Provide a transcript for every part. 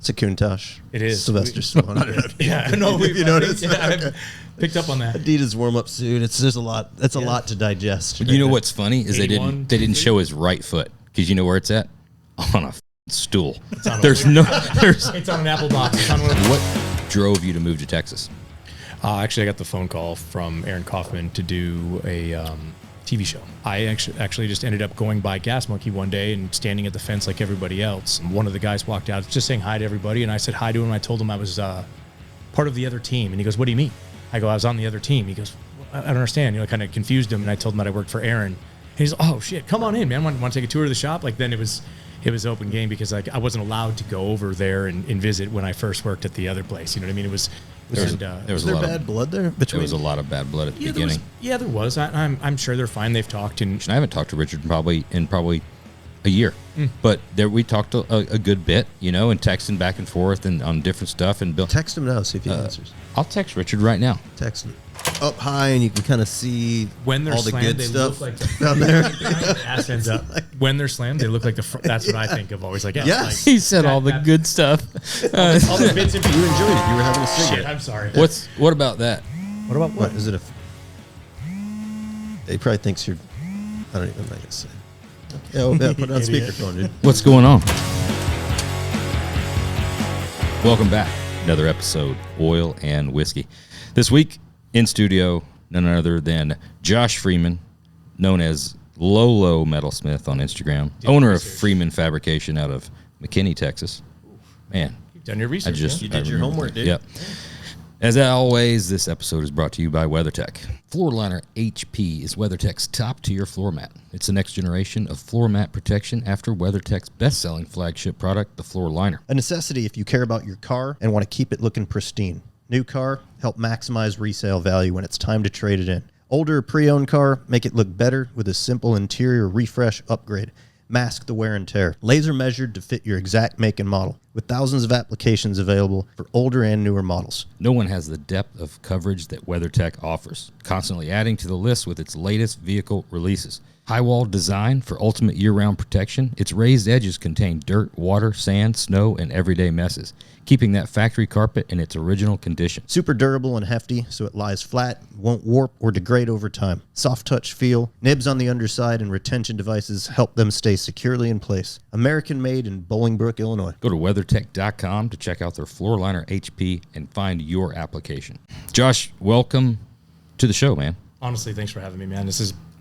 It's a Countach. It is. Sylvester Stallone. Yeah, I know. You noticed? I picked up on that. Adidas warm-up suit. There's a lot. That's a lot to digest. You know what's funny is they 81, didn't show his right foot because you know where it's at on a stool. It's on There's It's on an Apple box. It's on one of the- What drove you to move to Texas? Actually, I got the phone call from Aaron Kaufman to do a TV show. I actually just ended up going by Gas Monkey one day and standing at the fence like everybody else. And one of the guys walked out just saying hi to everybody, and I said hi to him. I told him I was part of the other team, and he goes, "What do you mean?" I go, "I was on the other team." He goes, "I don't understand." Kind of confused him, and I told him that I worked for Aaron. And he's, "Oh shit, come on in, man. Want to take a tour of the shop?" Then it was open game because I wasn't allowed to go over there and visit when I first worked at the other place. You know what I mean? Was there bad blood there? There was a lot of bad blood at the beginning. There was. I'm sure they're fine. They've talked. And I haven't talked to Richard in probably a year. But we talked a good bit, and texting back and forth and on different stuff. And Bill, text him now, see if he answers. I'll text Richard right now. Text him. Up high, and you can kind of see when they're all the slammed, good they stuff look like down there. Ass ends up. When they're slammed, they look like that's what I think of always. Like, yes. He said all the good stuff. All the bits and You enjoyed it. You were having a cigarette. Shit, I'm sorry. What about that? What about what? Is it he probably thinks you're. I don't even know what to say. Yeah, put it on speakerphone, dude. What's going on? Welcome back. Another episode, Oil and Whiskey. This week in studio, none other than Josh Freeman, known as Lolo Metalsmith on Instagram, owner of Freeman Fabrication out of McKinney, Texas. Man, You've done your research. You did your homework, dude. Yep. As always, this episode is brought to you by WeatherTech. Floor Liner HP is WeatherTech's top-tier floor mat. It's the next generation of floor mat protection after WeatherTech's best-selling flagship product, the Floor Liner. A necessity if you care about your car and want to keep it looking pristine. New car, help maximize resale value when it's time to trade it in. Older pre-owned car, make it look better with a simple interior refresh upgrade. Mask the wear and tear. Laser measured to fit your exact make and model, with thousands of applications available for older and newer models. No one has the depth of coverage that WeatherTech offers, constantly adding to the list with its latest vehicle releases. High-wall design for ultimate year-round protection, its raised edges contain dirt, water, sand, snow, and everyday messes, keeping that factory carpet in its original condition. Super durable and hefty, so it lies flat, won't warp or degrade over time. Soft touch feel, nibs on the underside, and retention devices help them stay securely in place. American-made in Bolingbrook, Illinois. Go to WeatherTech.com to check out their Floor Liner HP and find your application. Josh, welcome to the show, man. Honestly, thanks for having me, man.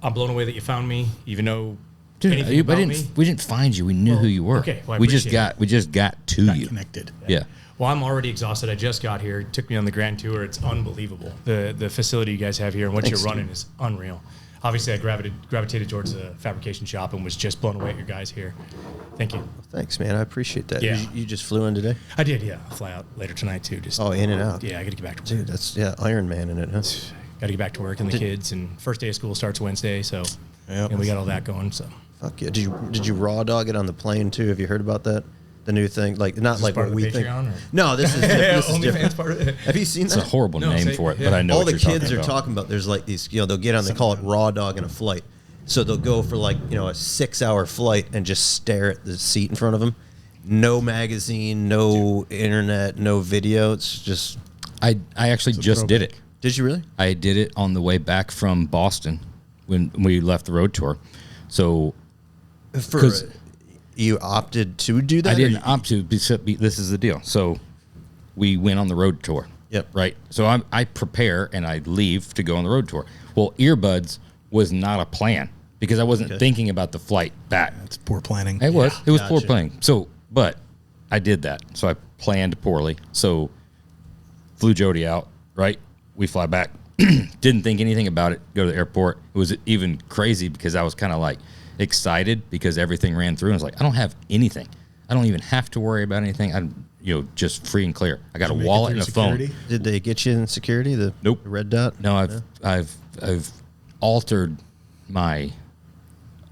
I'm blown away that you found me, even though Dude, anything about me. we didn't find you. We knew who you were. Okay, well, I we just appreciate got to you. Connected. Yeah. Well, I'm already exhausted. I just got here. It took me on the grand tour. It's unbelievable. The facility you guys have here and what you're running is unreal. Obviously, I gravitated towards the fabrication shop and was just blown away at your guys here. Thank you. Thanks, man. I appreciate that. Yeah. You just flew in today? I did, yeah. I'll fly out later tonight, too. In and out. Yeah, I got to get back to work. Dude, that's, Iron Man in it, huh? Got to get back to work and the kids. And first day of school starts Wednesday, so and we got all that going. So Fuck yeah. Did you raw dog it on the plane, too? Have you heard about that? The new thing? Like, not like what we think. Or? No, this is different. Part of it. Have you seen It's that? a horrible name for it, but I know all what the you're kids talking are about. talking about. There's like these, they'll get on, they call it raw dog in a flight. So they'll go for like, a 6-hour flight and just stare at the seat in front of them. No magazine, no internet, no video. It's just. I actually just did it. Did you really? I did it on the way back from Boston when we left the road tour. So, You opted to do that? I didn't opt to. This is the deal. So, we went on the road tour. Yep. Right. So I prepare and I leave to go on the road tour. Well, earbuds was not a plan because I wasn't thinking about the flight back. That's poor planning. It was. It was poor Gotcha. planning. So, but I did that. So I planned poorly. So flew Jody out. Right. We fly back. Didn't think anything about it. Go to the airport. It was even crazy because I was kind of like excited because everything ran through. And I was like, I don't have anything. I don't even have to worry about anything. I'm, just free and clear. I got a wallet and a phone. Did they get you in security? Nope. The red dot? No, I've altered my.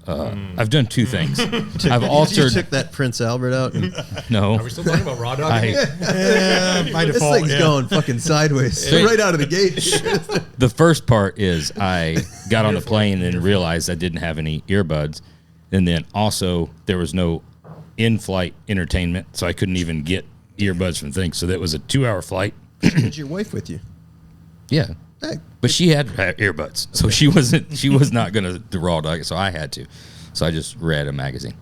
I've done two things. I've You altered. took that Prince Albert out. And No, Are we still talking about raw dog? By this default, thing's going fucking sideways right out of the gate. the first part is I got on the plane and realized I didn't have any earbuds, and then also there was no in-flight entertainment, so I couldn't even get earbuds from things. So that was a 2-hour flight. Had your wife with you? Yeah. Hey, But she had earbuds, so she was not going to raw dog it, so I had to. So I just read a magazine.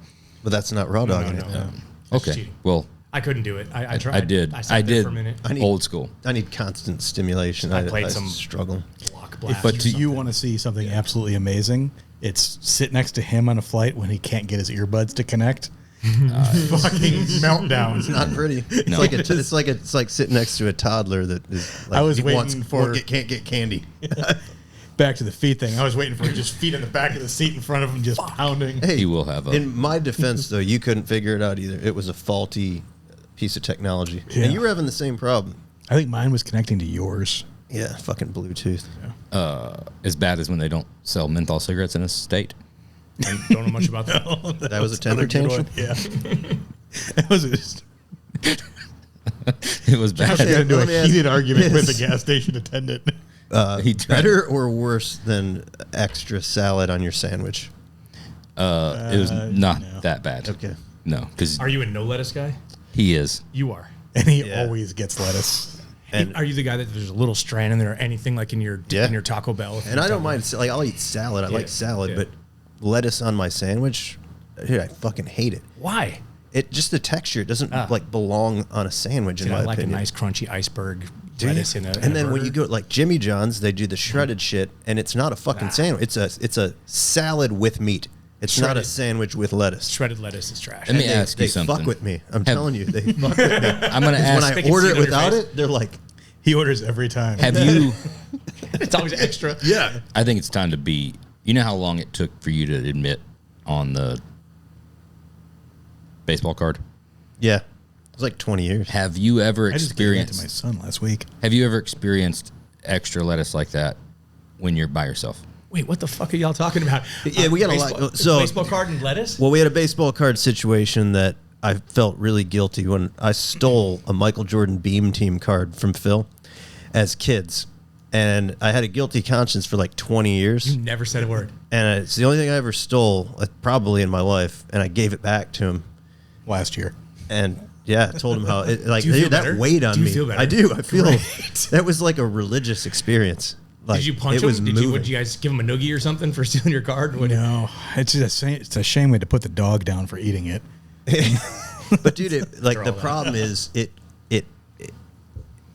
but that's not raw dogging it. No. That's Okay. cheating. Well, I couldn't do it. I tried. I did. I sat there for a minute. Old school. I need constant stimulation. I played some struggle. Block blast. But or to If you something. want to see something absolutely amazing, it's sit next to him on a flight when he can't get his earbuds to connect. Fucking meltdown. It's not pretty. No. It's like sitting next to a toddler that is. Like, I was he waiting for- can't get candy. Back to the feet thing. I was waiting for just feet in the back of the seat in front of him, just pounding. Hey, He will have a. in my defense, though, you couldn't figure it out either. It was a faulty piece of technology, Yeah. and you were having the same problem. I think mine was connecting to yours. Yeah, fucking Bluetooth. as bad as when they don't sell menthol cigarettes in a state. I don't know much about that. That was a temper tantrum. Yeah. It was just It was bad. got into let me a ask- heated argument with Yes. the gas station attendant. He tried- Better or worse than extra salad on your sandwich? It was not no. that bad. Okay. No, because Are you a no lettuce guy? he is. You are. And he Yeah. always gets lettuce. And- Are you the guy that there's a little strand in there or anything like in your Yeah. in your Taco Bell? And I don't mind. Like, I'll eat salad. I like salad, but lettuce on my sandwich, dude, I fucking hate it. Why? It just the texture. It doesn't like belong on a sandwich, Dude, in my I like opinion. a nice crunchy iceberg Do you? lettuce in a. And then when you go like Jimmy John's, they do the shredded shit, and it's not a fucking sandwich. It's a salad with meat. It's not a Shredded. sandwich with lettuce. shredded lettuce is trash. Let me They- ask you they something. fuck with me. I'm telling you, they fuck with me. I'm going to When ask. I can order see it it on your without face. it, they're like, He orders every time. Have you? It's always extra. yeah. I think it's time to be. You know how long it took for you to admit on the baseball card? Yeah. It was like 20 years. Have you ever I just gave that to my experienced? son last week. Have you ever experienced extra lettuce like that when you're by yourself? Wait, what the fuck are y'all talking about? Yeah, we got a baseball, lot- so- baseball card and lettuce. Well, we had a baseball card situation that I felt really guilty when I stole a Michael Jordan Beam Team card from Phil as kids. And I had a guilty conscience for like 20 years. You never said a word. And it's the only thing I ever stole, probably in my life. And I gave it back to him. Last year. And yeah, I told him how it, like Do you feel that better? weighed on Do you me. feel better? I do. I feel Great. that was like a religious experience. Like, Did you punch it was him? Did you guys give him a noogie or something for stealing your card? What- No, it's a shame we had to put the dog down for eating it. But dude, like all the that. problem is it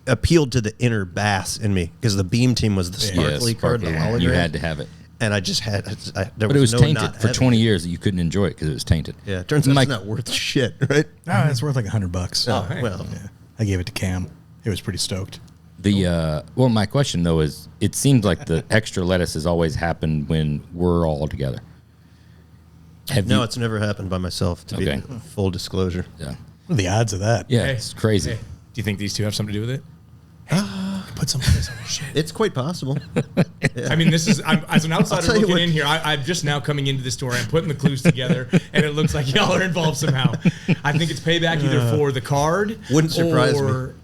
appealed to the inner bass in me because the Beam Team was the sparkly card, the hologram. You had to have it. And I just had. There But it was no tainted not for having 20 it. years that you couldn't enjoy it because it was tainted. Yeah, it turns out Mike- it's not worth shit, right? No, it's worth like $100. Oh, hey. well, Yeah. I gave it to Cam. He was pretty stoked. Well, my question though is, it seems like the extra lettuce has always happened when we're all together. Have no, you? it's never happened by myself. To Okay. be full disclosure, Yeah, What are the odds of that? yeah, Hey, it's crazy. hey, do you think these two have something to do with it? Put some lettuce on your shit. it's quite possible. I mean, this is as an outsider tell you looking what- in here. I'm just now coming into the store. I'm putting the clues together, and it looks like y'all are involved somehow. I think it's payback either for the card, Wouldn't surprise me. or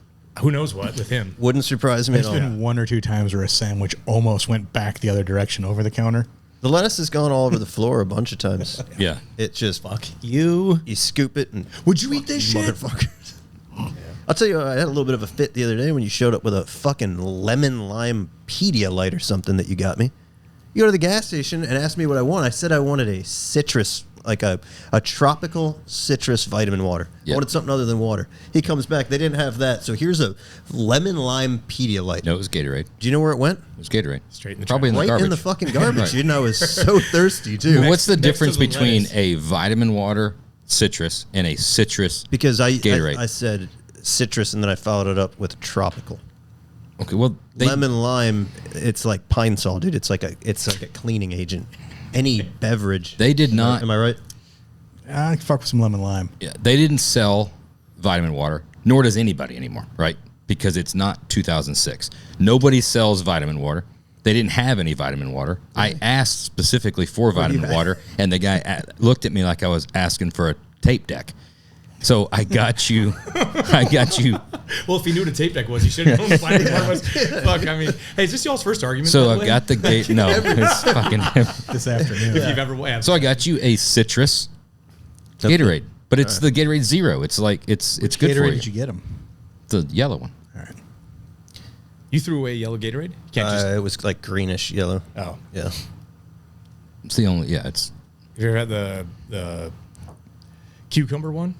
who knows what with him. Wouldn't surprise me at There's all. been one or two times where a sandwich almost went back the other direction over the counter. The lettuce has gone all over the floor a bunch of times. Yeah, It just fuck you. You scoop it and Would you eat this shit? motherfuckers. I'll tell you, I had a little bit of a fit the other day when you showed up with a fucking lemon lime Pedialyte or something that you got me. You go to the gas station and asked me what I want. I said I wanted a citrus, like a tropical citrus vitamin water. Yep. I wanted something other than water. He comes back, they didn't have that. So here's a lemon lime Pedialyte. no, it was Gatorade. Do you know where it went? It was Gatorade. Straight in the Probably in the Right garbage. in the fucking garbage. Right. Dude, and I was so thirsty too. Well, what's the next to difference the between lettuce. a vitamin water citrus and a citrus? Because I Gatorade. said citrus and then I followed it up with tropical. Okay, well, Lemon lime, it's like pine sol, dude. It's like a cleaning agent. Any beverage. they did not. Am I right? I fuck with some lemon lime. Yeah, they didn't sell vitamin water, nor does anybody anymore, right? Because it's not 2006. Nobody sells vitamin water. They didn't have any vitamin water. I asked specifically for vitamin water, and the guy looked at me like I was asking for a tape deck. So I got you. Well, if he knew what a tape deck was, he should have known what vitamin water was. Fuck, I mean, hey, is this y'all's first argument? by So the I've way? got the gate. No, it's fucking. This afternoon. If you've ever had. So I got you a citrus Gatorade. But it's the Gatorade Zero. It's like it's good for Gatorade you. did you get them? The yellow one. All right. You threw away yellow Gatorade? You can't just. It was like greenish yellow. Oh. Yeah. It's the only. Yeah, it's. Have you ever had the cucumber one?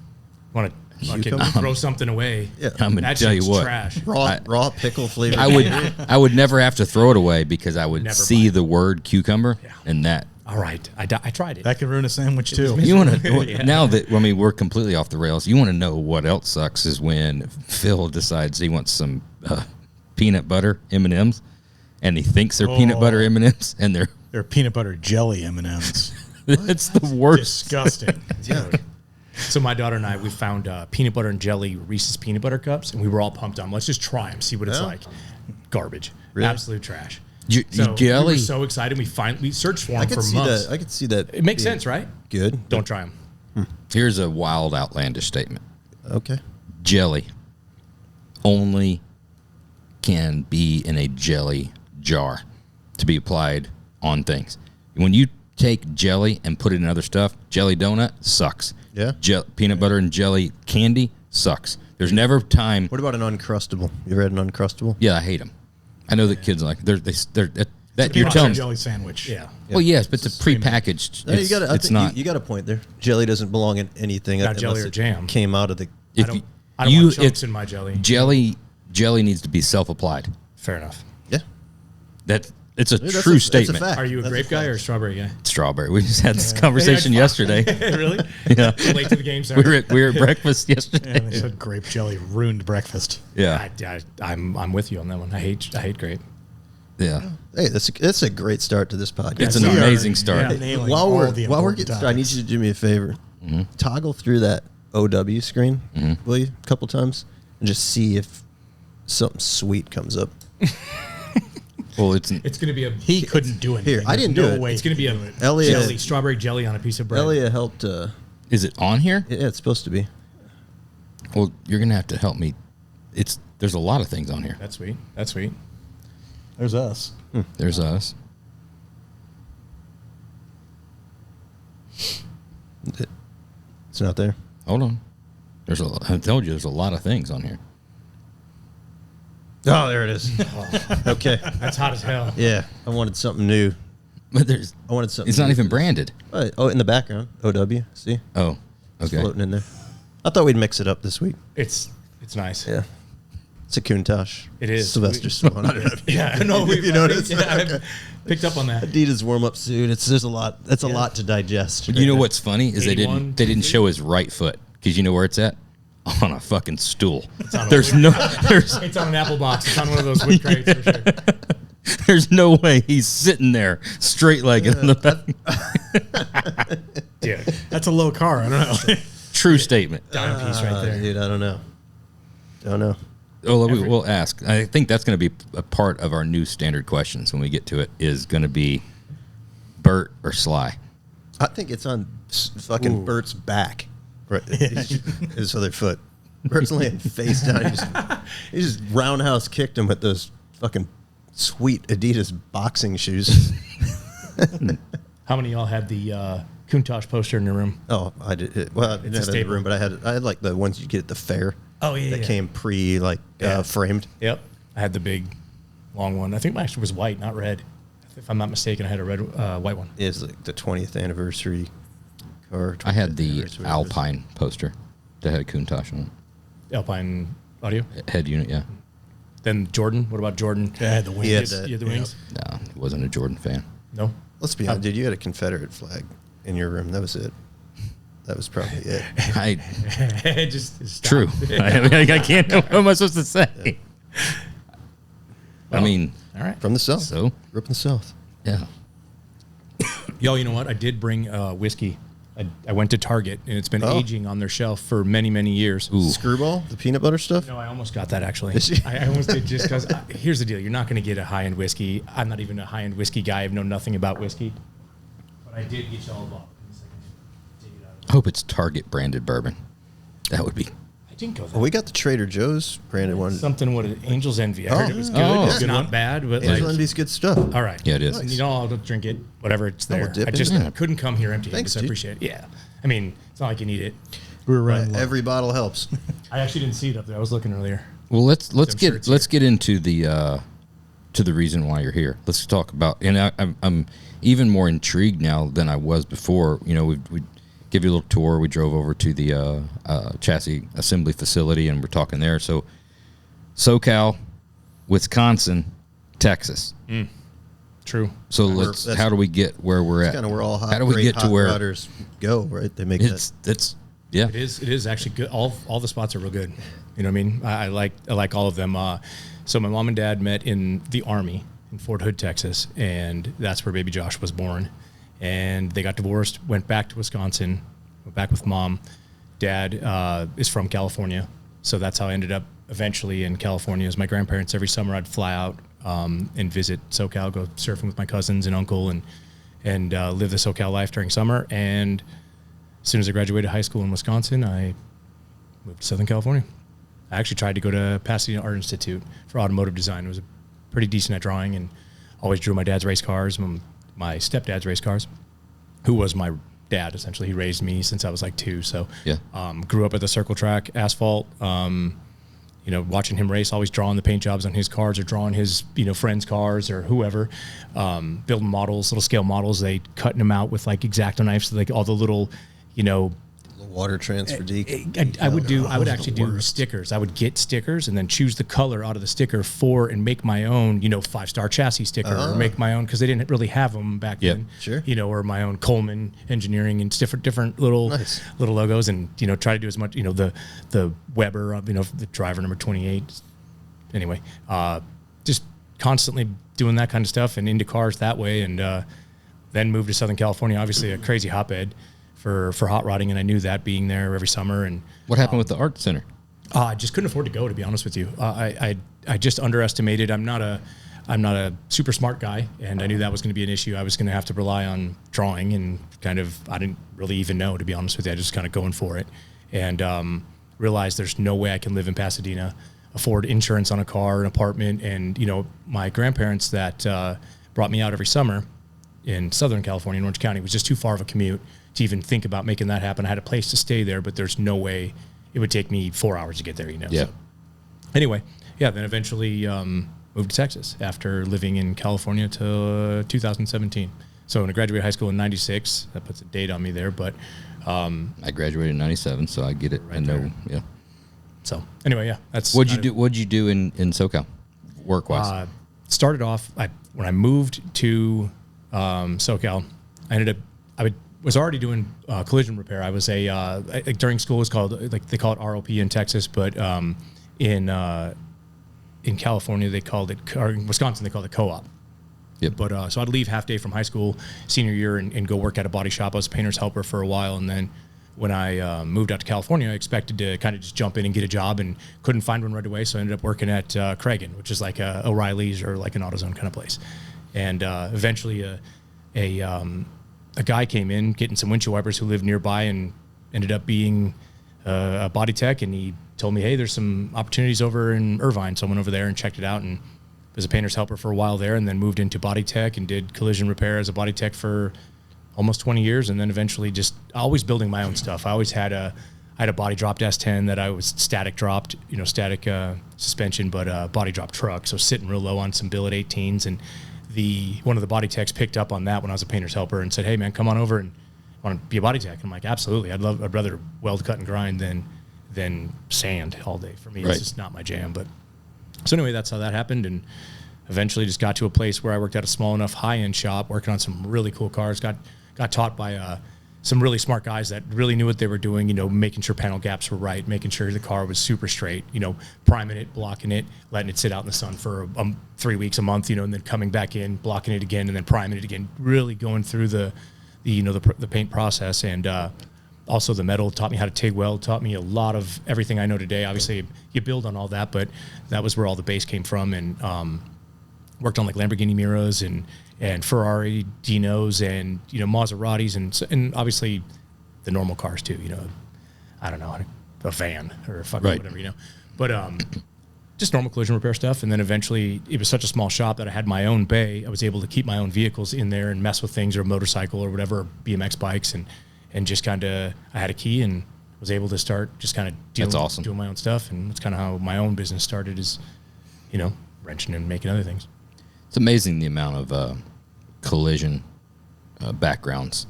Want to Cucumber? throw something away? Yeah. I'm gonna That tell you shit's what. trash. Raw pickle flavor. I would never have to throw it away because I would Never see buy it. the word cucumber Yeah. and that. All right, I tried it. That could ruin a sandwich too. You want to Yeah. now that we're completely off the rails. You want to know what else sucks is when Phil decides he wants some peanut butter M&Ms, and he thinks they're peanut butter M&Ms, and They're peanut butter jelly M&Ms. it's the worst. Disgusting. Dude. So my daughter and I, we found peanut butter and jelly Reese's peanut butter cups, and we were all pumped on. Let's just try them, see what it's Yeah. like. Garbage, Really? Absolute trash. Jelly. We were so excited. We searched for I them could for see months. that. I could see that. It makes being sense, right? Good. Don't try them. Here's a wild, outlandish statement. Okay. Jelly only can be in a jelly jar to be applied on things. When you take jelly and put it in other stuff, jelly donut sucks. Yeah? Peanut butter and jelly candy sucks. There's never time. What about an Uncrustable? You ever had an Uncrustable? Yeah, I hate them. I know that kids are like they're that you're Peanut telling. butter jelly sandwich. Yeah. Well, yes, but it's a prepackaged. No, you got. It's not. You got a point there. Jelly doesn't belong in anything. Not jelly unless or it jam. Came out of the. If I don't want chunks in my jelly. Jelly needs to be self-applied. Fair enough. Yeah. It's a Dude, true that's statement. fact. Are you a That's grape guy fact. or a strawberry guy? Strawberry. We just had this conversation yesterday. Really? Yeah. Late to the game, sorry. We were at breakfast yesterday. And they said grape jelly ruined breakfast. Yeah. I'm with you on that one. I hate grape. Yeah. Hey, that's a great start to this podcast. It's an We are, amazing start. yeah, nailing While all we're the while we're important getting started, I need topics. you to do me a favor. Toggle through that OW screen, will you, a couple times, and just see if something sweet comes up. Well, it's It's going to be a He couldn't do anything. Here, I didn't There's do no it. way It's going to he be could a do it. Elliot, strawberry jelly on a piece of bread. Elliot helped. is it on here? Yeah, it's supposed to be. Well, you're gonna have to help me. There's a lot of things on here. That's sweet. That's sweet. There's us. There's us. It's not there. Hold on. I told you there's a lot of things on here. Oh, there it is. Okay. That's hot as hell. Yeah, I wanted something new. But there's I wanted something. it's not new even for this. branded. Oh, in the background, OW. See, Oh, it's okay. floating in there. I thought we'd mix it up this week. It's nice. Yeah, it's a Countach. It is. Sylvester Stallone. Yeah, I know. You noticed? I picked up on that. Adidas warm up suit. There's a lot. That's a lot to digest. You know what's funny is they 81, didn't show his right foot because you know where it's at on a fucking stool. on a There's wood- no there's It's on an apple box. It's on one of those wood crates for sure. there's no way he's sitting there straight legged in the back. Dude, That's a low car. I don't know. True statement. dime piece right there. Dude, I don't know. Don't know. Oh, we'll ask. I think that's going to be a part of our new standard questions when we get to it. Is going to be Bert or Sly. I think it's on fucking Bert's back. Right, his other foot. Bert's laying face down. He just roundhouse kicked him with those fucking sweet Adidas boxing shoes. How many of y'all had the Countach poster in your room? Oh, I did. Well, I didn't have it in the staple. room, but I had like the ones you get at the fair. Oh, yeah, that yeah. came framed. Yep. I had the big, long one. I think mine actually was white, not red. If I'm not mistaken, I had a red, white one. It's like the 20th anniversary car. I had 20th the anniversary, Alpine poster that had a Countach on Alpine audio. it. Head unit, yeah. Then Jordan. What about Jordan? I had the wings. Yeah, You had the wings? No, wasn't a Jordan fan. No. Let's be honest, dude. You had a Confederate flag in your room. That was it. That was probably it. just stop. True. I can't. What am I supposed to say? I mean, All right. From the South. so Grew up in the South. yeah. Yo, you know what? I did bring whiskey. I went to Target, and it's been Oh. aging on their shelf for many, many years. Ooh. Screwball, the peanut butter stuff. No, I almost got that, actually. Did you? I almost did just because. Here's the deal. You're not going to get a high-end whiskey. I'm not even a high-end whiskey guy. I know nothing about whiskey. But I did get y'all a bottle. I hope it's Target branded bourbon. That would be. I didn't go that Well, we got the Trader Joe's branded one. Something with Angel's Envy. I heard it was good. Oh. It's not bad, but Angel like, Envy's good stuff. all right. Yeah, it is. You know, I'll drink it. Whatever, it's there. we'll dip I in just it. couldn't come here empty-handed, Thanks, so I dude. appreciate it. Yeah. I mean, it's not like you need it. We were running Right, low. every bottle helps. I actually didn't see it up there. I was looking earlier. Well, let's I'm sure it's get into the reason why you're here. Let's talk about, and I'm even more intrigued now than I was before. You know, we give you a little tour. We drove over to the chassis assembly facility, and we're talking there. So, SoCal, Wisconsin, Texas. True. So That's- how do we get where we're at? Kind of where all hot, how do we great get to hot where rodders go, right? They make it's yeah. It is actually good. All the spots are real good. You know what I mean? I like all of them. So my mom and dad met in the Army in Fort Hood, Texas, and that's where baby Josh was born. And they got divorced, went back to Wisconsin, went back with mom. Dad is from California, so that's how I ended up eventually in California. As my grandparents, every summer I'd fly out and visit SoCal, go surfing with my cousins and uncle, and live the SoCal life during summer. And as soon as I graduated high school in Wisconsin, I moved to Southern California. I actually tried to go to Pasadena Art Institute for automotive design. I was pretty decent at drawing and always drew my dad's race cars, my stepdad's race cars, who was my dad, essentially. He raised me since I was like 2. So Yeah. Grew up at the circle track, asphalt, you know, watching him race, always drawing the paint jobs on his cars or drawing his, you know, friends' cars or whoever, building models, little scale models. They cutting them out with like X-Acto knives, so like all the little, you know, water transfer I would actually do stickers. I would get stickers and then choose the color out of the sticker and make my own, you know, 5-star chassis sticker or make my own, because they didn't really have them back then. Sure. You know, or my own Coleman Engineering and different little logos, and, you know, try to do as much, you know, the Weber, you know, the driver number 28. Anyway, just constantly doing that kind of stuff and into cars that way, and then moved to Southern California, obviously a crazy hotbed for hot rodding, and I knew that being there every summer. And What happened with the art center? I just couldn't afford to go, to be honest with you. I just underestimated. I'm not a super smart guy, and I knew that was going to be an issue. I was going to have to rely on drawing, and kind of, I didn't really even know, to be honest with you. I just kind of going for it, and realized there's no way I can live in Pasadena, afford insurance on a car, an apartment, and, you know, my grandparents that brought me out every summer in Southern California, in Orange County, was just too far of a commute to even think about making that happen. I had a place to stay there, but there's no way it would take me 4 hours to get there, you know? Yeah. So, anyway, yeah, then eventually moved to Texas after living in California till 2017. So when I graduated high school in 96, that puts a date on me there, but I graduated in 97, so I get it. Right I know. there. Yeah. so anyway, yeah, that's What'd kind you do in SoCal, work wise? Started off when I moved to SoCal. I was already doing collision repair. I was during school it was called, like, they call it ROP in Texas, but in California they called it, or in Wisconsin they called it co-op. Yep. But so I'd leave half day from high school senior year and go work at a body shop. I was a painter's helper for a while, and then when I moved out to California, I expected to kind of just jump in and get a job, and couldn't find one right away. So I ended up working at Cragen, which is like a O'Reilly's or like an AutoZone kind of place. And eventually a guy came in getting some windshield wipers who lived nearby, and ended up being a body tech. And he told me, hey, there's some opportunities over in Irvine. So I went over there and checked it out, and was a painter's helper for a while there, and then moved into body tech and did collision repair as a body tech for almost 20 years. And then eventually just always building my own stuff. I always had a body dropped S10 that I was static dropped, you know, static suspension, but body drop truck. So sitting real low on some billet 18s, and one of the body techs picked up on that when I was a painter's helper and said, hey man, come on over and want to be a body tech. And I'm like, absolutely. I'd rather weld, cut, and grind than sand all day. For me, Right. It's just not my jam. But so anyway, that's how that happened. And eventually just got to a place where I worked at a small enough high-end shop working on some really cool cars. Got taught by some really smart guys that really knew what they were doing, you know, making sure panel gaps were right, making sure the car was super straight, you know, priming it, blocking it, letting it sit out in the sun for 3 weeks, a month, you know, and then coming back in, blocking it again, and then priming it again, really going through the paint process. And also the metal taught me how to TIG weld, taught me a lot of everything I know today. Obviously you build on all that, but that was where all the base came from. And worked on like Lamborghini Miras and Ferrari Dinos and, you know, Maseratis and obviously the normal cars too, you know, I don't know, a van or a fucking whatever, you know, but just normal collision repair stuff. And then eventually it was such a small shop that I had my own bay. I was able to keep my own vehicles in there and mess with things, or motorcycle or whatever, BMX bikes, and just kind of, I had a key and was able to start just kind of That's awesome. doing my own stuff. And that's kind of how my own business started is, wrenching and making other things. It's amazing the amount of collision backgrounds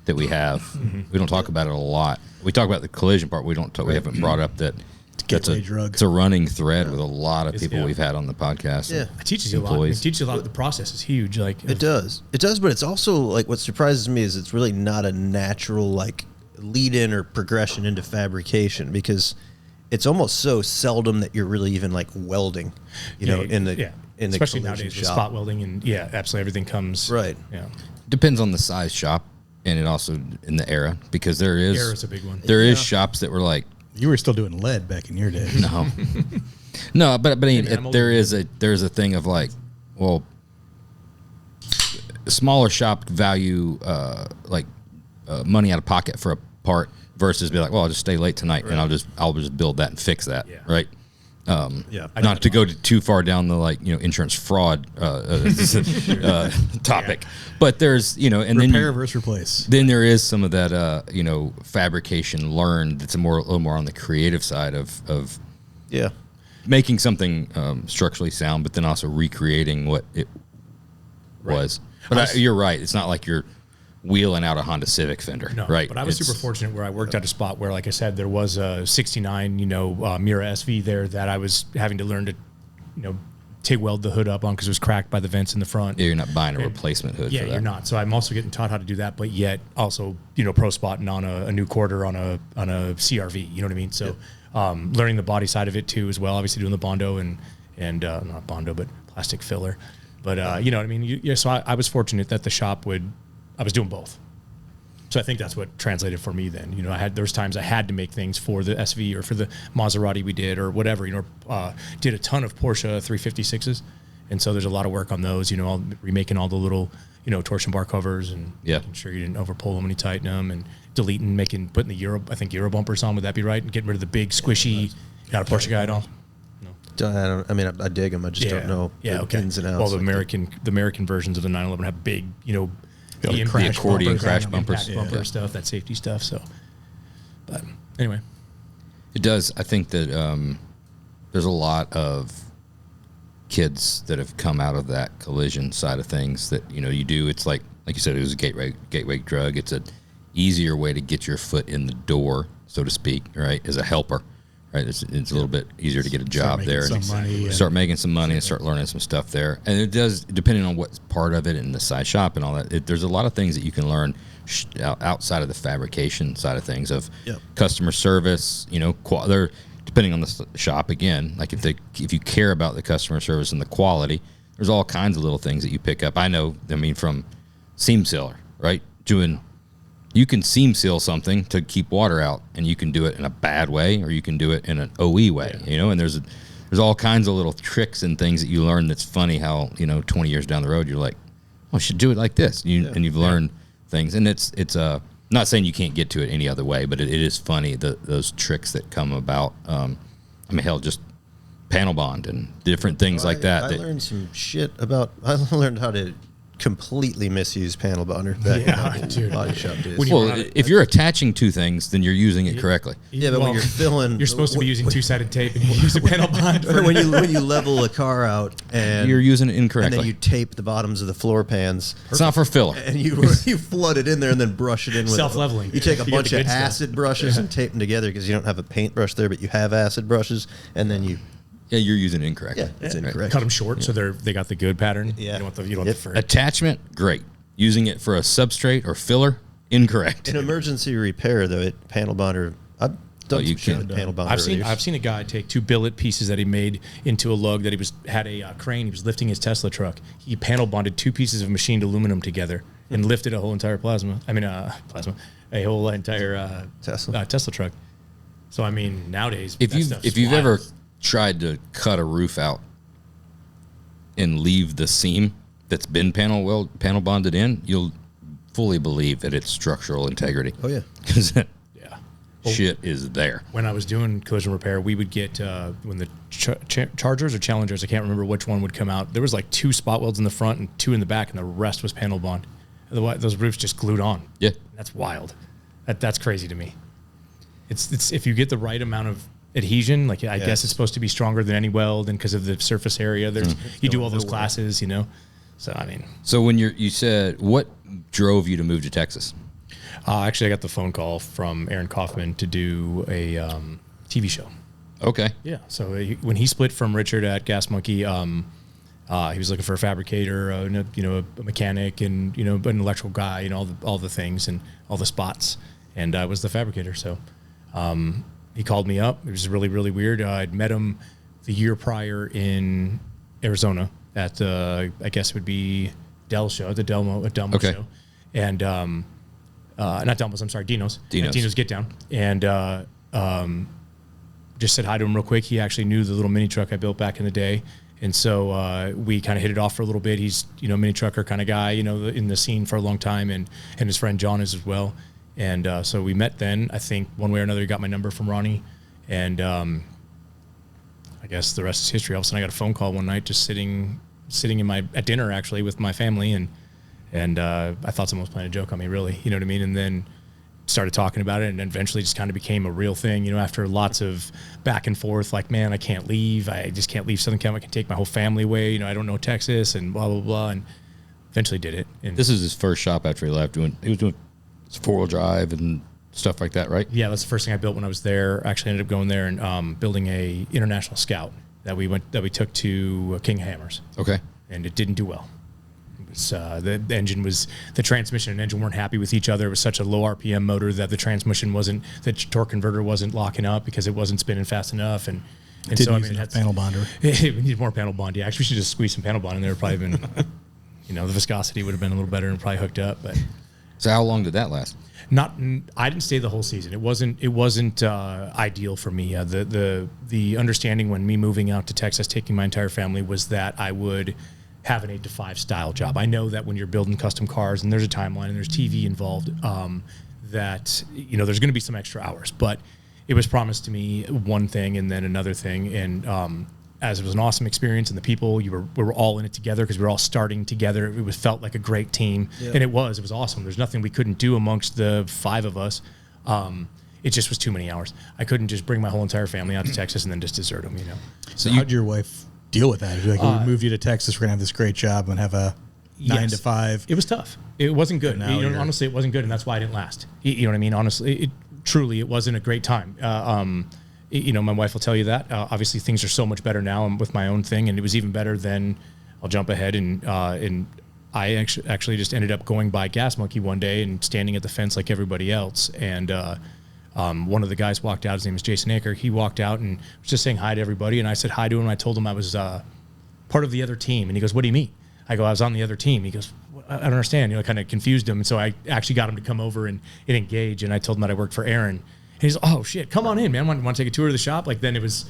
that we have. We don't talk about it a lot. We talk about the collision part. We haven't brought up that gateway drug. It's a running thread with a lot of people we've had on the podcast. Yeah. It teaches you a lot. It teaches you a lot. The process is huge. Like It does, but it's also like what surprises me is it's really not a natural like lead in or progression into fabrication because it's almost so seldom that you're really even like welding, in the especially collision nowadays with shop. spot welding and absolutely everything comes Right. Yeah, Depends on the size shop and it also in the era because there is era's a big one. There is shops that were like You were still doing lead back in your day. no, but I mean there is a thing of like, well, smaller shop value money out of pocket for a part versus be like, well, I'll just stay late tonight and I'll just build that and fix that, right? Not to go too far down the insurance fraud topic, but there's and repair versus replace. Then there is some of that fabrication learned that's a little more on the creative side of making something structurally sound, but then also recreating what it was. But you're right; it's not like you're wheeling out a Honda Civic fender, right? But I was super fortunate where I worked at a spot where, like I said, there was a 69, Mira SV there that I was having to learn to, TIG weld the hood up on because it was cracked by the vents in the front. Yeah, you're not buying a replacement hood. Yeah, for that. you're not. So I'm also getting taught how to do that, but yet also, pro spotting on a new quarter on a CRV. You know what I mean? So learning the body side of it too as well. Obviously doing the Bondo and not Bondo, but plastic filler. But you know what I mean? So I was fortunate that the shop I was doing both. So I think that's what translated for me then. There was times I had to make things for the SV or for the Maserati we did or whatever, did a ton of Porsche 356s. And so there's a lot of work on those, remaking all the little, torsion bar covers and making sure you didn't overpull them when you tighten them and deleting, putting the Euro bumpers on. Would that be right? And getting rid of the big squishy, not a Porsche guy at all? I dig them. I just don't know the ins and outs. Well, the American versions of the 911 have big, the accordion crash bumpers, bumper stuff, that safety stuff. So, but anyway, it does. I think that there's a lot of kids that have come out of that collision side of things that you do. It's like you said, it was a gateway drug. It's an easier way to get your foot in the door, so to speak, right? As a helper. Right, it's a little bit easier to get a job there and start making some money and start learning some stuff there. And it does, depending on what part of it and the size shop and all that. There's a lot of things that you can learn outside of the fabrication side of things of customer service. They're depending on the shop again. Like if you care about the customer service and the quality, there's all kinds of little things that you pick up. I know. from seam sealer, right? You can seam seal something to keep water out, and you can do it in a bad way, or you can do it in an OE way, and there's all kinds of little tricks and things that you learn that's funny how, 20 years down the road, you're like, well, I should do it like this. And you've learned things, and it's not saying you can't get to it any other way, but it is funny, those tricks that come about. Hell, just panel bond and different things like that. I learned some shit about, I learned how to completely misuse panel bonder back in the body shop days. If you're attaching two things, then you're using it correctly. Yeah, but when you're filling, you're supposed to be using two-sided tape, and you use a panel bond. when you level a car out and you're using it incorrectly, and then you tape the bottoms of the floor pans. It's not for filler, and you flood it in there and then brush it in with self-leveling. You take a bunch of acid brushes and tape them together because you don't have a paintbrush there, but you have acid brushes, and then you. Yeah, you're using it incorrect. Yeah, it's incorrect. Cut them short so they got the good pattern. Yeah. You don't want the fur. Attachment, great. Using it for a substrate or filler, incorrect. In emergency repair, though, panel bonder. I've done some shit with panel bonder. I've seen a guy take two billet pieces that he made into a lug that had a crane. He was lifting his Tesla truck. He panel bonded two pieces of machined aluminum together and lifted a whole entire a whole entire Tesla truck. So nowadays, if you've ever tried to cut a roof out and leave the seam that's been panel bonded in, you'll fully believe that it's structural integrity. Oh yeah, because shit is there. When I was doing collision repair, we would get when the Chargers or Challengers, I can't remember which one would come out. There was like 2 spot welds in the front and 2 in the back, and the rest was panel bond. Otherwise, those roofs just glued on. Yeah, that's wild. That's crazy to me. it's if you get the right amount of adhesion, like I guess it's supposed to be stronger than any weld, and because of the surface area, there's you do all those classes, you know. So I mean, so when you said what drove you to move to Texas? Actually, I got the phone call from Aaron Kaufman to do a TV show. Okay. Yeah. So when he split from Richard at Gas Monkey, he was looking for a fabricator, a mechanic, and an electrical guy, all the things and all the spots. And I was the fabricator. So he called me up. It was really, really weird. I'd met him the year prior in Arizona at I guess it would be Dell's show, the Delmo show, and not Delmo's. I'm sorry, Dino's. Dino's Get Down, and just said hi to him real quick. He actually knew the little mini truck I built back in the day. And so we kind of hit it off for a little bit. He's, mini trucker kind of guy, in the scene for a long time. And his friend John is as well. And so we met then. I think one way or another, he got my number from Ronnie. And I guess the rest is history. All of a sudden, I got a phone call one night just sitting at dinner, actually, with my family. And I thought someone was playing a joke on me, really. You know what I mean? And then started talking about it, and eventually just kind of became a real thing, after lots of back and forth, like, man, I can't leave. I just can't leave Southern California. I can take my whole family away. I don't know Texas, and blah, blah, blah. And eventually did it. And this is his first shop after he left. He was doing four-wheel drive and stuff like that, right? Yeah, that's the first thing I built when I was there. Actually ended up going there and building a International Scout that we took to King Hammers. Okay. And it didn't do well. The engine was, the transmission and engine weren't happy with each other. It was such a low RPM motor that the transmission the torque converter wasn't locking up because it wasn't spinning fast enough. And so, it had panel bonder. We need more panel bond. Yeah, actually, we should just squeeze some panel bond in there. Probably been, the viscosity would have been a little better and probably hooked up. But so how long did that last? I didn't stay the whole season. It wasn't ideal for me. The understanding when me moving out to Texas, taking my entire family, was that I would have an 8 to 5 style job. I know that when you're building custom cars and there's a timeline and there's TV involved, that there's going to be some extra hours. But it was promised to me one thing and then another thing, and as it was an awesome experience, and the people we were all in it together because we were all starting together. It felt like a great team, and it was awesome. There's nothing we couldn't do amongst the 5 of us. It just was too many hours. I couldn't just bring my whole entire family out to Texas and then just desert them. So how'd your wife deal with that? Like, we moved you to Texas, we're gonna have this great job and have a 9 to 5. It was tough. It wasn't good. Honestly, it wasn't good, and that's why I didn't last. You know what I mean? Honestly, truly, it wasn't a great time. My wife will tell you that. Obviously, things are so much better now. I'm with my own thing, and it was even better then. I'll jump ahead, and I actually just ended up going by Gas Monkey one day and standing at the fence like everybody else, and one of the guys walked out. His name is Jason Aker. He walked out and was just saying hi to everybody. And I said hi to him. And I told him I was part of the other team. And he goes, "What do you mean?" I go, "I was on the other team." He goes, "I don't understand." Kind of confused him. And so I actually got him to come over and engage. And I told him that I worked for Aaron. And he's, "Oh shit, come on in, man. Want to take a tour of the shop?" Like, then it was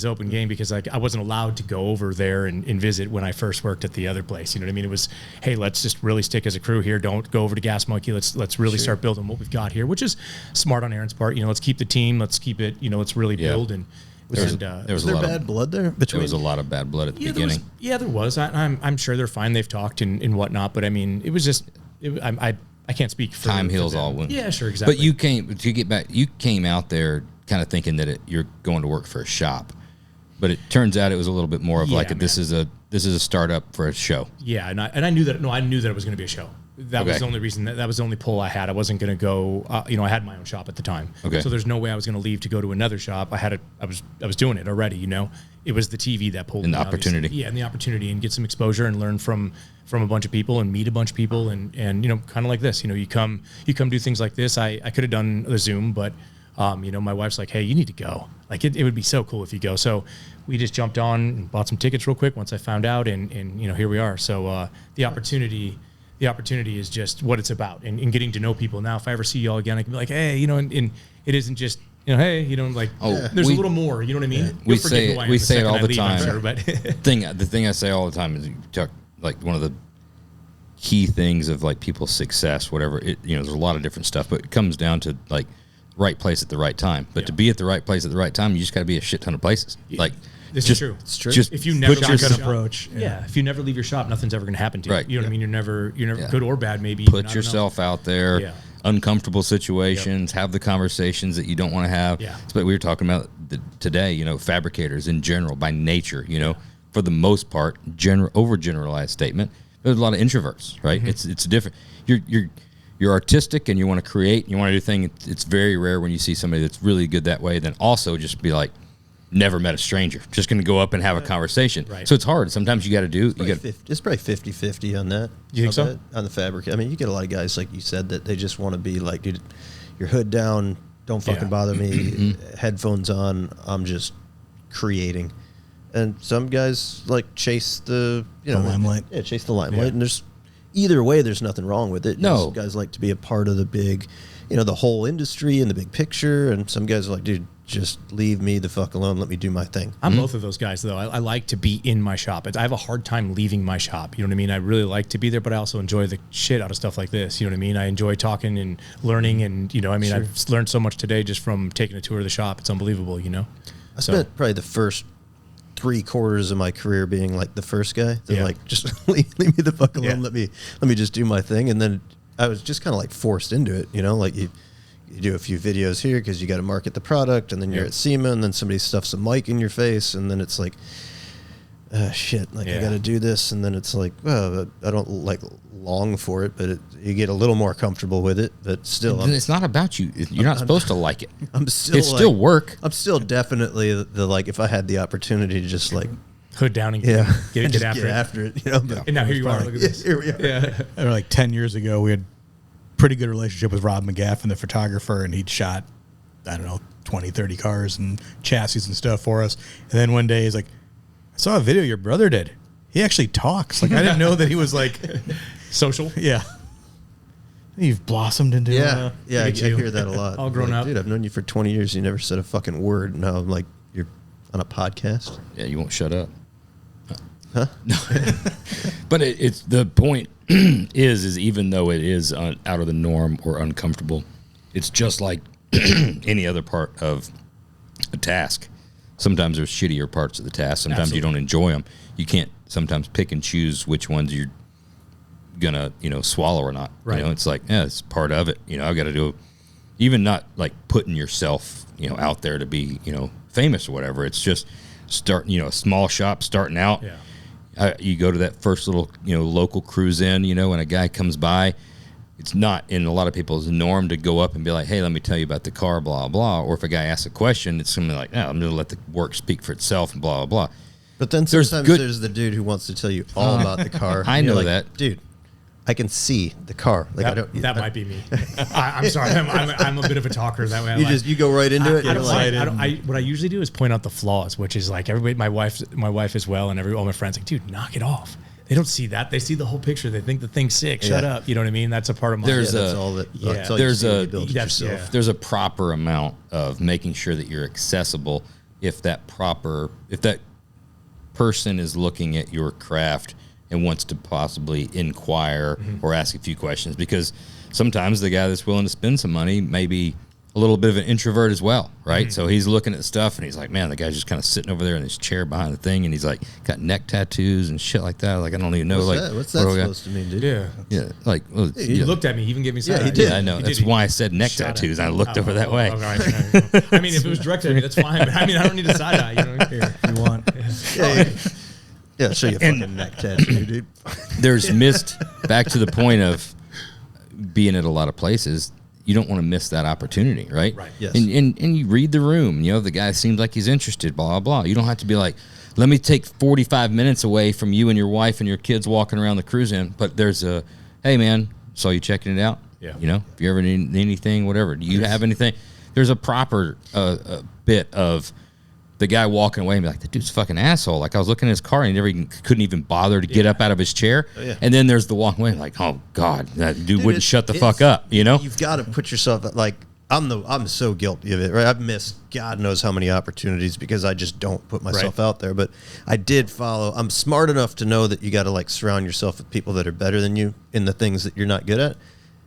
open game because I wasn't allowed to go over there and visit when I first worked at the other place. You know what I mean? It was, hey, let's just really stick as a crew here. Don't go over to Gas Monkey. Let's really start building what we've got here, which is smart on Aaron's part. Let's keep the team. Let's keep it. Let's really build. And was there bad blood there? There was a lot of bad blood at the beginning. There was. I'm sure they're fine. They've talked and whatnot. But I mean, it was just. I can't speak for time heals all wounds. Yeah, sure, exactly. But you came out there kind of thinking that you're going to work for a shop. But it turns out it was a little bit more of this is a startup for a show. Yeah, and I knew that. No, I knew that it was going to be a show. That was the only reason. That was the only pull I had. I wasn't going to go. I had my own shop at the time. Okay. So there's no way I was going to leave to go to another shop. I was doing it already. It was the TV that pulled and me. The opportunity. Yeah, and the opportunity, and get some exposure and learn from a bunch of people and meet a bunch of people and kind of like this. You come do things like this. I could have done the Zoom, but. My wife's like, "Hey, you need to go. Like, it would be so cool if you go." So we just jumped on and bought some tickets real quick once I found out, and here we are. So the opportunity is just what it's about, and getting to know people. Now, if I ever see y'all again, I can be like, "Hey, and it isn't just hey, there's a little more." You know what I mean? We say it all the time. Sure, but the thing I say all the time is, you talk, like, one of the key things of like people's success, whatever. There's a lot of different stuff, but it comes down to like. Right place at the right time, but to be at the right place at the right time, you just got to be a shit ton of places. Like, this is true. It's true. Just if you never leave your shop, approach. Yeah. If you never leave your shop, nothing's ever going to happen to you. Right. You know what I mean? You're never good or bad. Maybe put yourself out there. Yeah. uncomfortable situations, have the conversations that you don't want to have. Yeah. But we were talking about today, you know, fabricators in general, by nature, you know, for the most part, overgeneralized statement. There's a lot of introverts, right? Mm-hmm. It's different. You're artistic and you want to create and you want to do things. It's very rare when you see somebody that's really good that way. Then also just be like, never met a stranger, just going to go up and have a conversation. Right. So it's hard. Sometimes you got to do. It's probably 50-50 on that. You think so? On the fabric. I mean, you get a lot of guys, like you said, that they just want to be like, dude, your hood down, don't fucking bother me, headphones on, I'm just creating. And some guys like chase the limelight. Yeah, chase the limelight. And there's either way, there's nothing wrong with it. No. Some guys like to be a part of the big, the whole industry and the big picture. And some guys are like, dude, just leave me the fuck alone. Let me do my thing. I'm both of those guys, though. I like to be in my shop. I have a hard time leaving my shop. You know what I mean? I really like to be there, but I also enjoy the shit out of stuff like this. You know what I mean? I enjoy talking and learning, and I've learned so much today just from taking a tour of the shop. It's unbelievable. I spent probably the first 3/4 of my career being like the first guy. They're like, just leave me the fuck alone. Let me just do my thing. And then I was just kind of like forced into it. Like you do a few videos here because you got to market the product, and then you're at SEMA, and then somebody stuffs a mic in your face, and then it's like, shit, like I got to do this, and then it's like, well, I don't like long for it, but you get a little more comfortable with it. But still, it's not about you. You're not supposed to like it. It's still work. I'm still definitely the like, if I had the opportunity to just like hood down and get after it. But And now here you are. Look at this. Here we are. Yeah. Like 10 years ago, we had pretty good relationship with Rob McGaffin, the photographer, and he'd shot, I don't know, 20, 30 cars and chassis and stuff for us. And then one day he's like, I saw a video your brother did. He actually talks. Like, I didn't know that he was like social. Yeah. You've blossomed into I hear that a lot. All grown up. Dude, I've known you for 20 years. You never said a fucking word. Now I'm like, you're on a podcast. Yeah, you won't shut up. Huh? No. But it's the point is even though it is out of the norm or uncomfortable, it's just like any other part of a task. Sometimes there's shittier parts of the task. Sometimes you don't enjoy them. You can't sometimes pick and choose which ones you're gonna swallow or not. Right. It's like, it's part of it. I've got to do, even not like putting yourself out there to be famous or whatever. It's just starting a small shop starting out. Yeah. You go to that first little, local cruise in, and a guy comes by. It's not in a lot of people's norm to go up and be like, hey, let me tell you about the car, blah, blah. Or if a guy asks a question, it's something like, I'm going to let the work speak for itself and blah, blah, blah. But then sometimes there's the dude who wants to tell you all about the car. I know that. Dude, I can see the car. Like that might be me. I'm sorry. I'm a bit of a talker that way. You go right into it. What I usually do is point out the flaws, which is like everybody, my wife as well, and all my friends like, dude, knock it off. They don't see that. They see the whole picture. They think the thing's sick. Shut up. You know what I mean? That's a part of my. There's there's a proper amount of making sure that you're accessible. If that person is looking at your craft and wants to possibly inquire or ask a few questions, because sometimes the guy that's willing to spend some money may be a little bit of an introvert as well, right? So he's looking at stuff and he's like, man, the guy's just kind of sitting over there in his chair behind the thing, and he's like got neck tattoos and shit like that. Like, I don't even know. What's that supposed to mean, dude? Yeah. Like, well, he looked at me. He even gave me side. Yeah, he did. Yeah, I know. That's why I said neck tattoos. I looked over that way. Okay. I mean, if it was directed at me, that's fine. But I mean, I don't need a side eye. If you want. Yeah, show you a fucking neck tattoo, dude. There's missed, back to the point of being at a lot of places, you don't want to miss that opportunity, right? Right. Yes. And you read the room. The guy seems like he's interested, blah, blah, blah. You don't have to be like, let me take 45 minutes away from you and your wife and your kids walking around the cruise in. But there's a, hey, man, saw you checking it out. Yeah. If you ever need anything, whatever. Do you have anything? There's a proper bit of the guy walking away and be like, the dude's a fucking asshole. Like, I was looking at his car and he couldn't even bother to get up out of his chair. Oh, yeah. And then there's the walking away like, oh God, that dude wouldn't shut the fuck up, You've got to put yourself like, I'm so guilty of it, right? I've missed God knows how many opportunities because I just don't put myself out there. But I did follow. I'm smart enough to know that you got to like surround yourself with people that are better than you in the things that you're not good at.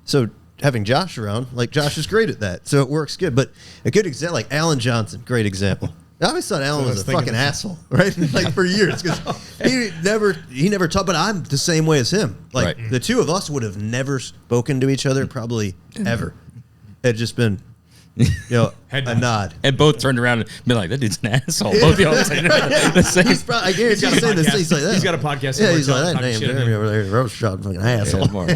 So having Josh around, like, Josh is great at that, so it works good. But a good example, like Alan Johnson, great example. I always thought Alan So I was was a thinking fucking the- asshole, right? Like for years, because he never talked. But I'm the same way as him. Like Right. the two of us would have never spoken to each other, probably ever. It had just been, Head a nod. nod. And both turned around and been like, that dude's an asshole. Both of y'all saying the same. He's probably, I guarantee got he's a saying this. podcast. He's like that. He's got a podcast Yeah, somewhere he's like that talking name shit, Jeremy over there, roast shop, fucking asshole. Yeah, more.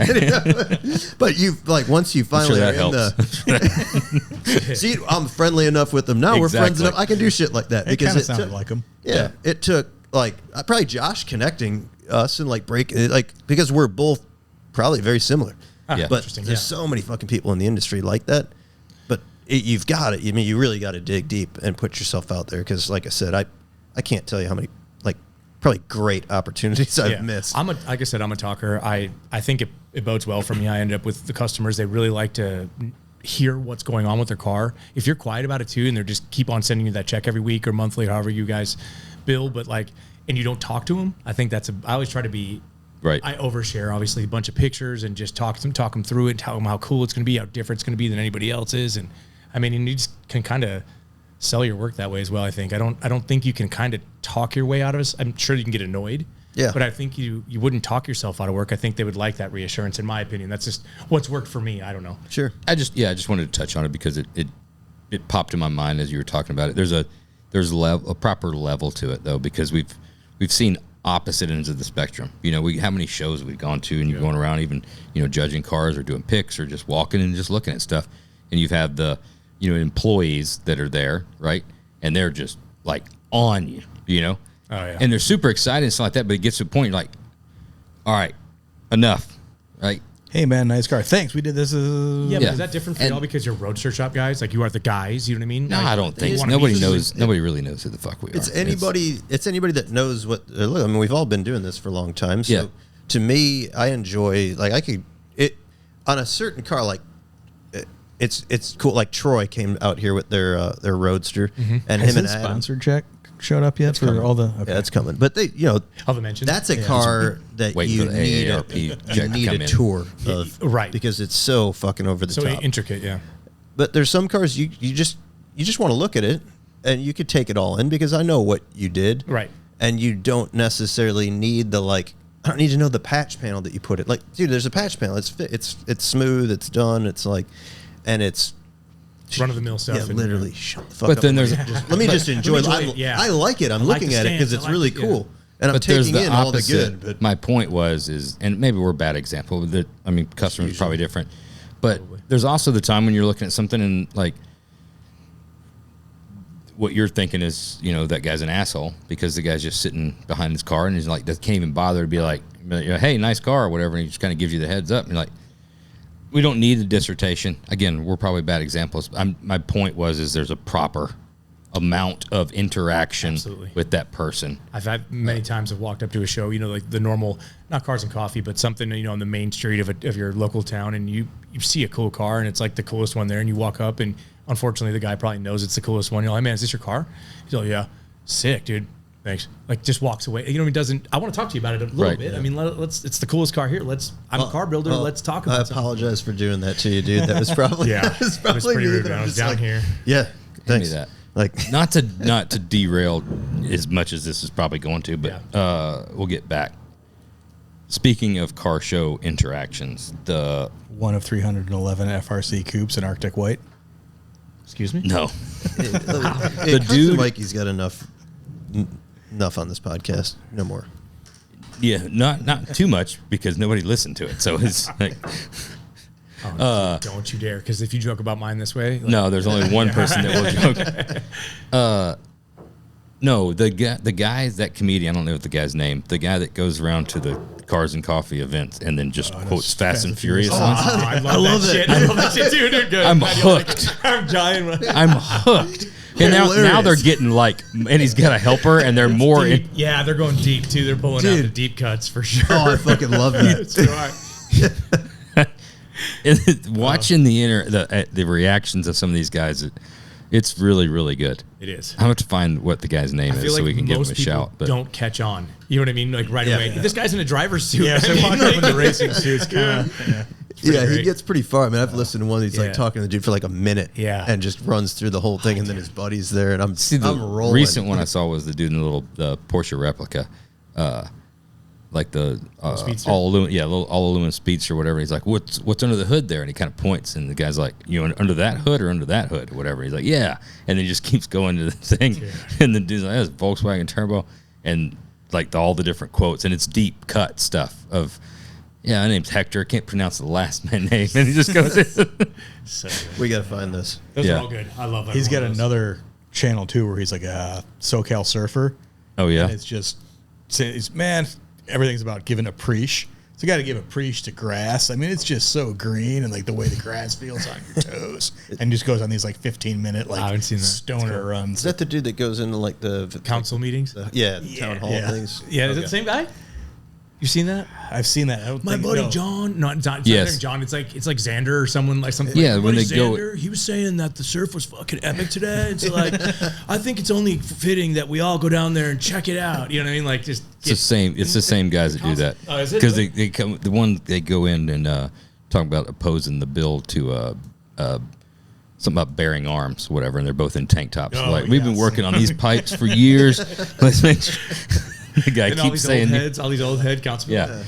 But you like once you finally that are in the. See, I'm friendly enough with them now. We're friends Exactly. enough. I can do shit like that It because kind of it sounded took, like him. Yeah, it took like probably Josh connecting us and like because we're both probably very similar. Yeah. But Interesting, there's yeah. so many fucking people in the industry like that. But you've got it. I mean, you really got to dig deep and put yourself out there because, like I said, I can't tell you how many like probably great opportunities I've missed. Like I said, I'm a talker. I think it bodes well for me. I end up with the customers. They really like to hear what's going on with their car. If you're quiet about it too, and they're just keep on sending you that check every week or monthly, however you guys bill, but like, and you don't talk to them, I think I always try to be. Right. I overshare, obviously, a bunch of pictures and just talk them through it, tell them how cool it's going to be, how different it's going to be than anybody else's. And I mean, and you just can kind of sell your work that way as well. I think I don't think you can kind of talk your way out of it. I'm sure you can get annoyed. Yeah. But I think you wouldn't talk yourself out of work. I think they would like that reassurance, in my opinion. That's just what's worked for me. I don't know. Sure. I just wanted to touch on it because it popped in my mind as you were talking about it. There's a proper level to it though, because we've seen opposite ends of the spectrum. How many shows we've gone to and you're going around even, judging cars or doing picks or just walking and just looking at stuff. And you've had the, employees that are there, right? And they're just like on you, Oh, yeah. and they're super excited and stuff like that. But it gets to a point you're like, all right, enough, right? Hey man, nice car. Thanks. We did this. Yeah, but Yeah. is that different for And- y'all because you're roadster shop guys? Like you are the guys, you know what I mean? No, Like, I don't think you so. wanna Nobody be- knows. Nobody really knows who the fuck we are. It's anybody that knows what. Look, I mean, we've all been doing this for a long time. So Yeah. to me, I enjoy it on a certain car. Like it's cool. Like Troy came out here with their Roadster, and Has him and his Adam. sponsor check showed up yet for all the? Okay. Yeah, it's coming. But they, All the mentions? that's a car that Waiting you for the need AARP you check to need come a in. tour of, right. Because it's so fucking over the so top. intricate, yeah. But there's some cars you just want to look at it and you could take it all in because I know what you did. Right. And you don't necessarily need I don't need to know the patch panel that you put it. Like, dude, there's a patch panel. It's smooth, it's done, it's like, and it's Run of the mill stuff. yeah, and- literally shut the fuck But up. then there's let me just enjoy it. enjoy it, yeah. I like it. I'm I like looking the at it because stance. it's I like really it, yeah. cool. And I'm But there's taking the in all the opposite. good. But My point was, and maybe we're a bad example, but customers are probably different. But there's also the time when you're looking at something and like what you're thinking is, that guy's an asshole because the guy's just sitting behind his car and he's like, can't even bother to be like, hey, nice car or whatever. And he just kind of gives you the heads up. And you're like, we don't need a dissertation. Again, we're probably bad examples. My point is there's a proper amount of interaction Absolutely. with that person. I've had many times I've walked up to a show, like the normal, not cars and coffee, but something, on the main street of your local town, and you see a cool car, and it's like the coolest one there, and you walk up, and unfortunately the guy probably knows it's the coolest one. You're like, hey, man, is this your car? He's like, yeah. Sick, dude. Thanks. Like, just walks away. He doesn't. I want to talk to you about it a little Right. bit. I mean, let's. It's the coolest car here. I'm a car builder. Let's talk about I something. apologize for doing that to you, dude. That was probably Yeah, that was it probably was pretty me rude that when I I'm was just down like, here. Yeah, Give me thanks. that. Like not to derail as much as this is probably going to, but we'll get back. Speaking of car show interactions, the One of 311 FRC coupes in Arctic White. Excuse me. no, the dude- Mikey's got enough on this podcast. No more. yeah, not too much because nobody listened to it. So it's like, Don't you dare! Because if you joke about mine this way, no, there's only one person that will joke. No, the guy, that comedian, I don't know the guy's name, the guy that goes around to the Cars and Coffee events and then just quotes Fast and Furious ones. I love that shit. I love that shit too. Dude, good. I'm glad you like hooked. it. I'm dying. I'm hooked. And now Hilarious. they're getting like, and he's got a helper, and they're more. Deep. Yeah, they're going deep too. They're pulling out the deep cuts for sure. Oh, I fucking love that. That's right. Watching the reactions of some of these guys, it's really, really good. It is. I have to find what the guy's name I feel is like so we can give him most a people shout. But don't catch on. You know what I mean? Like right Yeah. away. This guy's in a driver's suit. Yeah, so I mean, walking up in the racing suits, kind of. Yeah, he great. gets pretty far. I mean, I've listened to one. He's Yeah. like talking to the dude for like a minute, Yeah. and just runs through the whole thing, and then his buddy's there, and I'm rolling. recent one I saw was the dude in the Porsche replica, like the Speedster? all aluminum Speedster or whatever. He's like, what's under the hood there? And he kind of points, and the guy's like, under that hood or under that hood or whatever. He's like, yeah, and then he just keeps going to the thing, and the dude's like, that's Volkswagen Turbo, and like all the different quotes, and it's deep cut stuff of. Yeah, my name's Hector. I can't pronounce the last man name. And he just goes, So good. We got to find this. Those Yeah. are all good. I love that. He's got another channel too where he's like a SoCal surfer. oh, yeah. And it's just, man, everything's about giving a preach. So you got to give a preach to grass. I mean, it's just so green and like the way the grass feels on your toes, and just goes on these like 15-minute I haven't seen that. stoner runs. Is that the dude that goes into like the council meetings. the town hall yeah. things? Yeah, is it Okay. the same guy? You seen that? I've seen that. I don't My think- buddy no. John, it's not Yes. John. It's like Xander or someone like something. Yeah, like, when "Buddy they go- Xander, he was saying that the surf was fucking epic today. It's like, I think it's only fitting that we all go down there and check it out. You know what I mean? Like just It's the same guys that do that. Oh, is it? Because they come, the one they go in and talk about opposing the bill to something about bearing arms, whatever, and they're both in tank tops. Oh, Like, we've been yes. working on these pipes for years. Let's make sure. The guy and all keeps these saying, old heads, all these old head councilmen. yeah,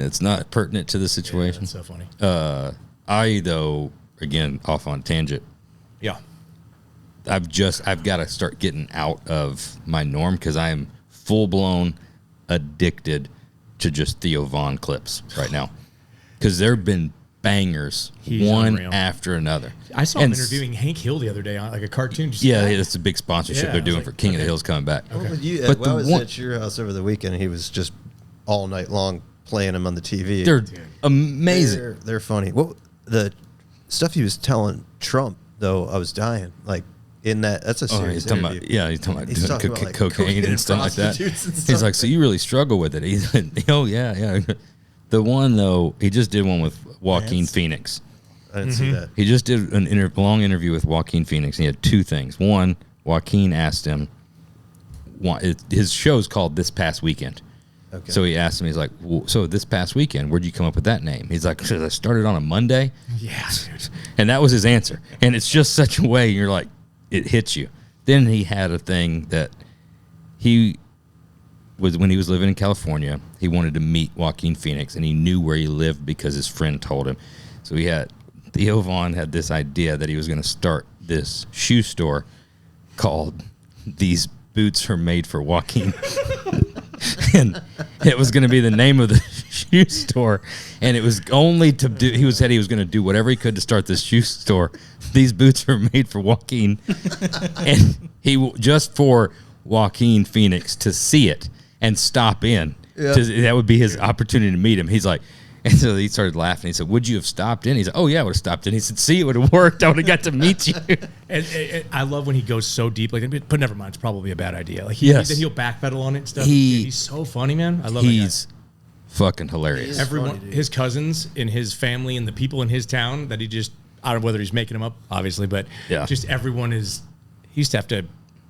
it's not pertinent to the situation. That's so funny. Though, again, off on tangent, Yeah. I've got to start getting out of my norm because I am full blown addicted to just Theo Von clips right now. Because there have been bangers, He's one unreal. after another. I saw him And interviewing Hank Hill the other day on like a cartoon. Did you see Yeah, that? it's a big sponsorship Yeah, they're I was doing like, for King of the okay. Hill's coming back. Well, But when I was one- at your house over the weekend, he was just all night long playing them on the TV. They're amazing. They're funny. What the stuff he was telling Trump though? I was dying. Like in that's a Oh, serious he's talking about, interview. he's talking about He's doing talking about, like, cocaine and stuff like that. prostitutes and He's stuff like, so you really struggle with it. He's like, oh, yeah. The one, though, he just did one with Joaquin Lance? Phoenix. I didn't see that. He just did an long interview with Joaquin Phoenix, and he had two things. One, Joaquin asked him, his show's called This Past Weekend. Okay. So he asked him, he's like, well, so this past weekend, where'd you come up with that name? He's like, because I started on a Monday. Yeah, dude. And that was his answer. And it's just such a way you're like, it hits you. Then he had a thing that when he was living in California, he wanted to meet Joaquin Phoenix, and he knew where he lived because his friend told him. So Theo Von had this idea that he was going to start this shoe store called These Boots Are Made for Joaquin. And it was going to be the name of the shoe store, and it was only to do. He said he was going to do whatever he could to start this shoe store. These boots are made for Joaquin, and just for Joaquin Phoenix to see it and stop in. Yeah. That would be his opportunity to meet him. He's like, and so he started laughing. He said, "Would you have stopped in?" He said, "Oh yeah, I would have stopped in." He said, "See, it would have worked. I would have got to meet you." And I love when he goes so deep, like, but never mind, it's probably a bad idea. Like, Yes. then he'll backpedal on it and stuff. He- Dude, he's so funny, man. I love He's fucking hilarious. He is. everyone, funny, dude. his cousins in his family and the people in his town that he just, I don't know whether he's making them up, obviously, but Yeah. just everyone is, he used to have to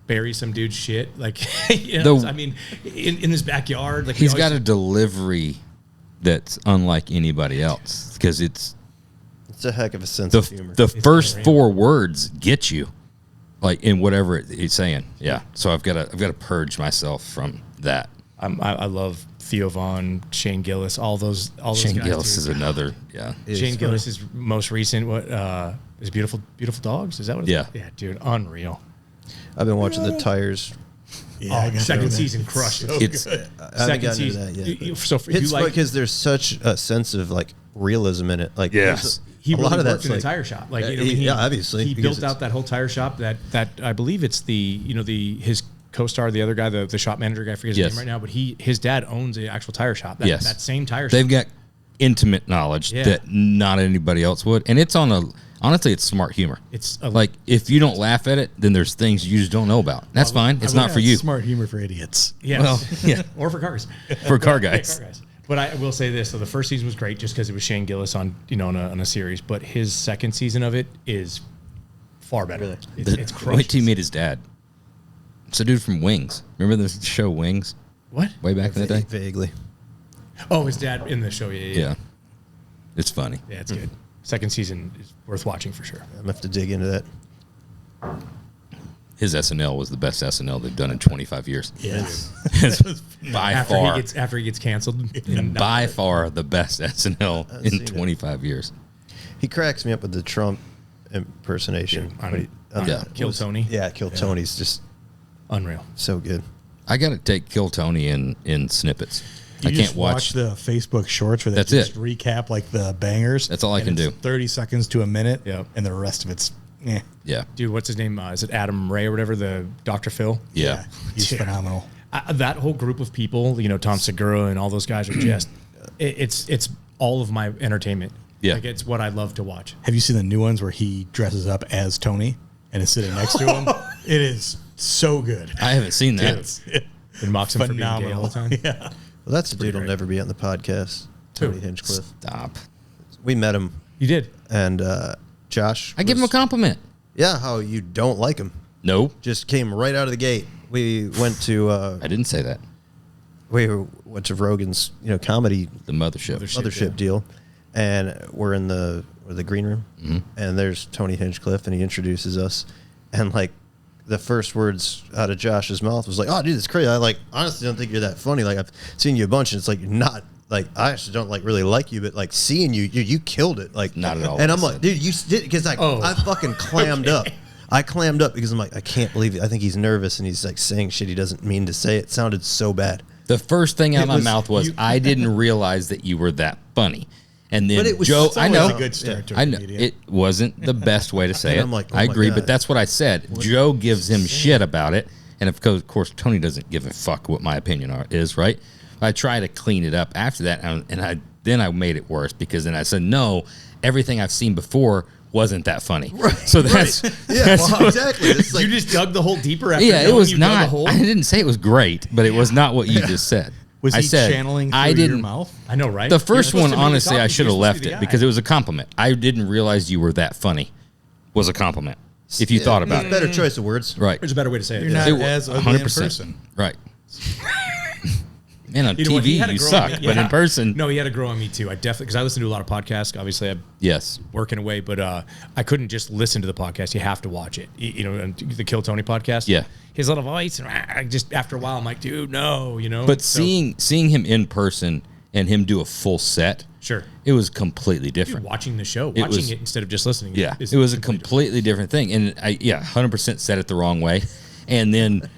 bury some dude's shit. Like, you know, I mean, in his backyard. Like, He's got a delivery that's unlike anybody else because it's It's a heck of a sense of humor. the first unreal. 4 words get you, like in whatever he's saying. Yeah. So I've got to purge myself from that. I love Theo Von, Shane Gillis, all those Shane guys, Gillis dude. is another. Yeah. It is Shane funny. Gillis is most recent. What is Beautiful Dogs? Is that what? Yeah. Yeah, dude, unreal. I've been watching the tires. Yeah, I got Second that. season crushed it. It's I haven't Second gotten to season. that yet. So if you It's like, because there's such a sense of like realism in it. Like Yes. there's he a really lot of worked that's in a like tire shop. Like, Yeah, you know, yeah, obviously, he because built out it's- that whole tire shop. That I believe it's his co-star, the other guy, the shop manager guy, I forget his Yes. name right now, but his dad owns an actual tire shop. That, Yes. that same tire They've shop. got intimate knowledge Yeah. that not anybody else would, and it's honestly, it's smart humor. It's Like if you don't laugh at it, then there's things you just don't know about. That's fine. It's not for you. Smart humor for idiots. yes. Well, yeah. or for cars. For car Yeah, guys. car guys. But I will say this: so the first season was great just because it was Shane Gillis on on a series. But his second season of it is far better. Really? It's Wait crazy. till you meet his dad. It's a dude from Wings. Remember the show Wings? What? Way back in the day? Vaguely. Oh, his dad in the show. Yeah. Yeah. It's funny. Yeah, it's good. Second season is worth watching for sure. I'm gonna have to dig into that. His SNL was the best SNL they've done in 25 years. Yes. by After far, he gets canceled. by far the best SNL in seen it. 25 years. He cracks me up with the Trump impersonation. Yeah. Kill Tony. Yeah, Kill Tony's just Unreal. so good. I got to take Kill Tony in snippets. You I just can't watch. the Facebook shorts where they That's just it. recap like the bangers. That's all I and can it's do. 30 seconds to a minute. Yep. And the rest of it's, eh. Yeah. Dude, what's his name? Is it Adam Ray or whatever? The Dr. Phil? Yeah. He's phenomenal. That whole group of people, Tom Segura and all those guys are just, it's all of my entertainment. Yeah. Like, it's what I love to watch. Have you seen the new ones where he dresses up as Tony and is sitting next to him? It is so good. I haven't seen that. It's And mocks him for being gay all phenomenal. the time. Yeah. Well, that's the dude who'll great. never be on the podcast. Tony Hinchcliffe. Stop. We met him, You did. and Josh. I give him a compliment. Yeah, how you don't like him. No, Just came right out of the gate. We went to I didn't say that. Rogan's comedy The mothership. mothership deal, and we're in the green room, and there's Tony Hinchcliffe, and he introduces us, and like the first words out of Josh's mouth was like, "Oh, dude, it's crazy. I honestly don't think you're that funny. Like I've seen you a bunch, and it's like you're not." Like I actually don't really like you, but like seeing you killed it. Like Not at all And what I'm I like, said. dude, you did because I fucking clammed up. I clammed up because I'm like, I can't believe it. I think he's nervous and he's like saying shit he doesn't mean to say. It sounded so bad. The first thing out of my was- mouth was, I didn't realize that you were that funny. And then But it was Joe, so- I it's know, always a good start to a I know comedian. it wasn't the best way to say And it. I'm like, oh I my agree, God. but that's what I said. Joe gives him shit about it, and of course, Tony doesn't give a fuck what my opinion is, right? I try to clean it up after that, and then I made it worse because then I said, no, everything I've seen before wasn't that funny. Right, so that's Yeah, well, exactly. It's like, You just dug the hole deeper after yeah, it knowing was you dug a not. hole? I didn't say it was great, but it was not what you just said. Was I he said, channeling through I your didn't. mouth? I know, right? The You're first supposed one, to make the honestly, I topic. should You're have supposed left to be it the because guy. it was a compliment. I didn't realize you were that funny. Was a compliment. If you thought about it, better choice of words. right? There's a better way to say it. You're not It wa- as ugly in person. Right. Man, on You know what? He TV had to you grow suck, on me. but Yeah. in person, No, he had to grow on me too. I definitely, because I listen to a lot of podcasts. Obviously, I'm yes. working away, but I couldn't just listen to the podcast. You have to watch it. And the Kill Tony podcast. Yeah. His little voice, and I just after a while, I'm like, dude, no, But So, seeing him in person and him do a full set, sure, it was completely dude, different. watching the show, It watching was- it instead of just listening. Yeah, is it was a completely completely different thing, and 100% said it the wrong way, and then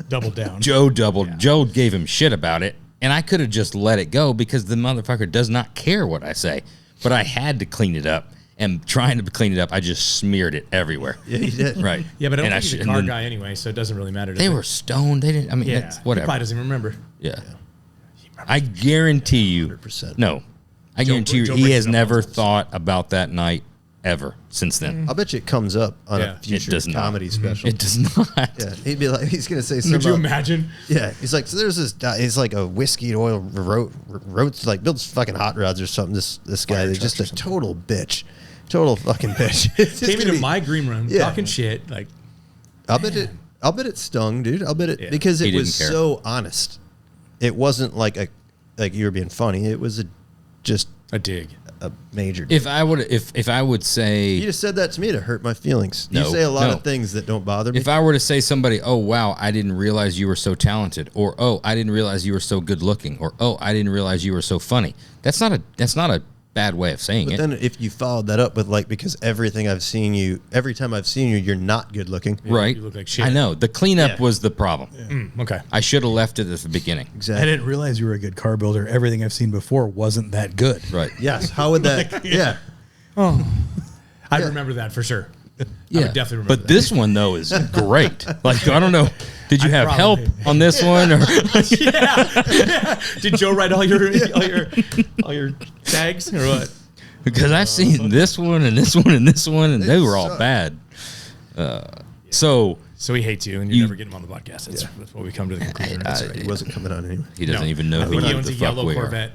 Double down. Joe gave him shit about it, and I could have just let it go because the motherfucker does not care what I say, but I had to clean it up, and trying to clean it up, I just smeared it everywhere. Yeah, you did. Right. Yeah, but I don't And think he's a and car then guy anyway, so it doesn't really matter. does They it? were stoned. They didn't. I mean, Yeah, it's He whatever. probably doesn't even remember. Yeah. I guarantee you. 100%. No, I guarantee you, Joe he brings has it up never multiple thought about that night ever since then. I'll bet you it comes up on Yeah. a It future does not. comedy special. It does not. Yeah, he'd be like, he's gonna say something. Could you about- imagine? Yeah, he's like, so there's this guy. He's like a whiskey and oil roads, like builds fucking hot rods or something. This guy, Fire he's trucks just or a total bitch, total fucking bitch. It's just Came gonna into be- my green room Yeah. talking shit. Like, I'll bet it stung, dude. I'll bet it Yeah. because He it didn't was care. so honest. It wasn't like you were being funny. It was just a dig. a major. Dig. If I would You say, just said that to me to hurt my feelings. No, you say a lot no. of things that don't bother me. if I were to say somebody, oh wow, I didn't realize you were so talented, or oh, I didn't realize you were so good looking, or oh, I didn't realize you were so funny. That's not a bad way of saying But it. then if you followed that up with like, because every time I've seen you, you're not good looking. Right? you look like shit. I know. The cleanup Yeah. was the problem. Okay. I should have left it at the beginning. I Exactly. didn't realize you were a good car builder. Everything I've seen before wasn't that good. Right. Yes. How would that? Yeah. I remember that for sure. Yeah. I would definitely remember But that. this one though is great. Like I don't know. Did you I have probably- help on this one, or yeah. Did Joe write all your tags or what? because I've seen this one and this one and this one, and they were all suck. bad. So So he hates you, and you never get him on the podcast. That's what we come to the conclusion. That's right. He wasn't coming on anyway. he doesn't No, even know I who think he the owns a fuck yellow we are. Corvette,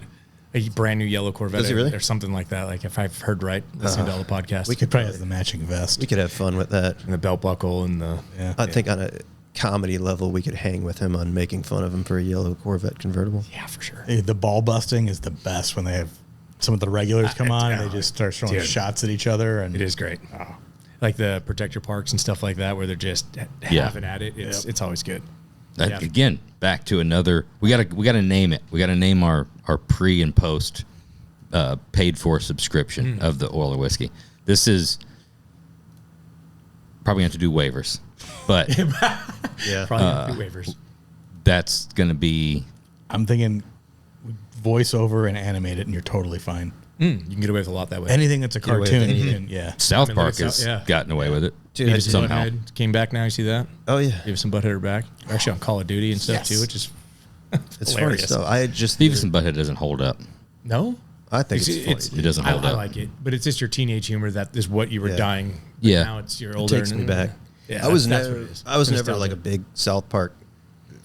a brand new yellow Corvette, Does he really? or something like that. Like if I've heard right, listening to all the podcasts, We could probably have the matching vest. We could have fun with that. and the belt buckle and the Yeah. I think on a comedy level, we could hang with him on making fun of him for a yellow Corvette convertible. yeah for sure. The ball busting is the best when they have some of the regulars come on and they just start throwing Dude. shots at each other. And It is great. Like the protector parks and stuff like that, where they're just having at it. It's always good. Again, back to another. We gotta name it. We gotta name our pre and post paid for subscription of the oil or whiskey. This is probably have to do waivers, but Probably waivers. that's gonna be. I'm thinking voice over and animate it, and you're totally fine. You can get away with a lot that way. Anything that's a away with cartoon, anything. South I mean, Park look at has South- gotten away with it. Dude, Beavis and somehow. Butthead came back now. You see that? Oh yeah, Beavis and Butthead are back. They're actually on Call of Duty and stuff too, which is it's funny hilarious. stuff. I just Beavis and Butthead doesn't hold up. No. I think it's funny. It doesn't hold I up. like it, but it's just your teenage humor that is what you were Yeah. dying. But Yeah. Now it's your It older. takes me back. Yeah, I was that's never, what it is. I was It's never nostalgia. like a big South Park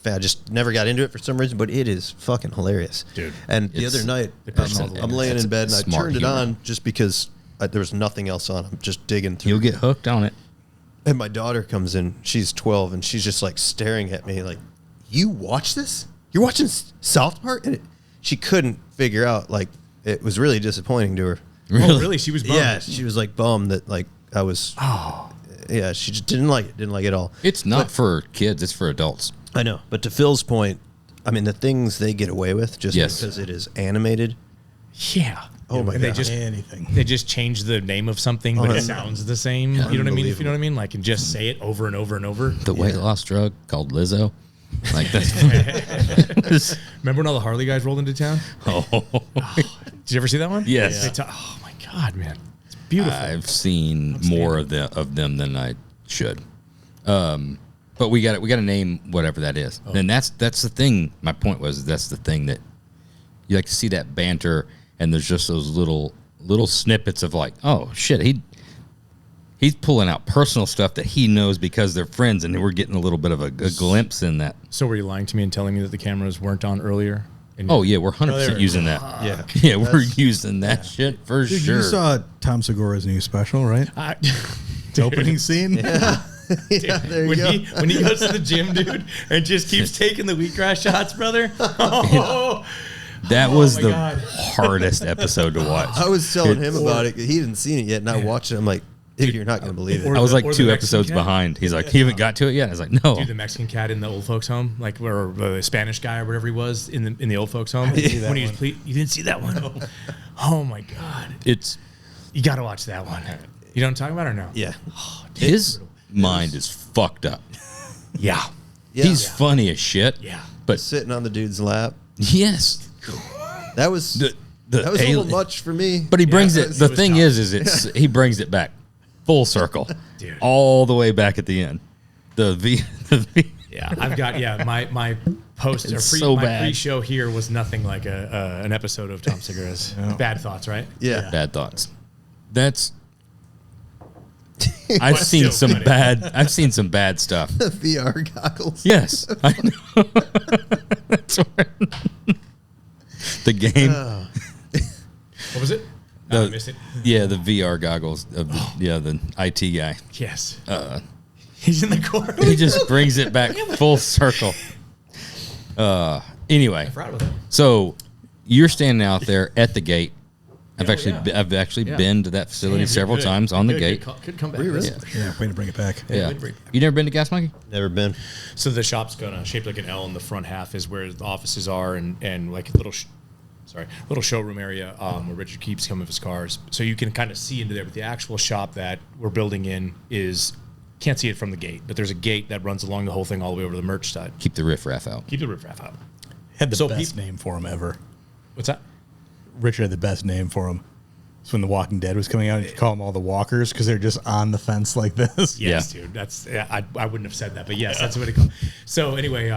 fan. I just never got into it for some reason, but it is fucking hilarious, Dude. And the It's- other night, push all the I'm way. laying It's in bed and I smart turned it humor. on just because there was nothing else on. I'm just digging through. You'll get hooked on it. And my daughter comes in. She's 12, and she's just like staring at me, like, "You watch this? You're watching South Park?" And she couldn't figure out. Like, it was really disappointing to her. Oh, really? She was bummed. Yeah, she was like bummed that like I was. Oh, yeah, she just didn't like it. Didn't like it at all. It's not for kids. It's for adults. I know, but to Phil's point, I mean, the things they get away with just Yes. because it is animated. Yeah. Oh my and they God. just anything. they just change the name of something, but it sounds the same. You know what I mean? If you know what I mean, like, and just say it over and over and over. The weight loss drug called Lizzo. Like that's. Remember when all the Harley guys rolled into town? Oh, Did you ever see that one? Yes. They oh my God, man, it's beautiful. I've seen more of them than I should. But we got to name whatever that is. And that's the thing. My point was that's the thing that you like to see, that banter, and there's just those little snippets of like, oh shit, he's pulling out personal stuff that he knows because they're friends, and we're getting a little bit of a glimpse in that. So were you lying to me and telling me that the cameras weren't on earlier? And Oh yeah, we're 100% using that. Yeah, Yeah, we're using that shit for Dude, sure. you saw Tom Segura's new special, right? The opening scene. yeah, there you when go. when he goes to the gym, dude, and just keeps taking the wheatgrass shots, brother. Oh, That was my the God. hardest episode to watch. I was telling him about it. He didn't see it yet, and I watched it. I'm like, dude, you're not going to believe it. Or I was the- like or the 2 Mexican episodes cat. behind. He's like, you haven't got to it yet? I was like, no. Dude, the Mexican cat in the old folks' home, like where the Spanish guy or whatever he was in the old folks' home. that When he was you didn't see that one? Oh my God, It's you got to watch that one. You know what I'm talking about or no? Yeah, his mind is fucked up. Yeah. yeah. He's funny as shit. Yeah. But sitting on the dude's lap. yes, That was the that was a alien- little much for me. But he brings it. that The was thing tough. is it's he brings it back full circle, Dude. all the way back at the end. The V. Yeah, I've got my post or It's pre, so my bad. pre-show here was nothing like an episode of Tom Segura's Bad Thoughts, right? Yeah. Bad thoughts. That's. I've seen still some funny. bad. I've seen some bad stuff. VR goggles. Yes, I know. That's right. The game. What was it? The- I missed it. Yeah, the VR goggles of the IT guy. Yes. He's in the corner. He just brings it back full circle. Anyway, Forgot about that. so you're standing out there at the gate. I've Oh, actually yeah. been to that facility Damn, several you're good. times on the Good, gate. Good comeback. Were you really? Yeah, way to bring it back. Yeah, way to bring- you never been to Gas Monkey? Never been. So the shop's gonna shaped like an L, in the front half is where the offices are, and like a little showroom area where Richard keeps some of his cars. So you can kind of see into there. But the actual shop that we're building in is can't see it from the gate, but there's a gate that runs along the whole thing all the way over to the merch side. Keep the riffraff out. Keep the riffraff out. Had the So best peop- name for him ever. What's that? Richard had the best name for him. It's when The Walking Dead was coming out. You call them all the walkers because they're just on the fence like this. Yes, dude. That's I wouldn't have said that, but yes, that's what it called. So anyway,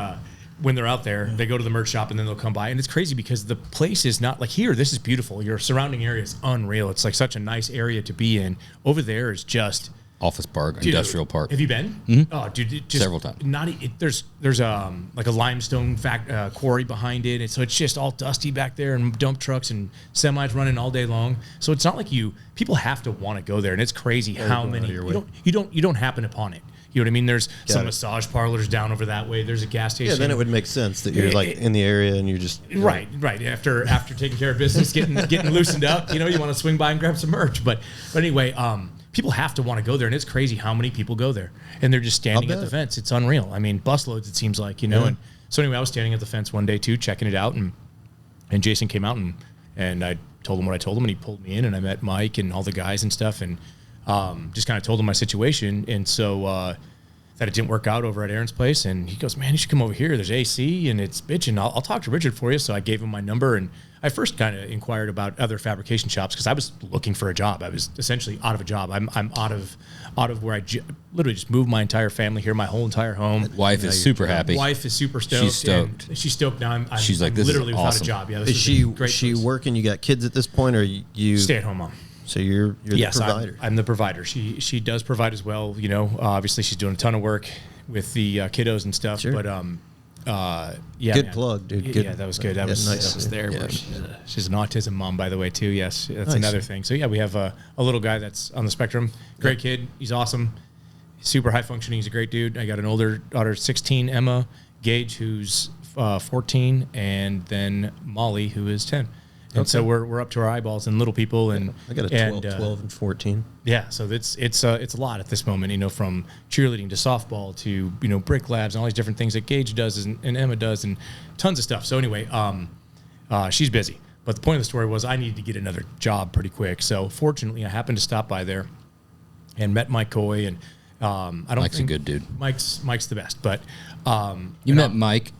when they're out there, they go to the merch shop and then they'll come by, and it's crazy because the place is not like here. This is beautiful. Your surrounding area is unreal. It's like such a nice area to be in. Over there is just Office park, dude, industrial park. Have you been? Oh, dude, it just Several times. Not there's like a limestone quarry behind it, and so it's just all dusty back there, and dump trucks and semis running all day long. So it's not like people have to want to go there, and it's crazy how going out many of your way. you don't happen upon it. You know what I mean? There's some massage parlors down over that way. There's a gas station. Yeah, then it would make sense that you're like in the area and you're just right. After taking care of business, getting loosened up, you want to swing by and grab some merch. But anyway, people have to want to go there, and it's crazy how many people go there, and they're just standing at the fence. It's unreal. I mean, busloads. It seems like And so anyway, I was standing at the fence one day too, checking it out, and Jason came out and I told him what I told him, and he pulled me in, and I met Mike and all the guys and stuff, and just kind of told him my situation, and so that it didn't work out over at Aaron's place, and he goes, man, you should come over here. There's AC, and it's bitching. I'll talk to Richard for you. So I gave him my number, and I first kind of inquired about other fabrication shops because I was looking for a job. I was essentially out of a job. I'm out of where I literally just moved my entire family here, my whole entire home. Wife is super happy. Wife is super stoked. She's stoked. She's stoked now. She's like, this literally is without awesome. a job. Yeah, Is she working? You got kids at this point, or you stay-at-home mom? So you're the provider. I'm the provider. She does provide as well. Obviously she's doing a ton of work with the kiddos and stuff. Sure. But yeah, good plug, dude. Good. Yeah, that was good. That was there. Yeah. She's an autism mom, by the way, too. Yes, that's Nice. another thing. So yeah, we have a little guy that's on the spectrum. Great kid. He's awesome. Super high functioning. He's a great dude. I got an older daughter, 16, Emma, Gage, who's 14, and then Molly, who is 10. And so we're up to our eyeballs in little people, and I got a 12 and 14. Yeah, so it's a lot at this moment, from cheerleading to softball to brick labs and all these different things that Gage does and Emma does and tons of stuff. So anyway, she's busy. But the point of the story was I needed to get another job pretty quick. So fortunately, I happened to stop by there and met Mike Coy, and I don't Mike's think a good dude. Mike's the best. But you met Mike,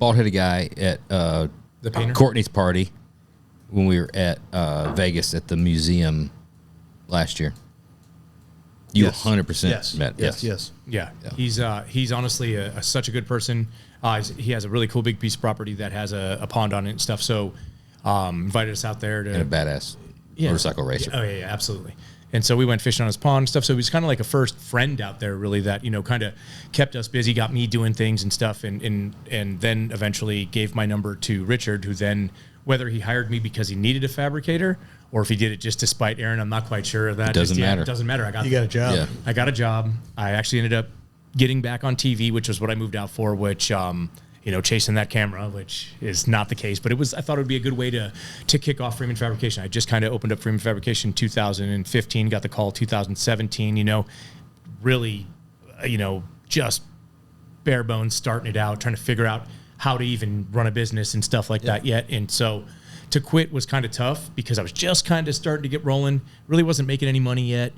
bald-headed guy at the painter? Courtney's party when we were at Vegas at the museum last year. You Yes. 100% met. Yes. Yeah. He's honestly such a good person. He has a really cool big piece of property that has a pond on it and stuff. So invited us out there to And a badass motorcycle racer. Oh yeah, absolutely. And so we went fishing on his pond and stuff. So he was kind of like a first friend out there, really, that kind of kept us busy, got me doing things and stuff, and then eventually gave my number to Richard, who then, whether he hired me because he needed a fabricator or if he did it just to spite Aaron, I'm not quite sure of that. It doesn't matter. It doesn't matter. You got a job. Yeah. I got a job. I actually ended up getting back on TV, which was what I moved out for, which, chasing that camera, which is not the case. But I thought it would be a good way to kick off Freeman Fabrication. I just kind of opened up Freeman Fabrication 2015, got the call 2017, really, just bare bones starting it out, trying to figure out how to even run a business and stuff like that yet. And so to quit was kind of tough because I was just kind of starting to get rolling. Really wasn't making any money yet.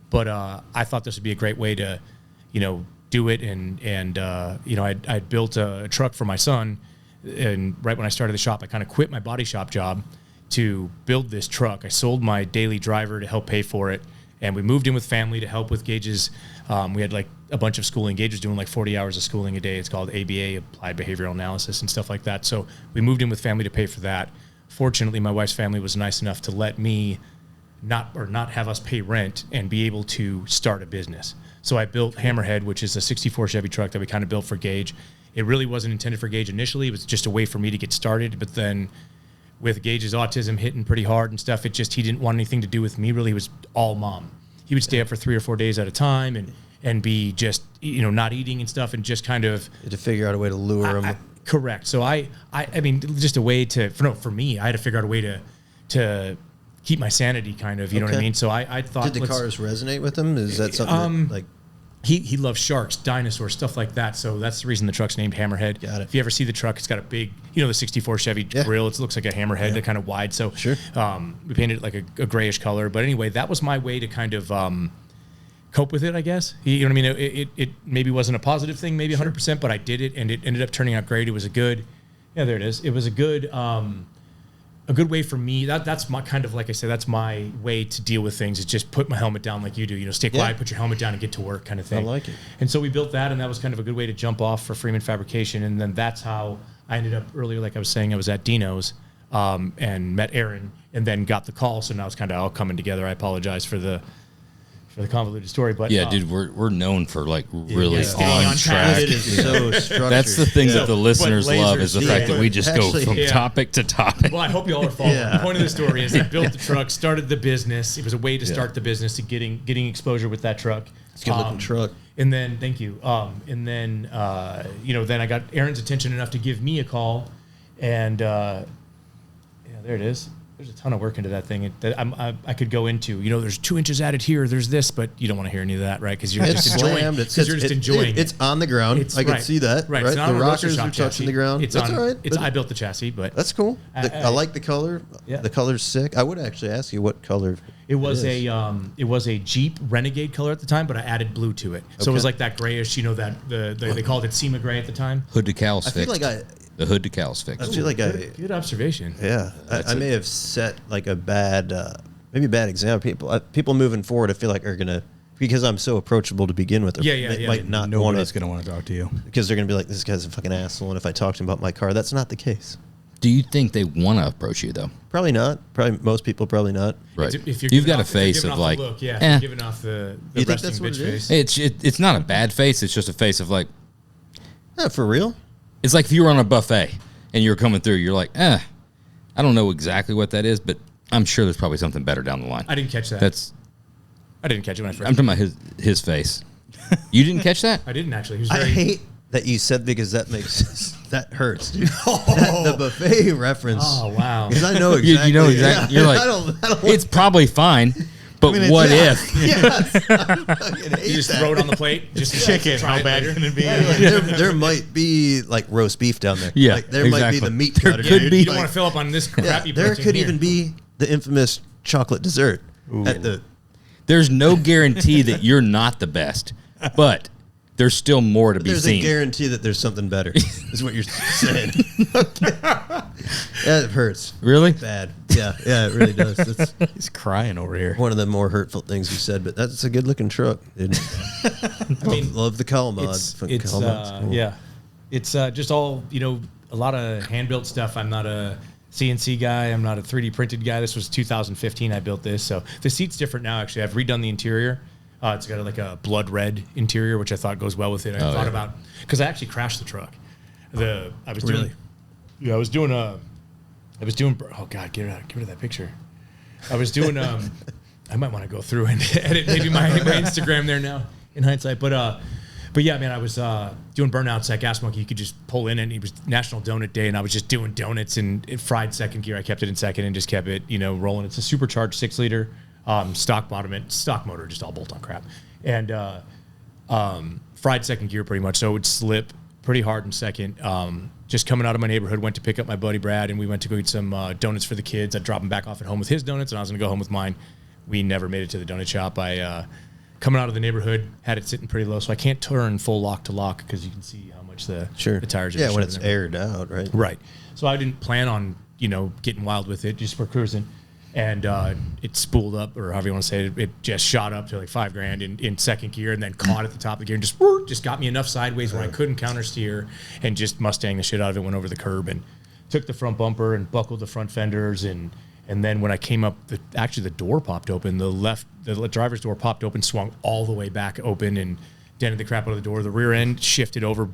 But I thought this would be a great way to, do it. And I'd built a truck for my son. And right when I started the shop, I kind of quit my body shop job to build this truck. I sold my daily driver to help pay for it. And we moved in with family to help with Gage's. We had like a bunch of schooling. Gage was doing like 40 hours of schooling a day. It's called ABA, Applied Behavioral Analysis, and stuff like that. So we moved in with family to pay for that. Fortunately, my wife's family was nice enough to let me not have us pay rent and be able to start a business. So I built Hammerhead, which is a 64 Chevy truck that we kind of built for Gage. It really wasn't intended for Gage initially. It was just a way for me to get started. But then with Gage's autism hitting pretty hard and stuff, he didn't want anything to do with me. Really, it was all mom. He would stay up for 3 or 4 days at a time and be just, not eating and stuff, and just kind of You had to figure out a way to lure him. correct. So I mean, just a way for me, I had to figure out a way to keep my sanity kind of, you know what I Okay. mean? So I thought, Did the cars resonate with him? Is that something that, like? He loves sharks, dinosaurs, stuff like that. So that's the reason the truck's named Hammerhead. Got it. If you ever see the truck, it's got a big, the 64 Chevy grill. It looks like a hammerhead. They're kind of wide. So Sure. We painted it like a grayish color. But anyway, that was my way to kind of cope with it, I guess. You know what I mean? It maybe wasn't a positive thing, maybe 100%, but I did it, and it ended up turning out great. It was there it is. It was a good way for me. That's my kind of, like I said, that's my way to deal with things, is just put my helmet down like you do. Stay quiet, put your helmet down and get to work kind of thing. I like it. And so we built that, and that was kind of a good way to jump off for Freeman Fabrication. And then that's how I ended up earlier, like I was saying, I was at Dino's and met Aaron, and then got the call. So now it's kind of all coming together. I apologize for the convoluted story, but Yeah, dude, we're known for like really staying on on track. task. It is so structured. That's the thing that the listeners but love, is the lasers, fact that we just go actually, from yeah. topic to topic. Well, I hope you all are following. Yeah. The point of the story is I built the truck, started the business. It was a way to start the business, to getting exposure with that truck. It's a good looking truck. And then, thank you. Then I got Aaron's attention enough to give me a call, and there it is. There's a ton of work into that thing that I could go into. There's 2 inches added here. There's this, but you don't want to hear any of that, right? Because you're just enjoying. Because you're just enjoying. It's on the ground. I can see that. Right. Right. The rockers are touching the ground. That's all right. I built the chassis, but that's cool. I like the color. Yeah. The color's sick. I would actually ask you what color. It was a Jeep Renegade color at the time, but I added blue to it. So it was like that grayish. They called it SEMA gray at the time. Hood decals fixed. I feel like the hood decals fixed. I feel like good observation. Yeah, I may have set like a bad, maybe a bad example. People moving forward, I feel like are gonna, because I'm so approachable to begin with. They might not want Nobody's gonna want to talk to you because they're gonna be like, this guy's a fucking asshole. And if I talk to him about my car, that's not the case. Do you think they want to approach you though? Probably not. Probably most people probably not. Right. If you're You've got a off, face of like, you're giving off the You think resting that's what bitch it is? face. It's not a bad face. It's just a face of like, Yeah, for real. it's like if you were on a buffet and you're coming through, you're like, I don't know exactly what that is, but I'm sure there's probably something better down the line. I didn't catch that. I didn't catch it when I first. I'm talking about his face. You didn't catch that? I didn't actually. He was I very, hate that you said because that makes that hurts, dude. The buffet reference. Oh wow. Because I know exactly. You know exactly. Yeah. You're like, I don't it's probably fine, but what if? Yes. I fucking hate You just that. throw it on the plate. Just chicken. try How it bad later. can it be? There might be like roast beef down there. Yeah, like, there might be exactly. the meat There cutter. could dude. be. You don't want to fill up on this crappy. There protein could here. even be the infamous chocolate dessert at the. There's no guarantee that you're not the best, but there's still more to be There's seen. a guarantee that there's something better. Is what you're saying. That hurts. Really? Bad. Yeah, it really does. That's He's crying over here. one of the more hurtful things you said, but that's a good looking truck. Dude. I mean, love the cowl mod. It's Fucking cowl mod's cool. yeah. It's just all a lot of hand built stuff. I'm not a CNC guy. I'm not a 3D printed guy. This was 2015. I built this, so the seat's different now. Actually, I've redone the interior. It's got like a blood red interior, which I thought goes well with it. I thought about because I actually crashed the truck. I was doing. Oh God, get rid of that picture. I was doing. I might want to go through and edit maybe my Instagram there now in hindsight, but yeah, man, I was doing burnouts at Gas Monkey. You could just pull in, and it was National Donut Day, and I was just doing donuts and fried second gear. I kept it in second and just kept it, rolling. It's a supercharged 6-liter stock motor, just all bolt-on crap, and fried second gear pretty much. So it would slip pretty hard in second. Just coming out of my neighborhood, went to pick up my buddy Brad, and we went to go eat some donuts for the kids. I'd drop him back off at home with his donuts, and I was going to go home with mine. We never made it to the donut shop. Coming out of the neighborhood, had it sitting pretty low, so I can't turn full lock to lock because you can see how much the tires are. Yeah, when it's aired out, right? Right. So I didn't plan on, getting wild with it, just for cruising. And it spooled up, or however you want to say it. It just shot up to like $5,000 in second gear, and then caught at the top of the gear and just got me enough sideways where I couldn't counter steer, and just Mustang the shit out of it. Went over the curb and took the front bumper and buckled the front fenders, and then when I came up, the door popped open. The driver's door popped open, swung all the way back open, and dented the crap out of the door. The rear end shifted over,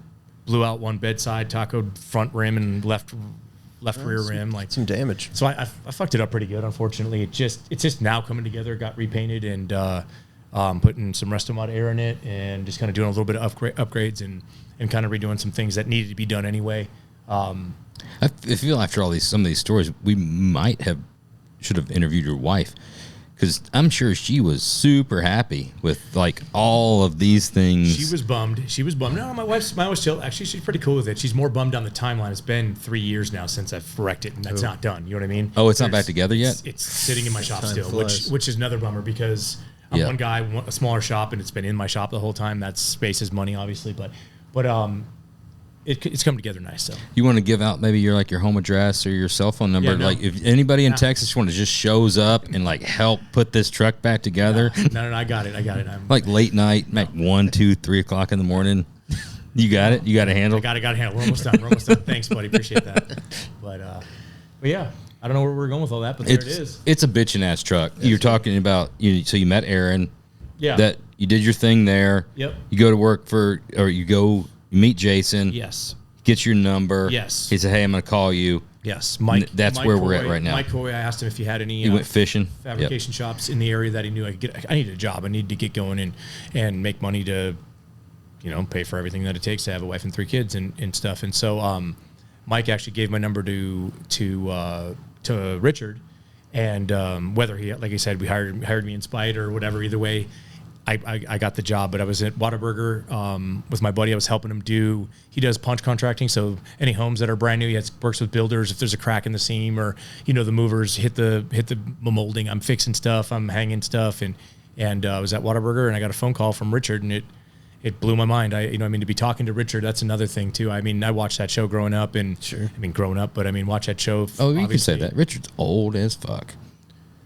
blew out one bedside, tacoed front rim and left rear rim, like some damage. So I fucked it up pretty good. Unfortunately, it's just now coming together. Got repainted and putting some Restomod air in it, and just kind of doing a little bit of upgrades and kind of redoing some things that needed to be done anyway. I feel after some of these stories, we should have interviewed your wife, because I'm sure she was super happy with like all of these things. She was bummed. No, my wife's chill. Actually, she's pretty cool with it. She's more bummed on the timeline. It's been 3 years now since I've wrecked it, and that's not done. You know what I mean? Oh, it's not back together yet? It's sitting in my shop Time still, flies. which is another bummer because I'm one guy, a smaller shop, and it's been in my shop the whole time. That space is money, obviously, but it's come together nice. So You want to give out maybe your home address or your cell phone number? Yeah, no. Like if anybody in Texas just shows up and like help put this truck back together. No, I got it. I'm Like late night, like 1, 2, 3 o'clock in the morning. You got it? You got a handle? I got it handled. We're almost done. Thanks, buddy. Appreciate that. But yeah, I don't know where we're going with all that, but there it is. It's a bitchin' ass truck. You're talking about so you met Aaron. Yeah. That you did your thing there. Yep. You go to work you meet Jason. Yes. Gets your number. Yes. He said, "Hey, I'm going to call you." Yep. Yes, Mike. That's Mike where we're Coy, at right now. Mike Coy, I asked him if he had any He went fishing. fabrication shops in the area that he knew I could get. I needed a job. I needed to get going and make money to, pay for everything that it takes to have a wife and 3 kids and stuff. And so Mike actually gave my number to Richard, and whether he, like I said, we hired me in spite or whatever. Either way, I got the job. But I was at Whataburger with my buddy. I was helping him he does punch contracting. So any homes that are brand new, he works with builders. If there's a crack in the seam or, the movers hit the molding, I'm fixing stuff, I'm hanging stuff. And I was at Whataburger and I got a phone call from Richard, and it blew my mind. To be talking to Richard, that's another thing too. I mean, I watched that show growing up and watch that show. Oh, you can say that. Richard's old as fuck.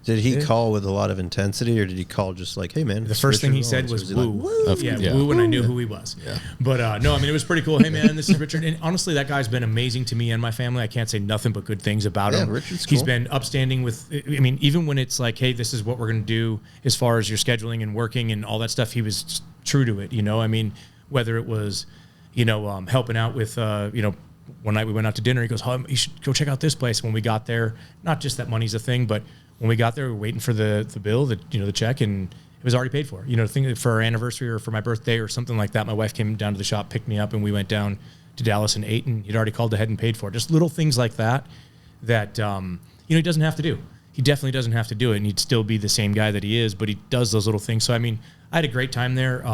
Did he call with a lot of intensity, or did he call just like, "Hey, man"? The first thing he said was "woo." Woo, and I knew who he was. Yeah. But no, it was pretty cool. Hey, man, this is Richard. And honestly, that guy's been amazing to me and my family. I can't say nothing but good things about him. Richard's cool. He's been upstanding with. Even when it's like, hey, this is what we're going to do as far as your scheduling and working and all that stuff, he was true to it. Whether it was, helping out with, one night we went out to dinner. He goes, "Oh, you should go check out this place." When we got there, not just that money's a thing, but when we got there, we were waiting for the bill, the check, and it was already paid for. For our anniversary or for my birthday or something like that. My wife came down to the shop, picked me up, and we went down to Dallas and ate, and he'd already called ahead and paid for it. Just little things like that he doesn't have to do. He definitely doesn't have to do it, and he'd still be the same guy that he is, but he does those little things. So, I had a great time there.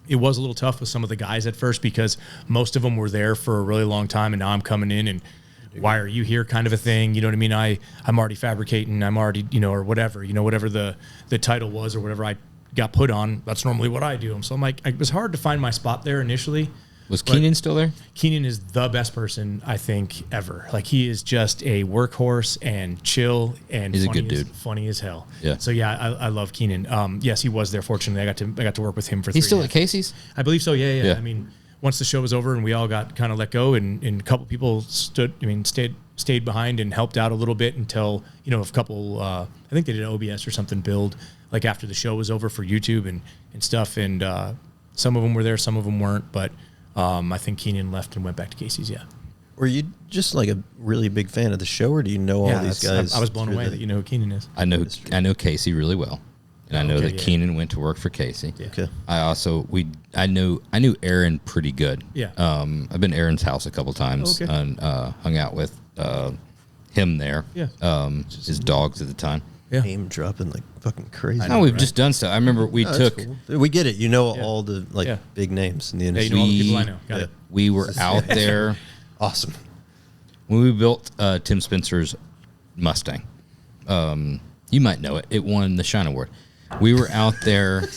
It was a little tough with some of the guys at first because most of them were there for a really long time, and now I'm coming in and why are you here kind of a thing. You know what I mean? I'm already fabricating. I'm already, or whatever, whatever the title was or whatever I got put on. That's normally what I do. So I'm like, it was hard to find my spot there initially. Was Keenan still there? Keenan is the best person I think ever. Like, he is just a workhorse and chill and he's a good dude. Funny as hell. Yeah. So yeah, I love Keenan. Yes, he was there. Fortunately, I got to work with him for 3 He's still years. at Casey's? I believe so. Yeah. Once the show was over and we all got kind of let go, and a couple people stayed behind and helped out a little bit until, a couple, I think they did an OBS or something build, like after the show was over for YouTube and stuff. And some of them were there, some of them weren't. But I think Keenan left and went back to Casey's, yeah. Were you just like a really big fan of the show, or do you know all these guys? I was blown away that you know who Keenan is. I know Casey really well. And I know that Keenan went to work for Casey. Yeah. Okay. I knew Aaron pretty good. Yeah. I've been to Aaron's house a couple times and hung out with him there. Yeah. His dogs at the time. Yeah. Name dropping like fucking crazy. No, we've just done stuff. I remember we took. Cool. We get it. All the big names in the industry. Yeah, all the people I know. Got it. We were out there. Awesome. When we built Tim Spencer's Mustang, you might know it. It won the Shine Award. We were out there.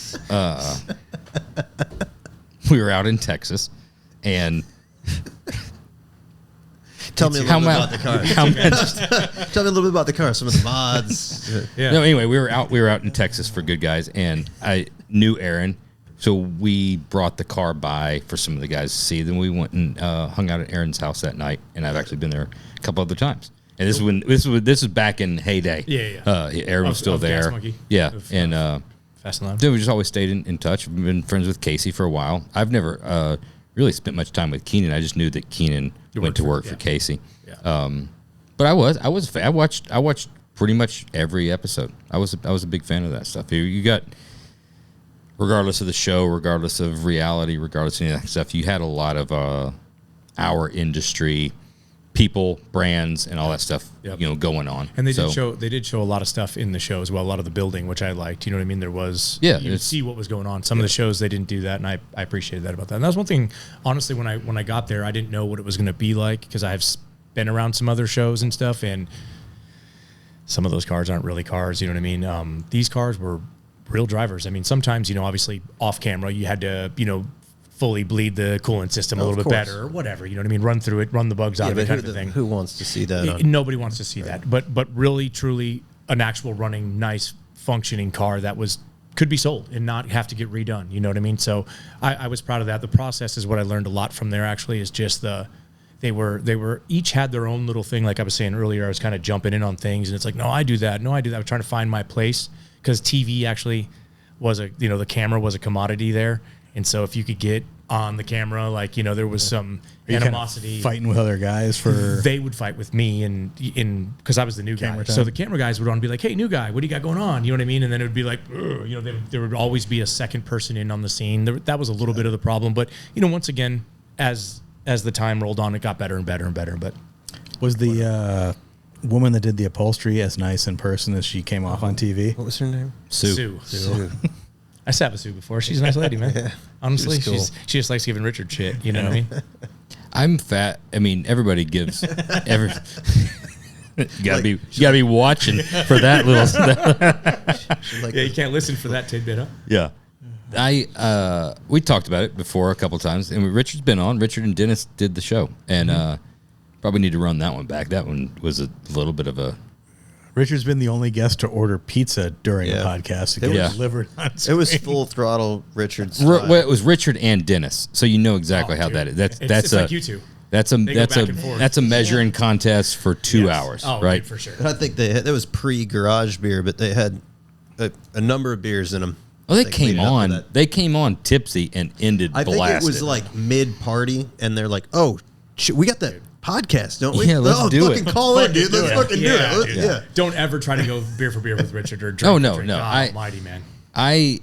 We were out in Texas, and tell me a little bit about the car. Tell me a little bit about the car. Some of the mods. Yeah. No, anyway, we were out in Texas for Good Guys, and I knew Aaron, so we brought the car by for some of the guys to see. Then we went and hung out at Aaron's house that night, and I've actually been there a couple other times. And this was back in heyday. Yeah. Aaron was still there. Gas Monkey. Yeah, and Fast and Loud. then we just always stayed in touch. We've been friends with Casey for a while. I've never really spent much time with Keenan. I just knew that Keenan went to work for Casey. Yeah. But I was a fan. I watched pretty much every episode. I was a big fan of that stuff. You got, regardless of the show, regardless of reality, regardless of any of that stuff, you had a lot of our industry people, brands, and all that stuff, going on. And they did show a lot of stuff in the show as well, a lot of the building, which I liked. You know what I mean? There was, you could see what was going on. Some of the shows, they didn't do that, and I appreciated that about that. And that was one thing, honestly, when I got there, I didn't know what it was going to be like, because I've been around some other shows and stuff, and some of those cars aren't really cars, you know what I mean? These cars were real drivers. I mean, sometimes, sometimes off camera, you had to, fully bleed the coolant system a little bit better or whatever, you know what I mean? Run through it, run the bugs out of it kind of a thing. Who wants to see that? Nobody wants to see that. But really, truly, an actual running, nice, functioning car that could be sold and not have to get redone. You know what I mean? So I was proud of that. The process is what I learned a lot from there, actually, is just they were each had their own little thing. Like I was saying earlier, I was kind of jumping in on things, and it's like, no, I do that. I was trying to find my place, because TV actually was the camera was a commodity there. And so if you could get on the camera. Like, there was some animosity. Fighting with other guys for. They would fight with me and because I was the new guy. Camera So time. the camera guys would want to be like, "Hey, new guy, what do you got going on?" You know what I mean? And then it would be like, there would always be a second person in on the scene. That was a little bit of the problem. But once again, as the time rolled on, it got better and better and better. But Was the woman that did the upholstery as nice in person as she came off on TV? What was her name? Sue. I sat with Sue before. She's a nice lady, man. Yeah. Honestly, She was she just likes giving Richard shit. You know what I mean? I'm fat. I mean, everybody gives every. You gotta be watching for that little stuff. Like, Yeah, you can't listen for that tidbit, huh? Yeah. We talked about it before a couple times, and Richard's been on. Richard and Dennis did the show, and probably need to run that one back. That one was a little bit of a. Richard's been the only guest to order pizza during Yeah. the podcast to It get was- delivered on it was screen. full throttle Richard's. Well, it was Richard and Dennis, so you know exactly how dude. that is. That's It's like you two. That's They go back and forth. a measuring contest for 2 hours, Oh, right? dude, for sure. And I think that was pre-garage beer, but they had a number of beers in them. Oh, they Like, came leading up to on. that. They came on tipsy and ended I think blasted. it was like mid-party, and they're like, "Oh, shit, we got that podcast, don't we? Yeah, let's do fucking it. call in, dude. Let's fucking do it. dude. Yeah. Don't ever try to go beer for beer with Richard or drink. Oh, for no, drink. no. God almighty, man. I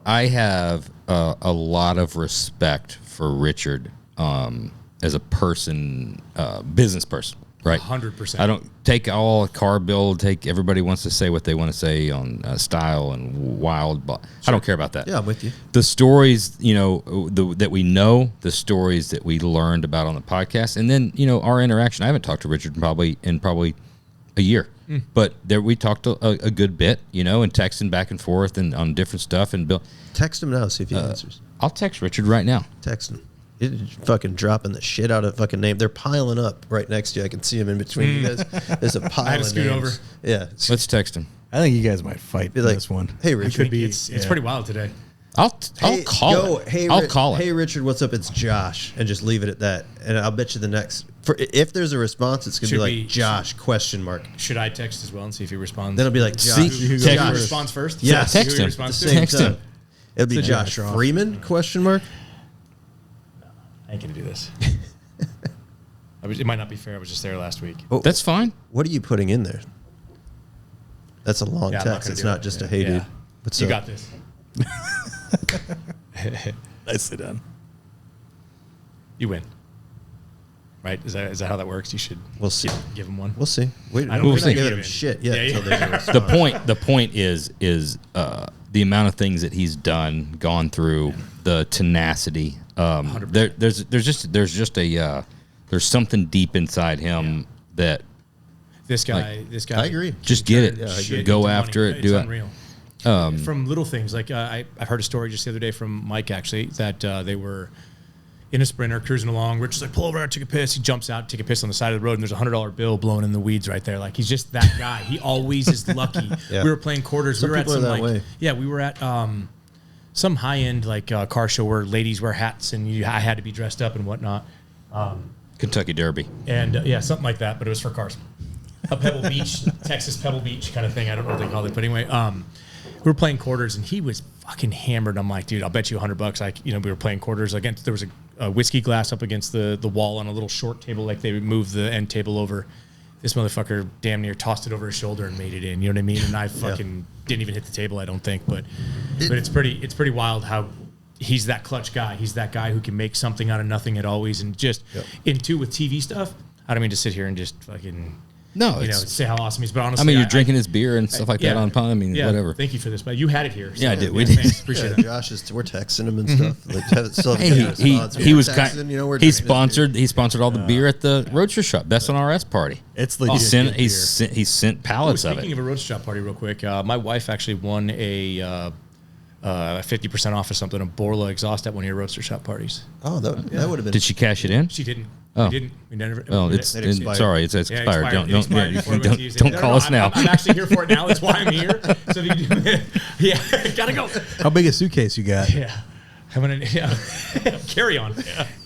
have a lot of respect for Richard as a person, business person, right? 100%. I don't take all car build. Everybody wants to say what they want to say on style and wild, but I don't care about that. Yeah, I'm with you. The stories, that we know, the stories that we learned about on the podcast, and then our interaction. I haven't talked to Richard in probably a year, but there we talked a good bit, and texting back and forth and on different stuff. And Bill, Text him now, see if he answers. I'll text Richard right now. Text him. He's fucking dropping the shit out of fucking name. They're piling up right next to you. I can see him in between you guys. There's a pile I had to of scoot names. over. Yeah. Let's text him. I think you guys might fight Be in like, this one. "Hey, It Richard." could be. It's yeah. pretty wild today. I'll call him. Hey, I'll call him. Hey, Richard, what's up? It's Josh, and just leave it at that. And I'll bet you the next. If there's a response, it's gonna Should be like we- Josh question mark. Should I text as well and see if he responds? Then it'll be like Josh. See, Who text- responds first? Yeah, See who text he him. responds The to? same Text time. him. It'll be It's a Josh Josh off. Freeman question mark. I ain't gonna do this. It might not be fair. I was just there last week. Oh, That's fine. what are you putting in there? That's a long Yeah, I'm not text. gonna It's do not it. just a Yeah. hey Yeah. dude. What's You up? got this. Nicely done. You win. Right? Is that how that works? You should We'll see. give him one. We'll see. Wait, I don't we're think not you giving give him in. shit yet. Yeah, until yeah. there's a response. The point is the amount of things that he's done, gone through, the tenacity. 100%. There's something deep inside him that This guy. I agree. just get it, Yeah, I agree. Shit go into after money. it, It's do unreal. From little things like I heard a story just the other day from Mike actually that they were in a Sprinter cruising along. Richard's like, pull over, take a piss. He jumps out, take a piss on the side of the road, and there's a $100 bill blowing in the weeds right there. Like he's just that guy. He always is lucky. Yeah. We were playing quarters. Some we were at people are some that like way. yeah, we were at some high end like car show where ladies wear hats and I had to be dressed up and whatnot. Kentucky Derby. And yeah, something like that, but it was for cars. A Pebble Beach, Texas Pebble Beach kind of thing. I don't know what they call it, but anyway, we were playing quarters, and he was fucking hammered. I'm like, dude, I'll bet you $100. We were playing quarters against. There was a whiskey glass up against the wall on a little short table, like they would move the end table over. This motherfucker damn near tossed it over his shoulder and made it in. You know what I mean? And I fucking didn't even hit the table. I don't think, but it's pretty wild how. He's that clutch guy. He's that guy who can make something out of nothing at always. And just into with TV stuff, I don't mean to sit here and just fucking No, say how awesome he is. But honestly, I mean, you're drinking his beer and stuff like that on pond. I mean, whatever. Thank you for this, but you had it here. Yeah, I did. We did. Thanks. Appreciate it. Josh is. We're texting him and stuff. Like, still Hey, haven't he response. he We're was texting, we're he drinking his sponsored all the beer at the Roadster Shop. Best on RS party. It's He legit. sent good he beer. sent pallets of Speaking it. of a road shop party, real quick, my wife actually won a 50% off or something, a Borla exhaust at one of your roadster shop parties. Oh, that would have been. Did she cash it in? She didn't. Oh. We didn't. We never. Oh, we it's didn't- expired. sorry, it's Yeah, expired. It expired before we went to use it. Don't No, call no, us now. I'm actually here for it now. That's why I'm here. So if you do, yeah, gotta go. How big a suitcase you got? Yeah, carry on.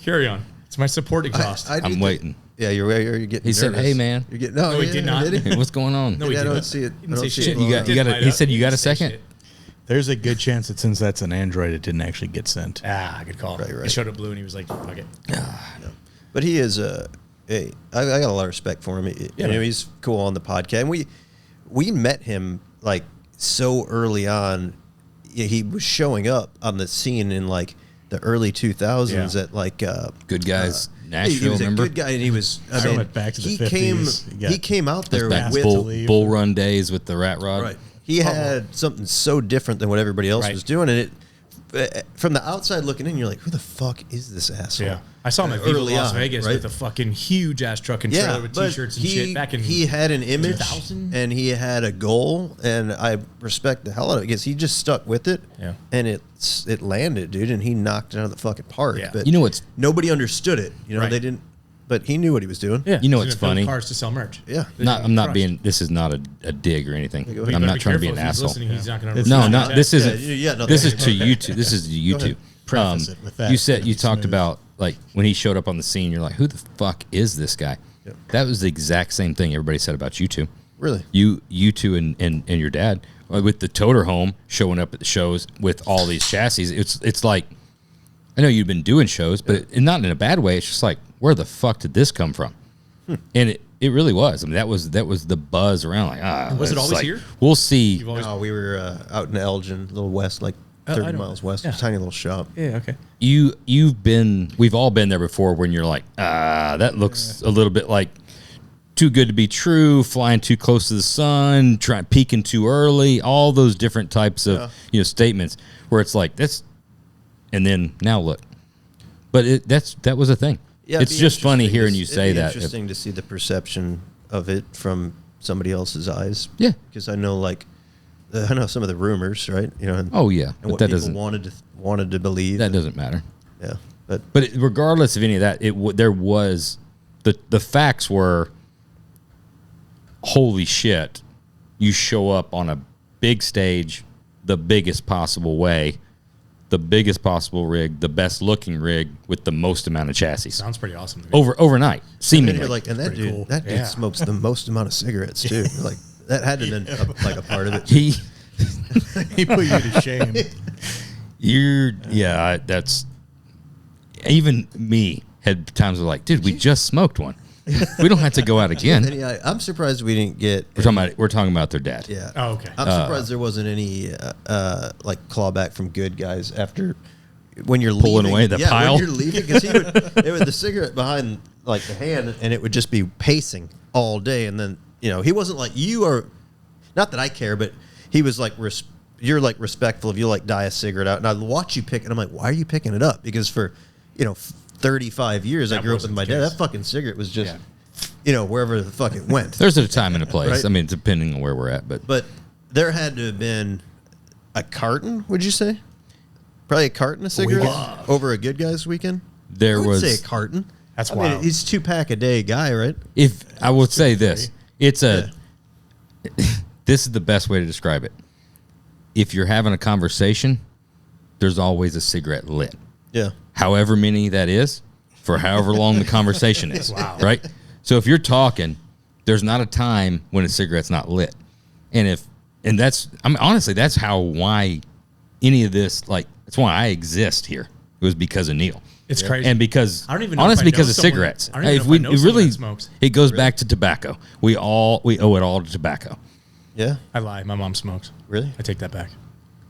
Carry on. It's my support exhaust. I do I'm think- waiting. Yeah, you're getting. He said, nervous. "Hey, man." You're getting. No, he did not. Did he? What's going on? No, he Yeah, I didn't. don't see it. He didn't I don't say see shit. it You got blowing you up. got a, he said you got a second. There There's a good chance that since that's an Android, it didn't actually get sent. Good call. Right. It showed up blue, and he was like, "Fuck it." But he is I got a lot of respect for him. He's cool on the podcast. And we met him like so early on. He was showing up on the scene in like the early 2000s at like Good Guys he Nashville. was Remember? a good guy, and he was. I went back to the 50s. He came out there Bass with Bull Run days with the rat rod. right. He had something so different than what everybody else was doing, and from the outside looking in, you're like, who the fuck is this asshole? Yeah, I saw him at Viva Early Las on, Vegas right? with a fucking huge ass truck and trailer with but T-shirts and shit. Back in he had an image 2000? and he had a goal, and I respect the hell out of it because he just stuck with it. Yeah. And it landed, dude, and he knocked it out of the fucking park. Yeah. But You know what's nobody understood it. You know, Right. they didn't, but he knew what he was doing. Yeah, You know he's what's gonna build funny? Cars to sell merch. Yeah. I'm not being. This is not a dig or anything. go ahead. I'm not trying to be an asshole. He's not going to. No, not this isn't. no, This is go to ahead. YouTube. This is to YouTube. Preface it with that. You said It'll you be talked smooth. about like when he showed up on the scene. You're like, who the fuck is this guy? Yep. That was the exact same thing everybody said about you two. Really? You two and your dad with the toter home showing up at the shows with all these chassis. It's like I know you've been doing shows, but not in a bad way. It's just like where the fuck did this come from? And it really was. I mean, that was the buzz around. Like, Was it it's always like, here? We'll see. You've always, No, we were out in Elgin, a little west, like I 30 know. miles west. Yeah. Tiny little shop. yeah, okay. We've all been there before when you're like, that looks a little bit like too good to be true, flying too close to the sun, peaking too early, all those different types of statements where it's like that's, and then now look, but that was a thing. Yeah, it's it'd be just funny interesting hearing to- you it'd say be that. Interesting to see the perception of it from somebody else's eyes. Yeah. Because I know, I know some of the rumors, right? You know. And, Oh yeah, and but what that people doesn't wanted to believe. that doesn't matter. Yeah, but But regardless of any of that, there was the facts were, holy shit, you show up on a big stage, the biggest possible way, the biggest possible rig, the best looking rig with the most amount of chassis Sounds pretty awesome. To me. overnight, and seemingly. you're like, and that pretty dude, cool. that dude Yeah. smokes the most amount of cigarettes too. Like that had to have been like a part of it. he, He put you to shame. that's even me had times where like, dude, we just smoked one. We don't have to go out again. And yeah, I'm surprised we didn't get. We're talking about their dad. Yeah. Oh, okay. I'm surprised there wasn't any like clawback from good guys after when you're Pulling leaving. away the pile? When you're leaving, because it was the cigarette behind like the hand, and it would just be pacing all day. And then he wasn't like you are. Not that I care, but he was like you're like respectful if you like die a cigarette out, and I'd watch you pick it. I'm like, why are you picking it up? Because for 35 years I That grew up with wasn't my the dad. case. That fucking cigarette was just wherever the fuck it went. There's a time and a place. Right. I mean, depending on where we're at, but There had to have been a carton, would you say? Probably a carton of cigarettes over a Good Guys weekend? there I would was. say a carton. That's I mean, wild. he's 2-pack a day guy, right? If I would say this, it's a. This is the best way to describe it. If you're having a conversation, there's always a cigarette lit. Yeah. However many that is, for however long the conversation is. Wow. Right? So if you're talking, there's not a time when a cigarette's not lit. And that's, I mean, honestly, that's why any of this, like, that's why I exist here. It was because of Neil. It's crazy. And because, I don't even know honestly, if I know because of someone- cigarettes. I don't even know if I know it someone really, that smokes. it goes back to tobacco. We owe it all to tobacco. Yeah. I lie. My mom smokes. Really? I take that back.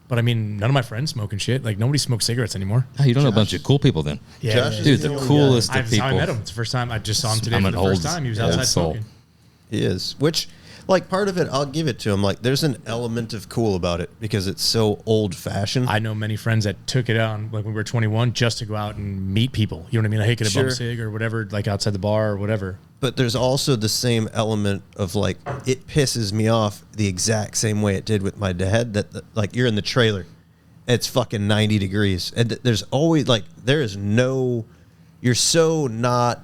But I mean, none of my friends smoke and shit. Like nobody smokes cigarettes anymore. Oh, you don't know a bunch of cool people then. Yeah, Josh is Dude, the the only coolest guy. of That's how I people. met him. It's the first time I just saw him today I'm for an the first old- time. He was old outside soul. smoking. He is. Which, like, part of it, I'll give it to him. Like, there's an element of cool about it because it's so old-fashioned. I know many friends that took it on like when we were 21 just to go out and meet people. You know what I mean? Like, hey, get a bum Sure. cig or whatever, like outside the bar or whatever. But there's also the same element of, like, it pisses me off the exact same way it did with my dad. Like, you're in the trailer. It's fucking 90 degrees. And there's always, like, you're so not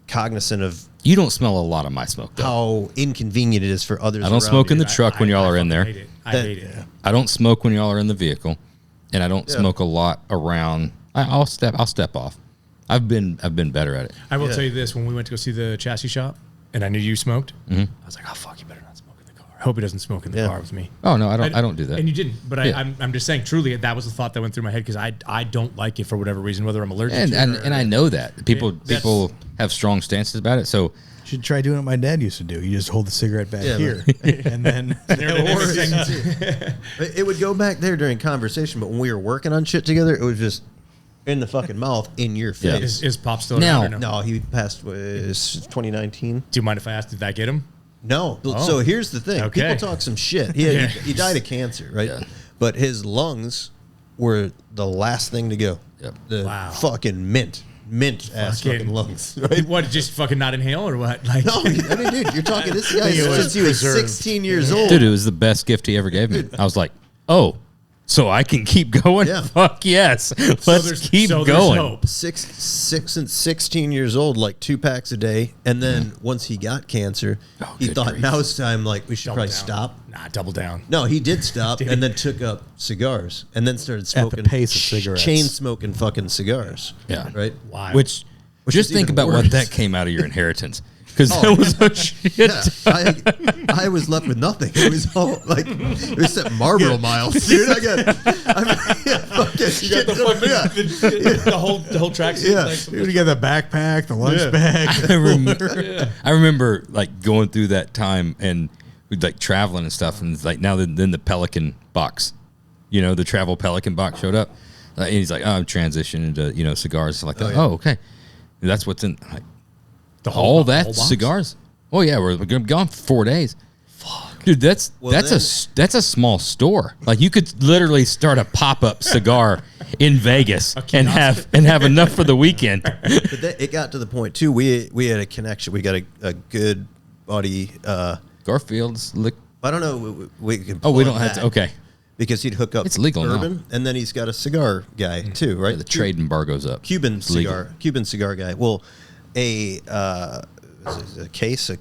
cognizant of You don't smell a lot of my smoke, though. how inconvenient it is for others. I don't around smoke in you. the truck when y'all are in fucking there. hate it. I That- hate it. I don't smoke when y'all are in the vehicle, and I don't Yeah. smoke a lot around. I'll step off. I've been better at it. I will Yeah. tell you this: when we went to go see the chassis shop, and I knew you smoked, Mm-hmm. I was like, "Oh fuck, you better not smoke in the car." I hope he doesn't smoke in the car with me. Oh no, I don't do that. And you didn't, but I'm just saying. Truly, that was the thought that went through my head because I don't like it for whatever reason, whether I'm allergic to it. And I know that people have strong stances about it. So You should try doing what my dad used to do. You just hold the cigarette back here, and then it would go back there during conversation. But when we were working on shit together, it was just in the fucking mouth, in your face. Is Pop still Now- around or no? No, he passed 2019. Do you mind if I ask? Did that get him? No. So here's the thing. Okay. People talk some shit. He died of cancer, right? Yeah. But his lungs were the last thing to go. Yep. The Wow. fucking mint ass fucking lungs. Right? What? Just fucking not inhale or what? Like, No, I mean, dude, you're talking this guy think it was since he was preserved. 16 years old. dude, it was the best gift he ever gave me. I was like, oh, so I can keep going? Yeah. Fuck yes. Let's keep there's going. hope. Six and 16 years old, like 2 packs a day, and then once he got cancer, he good thought grief. now it's time. Like we should Double probably down. stop. Nah, double down. No, he did stop, and then took up cigars, and then started the smoking pace of cigarettes. chain smoking fucking cigars. Yeah. right. Why? Which just is think even about what worse. that came out of your inheritance. Because that was a shit. Yeah, I was left with nothing. It was all like it was that Marlboro miles, dude. I got fucking shit. the whole track. Yeah. you got the backpack, the lunch bag. I remember like going through that time and we'd like traveling and stuff, and it's like now then the Pelican box, the travel Pelican box showed up, and he's like, oh, I'm transitioning to cigars and stuff like that. yeah. Oh, okay, and that's what's in like, The all the that whole box? cigars. Oh yeah, we're gonna be gone for 4 days. Fuck, dude, that's a small store. Like you could literally start a pop-up cigar in Vegas and have enough for the weekend. But it got to the point too. We had a connection. We got a good buddy. Garfield's lick. I don't know. We can. Oh, we plug don't have to. that, Okay, because he'd hook up. It's legal now. bourbon, and then he's got a cigar guy too, right? the trade embargo's up. Cuban It's legal. cigar guy. Well, a case, a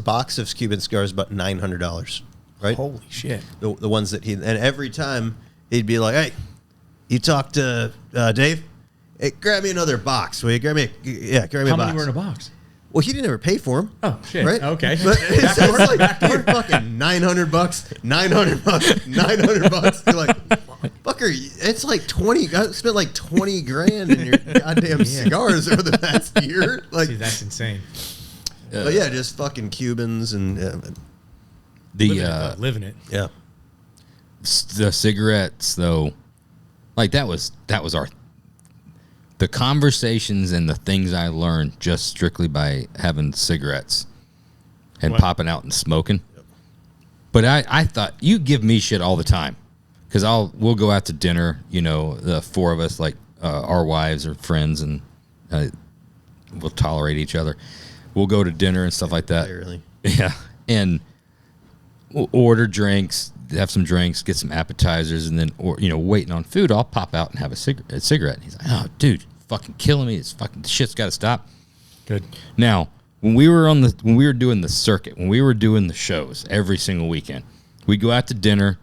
box of Cuban cigars, about $900, right? Holy shit! The ones that and every time he'd be like, "Hey, you talk to Dave? Hey, grab me another box. Will you grab me? Grab me How a box." many were in a box? Well, he didn't ever pay for them. Oh shit! Right? Okay. But it's like dude, fucking $900, $900, $900. You're like, fucker, it's like 20. I spent like 20 grand in your goddamn cigars over the past year. Like, Dude, that's insane. but yeah, just fucking Cubans and Living it. yeah. The cigarettes though, like that was the conversations and the things I learned just strictly by having cigarettes and popping out and smoking. But I thought you give me shit all the time because we'll go out to dinner, the 4 of us, like our wives or friends, and we'll tolerate each other. We'll go to dinner and stuff like that. Really. Yeah, and we'll order drinks, have some drinks, get some appetizers, and then, waiting on food, I'll pop out and have a cigarette. And he's like, "Oh, dude, fucking killing me. It's fucking shit's got to stop." Good. Now, when we were doing the circuit, when we were doing the shows every single weekend, we'd go out to dinner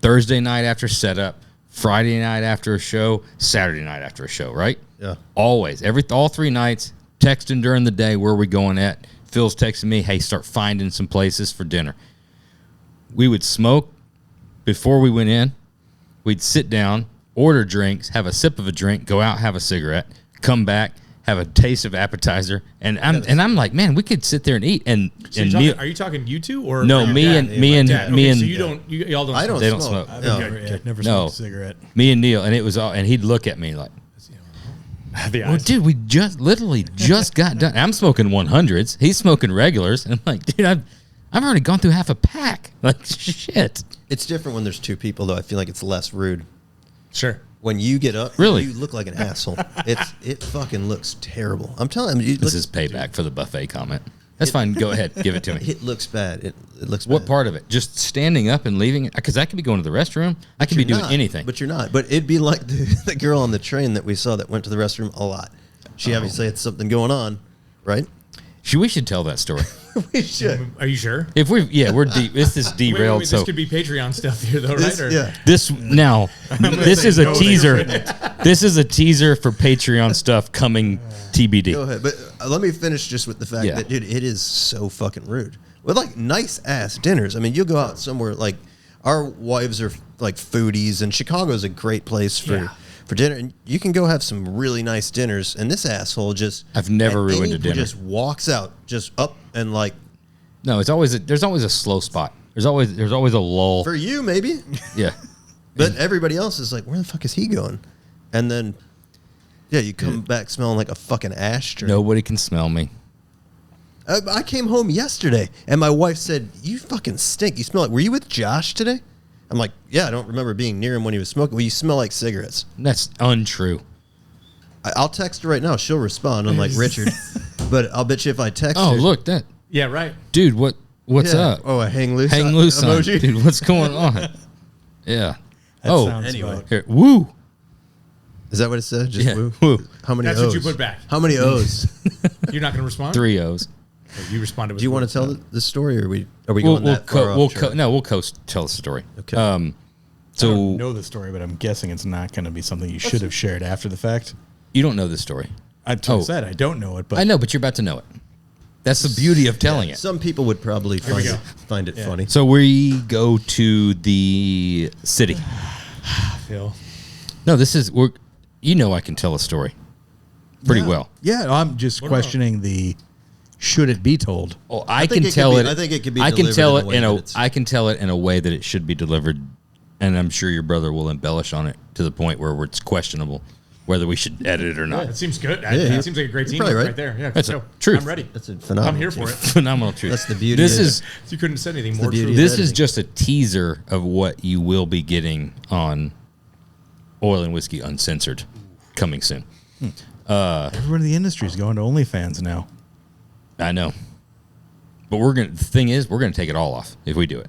Thursday night after setup, Friday night after a show, Saturday night after a show, right? Yeah. Always, all 3 nights, texting during the day, where are we going at? Phil's texting me, hey, start finding some places for dinner. We would smoke before we went in. We'd sit down, order drinks, have a sip of a drink, go out, have a cigarette, come back, have a taste of appetizer, and I'm like, man, we could sit there and eat. And So are you talking you two or No, or your me dad? and me and Dad. me Okay, and so y'all don't. I smoke. They don't smoke. I've never smoked a cigarette. Me and Neil, and it was all, and he'd look at me like, The well, eyes. dude, we just literally just got done. I'm smoking 100s. He's smoking regulars. And I'm like, dude, I've already gone through half a pack. Like, shit. It's different when there's 2 people, though. I feel like it's less rude. Sure. When you get up, Really? you look like an asshole. It fucking looks terrible. I'm telling you, This is payback for the buffet comment. That's fine. Go ahead. Give it to me. it looks bad. It looks What bad. part of it? Just standing up and leaving it? Because I could be going to the restroom. I could be You're doing not, anything. But you're not. But it'd be like the girl on the train that we saw that went to the restroom a lot. She obviously had something going on, right? We should tell that story. We should. Are you sure? If we're deep. This is derailed. Wait, So this could be Patreon stuff here, though, right? Or- Yeah. this is a no, teaser. This is a teaser for Patreon stuff coming TBD. Go ahead. But let me finish just with the fact Yeah. that, dude, it is so fucking rude. with like nice ass dinners. I mean, you'll go out somewhere like our wives are like foodies, and Chicago's a great place for dinner. And you can go have some really nice dinners. And this asshole just I've never ruined a dinner. Just walks out, just up and like. No, it's always there's always a slow spot. There's always a lull. For you, maybe. Yeah. But everybody else is like, where the fuck is he going? And then, yeah, you come back smelling like a fucking ashtray. Nobody can smell me. I came home yesterday, and my wife said, you fucking stink. You smell like, were you with Josh today? I'm like, yeah, I don't remember being near him when he was smoking. Well, you smell like cigarettes. That's untrue. I'll text her right now. She'll respond, unlike Richard. But I'll bet you if I text her. Oh, look, that. Yeah, right. Dude, what's up? Oh, a hang loose emoji? Dude, what's going on? Yeah. That sounds anyway. about- Here, woo. Is that what it said? Just Yeah. woo? Woo. How many That's O's? what you put back. How many O's? You're not going to respond? 3 O's. Oh, you responded with Do you want to tell the story, or are we going We'll that far off track? we'll tell the story. Okay. I So don't know the story, but I'm guessing it's not going to be something you should have shared after the fact. you don't know the story. I said I don't know it, but I know, but you're about to know it. That's the beauty of telling it. Some people would probably we go. find it funny. So we go to the city. Phil. No, I can tell a story pretty well. Yeah, I'm just questioning the should it be told. Oh, I I think can it tell could it. be- I think it could be I can delivered tell in a it way in that a. it's- I can tell it in a way that it should be delivered, and I'm sure your brother will embellish on it to the point where it's questionable whether we should edit it or not. That seems good. Yeah, That seems like a great you're team probably right. right. there. Yeah, That's go. a truth. I'm ready. That's a phenomenal. I'm here for it. Phenomenal truth. That's the beauty This of it. is You couldn't have said anything the more beauty true. of this is editing. just a teaser of what you will be getting on Oil and Whiskey Uncensored coming soon. Everyone in the industry is going to OnlyFans now. I know, but the thing is, we're gonna take it all off if we do it.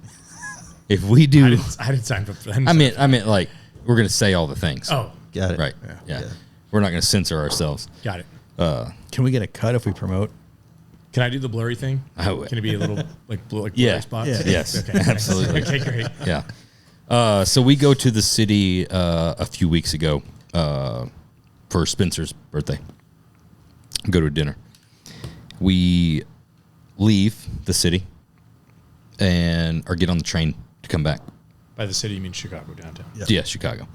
If we do, I didn't sign for that. I meant like we're gonna say all the things. Oh, Got it. right. Yeah. We're not gonna censor ourselves. got it. Can we get a cut if we promote? Can I do the blurry thing? I would. Can it be a little blurry Yeah. spots? Yeah. Yes, Okay. absolutely. Okay, great. Yeah. So we go to the city a few weeks ago for Spencer's birthday. Go to a dinner. We leave the city or get on the train to come back. By the city, you mean Chicago downtown? Yeah, Chicago.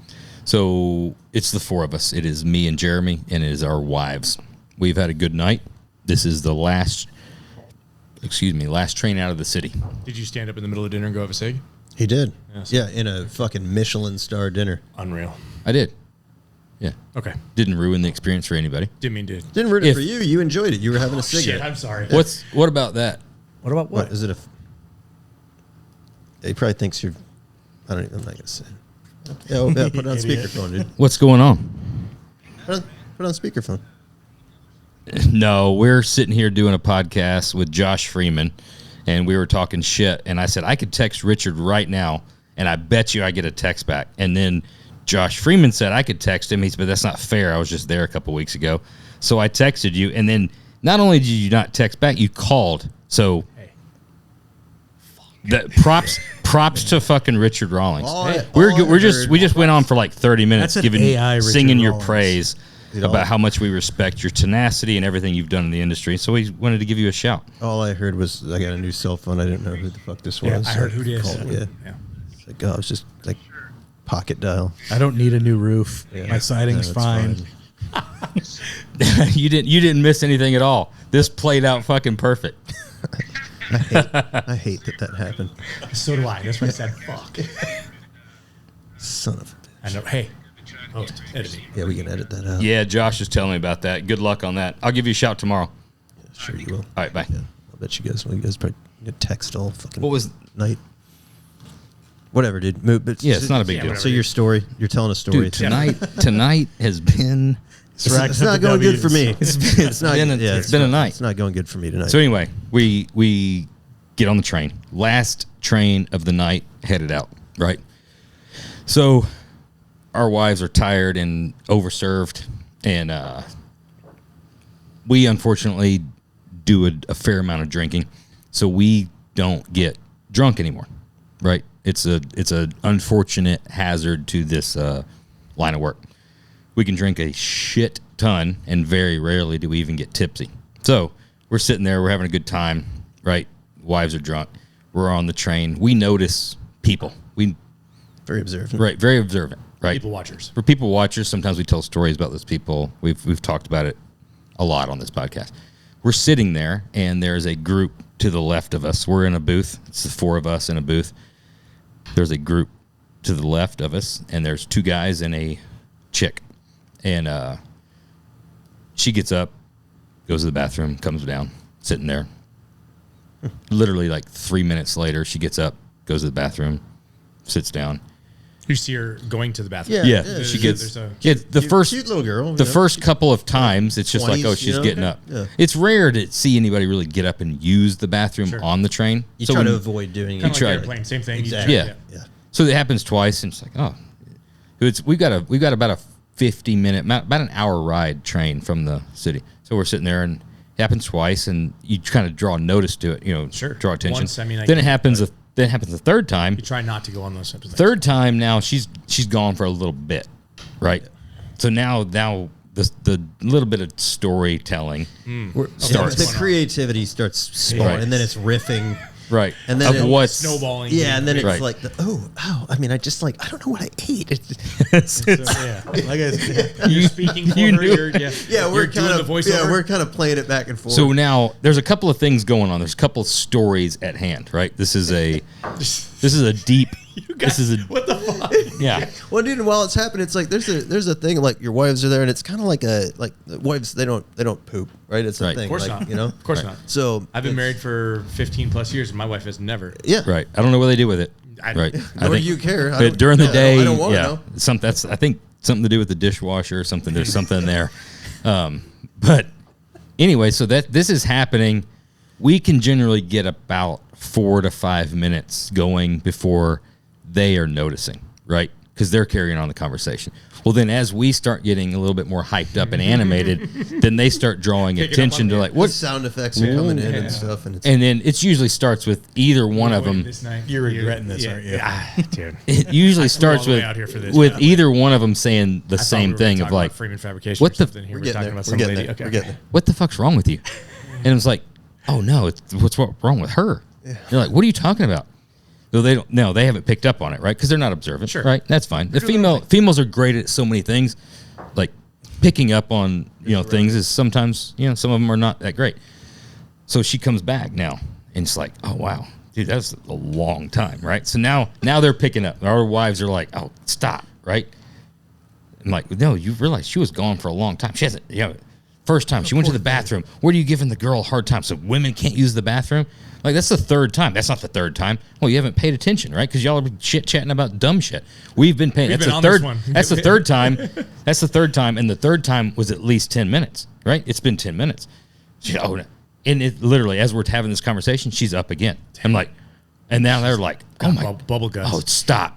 So it's the four of us. It is me and Jeremy, and it is our wives. We've had a good night. This is the last train out of the city. Did you stand up in the middle of dinner and go have a cig? He did. Yes. Yeah, in a fucking Michelin star dinner. Unreal. I did. Yeah. Okay. Didn't ruin the experience for anybody. Didn't mean to. Didn't ruin it If- for you. You enjoyed it. You were having a cigarette. Shit, I'm sorry. What about that? What about What is it? He probably thinks you're. I'm not gonna say. Yeah, put it on Idiot. speakerphone, dude. What's going on? Put it on speakerphone. No, we're sitting here doing a podcast with Josh Freeman, and we were talking shit. And I said I could text Richard right now, and I bet you I get a text back. And then Josh Freeman said I could text him. He said, but that's not fair. I was just there a couple weeks ago, so I texted you. And then not only did you not text back, you called. So Hey. that props to fucking Richard Rawlings. All We just went on for like 30 minutes That's an AI Richard singing your Rawlings. praise about how much we respect your tenacity and everything you've done in the industry. So we wanted to give you a shout. All I heard was I got a new cell phone. I didn't know who the fuck this was. Yeah, I so heard who it is. called, yeah. Yeah. It's like, oh, it was just like pocket dial. I don't need a new roof. Yeah. My siding's No, it's fine. You didn't miss anything at all. This played out fucking perfect. I hate that happened. So do I. That's why I said fuck. Son of a bitch. I know. Hey. Post editing. Yeah, we can edit that out. Yeah, Josh is telling me about that. Good luck on that. I'll give you a shout tomorrow. Sure you will. All right, bye. Yeah, I'll bet you guys. Well, you guys probably text all fucking. What was- night? Whatever, dude. Move. But Yeah, it's not a big Yeah, deal. whatever. So your story. You're telling a story. Dude, tonight has been. It's not going good for me. It's not. been a- yeah, it's been a night. It's not going good for me tonight. So anyway, we get on the train. Last train of the night, headed out, right? So our wives are tired and overserved, and we unfortunately do a fair amount of drinking, so we don't get drunk anymore, right? It's a unfortunate hazard to this line of work. We can drink a shit ton, and very rarely do we even get tipsy. So we're sitting there, we're having a good time, right? wives are drunk. We're on the train. We notice people. Very observant. Right, very observant. Right, People watchers. For people watchers, sometimes we tell stories about those people. We've talked about it a lot on this podcast. We're sitting there, and there's a group to the left of us. We're in a booth. It's the 4 of us in a booth. There's a group to the left of us, and there's 2 guys and a chick. And she gets up, goes to the bathroom, comes down, sitting there. Literally like 3 minutes later, she gets up, goes to the bathroom, sits down. You see her going to the bathroom. Yeah, Yeah, she there's gets a- the first cute little girl. The first couple of times, it's just like, 20s, oh, she's you know? getting up. Yeah. It's rare to see anybody really get up and use the bathroom Sure. on the train. You So try to when- avoid doing Kind it. of tried like it. airplane, same thing. Exactly. Yeah. Yeah. So it happens twice, and it's like, oh, we've got about a 50-minute, about an hour ride train from the city. So we're sitting there, and it happens twice, and you kind of draw notice to it. Sure. Draw attention. Once, I mean, I then it get it, happens. but- Then it happens the third time. You try not to go on those types of things. Third time now, she's gone for a little bit, right? So now the little bit of storytelling starts. The creativity starts spawning, Right. and then it's riffing. Right. And then of it- what's Snowballing. Yeah, and then it's Right. like, I mean, I just like, I don't know what I ate. Yeah. Like I said, You're speaking for you her. knew- You're we're doing kind the of, voiceover. we're kind of playing it back and forth. So now there's a couple of things going on. There's a couple of stories at hand, right? This is a deep. This is a What the fuck? yeah. well, dude, and while it's happening, it's like there's a thing like your wives are there, and it's kind of like the wives they don't poop, right? It's a Right. thing, Of course like, not. you know. Of course not. So I've been married for 15 plus years, and my wife has never. Yeah, Right. I don't know what they do with it. Right. Nor do you care. I But don't- during the no, day, I don't wanna yeah, know. that's I think something to do with the dishwasher or something. There's something there. But anyway, so this is happening. We can generally get about 4 to 5 minutes going before they are noticing, right? Because they're carrying on the conversation. Well, then as we start getting a little bit more hyped up and animated, then they start drawing Pick it up attention on to the- like What what, sound effects are coming in and stuff, and it's and then it usually starts with either one of them. This night, You're regretting this, aren't you? Yeah, dude. It usually starts all the way with out here for this, with yeah. either one of them saying the I thought same we were thing talking of about like, Freeman Fabrication what or the- something. Here we're we're getting talking there. about We're some getting lady. there. Okay. We're getting there. what the fuck's wrong with you? And it was like, oh no, what's wrong with her? You're like, what are you talking about? No, they don't. No, they haven't picked up on it, right? Because they're not observant, Sure. right? That's fine. The doing their own females are great at so many things, like picking up on things is sometimes some of them are not that great. So she comes back now, and it's like, oh wow, dude, that's a long time, right? So now they're picking up. Our wives are like, oh, stop, right? I'm like, no, you realize she was gone for a long time. She hasn't, first time she went to the bathroom. What are you giving the girl a hard time? So women can't use the bathroom? Like, that's the third time. That's not the third time. Well, you haven't paid attention, right? Because y'all are chit-chatting about dumb shit. We've been paying. We've That's been the on third. this one. That's the third time. That's the third time. And the third time was at least 10 minutes, right? It's been 10 minutes. And it literally, as we're having this conversation, she's up again. I'm like, and now they're like, oh my, Bubble guts. oh,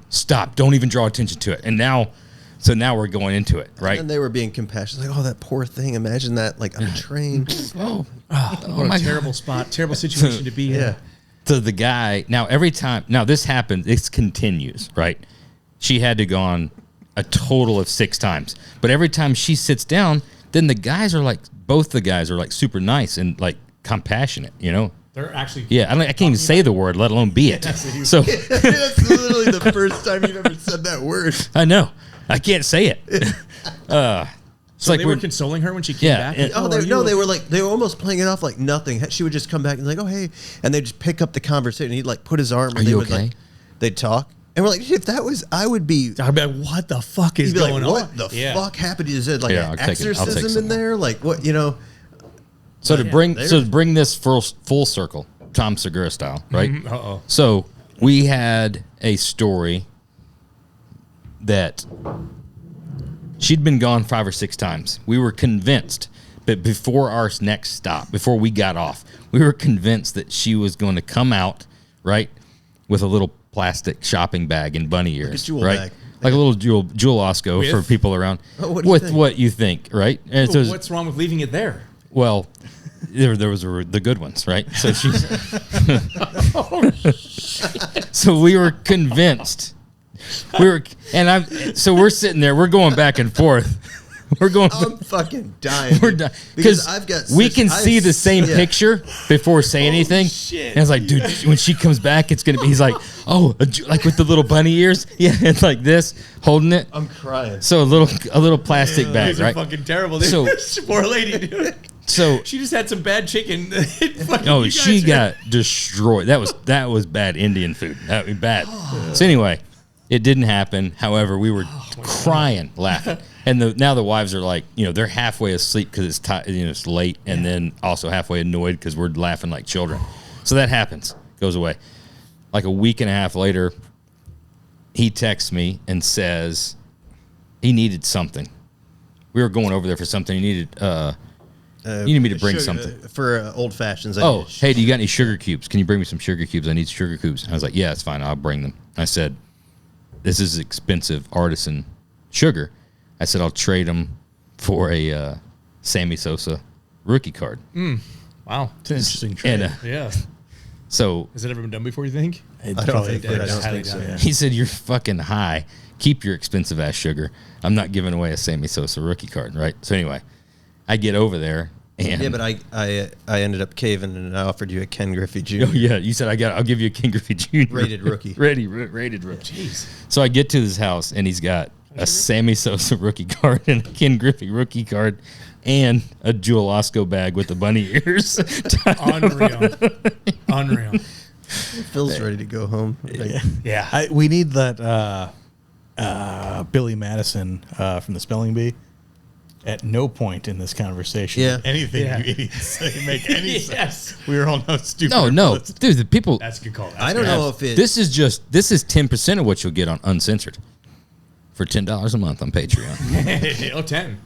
stop. Don't even draw attention to it. And now we're going into it, right? And they were being compassionate, like, oh, that poor thing. Imagine that, like, on a train. What a terrible spot, terrible situation to be in. Yeah. So the guy, now this happens, this continues, right? She had to go on a total of 6 times. But every time she sits down, then both the guys are like super nice and like compassionate, They're actually. Yeah, I can't even say the word, let alone be it. So That's literally the first time you've ever said that word. I know. I can't say it. It's So like they were when- consoling her when she came Yeah, back. and- Oh, they were almost playing it off like nothing. She would just come back and like, oh hey, and they'd just pick up the conversation. He'd like put his arm. And Are they you would, okay? like, they'd talk, and we're like, if that was, I would be. I'd be like, what the fuck is He'd be going like, what on? the Yeah. fuck happened? Is it like Yeah, an I'll take exorcism some in there? Like what So to there- bring this full circle, Tom Segura style, right? Uh-oh. So we had a story that she'd been gone 5 or 6 times. We were convinced, but before our next stop, before we got off, we were convinced that she was going to come out, right, with a little plastic shopping bag and bunny ears, jewel right? bag. Like a little jewel Osco With? for people around. Oh, what do you with think? what you think, right? And so What's wrong with leaving it there? well, there was the good ones, right? So she's. So we were convinced. So we're sitting there, we're going back and forth. We're going. I'm fucking dying. We're done Because because I've got. we can see the same picture before saying anything. shit. And I was like, dude, when she comes back, it's gonna be. He's like, oh, like with the little bunny ears. Yeah, it's like this, holding it. I'm crying. So a little plastic bag, These are right? fucking terrible. Dude. So- This poor lady, dude. So She just had some bad chicken. Fucking oh, you she guys got destroyed. That was bad Indian food. That was bad. So anyway, it didn't happen. However, we were crying, laughing, and now the wives are like, they're halfway asleep because it's late, and then also halfway annoyed because we're laughing like children. So that happens, goes away. Like a week and a half later, he texts me and says he needed something. We were going over there for something. He needed. You need me to bring something. For old fashions. Oh, hey, do you got any sugar cubes? Can you bring me some sugar cubes? I need sugar cubes. I was like, yeah, it's fine. I'll bring them. I said, this is expensive artisan sugar. I said, I'll trade them for a Sammy Sosa rookie card. Wow. It's an interesting trade. And Yeah. so Has it ever been done before, you think? I don't think so. Yeah. he said, you're fucking high. Keep your expensive ass sugar. I'm not giving away a Sammy Sosa rookie card, right? So anyway, I get over there. And Yeah, but I ended up caving and I offered you a Ken Griffey Jr. oh, yeah, you said I'll give you a King Griffey Jr. Rated rookie. rated rookie. Jeez. So I get to his house and he's got a Sammy Sosa rookie card and a Ken Griffey rookie card and a Jewel Osco bag with the bunny ears. Unreal. Phil's ready to go home. Yeah. We need that Billy Madison from the Spelling Bee. At no point in this conversation Yeah. did anything you idiots say make any sense. We were all no stupid. No, dude, the people. That's a good call. I don't know if it. This is 10% of what you'll get on Uncensored for $10 a month on Patreon. Oh, 10.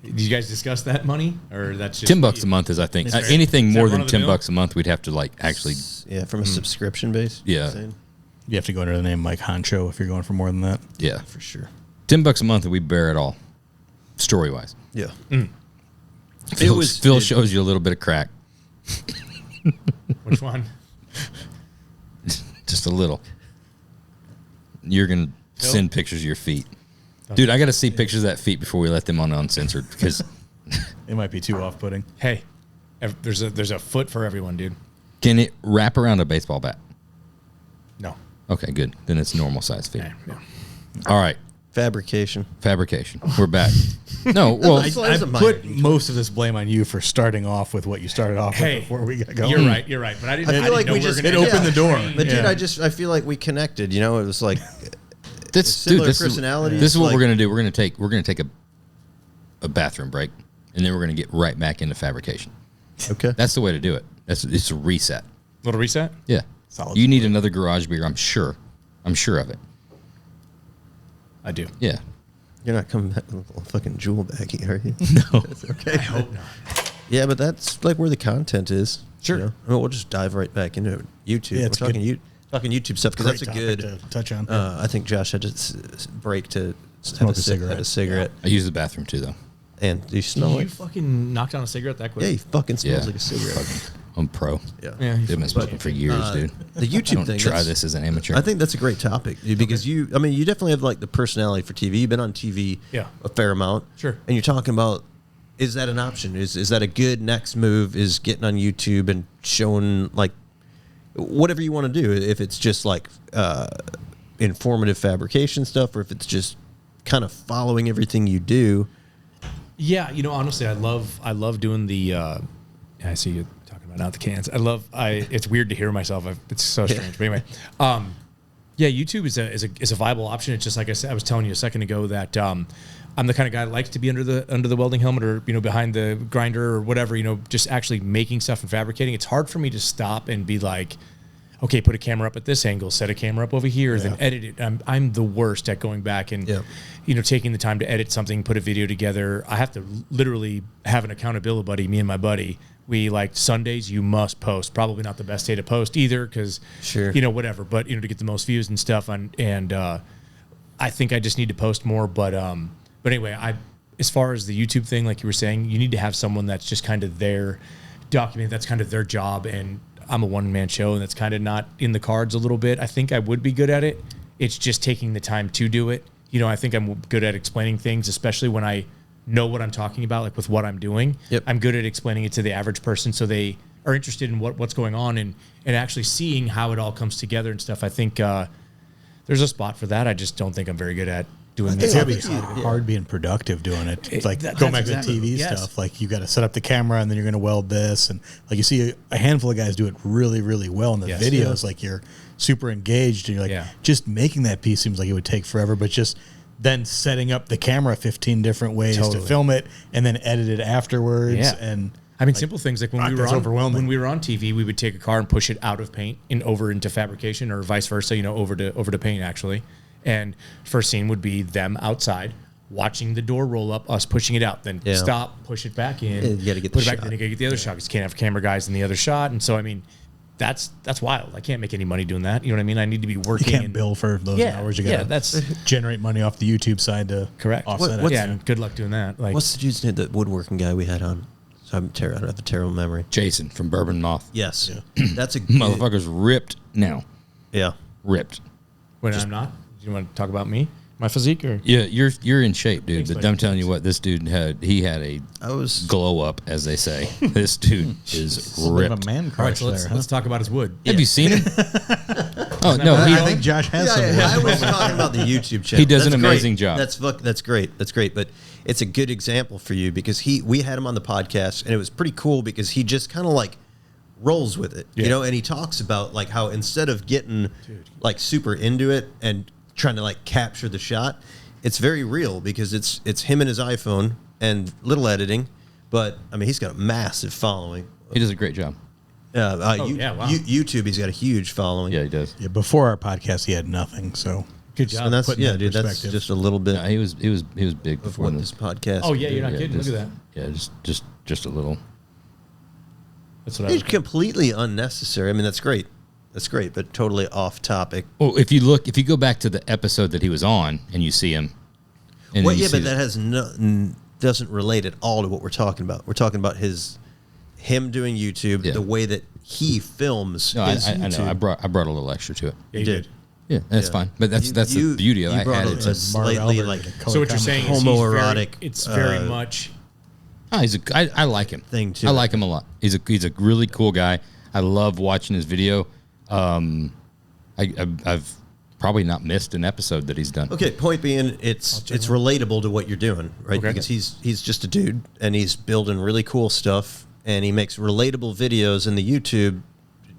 Did you guys discuss that money, or that's just $10 a month is, I think, Is anything that more run than of the mill? $10 a month, we'd have to like actually. Yeah, from a subscription base. Yeah. Saying? You have to go under the name Mike Honcho if you're going for more than that. Yeah, For sure. $10 a month, and we bear it all, story wise. Yeah. Phil shows you a little bit of crack, Which one? just a little. You're gonna send pictures of your feet, dude. I got to see pictures of that feet before we let them on Uncensored because It might be too off-putting. Hey, there's a foot for everyone, dude. can it wrap around a baseball bat? No. Okay, good. Then it's normal size feet. Yeah. All right, Fabrication. fabrication. We're back. No, well, I I put most of this blame on you for starting off with what you started off Hey, with before we got going. You're right. But I didn't. I feel like know we were just gonna it opened the door. But dude, Yeah. I feel like we connected. You know, it was like This similar is personalities. This is what like- we're gonna do. We're gonna take a bathroom break, and then we're gonna get right back into fabrication. Okay. That's the way to do it. It's a reset. Little reset. Yeah. Solid. You need another garage beer. I'm sure of it. I do. Yeah. You're not coming back with a fucking jewel baggie, are you? No. That's okay. I hope not. Yeah, but that's like where the content is. Sure. You know? I mean, we'll just dive right back into it. YouTube. Yeah, We're it's talking YouTube stuff because that's a Great topic good. to touch on. I think Josh had to break to Smoke a cigarette. Have a cigarette, I use the bathroom too, though. and you smell You like fucking knocked down a cigarette that quick? yeah, he fucking smells Yeah. like a cigarette. I'm pro. Yeah. Yeah. They've been smoking for years, dude. The YouTube I don't thing. try that's- this as an amateur. I think that's a great topic dude, because you definitely have like the personality for TV. You've been on TV Yeah. a fair amount. Sure. And you're talking about, is that an option? Is that a good next move, is getting on YouTube and showing like whatever you want to do, if it's just like informative fabrication stuff or if it's just kind of following everything you do. Yeah, honestly, I love doing the. I see you talking about not the cans. It's weird to hear myself. It's so strange. But anyway, yeah, YouTube is a viable option. It's just like I was telling you a second ago that I'm the kind of guy that likes to be under the welding helmet or behind the grinder or whatever. Just actually making stuff and fabricating. It's hard for me to stop and be like, okay, put a camera up at this angle, set a camera up over here, then edit it. I'm the worst at going back and taking the time to edit something, put a video together. I have to literally have an accountability buddy, me and my buddy. We like Sundays, you must post. Probably not the best day to post either because, Sure. Whatever. But, to get the most views and stuff. And I think I just need to post more. But anyway, as far as the YouTube thing, like you were saying, you need to have someone that's just kind of there, document. That's kind of their job. And I'm a one-man show, and that's kind of not in the cards a little bit. I think I would be good at it. It's just taking the time to do it. I think I'm good at explaining things, especially when I know what I'm talking about, like with what I'm doing. Yep. I'm good at explaining it to the average person so they are interested in what's going on and actually seeing how it all comes together and stuff. I think there's a spot for that. I just don't think I'm very good at doing It's that. gonna be hard being productive doing it. It's like That's going back exactly- to the TV yes. stuff. Like you got to set up the camera and then you're going to weld this, and like you see a handful of guys do it really, really well in the Yes. videos. Like you're super engaged and you're like, Yeah. just making that piece seems like it would take forever, but just then setting up the camera 15 different ways to Totally. film it and then edit it afterwards. Yeah. And I mean, simple things like when we were that's on overwhelming. when we were on TV, we would take a car and push it out of paint and over into fabrication, or vice versa. Over to paint actually. And first scene would be them outside watching the door roll up, us pushing it out, then Yeah. stop, push it back in, Yeah, you gotta get put the it back, shot. then you gotta get the other shot because you can't have camera guys in the other shot. And so I mean, that's wild. I can't make any money doing that. You know what I mean? I need to be you working. can't and, bill for those Yeah, hours. You yeah, got to that's generate money off the YouTube side to correct. offset What's- it. Yeah, and good luck doing that. Like, What's the dude's name? The woodworking guy we had on. So I don't have a terrible memory. Jason from Bourbon Moth. Yes, that's a Motherfucker's ripped now. Yeah, Ripped. when I'm not? Do you want to talk about me, my physique, or Yeah, you're in shape, dude. Thanks, But buddy. I'm telling you what, this dude had a I was. glow up, as they say. This dude is A little bit of ripped. a man all right? crush So let's there, huh? let's talk about his wood. Have you seen him? Oh no, I he, think Josh has some. I was talking about the YouTube channel. He does an That's great. amazing job. That's great. That's great. But it's a good example for you because we had him on the podcast and it was pretty cool because he just kind of like rolls with it, Yeah. and he talks about like how instead of getting like super into it and trying to like capture the shot, it's very real because it's him and his iPhone and little editing. But I mean, he's got a massive following. he does a great job. yeah, wow. YouTube, he's got a huge following. Yeah, he does. Yeah, before our podcast, he had nothing. So Good job. And that's Putting that in dude. That's perspective. just a little bit No, he was big of before what this. this podcast. Oh yeah, you're not kidding. just- Look at that. Yeah, just a little. That's what I was. It's completely unnecessary. I mean, that's great. That's great, but totally off topic. Well, if you go back to the episode that he was on and you see him, and Well, then you yeah, see but that has doesn't relate at all to what we're talking about. We're talking about him doing YouTube, Yeah. the way that he films no, I his YouTube. know. I brought a little extra to it. Yeah, You did. Yeah, that's Yeah. fine. But that's the beauty of it. You I brought added a some. Marv slightly Albert like did a color So what you're saying is homoerotic, it's very much. Oh, I like him. Thing to I it. like him a lot. He's a really cool guy. I love watching his video. I've probably not missed an episode that he's done. Okay, point being, it's relatable to what you're doing, right? Okay. Because he's just a dude, and he's building really cool stuff, and he makes relatable videos, and the YouTube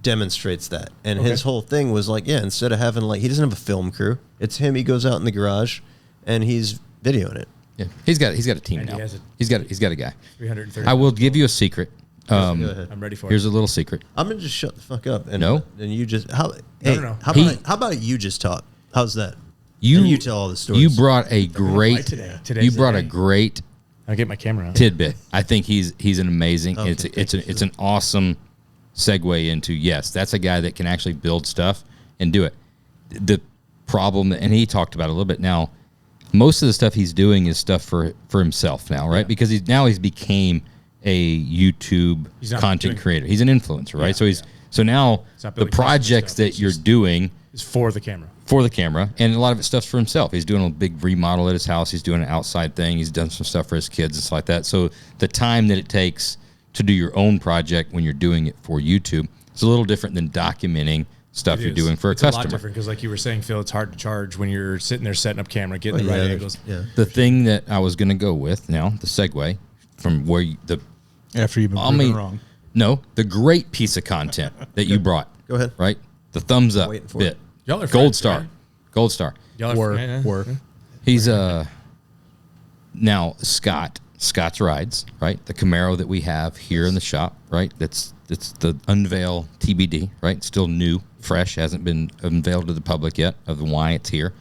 demonstrates that. And his whole thing was like, yeah, instead of having like, he doesn't have a film crew. It's him. He goes out in the garage, and he's videoing it. Yeah, he's got a team And he now. has a- He's got a guy. 330. I will give you a secret. Go ahead. I'm ready for Here's it. a little secret. I'm gonna just shut the fuck up, and No? and you just hey, no. how He- about you just talk? How's that? You And you tell all the stories. You brought a great. today. You Today's brought the a day. great I'll get my camera out. tidbit. I think he's an amazing. Okay, It's an awesome segue into yes, that's a guy that can actually build stuff and do it. The problem, and he talked about it a little bit now. Most of the stuff he's doing is stuff for himself now, right? Because he's became a YouTube He's not content doing- creator. He's an influencer, right? Yeah, So now not the building custom projects stuff, that it's you're just- doing It's for the camera. for the camera, and a lot of it stuff's for himself. He's doing a big remodel at his house. He's doing an outside thing. He's done some stuff for his kids and stuff like that. So the time that it takes to do your own project when you're doing it for YouTube, it's a little different than documenting stuff It you're is. doing for a It's a lot customer. different because, like you were saying, Phil, it's hard to charge when you're sitting there setting up camera, getting Well, the right yeah, angles. yeah. The thing that I was going to go with now, the segue from where after you've been I proven mean, wrong, the great piece of content that you brought. Go ahead. Right, the thumbs up Waiting for bit. it. Y'all are Gold friends, star, right? gold star. Y'all are were He's now Scott's rides, right? The Camaro that we have here in the shop, right? That's the unveil TBD, right? Still new, fresh, hasn't been unveiled to the public yet of why it's here.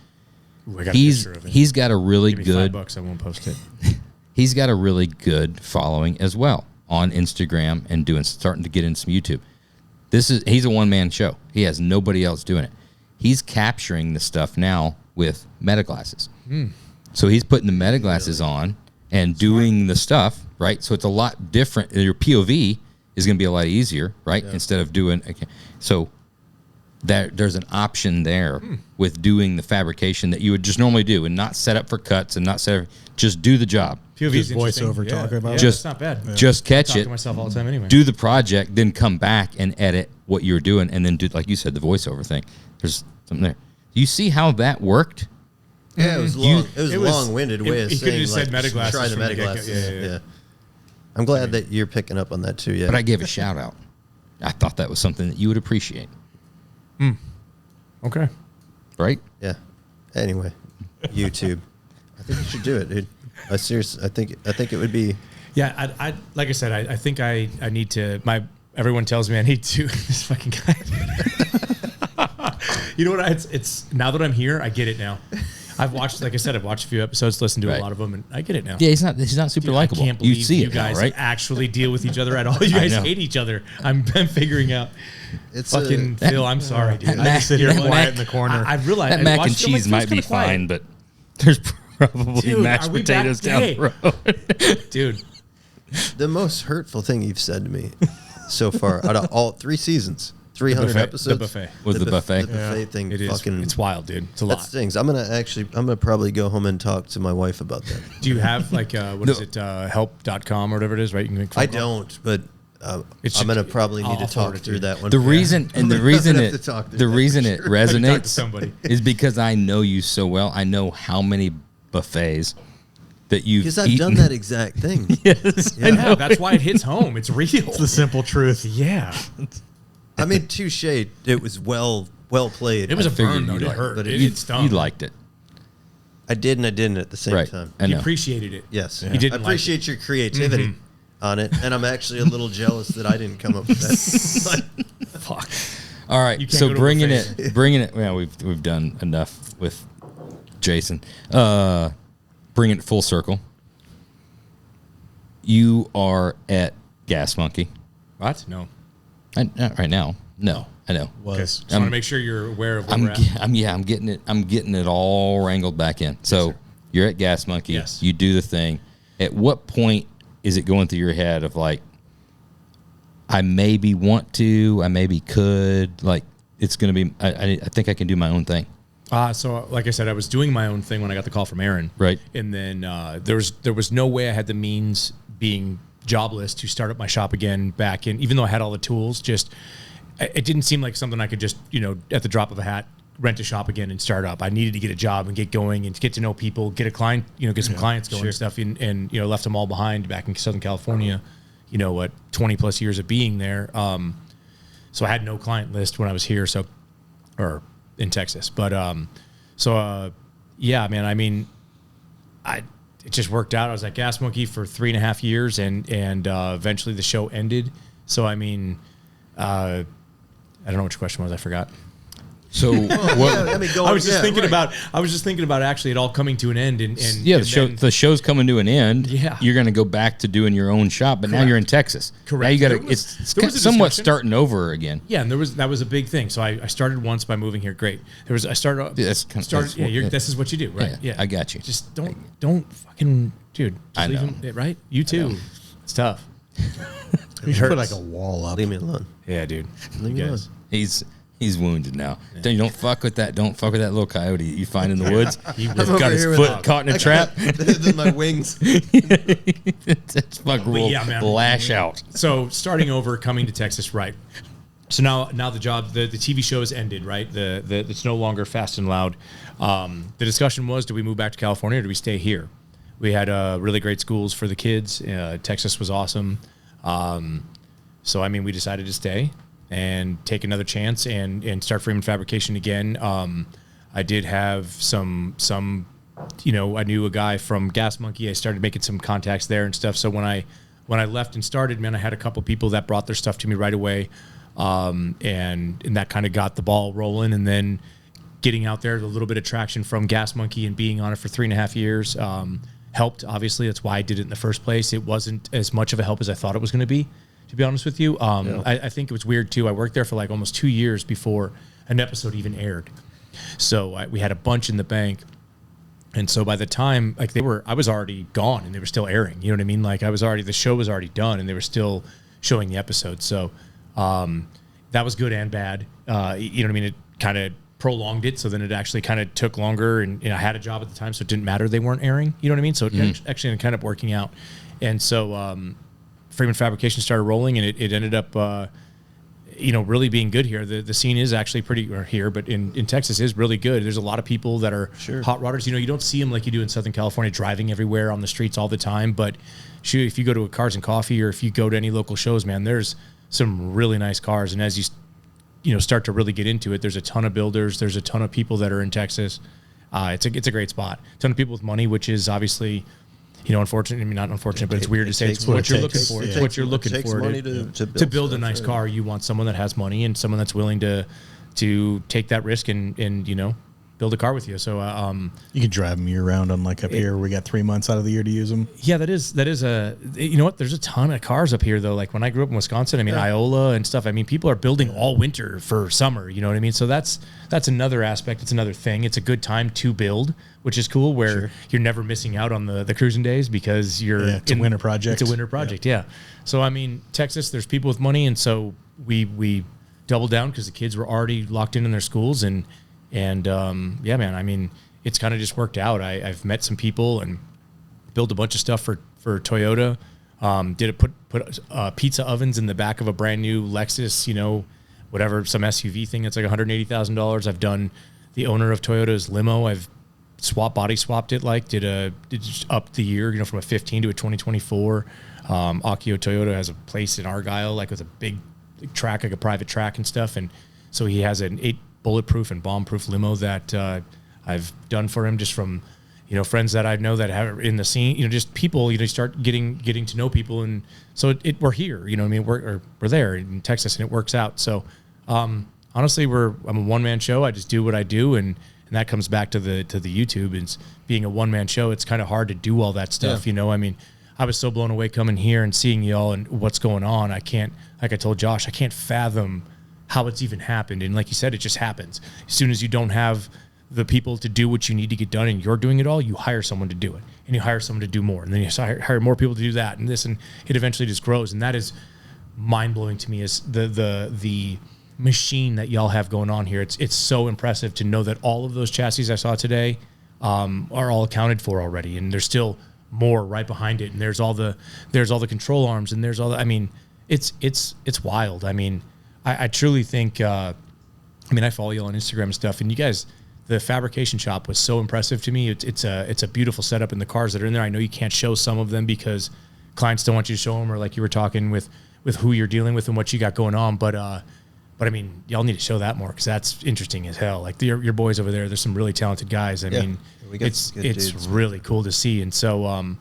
Ooh, I got a picture of it. He's got a really Give me good $5, I won't post it. he's got a really good following as well on Instagram and starting to get in some YouTube. He's a one-man show. He has nobody else doing it. He's capturing the stuff now with meta glasses. So he's putting the meta glasses on and doing the stuff, right? So it's a lot different. Your POV is going to be a lot easier, right? Instead of doing so there's an option there with doing the fabrication that you would just normally do and not set up for cuts and not just do the job. Few of Just these interesting. voiceover talking about it. Just- that's not bad. Just catch Talk it. to myself all the time anyway. Do the project, then come back and edit what you were doing, and then do, like you said, the voiceover thing. There's something there. Do you see how that worked? Yeah, it was long. It was a it was- long-winded way of he could've saying just like said meta glasses try the from the meta get-go. glasses. Yeah. I'm glad that you're picking up on that too. Yeah, But I gave a shout out. I thought that was something that you would appreciate, Okay. right? yeah. Anyway, YouTube. I think you should do it, dude. I seriously, I think it would be. Yeah, I like I said, I think I need to. Everyone tells me I need to. This fucking guy. You know what? It's now that I'm here, I get it now. I've watched, like I said, I've watched a few episodes, listened to Right. a lot of them, and I get it now. Yeah, he's not super Dude, likable. I can't believe You see you it now, guys right? actually deal with each other at all. You guys know. hate each other. I'm figuring out. It's Fucking Phil, I'm sorry, dude. that I just sit here That quiet mac- in the corner. I realized That I mac watched and it, I'm like, cheese Phil's might be kinda quiet. fine, but there's probably Dude, mashed are we potatoes back? down Hey. the road. Dude, the most hurtful thing you've said to me so far out of all 3 seasons, 300 buffet. episodes. The buffet. Was the buffet? The buffet thing. it is. Fucking. It's wild, dude. It's a That lot. stings. I'm gonna probably go home and talk to my wife about that. Do you have like what is it? Help.com or whatever it is, right? You can make phone I call? don't, but It I'm should- gonna probably need I'll to forward talk it to through you. that one. The reason and the reason have to it talk through the that reason for it sure. Talk to resonates somebody. is because I know you so well. I know how many buffets that you've Because I've eaten. done that exact thing. Yes, Yeah. I know. Yeah, that's why it hits home. It's real. It's the simple truth. Yeah. I mean, touche. It was well played. It was a figured burn, though. you'd It like hurt. but It stung. You liked it, I did and I didn't at the same right? time. I He know. appreciated it. Yes, He didn't I like appreciate your creativity on it, and I'm actually a little jealous that I didn't come up with that. Fuck. All right, You can't so go to bringing buffets. bringing it. Well, we've done enough with Jason. Bringing it full circle. You are at Gas Monkey. What? No. Not right now. No, I know. Okay. Was Just want to make sure you're aware of where I'm we're at. I'm getting it all wrangled back in. So sir. you're at Gas Monkey. Yes. You do the thing. At what point is it going through your head of like, I maybe want to, I maybe could, like it's going to be, I think I can do my own thing. So like I said, I was doing my own thing when I got the call from Aaron. Right. And then there was no way I had the means, being jobless, to start up my shop again back in, even though I had all the tools, just it didn't seem like something I could just, at the drop of a hat, rent a shop again and start up. I needed to get a job and get going and get to know people, get a client, get some clients going and stuff. And left them all behind back in Southern California, 20 plus years of being there. So I had no client list when I was here. Or in Texas. But, yeah, man, I mean, it just worked out. I was at Gas Monkey for 3.5 years and eventually the show ended. So, I mean, I don't know what your question was. I forgot. So what? I mean, I was just thinking about actually it all coming to an end and Yeah, the show's coming to an end. Yeah. You're going to go back to doing your own shop, but now you're in Texas. Correct. Now you got There to. was- It's there was a somewhat discussion. starting over again. Yeah, and that was a big thing. So I started once by moving here. Great. I started. Yeah, that's kind of- that's- This is what you do, right? Yeah, I got you. Just don't fucking, dude. Just I leave know. him, right? You too. It's tough. you should put hurts. like a wall up. Leave me alone. Yeah, dude. Leave me You alone. guys. He's wounded now. Don't fuck with that. Don't fuck with that little coyote you find in the woods. He's over got his here with foot caught in a trap. My wings. It's fuck will yeah, man. lash out. So starting over, coming to Texas, right? So now the job, the TV show has ended, right? It's no longer Fast and Loud. The discussion was, do we move back to California or do we stay here? We had really great schools for the kids. Texas was awesome. So I mean, we decided to stay and take another chance and start Freeman Fabrication again. I did have some I knew a guy from Gas Monkey. I started making some contacts there and stuff. So when I left and started, man, I had a couple people that brought their stuff to me right away. And that kind of got the ball rolling. And then getting out there, a little bit of traction from Gas Monkey and being on it for 3.5 years helped. Obviously, that's why I did it in the first place. It wasn't as much of a help as I thought it was going to be honest with you. I think it was weird too. I worked there for like almost 2 years before an episode even aired. So we had a bunch in the bank. And so by the time I was already gone and they were still airing, you know what I mean? Like the show was already done and they were still showing the episode. So that was good and bad. You know what I mean? It kind of prolonged it, so then it actually kind of took longer, and I had a job at the time, so it didn't matter they weren't airing. You know what I mean? So it actually ended up working out, and so Freeman Fabrication started rolling, and it ended up really being good here. The scene is actually pretty, or here, but in Texas is really good. There's a lot of people that are hot rodders. You don't see them like you do in Southern California, driving everywhere on the streets all the time. But shoot, if you go to a Cars and Coffee, or if you go to any local shows, man, there's some really nice cars. And as you start to really get into it, there's a ton of builders. There's a ton of people that are in Texas. It's a great spot. A ton of people with money, which is obviously, unfortunate. I mean, not unfortunate, but it's weird to say. It's what you're looking for. It's what you're looking for to build a nice car. You want someone that has money and someone that's willing to take that risk and build a car with you. So you can drive them year round, unlike up here. We got 3 months out of the year to use them. Yeah, that is a, there's a ton of cars up here though. Like when I grew up in Wisconsin, I mean, Iola and stuff. I mean, people are building all winter for summer. You know what I mean? So that's another aspect. It's another thing. It's a good time to build, which is cool, where you're never missing out on the cruising days because it's a winter project. It's a winter project. Yeah. So, I mean, Texas, there's people with money. And so we doubled down because the kids were already locked in their schools, and yeah, man, I mean, it's kind of just worked out. I've met some people and built a bunch of stuff for Toyota. Put pizza ovens in the back of a brand new Lexus, whatever, some SUV thing that's like $180,000. I've done the owner of Toyota's limo. I've body swapped it, did just up the year, from a 15 to a 2024. Akio Toyota has a place in Argyle, with a big track, like a private track and stuff. And so he has an 8 bulletproof and bomb-proof limo that I've done for him, just from friends that I know that have in the scene, just people. You start getting to know people, and so we're here. I mean, we're there in Texas, and it works out. So honestly, I'm a one-man show. I just do what I do, and that comes back to the YouTube. And being a one-man show, it's kind of hard to do all that stuff. I mean, I was so blown away coming here and seeing y'all and what's going on. I can't, like I told Josh, I can't fathom how it's even happened. And like you said, it just happens. As soon as you don't have the people to do what you need to get done and you're doing it all, you hire someone to do it, and you hire someone to do more, and then you hire more people to do that and this, and it eventually just grows. And that is mind-blowing to me, is the machine that y'all have going on here. It's so impressive to know that all of those chassis I saw today are all accounted for already, and there's still more right behind it, and there's all the control arms, and there's all the, I mean, it's wild. I mean, I truly think, I follow you on Instagram and stuff, and you guys, the fabrication shop was so impressive to me. It's a beautiful setup, and the cars that are in there, I know you can't show some of them because clients don't want you to show them, or like you were talking with who you're dealing with and what you got going on. But I mean, y'all need to show that more, because that's interesting as hell. Like your boys over there, there's some really talented guys. I mean, it's really cool to see. And so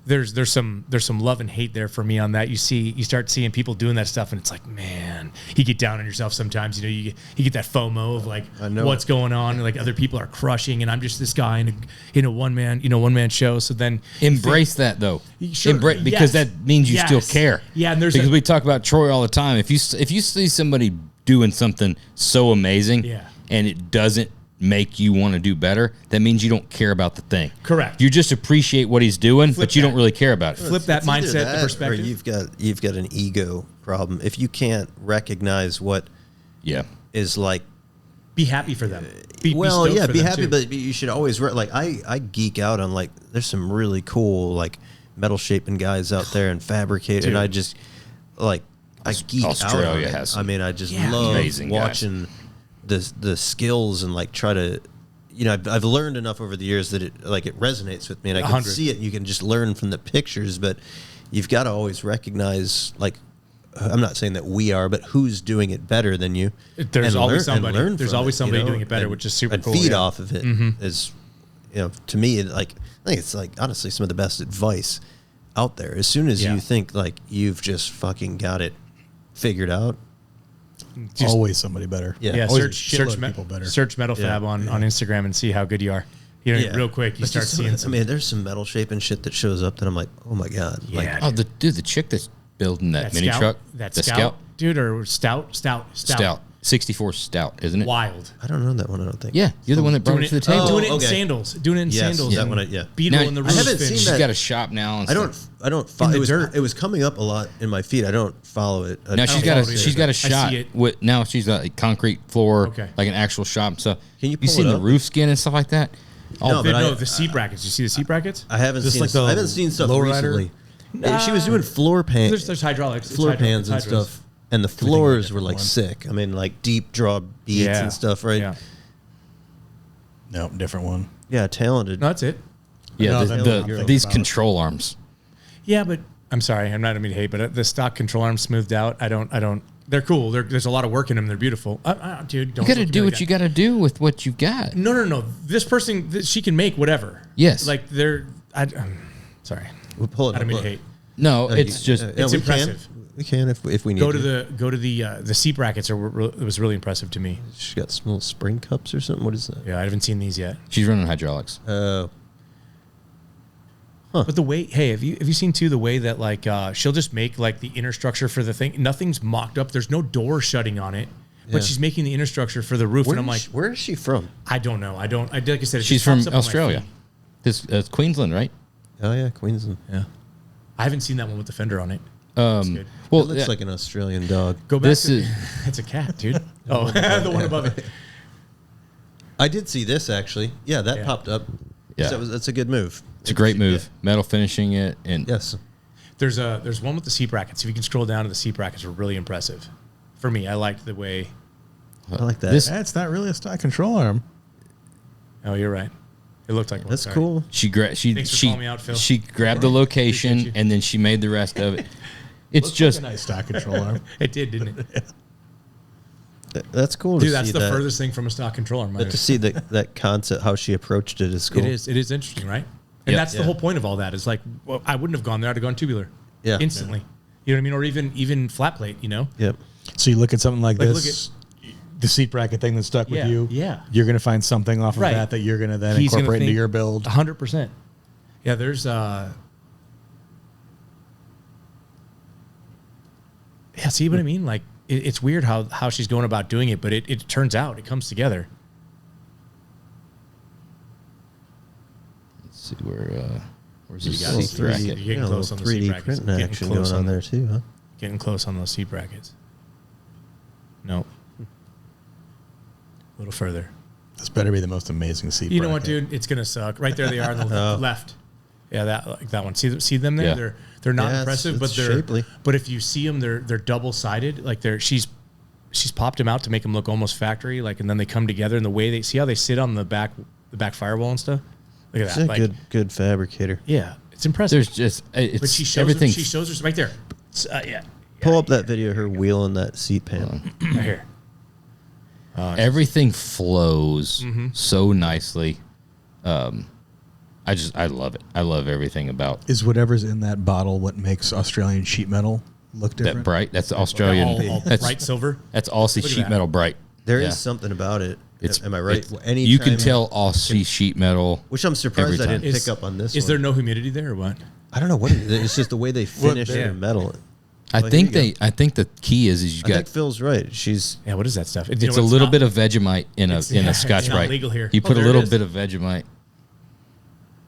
there's some love and hate there for me on that. You start seeing people doing that stuff, and it's like, man, you get down on yourself sometimes. You get that FOMO of like what's going on, and like other people are crushing, and I'm just this guy in a one man show. So then embrace that though. Sure. Because that means you still care. Yeah, and because we talk about Troy all the time. If you see somebody doing something so amazing, and it doesn't make you want to do better, that means you don't care about the thing. Correct. You just appreciate what he's doing, but you don't really care about it. Flip that mindset, the perspective. Or you've got an ego problem. If you can't recognize what is like, be happy for them. Be happy, too. But you should always I geek out on there's some really cool metal shaping guys out there and fabricate, and I just I geek Australia out on has it. I mean, I just love watching the skills and try to, I've learned enough over the years that it resonates with me, and I can 100. see it. And you can just learn from the pictures, but you've got to always recognize, I'm not saying that we are, but who's doing it better than you. There's always somebody. There's always somebody doing it better, which is super cool. Feed off of it is, to me, I think it's honestly some of the best advice out there. As soon as you think you've just fucking got it figured out, always somebody better. Yeah. Search people better. Search Metal Fab on Instagram and see how good you are. Real quick, you start seeing some. I mean, there's some metal shaping shit that shows up that I'm like, oh my god. Yeah. The chick that's building that mini truck, that Scout, dude, or Stout. 64 stout, isn't it? Wild. I don't know that one. I don't think. Yeah, you're the one that brought it to the table. Doing it in okay. sandals. Doing it in Yes, sandals. that and one, Beetle Now, in the I roof. haven't seen She's that. got a shop now. And I don't. stuff. I don't. In the It was. dirt. It was coming up a lot in my feed. I don't follow it. Now she's got follow a it either, she's got but a I shot see it. with now she's got a concrete floor, Okay. like an actual shop. So Can you pull seen it the up? roof skin and stuff like that? No, but I- the seat brackets. You see the seat brackets? I haven't Just seen. like the I haven't seen stuff lowrider? recently. She was doing floor There's hydraulics. It's floor hydro- pans and it's hydros. stuff, and the floors were like sick. I mean, like deep draw beads and stuff, right? Yeah. No, different one. Yeah, talented. No, that's it. Yeah, No, the, then the, you're these about it. control arms. Yeah, but I'm sorry. I'm not mean to hate, but the stock control arms smoothed out. I don't. They're cool. There's a lot of work in them. They're beautiful. Dude, don't You got to look at do me what like you that. got to do with what you got. No. This person, she can make whatever. Yes. Like they're. Sorry. We'll pull it I don't up. mean Look. to hate. No, it's just It's we impressive. We can if we need Go to the seat brackets. It was really impressive to me. She's got some little spring cups or something. What is that? Yeah, I haven't seen these yet. she's running hydraulics. But the way, hey, have you seen too the way that like she'll just make like the inner structure for the thing? Nothing's mocked up. There's no door shutting on it, but Yeah. she's making the inner structure for the roof, and I'm like, where is she from? I don't know. I don't. Like I said, it She's just from pops up on my Australia. feed. This Queensland, right? Oh yeah, Queensland. Yeah, I haven't seen that one with the fender on it. good. Well, It looks like an Australian dog. Go back. This to, is- it's a cat, dude. Oh, the one above it. I did see this actually. Yeah, that Yeah. popped up. Yeah. That's a good move. it's a great move. Metal finishing it, and Yes. There's one with the seat brackets. If you can scroll down to the seat brackets, are really impressive. For me, I liked the way. I like that. This- That's not really a stock control arm. Oh, you're right. It looked like one. That's Sorry. cool. she Thanks for she calling me out, Phil. she grabbed the Appreciate location you. and then she made the rest of it. It's just a nice stock control arm. It did, didn't it? That's cool Dude, to that's see the that. furthest thing from a stock controller. But to see that concept, how she approached it is cool. It is interesting, right? And Yeah. that's the Yeah. whole point of all that. Is like, well, I wouldn't have gone there. I'd have gone tubular. Yeah. Instantly. You know what I mean? Or even flat plate. You know. Yep. So you look at something like Like, this, the seat bracket thing that stuck Yeah, with you. yeah. You're going to find something off of Right. that you're going to then He's gonna incorporate into think your build. 100%. Yeah. There's Yeah. See what I mean? Like, it's weird how she's going about doing it, but it turns out it comes together. let's see where's the You got it. seat You're bracket. getting close on the seat 3D brackets. printing Getting action close going on on there too, huh? Getting close on those seat brackets. No. A little further. This better be the most amazing seat You know what, bracket. dude? It's gonna suck. Right there they are on the left. Yeah, that one. See them there? Yeah. They're not Yeah, impressive, it's but they're shapely. but if you see them, they're double sided. Like she's popped them out to make them look almost factory. Like, and then they come together, and the way they see how they sit on the back firewall and stuff. Look at She's that. a Like, good fabricator. yeah, it's impressive. There's just it's but she shows everything. She shows us right there. Yeah, Pull up that video of her wheeling that seat panel. right here. Everything flows Mm-hmm. so nicely. I love it. I love everything about Is whatever's in that bottle what makes Australian sheet metal look different? that bright. That's the Australian. All that's bright silver. That's Aussie Look at sheet that. metal bright. There is Yeah. something about it. It's Am I right? it's- you can tell Aussie sheet metal. Which I'm surprised every I time. didn't pick up on this. Is one. there no humidity there or what? I don't know what it is. It's just the way they finish yeah. their metal. I Well, think here you I think the key is you I got think Phil's right. She's Yeah, what is that stuff? it's a little bit of Vegemite in a Scotch it's not Brite. legal here. You Oh, put a there it little is. bit of Vegemite.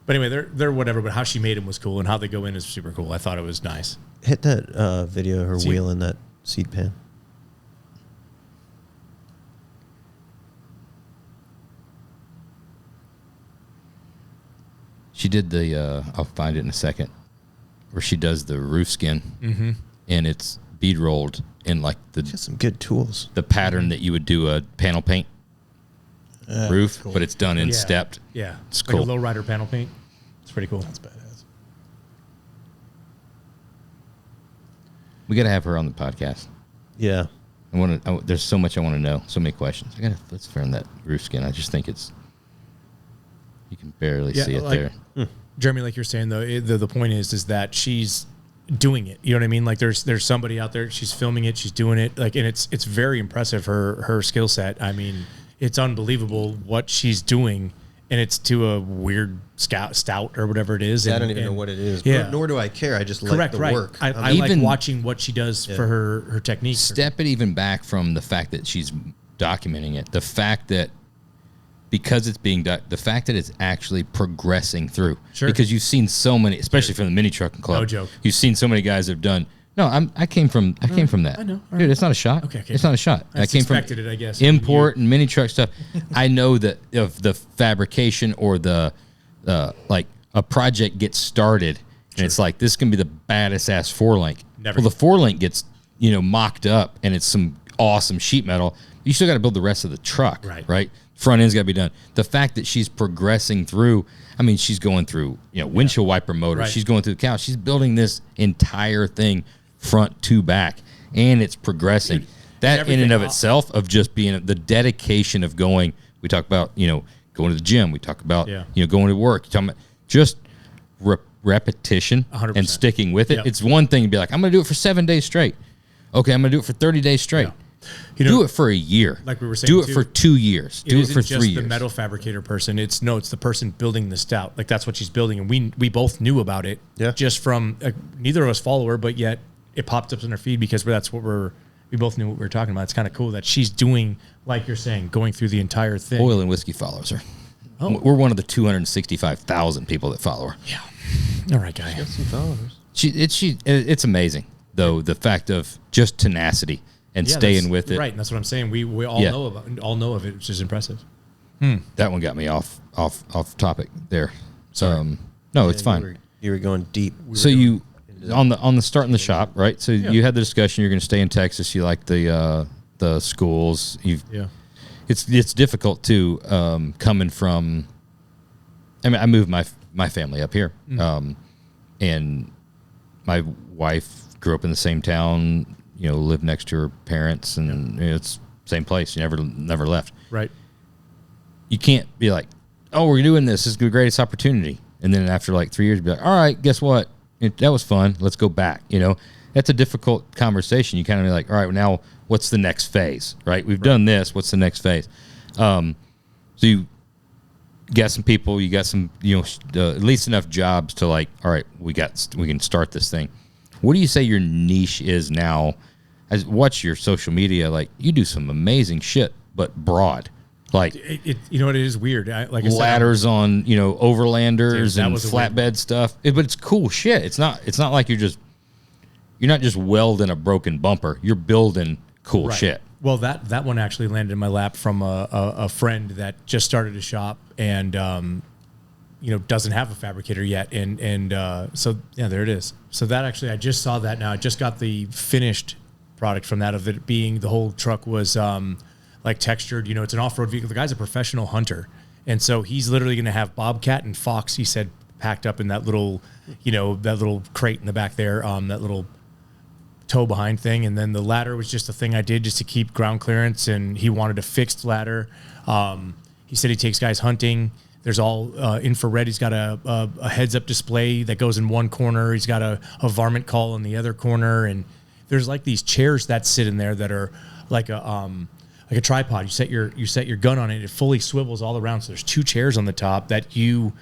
But anyway, they're whatever. But how she made them was cool, and how they go in is super cool. I thought it was nice. hit that video of her See? wheeling that seat pan. She did the I'll find it in a second, where she does the roof skin, and it's bead rolled in like She has some good tools. the pattern that you would do a panel paint roof, cool. but it's done in Yeah. stepped. Yeah, It's like cool. a lowrider panel paint. It's pretty cool. That's badass. We got to have her on the podcast. Yeah. There's so much I want to know. So many questions. Let's find that roof skin. I just think it's. You can barely Yeah, see it like- there. Jeremy, like you're saying though, the point is that she's doing it. You know what I mean? Like there's somebody out there. She's filming it. She's doing it. Like, and it's very impressive. Her skill set. I mean, it's unbelievable what she's doing, and it's to a weird stout or whatever it is. I don't even know what it is. Yeah. Nor do I care. I just like Correct, the right. work. I like watching what she does for her techniques. Step it even back from the fact that she's documenting it. The fact that because it's being done, the fact that it's actually progressing through. Sure. Because you've seen so many, especially from the mini trucking club. No joke. You've seen so many guys that have done. No, I came from that. I know. All Dude, it's not a shot. Okay. It's not a shot. I came from expected it, I guess. import and mini truck stuff. I know that if the fabrication or the like a project gets started and it's like this can be the baddest ass 4-link. Never. Well, the 4-link gets mocked up and it's some awesome sheet metal. You still got to build the rest of the truck, right? Front end's got to be done. The fact that she's progressing through, I mean, she's going through windshield wiper motors. Right. She's going through the couch. She's building this entire thing front to back, and it's progressing. Dude, that in and of itself, of just being the dedication of going. We talk about going to the gym. We talk about going to work. You're talking about just repetition 100%. and sticking with it. Yep. It's one thing to be like, I'm going to do it for 7 days straight. Okay, I'm going to do it for 30 days straight. Yeah. Do it for a year. Like we were saying, do it too, for 2 years. Do it for 3 just years. the metal fabricator person. It's the person building the stout. Like that's what she's building, and we both knew about it. Yeah. Just from neither of us follow her, but yet it popped up in our feed because that's what we both knew what we were talking about. It's kind of cool that she's doing, like you're saying, going through the entire thing. Oil and Whiskey follows her. Oh. We're one of the 265,000 people that follow her. Yeah. All right, guy. Got some followers. It's amazing though, the fact of just tenacity and staying with it. Right, and that's what I'm saying. We all know of it, which is impressive. That one got me off topic there. No, it's fine. You were going deep. So you on the start in the shop, right? So you had the discussion. You're going to stay in Texas. You like the schools. It's difficult too, coming from. I mean, I moved my family up here, and my wife grew up in the same town. Lived next to her parents, and it's same place. You never left. Right. You can't be like, oh, we're doing this. This is the greatest opportunity, and then after like 3 years, be like, all right, guess what? That was fun. Let's go back. That's a difficult conversation. You kind of be like, all right, well, now what's the next phase? Right? We've done this. What's the next phase? So you got some people. You got some, at least enough jobs to like, all right, we can start this thing. What do you say your niche is now? I watch your social media. Like you do some amazing shit, but broad. Like it what it is weird. Like I ladders said, on overlanders Dude, and flatbed stuff. But it's cool shit. It's not like you're not just welding a broken bumper. You're building cool shit. Well, that one actually landed in my lap from a friend that just started a shop and doesn't have a fabricator yet, and so there it is. So that actually I just saw that now. I just got the finished product from that, of it being the whole truck was like textured. It's an off-road vehicle. The guy's a professional hunter, and so he's literally going to have bobcat and fox, he said, packed up in that little that little crate in the back there, that little tow behind thing. And then the ladder was just a thing I did just to keep ground clearance, and he wanted a fixed ladder. He said he takes guys hunting. There's all infrared. He's got a heads-up display that goes in one corner. He's got a varmint call in the other corner, and there's like these chairs that sit in there that are like a tripod. You set your gun on it. It fully swivels all around. So there's two chairs on the top that you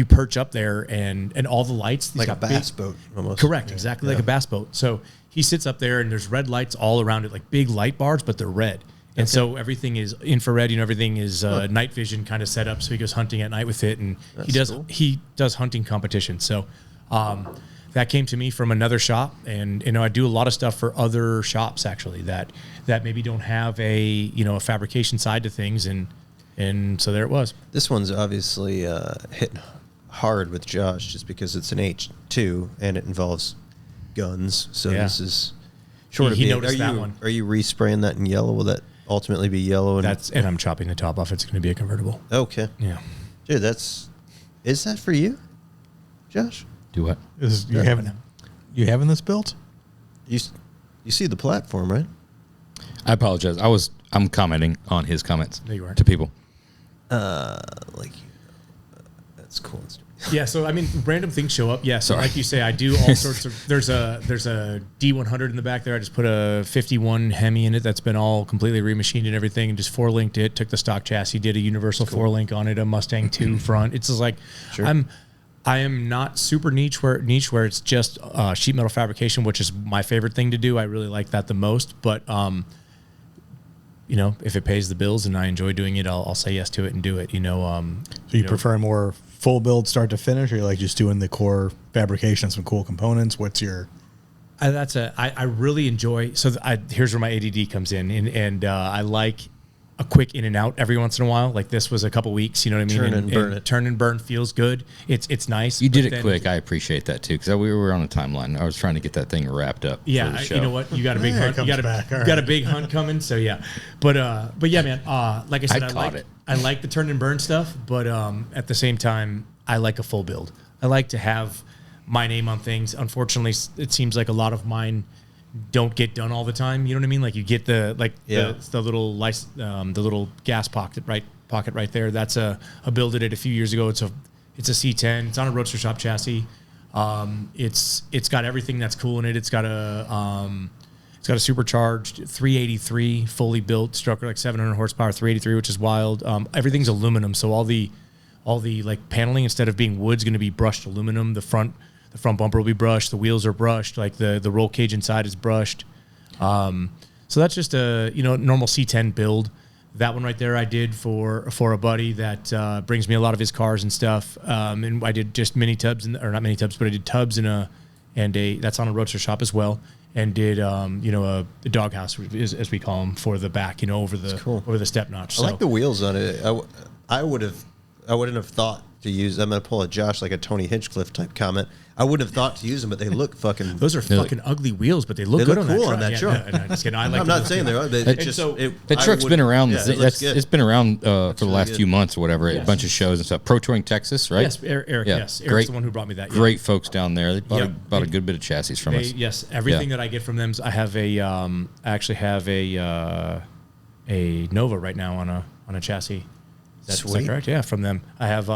perch up there, and all the lights. Like a bass boat almost. Correct, exactly like a bass boat. So he sits up there, and there's red lights all around it, like big light bars, but they're red. And so everything is infrared, everything is night vision kind of set up. So he goes hunting at night with it, and he does hunting competitions. So that came to me from another shop, and I do a lot of stuff for other shops actually that maybe don't have a a fabrication side to things, and so there it was. This one's obviously hit hard with Josh just because it's an H2 and it involves guns. So this is short of he being. noticed that one. Are you respraying that in yellow? Will that ultimately be yellow? And I'm chopping the top off. It's going to be a convertible. Okay. Yeah. Dude, is that for you, Josh? Do what? You having this built? You see the platform, right? I apologize. I'm commenting on his comments No, you weren't. to people. That's cool. Yeah, so I mean, random things show up. Yeah, so like you say, I do all sorts of. There's a D100 in the back there. I just put a 51 Hemi in it that's been all completely remachined and everything, and just four linked it. Took the stock chassis, did a universal four link on it, a Mustang 2 front. It's just like I am not super niche where it's just sheet metal fabrication, which is my favorite thing to do. I really like that the most, but you know, if it pays the bills and I enjoy doing it, I'll say yes to it and do it. You know, so you prefer more full build start to finish, or you like just doing the core fabrication, some cool components? What's your? I really enjoy. So here's where my ADD comes in, and I like a quick in and out every once in a while. Like this was a couple weeks, you know what I mean? Turn and burn feels good. It's nice. You did it quick. I appreciate that too, because we were on a timeline. I was trying to get that thing wrapped up. Yeah, you know what? You got a big hunt. You got a big hunt coming. So yeah, but yeah, man. Like I said, I like the turn and burn stuff, but at the same time, I like a full build. I like to have my name on things. Unfortunately, it seems like a lot of mine don't get done all the time. You know what I mean? Like you get the little the little gas pocket right there. That's a build I did a few years ago. It's a C10. It's on a Roadster Shop chassis. It's got everything that's cool in it. It's got a supercharged 383 fully built Strucker, like 700 horsepower 383, which is wild. Everything's aluminum, so all the like paneling, instead of being wood, is going to be brushed aluminum. The front bumper will be brushed. The wheels are brushed. Like the roll cage inside is brushed. So that's just a normal C10 build. That one right there I did for a buddy that brings me a lot of his cars and stuff. And I did just mini tubs, or not mini tubs, but I did tubs and a that's on a Roadster Shop as well. And did a doghouse, as we call them, for the back, over the step notch. I like the wheels on it. I wouldn't have thought to use. I'm going to pull a Josh, like a Tony Hinchcliffe type comment. I wouldn't have thought to use them, but they look fucking. Those are fucking ugly wheels, but they look good cool on that truck. No, just kidding. I'm not saying they're ugly. That truck's been around. It's been around for the last few months or whatever. Yes. A bunch of shows and stuff. Pro Touring Texas, right? Yes, Eric. Yeah. Yes, Eric's the one who brought me that. Great folks down there. They bought a good bit of chassis from us. Yes, everything that I get from them. I have I actually have a Nova right now on a chassis. Is that correct? Yeah, from them. I have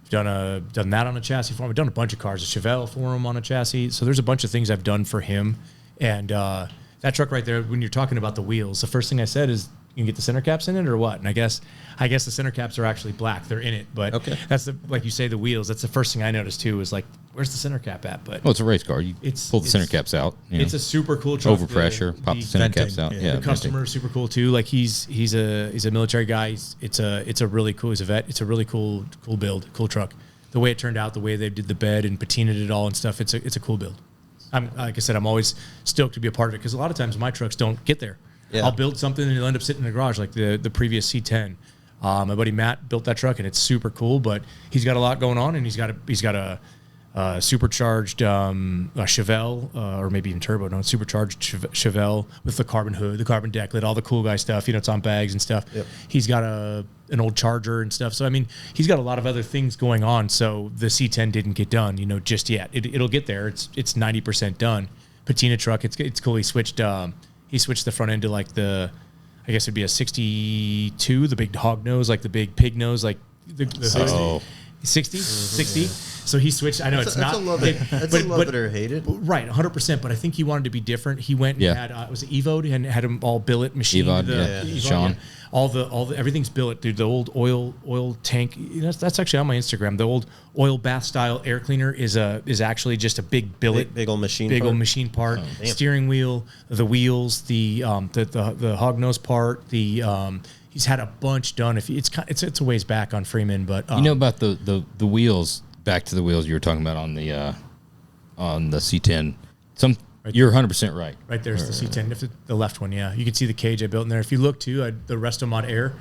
done that on a chassis for him. I've done a bunch of cars, a Chevelle for him on a chassis. So there's a bunch of things I've done for him. And that truck right there, when you're talking about the wheels, the first thing I said is, you can get the center caps in it or what? And I guess the center caps are actually black. They're in it, but that's like you say, the wheels. That's the first thing I noticed too. Is like, where's the center cap at? But it's a race car. You pull the center caps out. It's a super cool truck. Overpressure, pop the center caps out. Yeah, the customer is super cool too. Like he's a military guy. It's a really cool. He's a vet. It's a really cool build, cool truck. The way it turned out, the way they did the bed and patinaed it all and stuff. It's a cool build. Like I said, I'm always stoked to be a part of it, because a lot of times my trucks don't get there. Yeah. I'll build something and it'll end up sitting in the garage, like the previous C10. My buddy Matt built that truck and it's super cool, but he's got a lot going on, and he's got a supercharged Chevelle, or maybe even turbo, supercharged Chevelle with the carbon hood, the carbon deck lid, all the cool guy stuff. It's on bags and stuff. Yep. He's got an old Charger and stuff. So I mean, he's got a lot of other things going on. So the C10 didn't get done, just yet. It'll get there. It's 90% done. Patina truck. It's cool. He switched the front end to like I guess it'd be a 62, the big hog nose, like the big pig nose, like the 60. So he switched. I know it's not. That's a love it or hate it. Right, 100%. But I think he wanted to be different. He went and had it was Evo and had them all billet machined. Evod, Sean. Yeah. All the everything's billet, dude. The old oil tank. That's actually on my Instagram. The old oil bath style air cleaner is actually just a big billet, big old machine part. Oh, steering wheel, the wheels, the hog nose part. He's had a bunch done. It's a ways back on Freeman, but about the wheels. Back to the wheels you were talking about on the C10. You're 100% right. Right there's the C10, the left one. Yeah, you can see the cage I built in there. If you look too, the Restomod Air.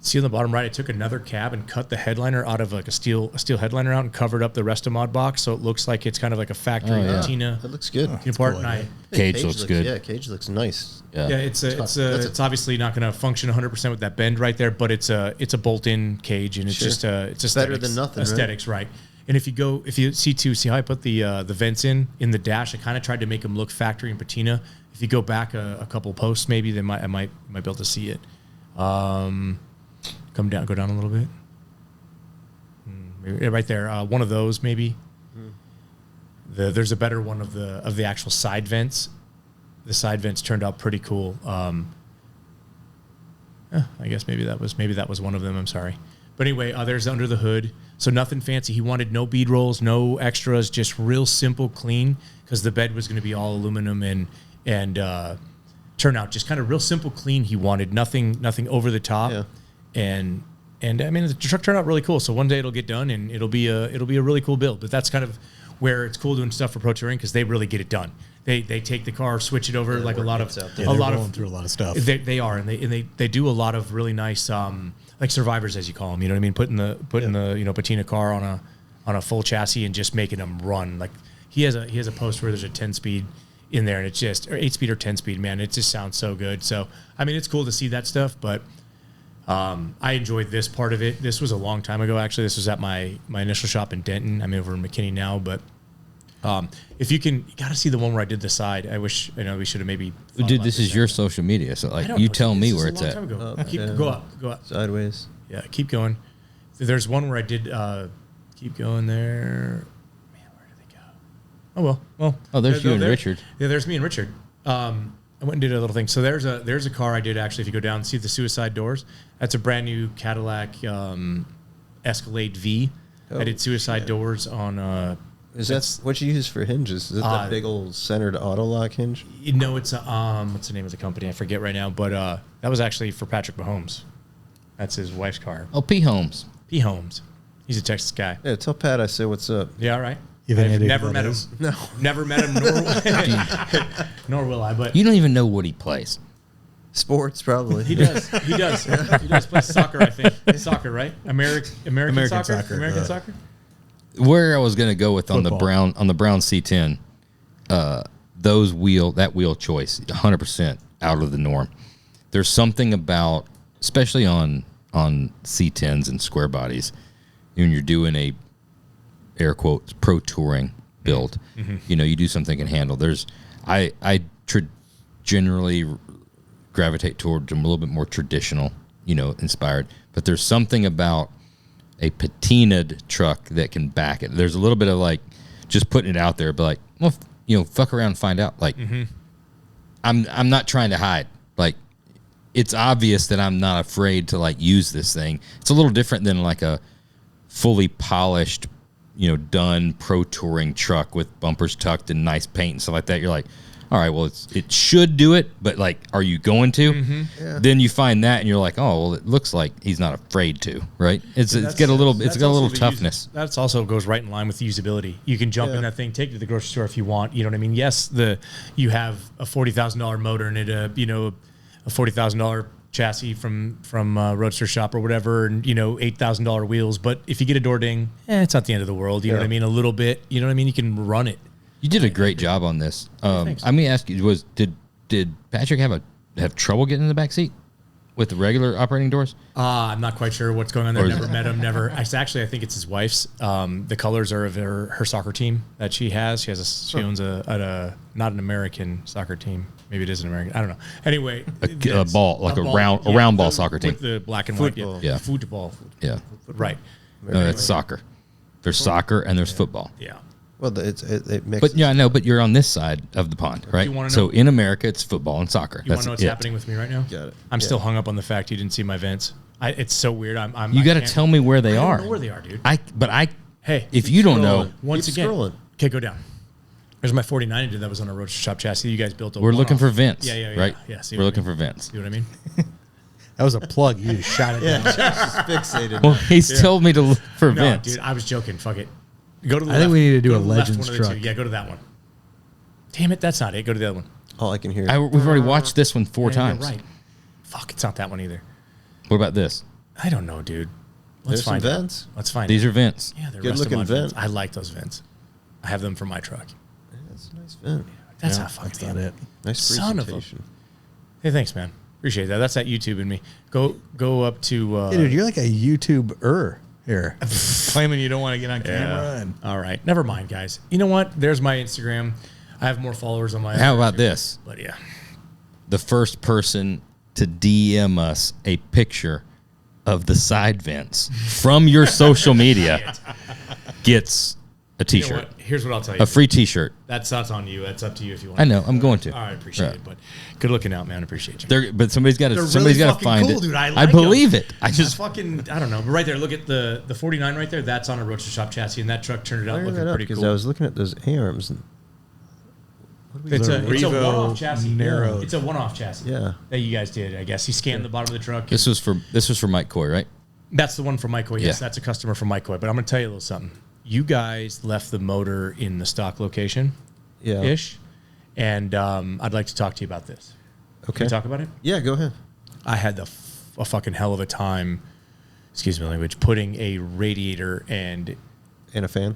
See on the bottom right, I took another cab and cut the headliner out of like a steel headliner out and covered up the Restomod box, so it looks like it's kind of like a factory patina. That looks good. Part. Cage looks good. Yeah, cage looks nice. Yeah, it's obviously not going to function 100% with that bend right there, but it's a bolt-in cage, and it's just it's better than nothing. Aesthetics, right? And if you see how I put the vents in the dash, I kind of tried to make them look factory and patina. If you go back a couple posts, maybe I might be able to see it. Go down a little bit. right there. One of those maybe. There's a better one of the actual side vents. The side vents turned out pretty cool. I guess maybe that was one of them. I'm sorry, but anyway, there's under the hood. So nothing fancy. He wanted no bead rolls, no extras, just real simple, clean, because the bed was going to be all aluminum and turn out just kind of real simple, clean. He wanted nothing over the top, and I mean the truck turned out really cool. So one day it'll get done and it'll be a really cool build. But that's kind of where it's cool doing stuff for Pro Touring because they really get it done. They take the car, switch it over like a lot of through a lot of stuff. They are, and they do a lot of really nice like survivors, as you call them. You know what I mean? Putting the patina car on a full chassis and just making them run. Like he has a post where there's a 10-speed in there, and it's just or 8-speed or 10-speed. Man, it just sounds so good. So I mean, it's cool to see that stuff, but. I enjoyed this part of it. This was a long time ago, actually. This was at my initial shop in Denton. I'm over in McKinney now, but if you got to see the one where I did the side. I wish we should have maybe. Dude, this is your social media, so like you tell me where it's at. Go up. Sideways. Yeah, keep going. There's one where I did. Keep going there. Man, where did they go? Oh, there's you and Richard. Yeah, there's me and Richard. I went and did a little thing. So there's a car I did actually. If you go down and see the suicide doors, that's a brand new Cadillac Escalade V. I did suicide doors on. Is that what you use for hinges? Is it that big old centered auto lock hinge? No, it's what's the name of the company? I forget right now. But that was actually for Patrick Mahomes. That's his wife's car. Oh, P. Holmes. P. Holmes. He's a Texas guy. Yeah, tell Pat I said what's up. Yeah, all right. I've never met him. No, never met him. Nor will I. But you don't even know what he plays. Sports, probably. He does. He does play soccer. I think soccer, right? American soccer. American soccer. Where I was going to go with Football. on the Brown C10, that wheel choice, 100% out of the norm. There's something about, especially on C10s and square bodies, when you're doing a air quotes pro touring build, you do something can handle. I generally gravitate towards a little bit more traditional, inspired. But there's something about a patinaed truck that can back it. There's a little bit of like just putting it out there, but like, well, fuck around and find out. Like, I'm not trying to hide. Like, it's obvious that I'm not afraid to like use this thing. It's a little different than like a fully polished, done pro touring truck with bumpers tucked and nice paint and stuff like that. You're like, all right, well, it should do it, but like, are you going to? Yeah. Then you find that, and you're like, oh, well, it looks like he's not afraid to, right? It's got a little toughness. That also goes right in line with usability. You can jump in that thing, take it to the grocery store if you want. You know what I mean? Yes, you have a $40,000 motor in it, a $40,000 chassis from Roadster Shop or whatever, and $8,000 wheels. But if you get a door ding, it's not the end of the world. You know what I mean? A little bit. You know what I mean? You can run it. You did a great job on this. Let me ask you: did Patrick have trouble getting in the back seat with the regular operating doors? I'm not quite sure what's going on there. Never met him. Never. I think it's his wife's. The colors are of her soccer team that she has. She owns a not an American soccer team. Maybe it is an American. I don't know. Anyway, a ball, like a round ball soccer team with the black and football. white. Yeah, football. Yeah, right. No, it's soccer. There's soccer and there's football. Yeah. Well, it mixes. But yeah, I know. But you're on this side of the pond, right? So in America, it's football and soccer. You want to know what's happening with me right now? Got it. I'm still hung up on the fact you didn't see my vents. It's so weird. You got to tell me where they are. I don't know where they are, dude. Hey, if you don't know, once again, okay, go down. There's my 49 I did that was on a Roadster Shop chassis. You guys built a we're looking for vents. Yeah. Right? Yeah, we're looking for vents. See what I mean? That was a plug. You just shot it down. Just fixated. Well, he's told me to look for vents. Dude, I was joking. Fuck it. Go to the left. I think we need to do a Legends truck. Yeah, go to that one. Damn it, that's not it. Go to the other one. All I can hear. We've already watched this one 4 times. You're right. Fuck, it's not that one either. What about this? I don't know, dude. Let's find vents. Let's find These are vents. Yeah, they're good looking vents. I like those vents. I have them for my truck. Yeah, that's a nice vent. That's not fucking that's not it. Nice presentation. Hey, thanks, man. Appreciate that. That's that YouTube in me. Go up to. Hey, dude, you're like a YouTuber here. Claiming you don't want to get on camera. And all right. Never mind, guys. You know what? There's my Instagram. I have more followers on my. How about this? But yeah. The first person to DM us a picture of the side vents from your social media gets a You know T-shirt, what? Here's what I'll tell you. a free T-shirt. That's on you. That's up to you if you want. I know. I'm going to. All right, appreciate it. But good looking out, man. Appreciate you. But somebody's got to. They're Somebody's really got to find fucking it. cool, dude. I I like believe them. it. I just fucking, I don't know. But right there, look at the 49 right there. That's on a Roadster Shop chassis, and that truck turned it out looking pretty because cool. I was looking at those arms. And It's a Revo one-off chassis. narrow. It's a one-off chassis. Yeah. That you guys did, I guess. He scanned the bottom of the truck. this was for Mike Coy, right? That's the one from Mike Coy. Yes, Yeah. that's a customer from Mike Coy. But I'm going to tell you a little something. You guys left the motor in the stock location, Yeah. ish, and I'd like to talk to you about this. Okay. Can we talk about it? Yeah, go ahead. I had a fucking hell of a time, excuse my language, putting a radiator and And a fan.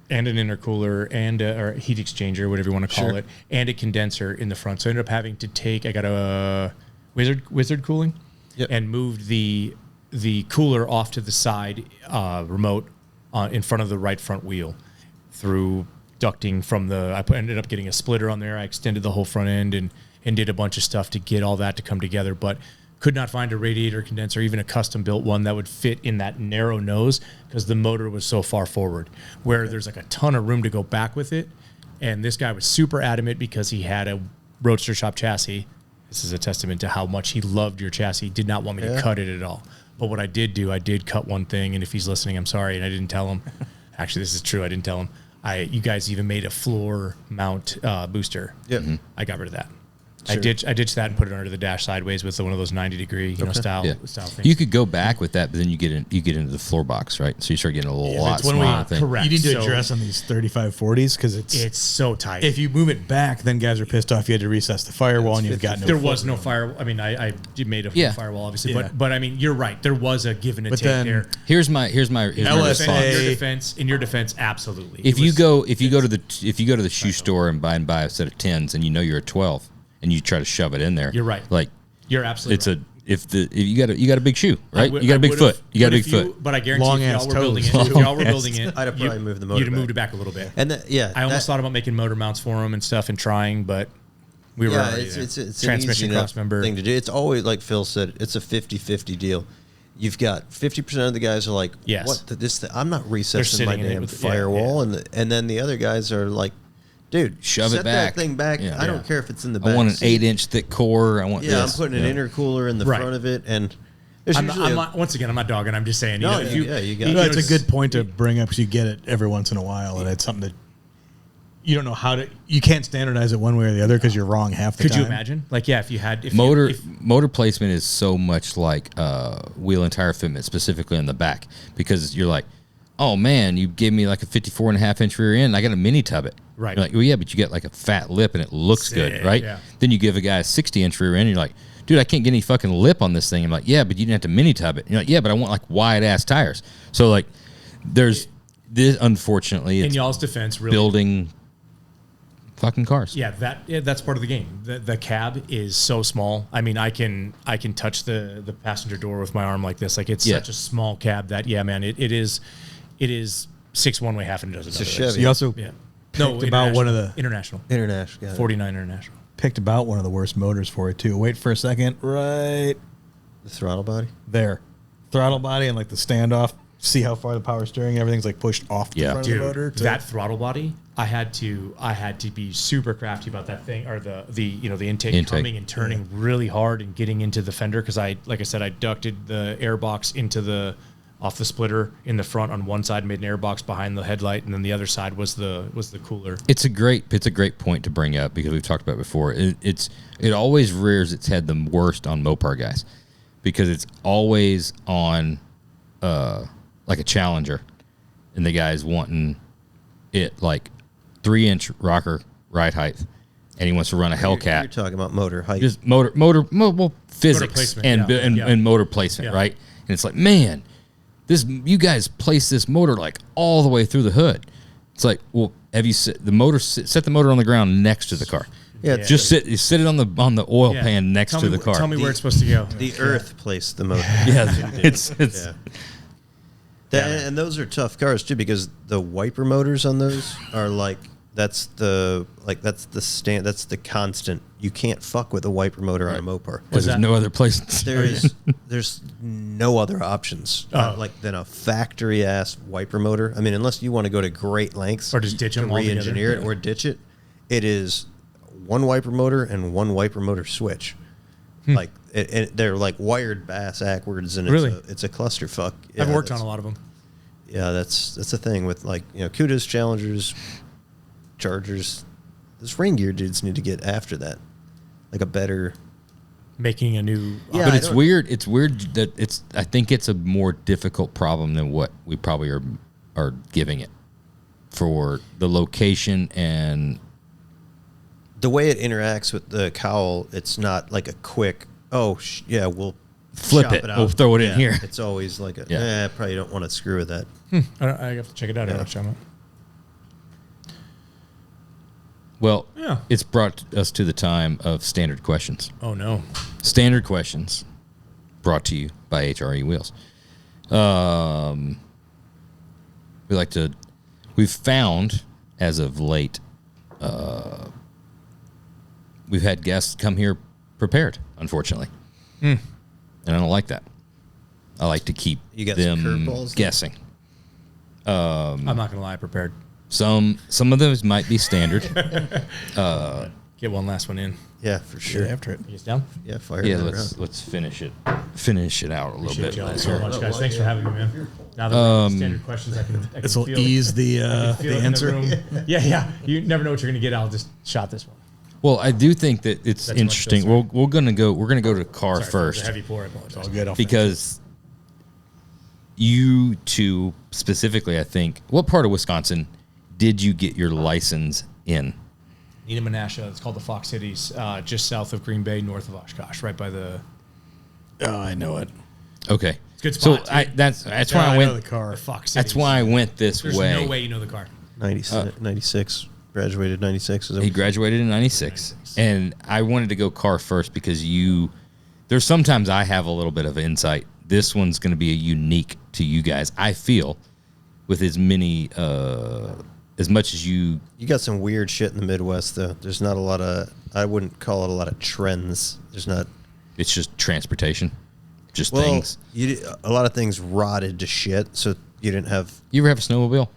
an intercooler and or heat exchanger, whatever you want to call Sure. it, and a condenser in the front. So I ended up having to I got a Wizard cooling, Yep. and moved the cooler off to the side remote in front of the right front wheel through ducting from ended up getting a splitter on there. I extended the whole front end and did a bunch of stuff to get all that to come together, but could not find a radiator condenser, even a custom built one that would fit in that narrow nose because the motor was so far forward where there's like a ton of room to go back with it. And this guy was super adamant because he had a Roadster Shop chassis. This is a testament to how much he loved your chassis. He did not want me to cut it at all. But what I did do, I did cut one thing. And if he's listening, I'm sorry. And I didn't tell him. Actually, this is true. I didn't tell him. You guys even made a floor mount booster. Yep. I got rid of that. Sure. I ditched that and put it under the dash sideways with one of those 90-degree style things. You could go back with that, but then you get into the floor box, right? So you start getting a lot smaller thing. correct. You need to So- address on these 3540s because It's so tight. if you move it back, then guys are pissed off. You had to recess the firewall, and you've got no. There was no firewall. I mean, I made a firewall, obviously, Yeah. but I mean, you're right. There was a give and a But take then- there. Here's my LSA. In your defense, absolutely. If you go to the shoe store and buy a set of 10s and you know you're a 12 and you try to shove it in there, You're right. Like You're absolutely right. if you got a big shoe, right? You got a big foot. You got a big foot. But I guarantee Long if ass y'all were building it, toes. if y'all were building it, I'd have probably moved the motor You'd have back. moved it back a little bit. And I almost thought about making motor mounts for them and stuff and trying, but we were yeah, already it's there. an Transmission easy enough cross member. thing to do. It's always like Phil said. It's a 50-50 deal. You've got 50% of the guys are like, Yes. "What? I'm not recessing my sitting in it damn with- firewall," and then the other guys are like, "Dude, Shove set it back. that thing back. Yeah. I don't care if it's in the back. I want an seat. 8-inch thick core. I want Yeah, this. I'm putting an intercooler in the Right. front of it, and there's I'm usually not, once again, I'm not dogging. I'm just saying. No, You know, if you, yeah, you got you it. No, know, it's a good point to bring up because you get it every once in a while, and it's something that you don't know how to. You can't standardize it one way or the other because you're wrong half the Could time. you imagine? Like, yeah, if you had motor placement is so much like wheel and tire fitment, specifically on the back, because you're like, oh man, you gave me like a 54.5-inch rear end. I got a mini tub it. Right. You're like, well, yeah, but you get like a fat lip and it looks good, Sick, right? yeah. Then you give a guy a 60-inch rear end. And you're like, dude, I can't get any fucking lip on this thing. I'm like, yeah, but you didn't have to mini tub it. And you're like, yeah, but I want like wide ass tires. So like, there's this. Unfortunately, in it's y'all's defense, really building fucking cars. Yeah, that's part of the game. The cab is so small. I mean, I can touch the passenger door with my arm like this. Like it's such a small cab that man, it is 6 one way, half a dozen. It's a Chevy. You also no about one of the international international. Got it. 49 international. picked about one of the worst motors for it too. Wait for a second, right The throttle body. there, throttle body and like the standoff. See how far the power steering, everything's like pushed off the front of the motor. That throttle body, I had to be super crafty about that thing, or the intake coming and turning really hard and getting into the fender because like I said, I ducted the airbox into off the splitter in the front on one side, made an airbox behind the headlight, and then the other side was the cooler. It's a great point to bring up because we've talked about it before. It always rears its head the worst on Mopar guys because it's always on like a Challenger, and the guy's wanting it like 3-inch rocker ride height, and he wants to run a Hellcat. You're talking about motor height. Just motor physics placement, and motor placement, right? And it's like, man, you guys place this motor like all the way through the hood. It's like, well, have you set the motor on the ground next to the car? Yeah, Just sit it on the oil pan next to the car. Tell me where it's supposed to go. The earth placed the motor. Yeah, it's And those are tough cars too because the wiper motors on those are like That's the constant. You can't fuck with a wiper motor on a Mopar. Because there's no other place. There's no other options than a factory ass wiper motor. I mean, unless you want to go to great lengths or just ditch to them re-engineer altogether. it or ditch it. It is one wiper motor and one wiper motor switch. Like they're like wired bass backwards, and Really? it's a clusterfuck. Yeah, I've worked on a lot of them. Yeah, that's the thing with Kudas, Challengers, Chargers. Those rain gear dudes need to get after that, like a better. Making a new. Yeah, But it's weird. It's weird that I think it's a more difficult problem than what we probably are giving it for the location and The way it interacts with the cowl. It's not like a quick. We'll flip chop it. out. We'll throw it in here. It's always like Yeah. probably don't want to screw with that. I have to check it out. Yeah. Well, Yeah. it's brought us to the time of standard questions. Oh no. Standard questions brought to you by HRE Wheels. We've found as of late, we've had guests come here prepared, unfortunately. And I don't like that. I like to keep You got some them curveballs? guessing. I'm not gonna lie. I prepared. Some of those might be standard. Get one last one in. Yeah, for sure. After it. You guys down? Yeah, fire Yeah, that let's around. finish it out a little Appreciate bit. y'all so much, guys. Thanks for having me, man. Now that we're in standard questions, I can This will feel ease the feel it in answer. room. Yeah. You never know what you're gonna get. I'll just shot this one. Well, I do think that it's That's much interesting. better. We're gonna go to car Sorry, if it was first a heavy pour. I apologize. All good. I'll because you two specifically, I think, what part of Wisconsin did you get your license in? Neenah Menasha. It's called the Fox Cities, just south of Green Bay, north of Oshkosh, right by the. Oh, I know it. Okay, It's a good spot. so too. that's why I know went. the car. The Fox Cities. That's why I went this There's way. no way you know the car. 96, graduated 96. Is that He what- graduated in 96. And I wanted to go car first because there's sometimes I have a little bit of insight. This one's going to be a unique to you guys, I feel, with as many, as much as you. You got some weird shit in the Midwest, though. There's not a lot of, I wouldn't call it a lot of trends. There's not. It's just transportation, just Well, things. a lot of things rotted to shit, so you didn't have. You ever have a snowmobile?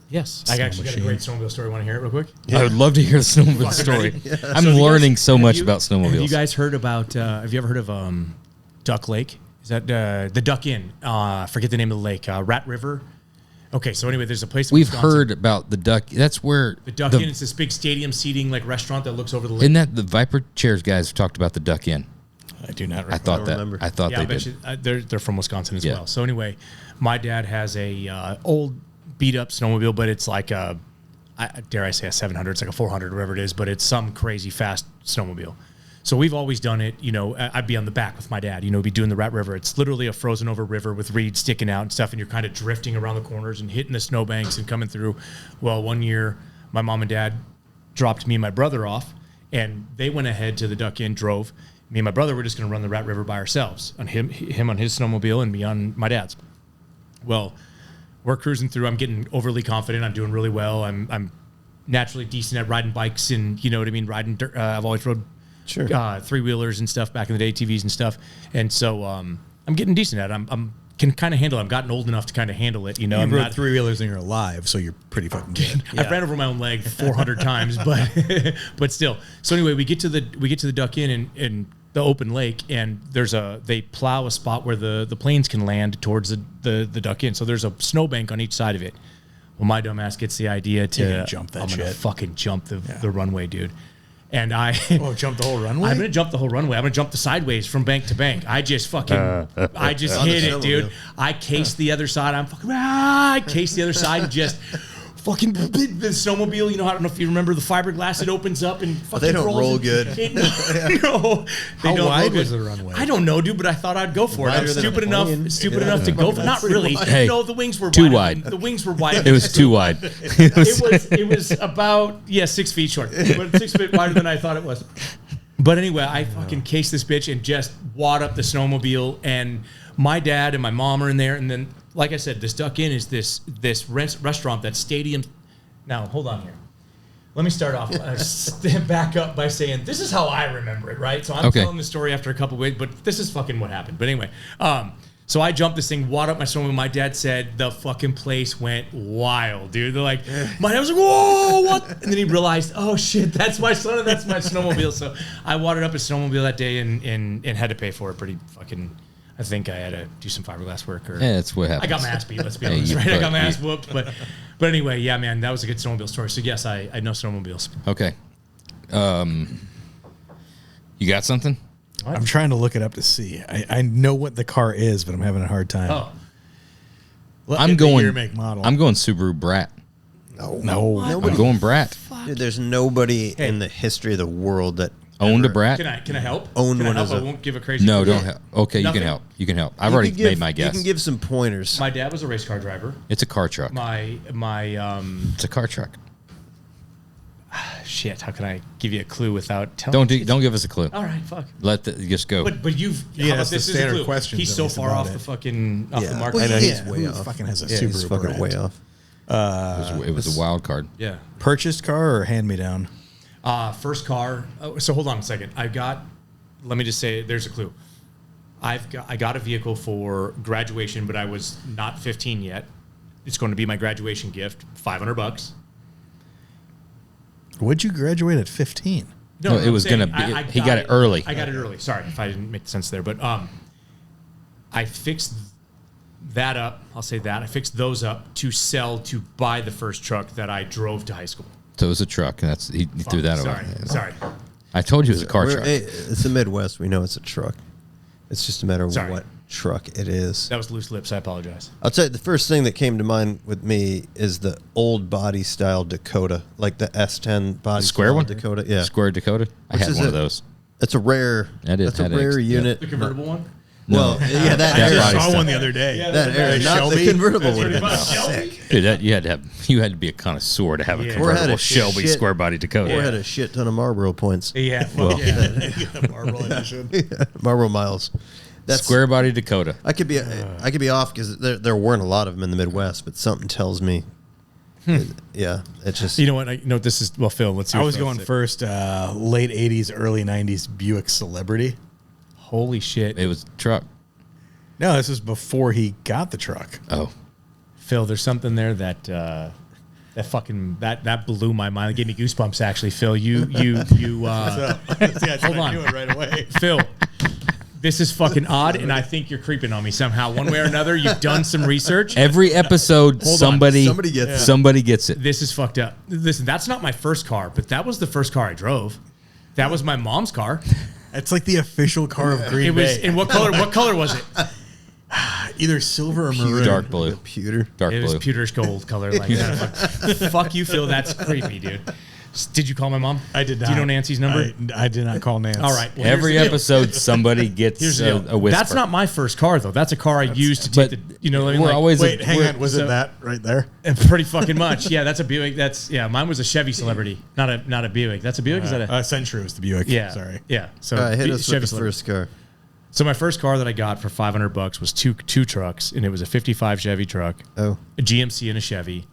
Yes. I actually got a great snowmobile story. Want to hear it real quick? I would love to hear the snowmobile story. I'm So have you learning guys- so have much you- about snowmobiles. Have you guys heard about? Have you ever heard of Duck Lake? Is that the Duck Inn? Forget the name of the lake. Rat River. Okay, so anyway, there's a place. In We've Wisconsin. heard about the Duck. That's where The Duck Inn. It's this big stadium seating like restaurant that looks over the lake. Isn't that the Viper Chairs guys talked about the Duck Inn? I do not I thought that. remember. I thought Yeah, they I bet did. you, they're from Wisconsin as Yeah. well. So anyway, my dad has a old beat up snowmobile, but it's like dare I say a 700? It's like a 400, whatever it is, but it's some crazy fast snowmobile. So we've always done it. I'd be on the back with my dad. Be doing the Rat River. It's literally a frozen over river with reeds sticking out and stuff, and you're kind of drifting around the corners and hitting the snowbanks and coming through. Well, one year, my mom and dad dropped me and my brother off, and they went ahead to the Duck Inn, drove. Me and my brother were just going to run the Rat River by ourselves, on him on his snowmobile and me on my dad's. Well, we're cruising through. I'm getting overly confident. I'm doing really well. I'm naturally decent at riding bikes, and you know what I mean. Riding dirt. I've always rode three-wheelers and stuff back in the day, ATVs and stuff. And so I'm getting decent at it. I'm can kind of handle it. I've gotten old enough to kind of handle it. You rode three-wheelers and you're alive, so you're pretty fucking good. I've ran over my own leg 400 times, but still. So anyway, we get to the Duck Inn in the open lake, and they plow a spot where the planes can land towards the Duck Inn. So there's a snowbank on each side of it. Well, my dumb ass gets the idea to jump that I'm gonna shit. fucking jump the runway, dude. And Jump the whole runway? I'm gonna jump the whole runway. I'm gonna jump the sideways from bank to bank. I just hit it, dude. I cased the other side. I cased the other side and just fucking the snowmobile. I don't know if you remember the fiberglass. It opens up and fucking they don't rolls roll in. good. No, they How don't wide roll good. was the runway? I don't know, dude, but I thought I'd go for it. I'm Wider than a stupid enough to go for it. Not really. Hey, No, the wings were too wider. wide. The wings were wider. It was too wide. It was about 6 feet short, but 6 feet wider than I thought it was. But anyway, I fucking cased this bitch and just wad up the snowmobile, and my dad and my mom are in there, and then like I said, this Duck Inn is this restaurant that's stadium. Now hold on here. Let me start off, back up by saying, this is how I remember it, right? So I'm telling the story after a couple of weeks, but this is fucking what happened. But anyway, so I jumped this thing, wadded up my snowmobile. My dad said the fucking place went wild, dude. They're like, my dad was like, whoa, what? And then he realized, oh shit, that's my son and that's my snowmobile. So I wadded up a snowmobile that day and had to pay for it pretty fucking... I think I had to do some fiberglass work. Or that's what happened. I got my ass beat, let's be honest, right? I got my ass whooped. But anyway, yeah, man, that was a good snowmobile story. So yes, I know snowmobiles. Okay. You got something? What? I'm trying to look it up to see. I know what the car is, but I'm having a hard time. Oh. I'm going year, make, model. I'm going Subaru Brat. No. I'm going Brat. Dude, there's nobody in the history of the world that Owned a Brat? Can I help? Owned can I one help? as I a- won't give a crazy. No, don't help. Okay, Nothing. you can help. You can help. I've You already can give- made my guess. You can give some pointers. My dad was a race car driver. It's a car truck. My It's a car truck. shit. How can I give you a clue without telling? Don't give us a clue. All right, fuck. Just go. But you've Yeah, how about that's the this is a standard clue. questions He's at so least far about off it. the fucking off the Yeah. mark. Well, I know yeah. he's way off. Fucking has a He's Subaru fucking Brat. way off. It was a wild card. Yeah. Purchased car or hand me down? First car. So hold on a second. Let me just say, there's a clue. I got a vehicle for graduation, but I was not 15 yet. It's going to be my graduation gift, $500. Would you graduate at 15? No, it was gonna be- he got it early. I got it early. Sorry if I didn't make sense there, but I fixed that up. I'll say that I fixed those up to sell to buy the first truck that I drove to high school. So it was a truck. And he threw that away. Sorry. I told you it was a car truck. It's the Midwest. We know it's a truck. It's just a matter of Sorry. what truck it is. That was loose lips. I apologize. I'll tell you, the first thing that came to mind with me is the old body style Dakota, like the S10 body Square style one? Dakota. Yeah, Square Dakota. I Which had is one of it? those. It's a rare. That is- That's a that rare is- yeah. unit. The convertible one. Well, yeah, that That era. body I saw style. one the other day. That era, not Shelby? the convertible That's would pretty have been much sick. Dude, you had to be a connoisseur to have a Yeah. Or had convertible a Shelby shit- square body Dakota. Or had a shit ton of Marlboro points. Yeah. Well, Marlboro edition. Marlboro miles. That's square body Dakota. I could be off because there weren't a lot of them in the Midwest, but something tells me. Yeah, it's just. You know what? This is Phil. Let's see. I what was Phil going said. first, late 80s, early 90s Buick Celebrity. Holy shit, It was a truck. No, this is before he got the truck. Oh, Phil. There's something there that that blew my mind. It gave me goosebumps. Actually, Phil, you. Hold on. right away. Phil, this is fucking odd, and I think you're creeping on me somehow. One way or another, you've done some research. every episode Hold on. somebody Somebody gets it. it. This is fucked up. Listen, that's not my first car, but that was the first car I drove. That was my mom's car. It's like the official car of Green It was. Bay. And what color? What color was it? Either silver or maroon. Dark blue. Computer. Dark It was blue. pewterish gold color. Like that. Fuck you, Phil. That's creepy, dude. Did you call my mom? I did not. Do you know Nancy's number? I did not call Nance. All right. Well, Every here's the deal. episode somebody gets Here's the a deal. whisper. That's not my first car though. That's a car I used to take but the. You know what I mean? we're Like, always Wait, hang on. Was so- it that right there? pretty fucking much. Yeah, that's a Buick. Mine was a Chevy Celebrity, not a Buick. That's a Buick. Is that a? Century was the Buick. Yeah. Sorry. Yeah. So All right, hit us Chevy with the Celebrity. first car. So my first car that I got for $500 was two trucks, and it was a '55 Chevy truck, Oh, a GMC and a Chevy.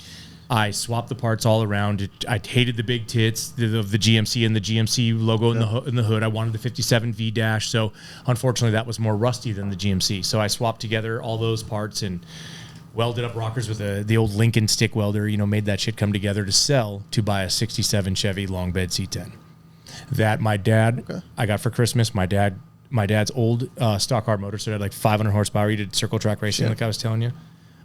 I swapped the parts all around. I hated the big tits of the GMC and the GMC logo in the hood. I wanted the 57 V dash. So unfortunately, that was more rusty than the GMC. So I swapped together all those parts and welded up rockers with the old Lincoln stick welder. Made that shit come together to sell to buy a '67 Chevy long bed C10. That my dad I got for Christmas. My dad's old stock car motor, so it had like 500 horsepower. He did circle track racing, like I was telling you.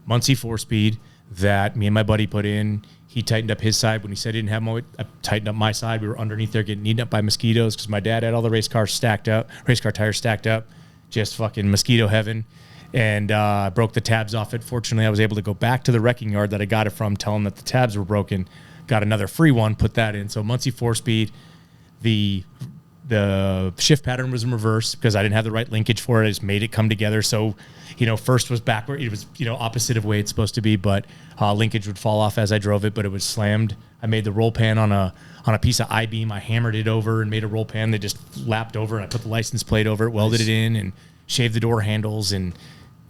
Muncie 4-speed that me and my buddy put in. He tightened up his side when he said he didn't have more. I tightened up my side. We were underneath there getting eaten up by mosquitoes because my dad had all the race car tires stacked up, just fucking mosquito heaven. And I broke the tabs off it. Fortunately, I was able to go back to the wrecking yard that I got it from, tell them that the tabs were broken. Got another free one, put that in. So Muncie 4-speed, the shift pattern was in reverse because I didn't have the right linkage for it. I just made it come together. So, first was backward. It was, opposite of way it's supposed to be, but linkage would fall off as I drove it, but it was slammed. I made the roll pan on a piece of I-beam. I hammered it over and made a roll pan that just lapped over, and I put the license plate over it, welded it in, and shaved the door handles and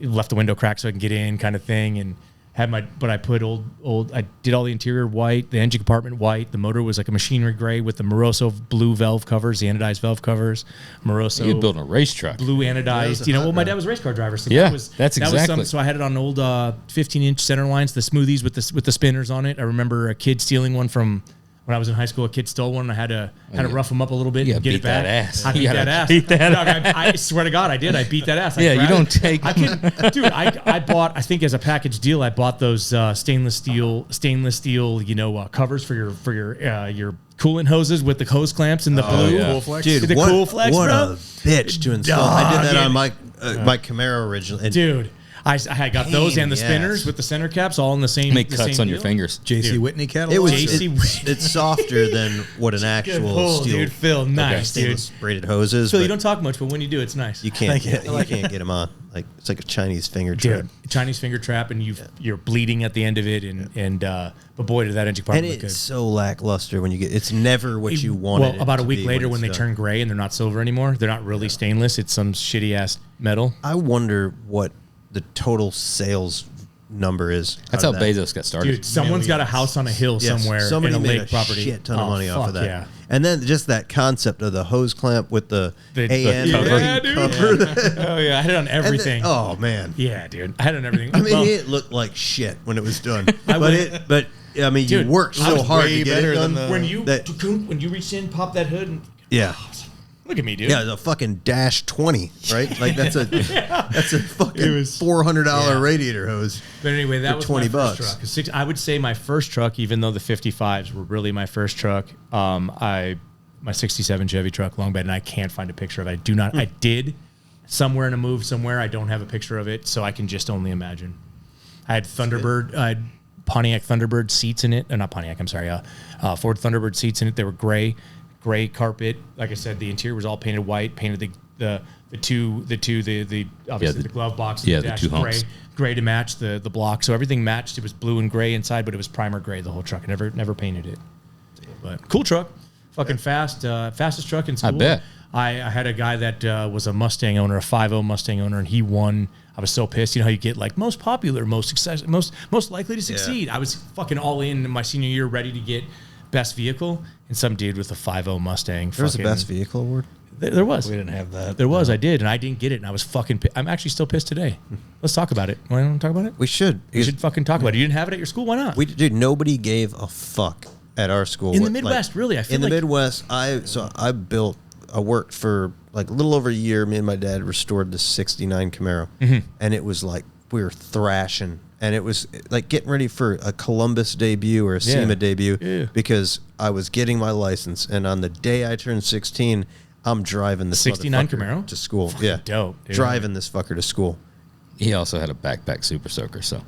left the window crack so I can get in, kind of thing. And But I put I did all the interior white, the engine compartment white. The motor was like a machinery gray with the Moroso blue valve covers, the anodized valve covers. Moroso. You're building a race truck. Blue anodized. My dad was a race car driver. So that's exactly. So I had it on old 15-inch center lines, the smoothies with the spinners on it. I remember a kid stealing one from. When I was in high school, a kid stole one, and I had to rough him up a little bit and get it back. I beat that ass. I swear to God, I did. I beat that ass. You don't take. Dude, I bought. I think as a package deal, I bought those stainless steel, covers for your coolant hoses with the hose clamps and the blue. Cool Flex. Dude, the Cool Flex, what bro. a bitch to install. I did that on my Camaro originally. Dude. I got those and the spinners with the center caps all in the same. Make cuts on your fingers. JC Whitney catalog. It was JC it's softer than what an actual steel dude. Phil, nice, stainless braided hose is. Phil, you don't talk much, but when you do, it's nice. You can't get them on. Like it's like a Chinese finger trap. Dude, Chinese finger trap, and you're bleeding at the end of it, but boy, did that engine compartment look good. And it's so lackluster when you get. It's never what you wanted. Well, about a week later, when they done. turn gray and they're not silver anymore, they're not really stainless. It's some shitty ass metal. I wonder what the total sales number is. That's how Bezos got started. Dude, someone's got a house on a hill somewhere Somebody in a made lake property. Shit ton of money off of that. Yeah. And then just that concept of the hose clamp with the AN cover. yeah, dude. Oh yeah, I had it on everything. Oh man. Yeah, dude, I had it on everything. I mean, it looked like shit when it was done. But I mean, dude, you worked so hard to get it done. When you reach in, pop that hood, and yeah. Look at me, dude. Yeah, the fucking Dash 20, right? Like that's a fucking $400 radiator hose. But anyway, that was $20. My first truck. I would say my first truck, even though the 55s were really my first truck. My '67 Chevy truck, long bed, and I can't find a picture of it. I did somewhere in a move somewhere. I don't have a picture of it, so I can just only imagine. I had Thunderbird. I had Pontiac Thunderbird seats in it. Not Pontiac. I'm sorry. Ford Thunderbird seats in it. They were gray carpet. Like I said, the interior was all painted white. Painted the obviously the glove box. Yeah, the two humps. Gray to match the block. So everything matched. It was blue and gray inside, but it was primer gray the whole truck. I never painted it. But cool truck, fucking fastest truck in school. I bet. I had a guy that was a Mustang owner, a 5.0 Mustang owner, and he won. I was so pissed. You know how you get like most popular, most success, most likely to succeed. I was fucking all in my senior year, ready to get best vehicle, and some dude with a 5.0 Mustang. There was a best vehicle award? There was. We didn't have that. There was. I did, and I didn't get it, and I was fucking pissed. I'm actually still pissed today. Let's talk about it. Want to talk about it? We should. We should fucking talk about it. You didn't have it at your school? Why not? Dude, nobody gave a fuck at our school. In the Midwest, really? I feel in like the Midwest, I worked for like a little over a year. Me and my dad restored the '69 Camaro, and it was like we were thrashing. And it was like getting ready for a Columbus debut or a SEMA debut because I was getting my license. And on the day I turned 16, I'm driving this 69 motherfucker Camaro to school. Yeah. Dope. Dude. Driving this fucker to school. He also had a backpack Super Soaker, so.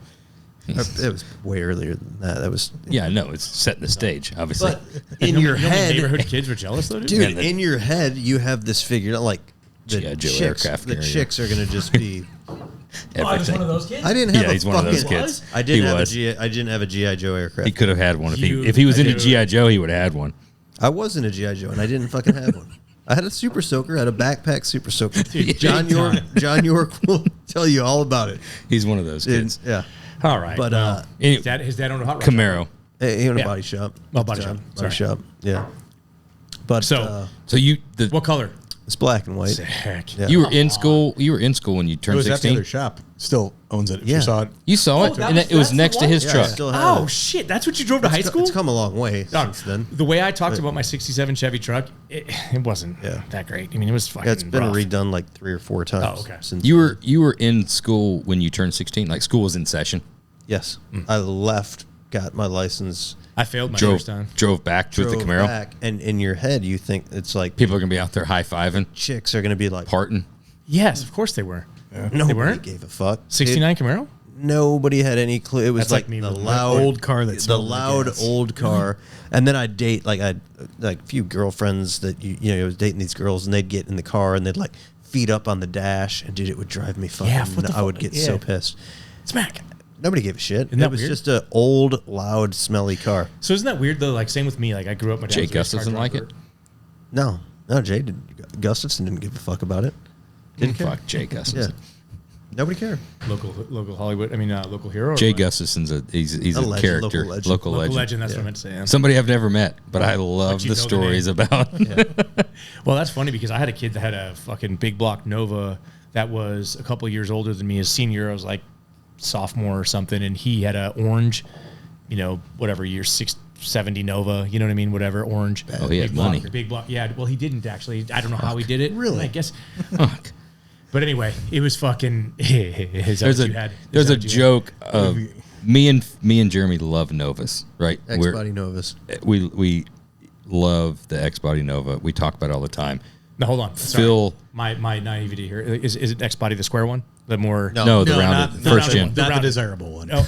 It was way earlier than that. That was. Yeah, no, it's setting the stage, obviously. But in your head. Neighborhood kids were jealous, though, dude. In your head, you have this figured out like the chicks are going to just be. I was one of those kids. I didn't have he's one of those kids. I didn't have a GI Joe aircraft. He could have had one if he was into GI Joe. He would have had one. I was in a GI Joe, and I didn't fucking have one. I had a Super Soaker, I had a backpack Super Soaker. John York will tell you all about it. He's one of those kids. Yeah. All right. But his dad owned a hot rod Camaro. He owned a body shop. Oh, body shop. Body shop. Yeah. But so what color? It's black and white. Sick. Yeah. You were in school. You were in school when you turned 16. It was at the other shop. Still owns it. If Yeah. you saw it. You saw it, and it was next to his Yeah, I truck. still have Oh it. shit! That's what you drove to high school. It's come a long way since then. The way I talked about my '67 Chevy truck, it wasn't that great. I mean, it was fucking. Yeah, it's been rough. redone like 3 or 4 times. Oh, okay. Since You were in school when you turned 16. Like school was in session. Yes, I left, got my license. I failed my first time. Drove back with the Camaro. Back, and in your head, you think it's like People are gonna be out there high fiving, chicks are going to be like parting. Yes, of course they were. Nobody weren't? gave a fuck. '69 Camaro. Nobody had any clue. It was That's like like me the with loud old car that the smelled like loud gas. old car. And then I'd date like a few girlfriends that I was dating these girls, and they'd get in the car and they'd like feet up on the dash, and dude, it would drive me fucking. what the I would fuck? get Yeah. so pissed. Smack. Nobody gave a shit. Isn't that It was weird? just an old, loud, smelly car. So isn't that weird though? Like same with me. Like I grew up. My dad Jay was a race car Gustafson like driver. it? No, Jay didn't. Gustafson didn't give a fuck about it. Didn't care. Fuck Jay Gustafson. Nobody cared. Local Hollywood. I mean, local hero. or Jay what? Gustafson's he's a legend, character, local legend. local Local legend. legend. That's what I meant to say. Yeah. Somebody I've never met, but I love But you the know the stories name. about. Well, that's funny because I had a kid that had a fucking big block Nova that was a couple of years older than me. His senior, I was like sophomore or something, and he had a orange, whatever year, 670 Nova, you know what I mean? Whatever, orange. Oh, he had big block, money. Big block. Yeah, well, he didn't actually. I don't know how he did it. Really? I guess. Fuck. But anyway, it was fucking. There's a joke of me and Jeremy love Novas, right? X-Body Novas. We love the X-Body Nova. We talk about it all the time. No, hold on. Sorry. Phil, My naivety here. Is it X Body the square one? The more. no, the rounded first gen, Not the desirable one. Oh.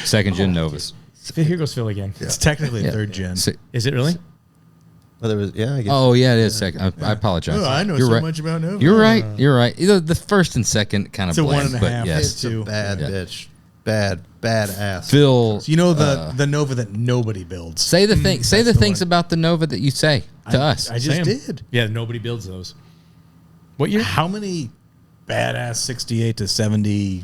second gen Novas. Here goes Phil again. It's technically Yeah. third gen. Is it really? Well, there was, I guess. Oh yeah, it is second. I apologize. Oh, I know You're so right. much about Nova. You're right. You're right. Either the first and second kind of It's a blend, 1.5. but yes, It's a bad bitch. Bad ass. Phil. So you know the Nova that nobody builds. Say the thing. Say the that's the things one. about the Nova that you say to us. I just Same. did. Yeah, nobody builds those. What year? How many badass 68 to 70,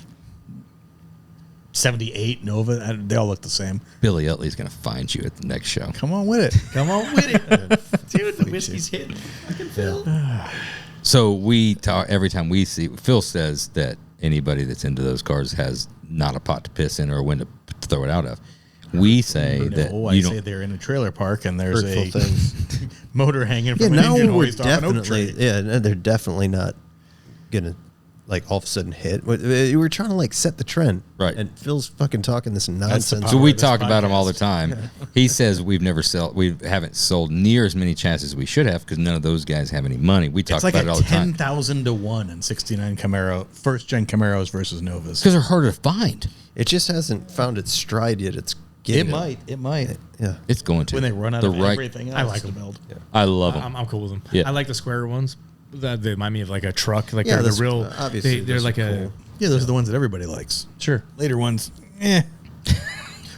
78 Nova? They all look the same. Billy Utley's going to find you at the next show. Come on with it. Come on with it. Dude, the whiskey's hitting. So we talk every time we see. Phil says that anybody that's into those cars has not a pot to piss in or a window to throw it out of. We say that No, I you say don't. they're in a trailer park and there's Hurtful a things. motor hanging Yeah, from an now engine we're hoist off an oak definitely, tree. they're definitely not gonna all of a sudden hit. We're trying to set the trend, Right. And Phil's fucking talking this nonsense. So we this talk about him all the podcast. time. He says we haven't sold near as many chassis as we should have because none of those guys have any money. We talk It's like about it a all the time 10,000 to 1 in 69 Camaro, first gen Camaros versus Novas. because they're harder to find. It just hasn't found its stride yet. It's getting It might. Yeah. It's going to When they run out the of right. everything else I like to them. build. I love them. I'm cool with them. Yeah. I like the square ones. They remind me of like a truck. Like Yeah, they're the those- real. obviously they're those like are a. cool. Yeah, those are the ones that everybody likes. Sure. Later ones,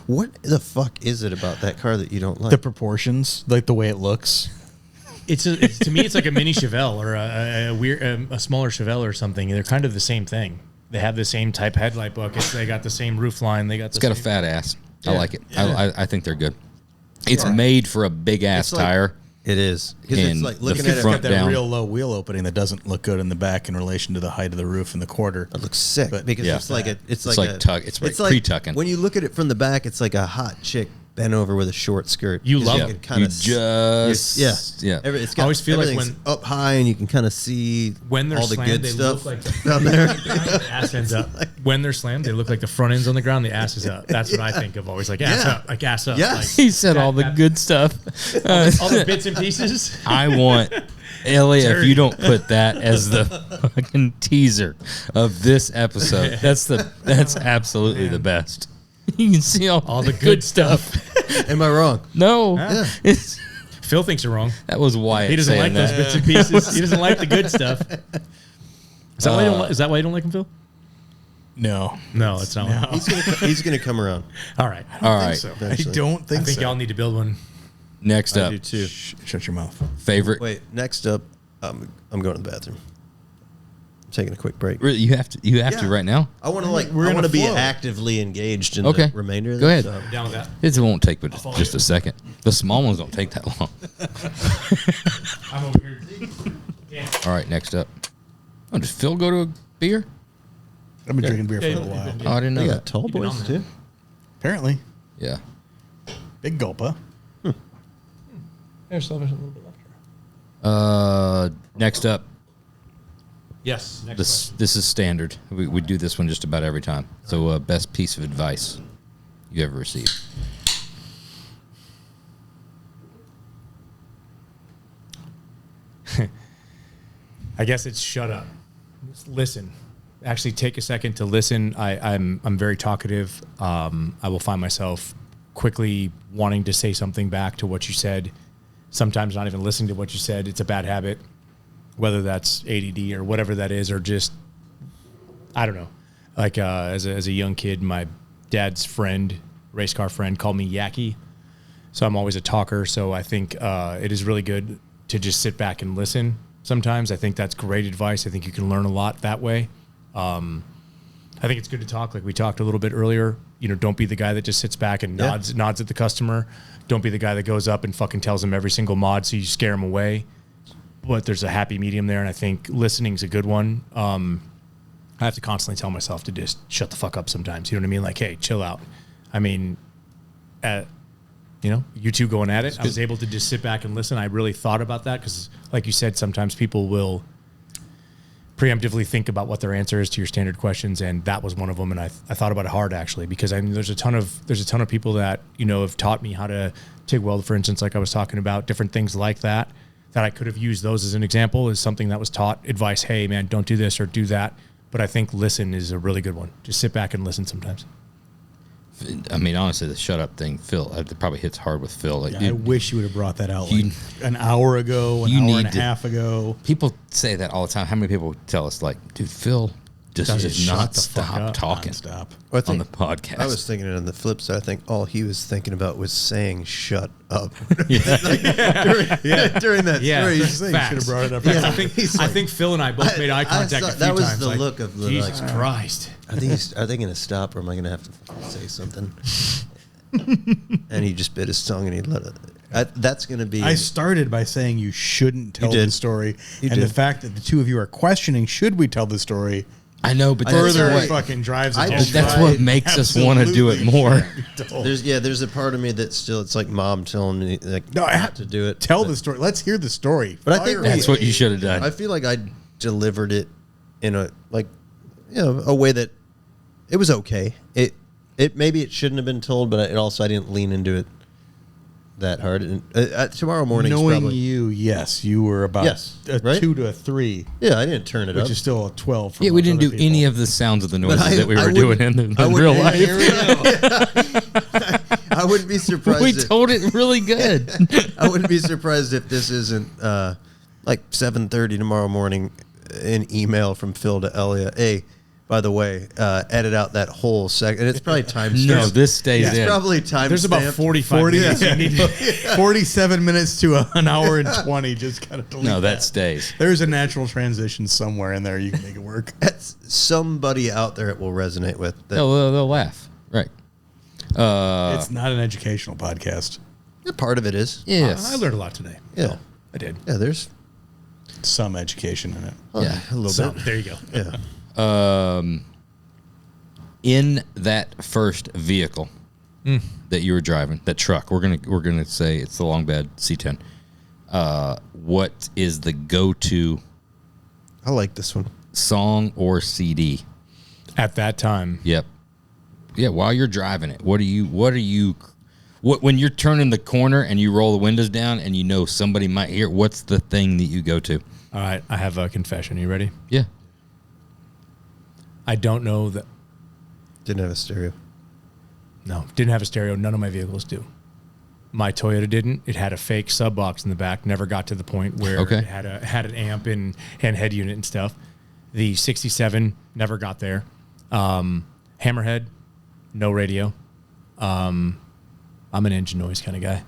What the fuck is it about that car that you don't like? the proportions, like the way it looks. It's to me, it's like a mini Chevelle or a smaller Chevelle or something. They're kind of the same thing. They have the same type headlight buckets. They got the same roof line. They got. It's got a same, fat ass. I Yeah. like it. I think they're good. It's made for a big ass It's like- tire. It is because And it's like the looking front at it. It's got that down. real low wheel opening that doesn't look good in the back in relation to the height of the roof and the quarter. It looks sick But- because Yeah. it's like a, it's like like a tuck- it's like pre-tucking. When you look at it from the back, it's like a hot chick bent over with a short skirt. You 'Cause love can it. kinda You s- just yeah. yeah. It's I always feel like everything's when- up high and you can kind of see When they're all the slammed, good they stuff look like down there. the ass ends up. When they're slammed, they look like the front end's on the ground. The ass is up. That's what I think of always. Like ass Yeah. up. Like ass up. Yes. He said all the that- good stuff. All the bits and pieces. I want Elliot, if Dirty. you don't put that as the fucking teaser of this episode, that's absolutely the best. You can see all the good stuff. Am I wrong? No, Yeah. it's, Phil thinks you're wrong. that was Wyatt He doesn't saying like those that. bits and pieces. He doesn't like the good stuff. Is that why you don't? Is that why you don't like him, Phil? No. No, it's not. He's gonna come around. All right. All right, So. I eventually. don't think, I think so. y'all need to build one. next I up, do too. Shut your mouth. favorite. Wait, next up, I'm going to the bathroom. I'm taking a quick break. Really, you have to Yeah. right now. I want to We're I in want a to be flow. actively engaged in Okay. the remainder of Go this. ahead. Down with that. It won't take but just a second. The small ones don't take that long. I'm over here. Yeah. All right, next up. Oh, does Phil go to a beer? I've been drinking beer for a Yeah, little while. Oh, I didn't know They that. got tall Keep it boys on there. too. Apparently. Yeah. Big gulp, huh? There's a little bit left. Next up. Yes. Next This is standard. We do this one just about every time. So, best piece of advice you ever received? I guess it's shut up. Just listen. Actually, take a second to listen. I'm very talkative. I will find myself quickly wanting to say something back to what you said. Sometimes not even listening to what you said. It's a bad habit, whether that's ADD or whatever that is, or just I don't know. Like as a young kid, my dad's friend, race car friend, called me Yaki. So I'm always a talker. So I think it is really good to just sit back and listen sometimes. I think that's great advice. I think you can learn a lot that way. I think it's good to talk, like we talked a little bit earlier. You know, don't be the guy that just sits back and nods at the customer. Don't be the guy that goes up and fucking tells them every single mod so you scare them away. But there's a happy medium there, and I think listening's a good one. I have to constantly tell myself to just shut the fuck up sometimes. You know what I mean? Like, hey, chill out. I mean, you know, you two going at it. I was able to just sit back and listen. I really thought about that because, like you said, sometimes people will preemptively think about what their answer is to your standard questions, and that was one of them. And I thought about it hard, actually, because I mean, there's a ton of people that, you know, have taught me how to TIG weld, for instance, like I was talking about, different things like that I could have used those as an example, as something that was taught advice. Hey, man, don't do this or do that. But I think listen is a really good one. Just sit back and listen sometimes. I mean, honestly, the shut up thing, Phil, it probably hits hard with Phil. Like, I wish you would have brought that out like an hour ago, an hour and a half ago. People say that all the time. How many people tell us, like, dude, Phil just not stop talking on the podcast? I was thinking on the flip side. I think all he was thinking about was saying "shut up." During that story, you should have brought it up. Yeah. I think Phil and I both made eye contact a few times. That was the look of the Jesus Christ. Are they going to stop, or am I going to have to say something? And he just bit his tongue and he let it. That's going to be. I started by saying you shouldn't tell the story, the fact that the two of you are questioning, should we tell the story? I know, but further fucking drives it. That's what makes us want to do it more. There's a part of me that still, it's like mom telling me like not to do it. Tell the story. Let's hear the story. But I think that's what you should have done. I feel like I delivered it in a a way that it was okay. It maybe it shouldn't have been told, but it also I didn't lean into it that hard. And tomorrow morning, knowing you, yes, you were about a 2 to a 3. Yeah, I didn't turn it up, which is still a 12. Yeah, we didn't do any of the sounds of the noises that we were doing in real life. I wouldn't be surprised. We told it really good. I wouldn't be surprised if this isn't like 7:30 tomorrow morning. An email from Phil to Elliot. Hey, by the way, edit out that whole second. It's probably time stamped. No, this stays in. It's probably time There's stamped. about 45 minutes. You need 47 minutes to an hour and 20. Just kind of delete that stays. There's a natural transition somewhere in there. You can make it work. That's somebody out there it will resonate with. They'll laugh. Right. It's not an educational podcast. Part of it is. Yes. I learned a lot today. Yeah. I did. Yeah, there's some education in it. Yeah. A little bit. There you go. Yeah. In that first vehicle that you were driving, that truck, we're gonna say it's the long bed C10. What is the go-to? I like this one. Song or CD At that time. Yep. Yeah. While you're driving it, what when you're turning the corner and you roll the windows down and you know somebody might hear? What's the thing that you go to? All right, I have a confession. You ready? Yeah. I don't know that. Didn't have a stereo. No, didn't have a stereo. None of my vehicles do. My Toyota didn't. It had a fake sub box in the back. Never got to the point where it had an amp and head unit and stuff. The 67 never got there. Hammerhead, no radio. I'm an engine noise kind of guy.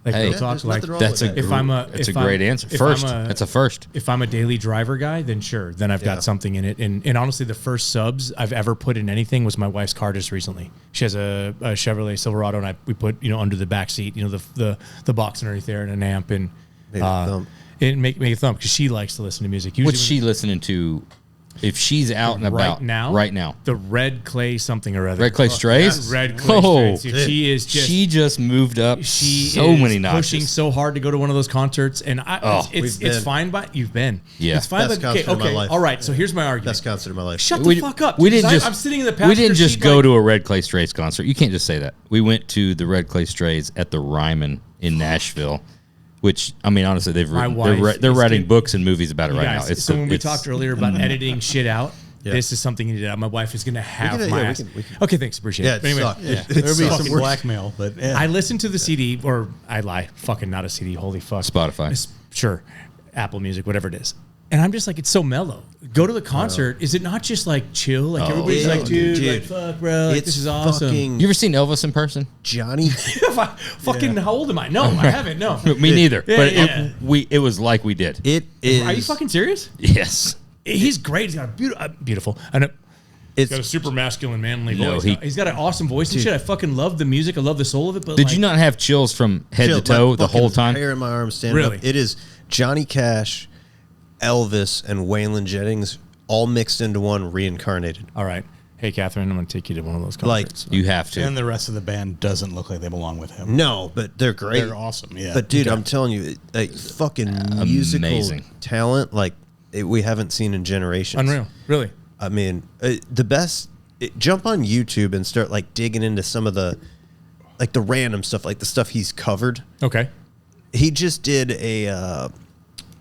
Like hey, talk, like that's a great answer. That's a first. If I'm a daily driver guy, then sure, then I've got something in it. And honestly, the first subs I've ever put in anything was my wife's car just recently. She has a Chevrolet Silverado, and we put under the back seat, the box underneath there and an amp and make it thump because she likes to listen to music. What's she listening to? If she's out and about right now, the Red Clay something or other. Red Clay Strays? Red Clay Strays. She just moved up many notches. Pushing so hard to go to one of those concerts. And it's fine, but you've been. Yeah. It's fine. Best concert of my life. All right. So here's my argument. Best concert of my life. Shut the fuck up. I'm sitting in the passenger We didn't just seat go to a Red Clay Strays concert. You can't just say that. We went to the Red Clay Strays at the Ryman in Nashville. Which, I mean, honestly, they're writing books and movies about it right now. So when we talked earlier about editing shit out, this is something you did. My wife is going to have my ass. Okay, thanks. Appreciate it. But anyway, there'll be some blackmail. But I listened to the CD, or I lie. Fucking not a CD. Holy fuck. Spotify. Sure. Apple Music, whatever it is. And I'm just like, it's so mellow. Go to the concert. Is it not just like chill? Like everybody's like, dude, like, fuck, bro, like, this is awesome. You ever seen Elvis in person? Johnny. How old am I? No, I haven't. No. Me neither. Yeah, But yeah. It was like we did. It is. Are you fucking serious? Yes. He's great. He's got a beautiful. I know. It's He's got a super masculine, manly No, voice. He's got an awesome voice and shit. I fucking love the music. I love the soul of it. But Did you not have chills from head to toe the whole time? Hair in my arms standing Really? up. It is Johnny Cash, Elvis, and Waylon Jennings all mixed into one, reincarnated. All right. Hey, Catherine, I'm going to take you to one of those Like- concerts. You have to. And the rest of the band doesn't look like they belong with him. No, but they're great. They're awesome, yeah. But dude, I'm telling you, like fucking musical Amazing. talent, like we haven't seen in generations. Unreal. Really. I mean, the best. Jump on YouTube and start like digging into some of the, like the random stuff, like the stuff he's covered. Okay. He just did a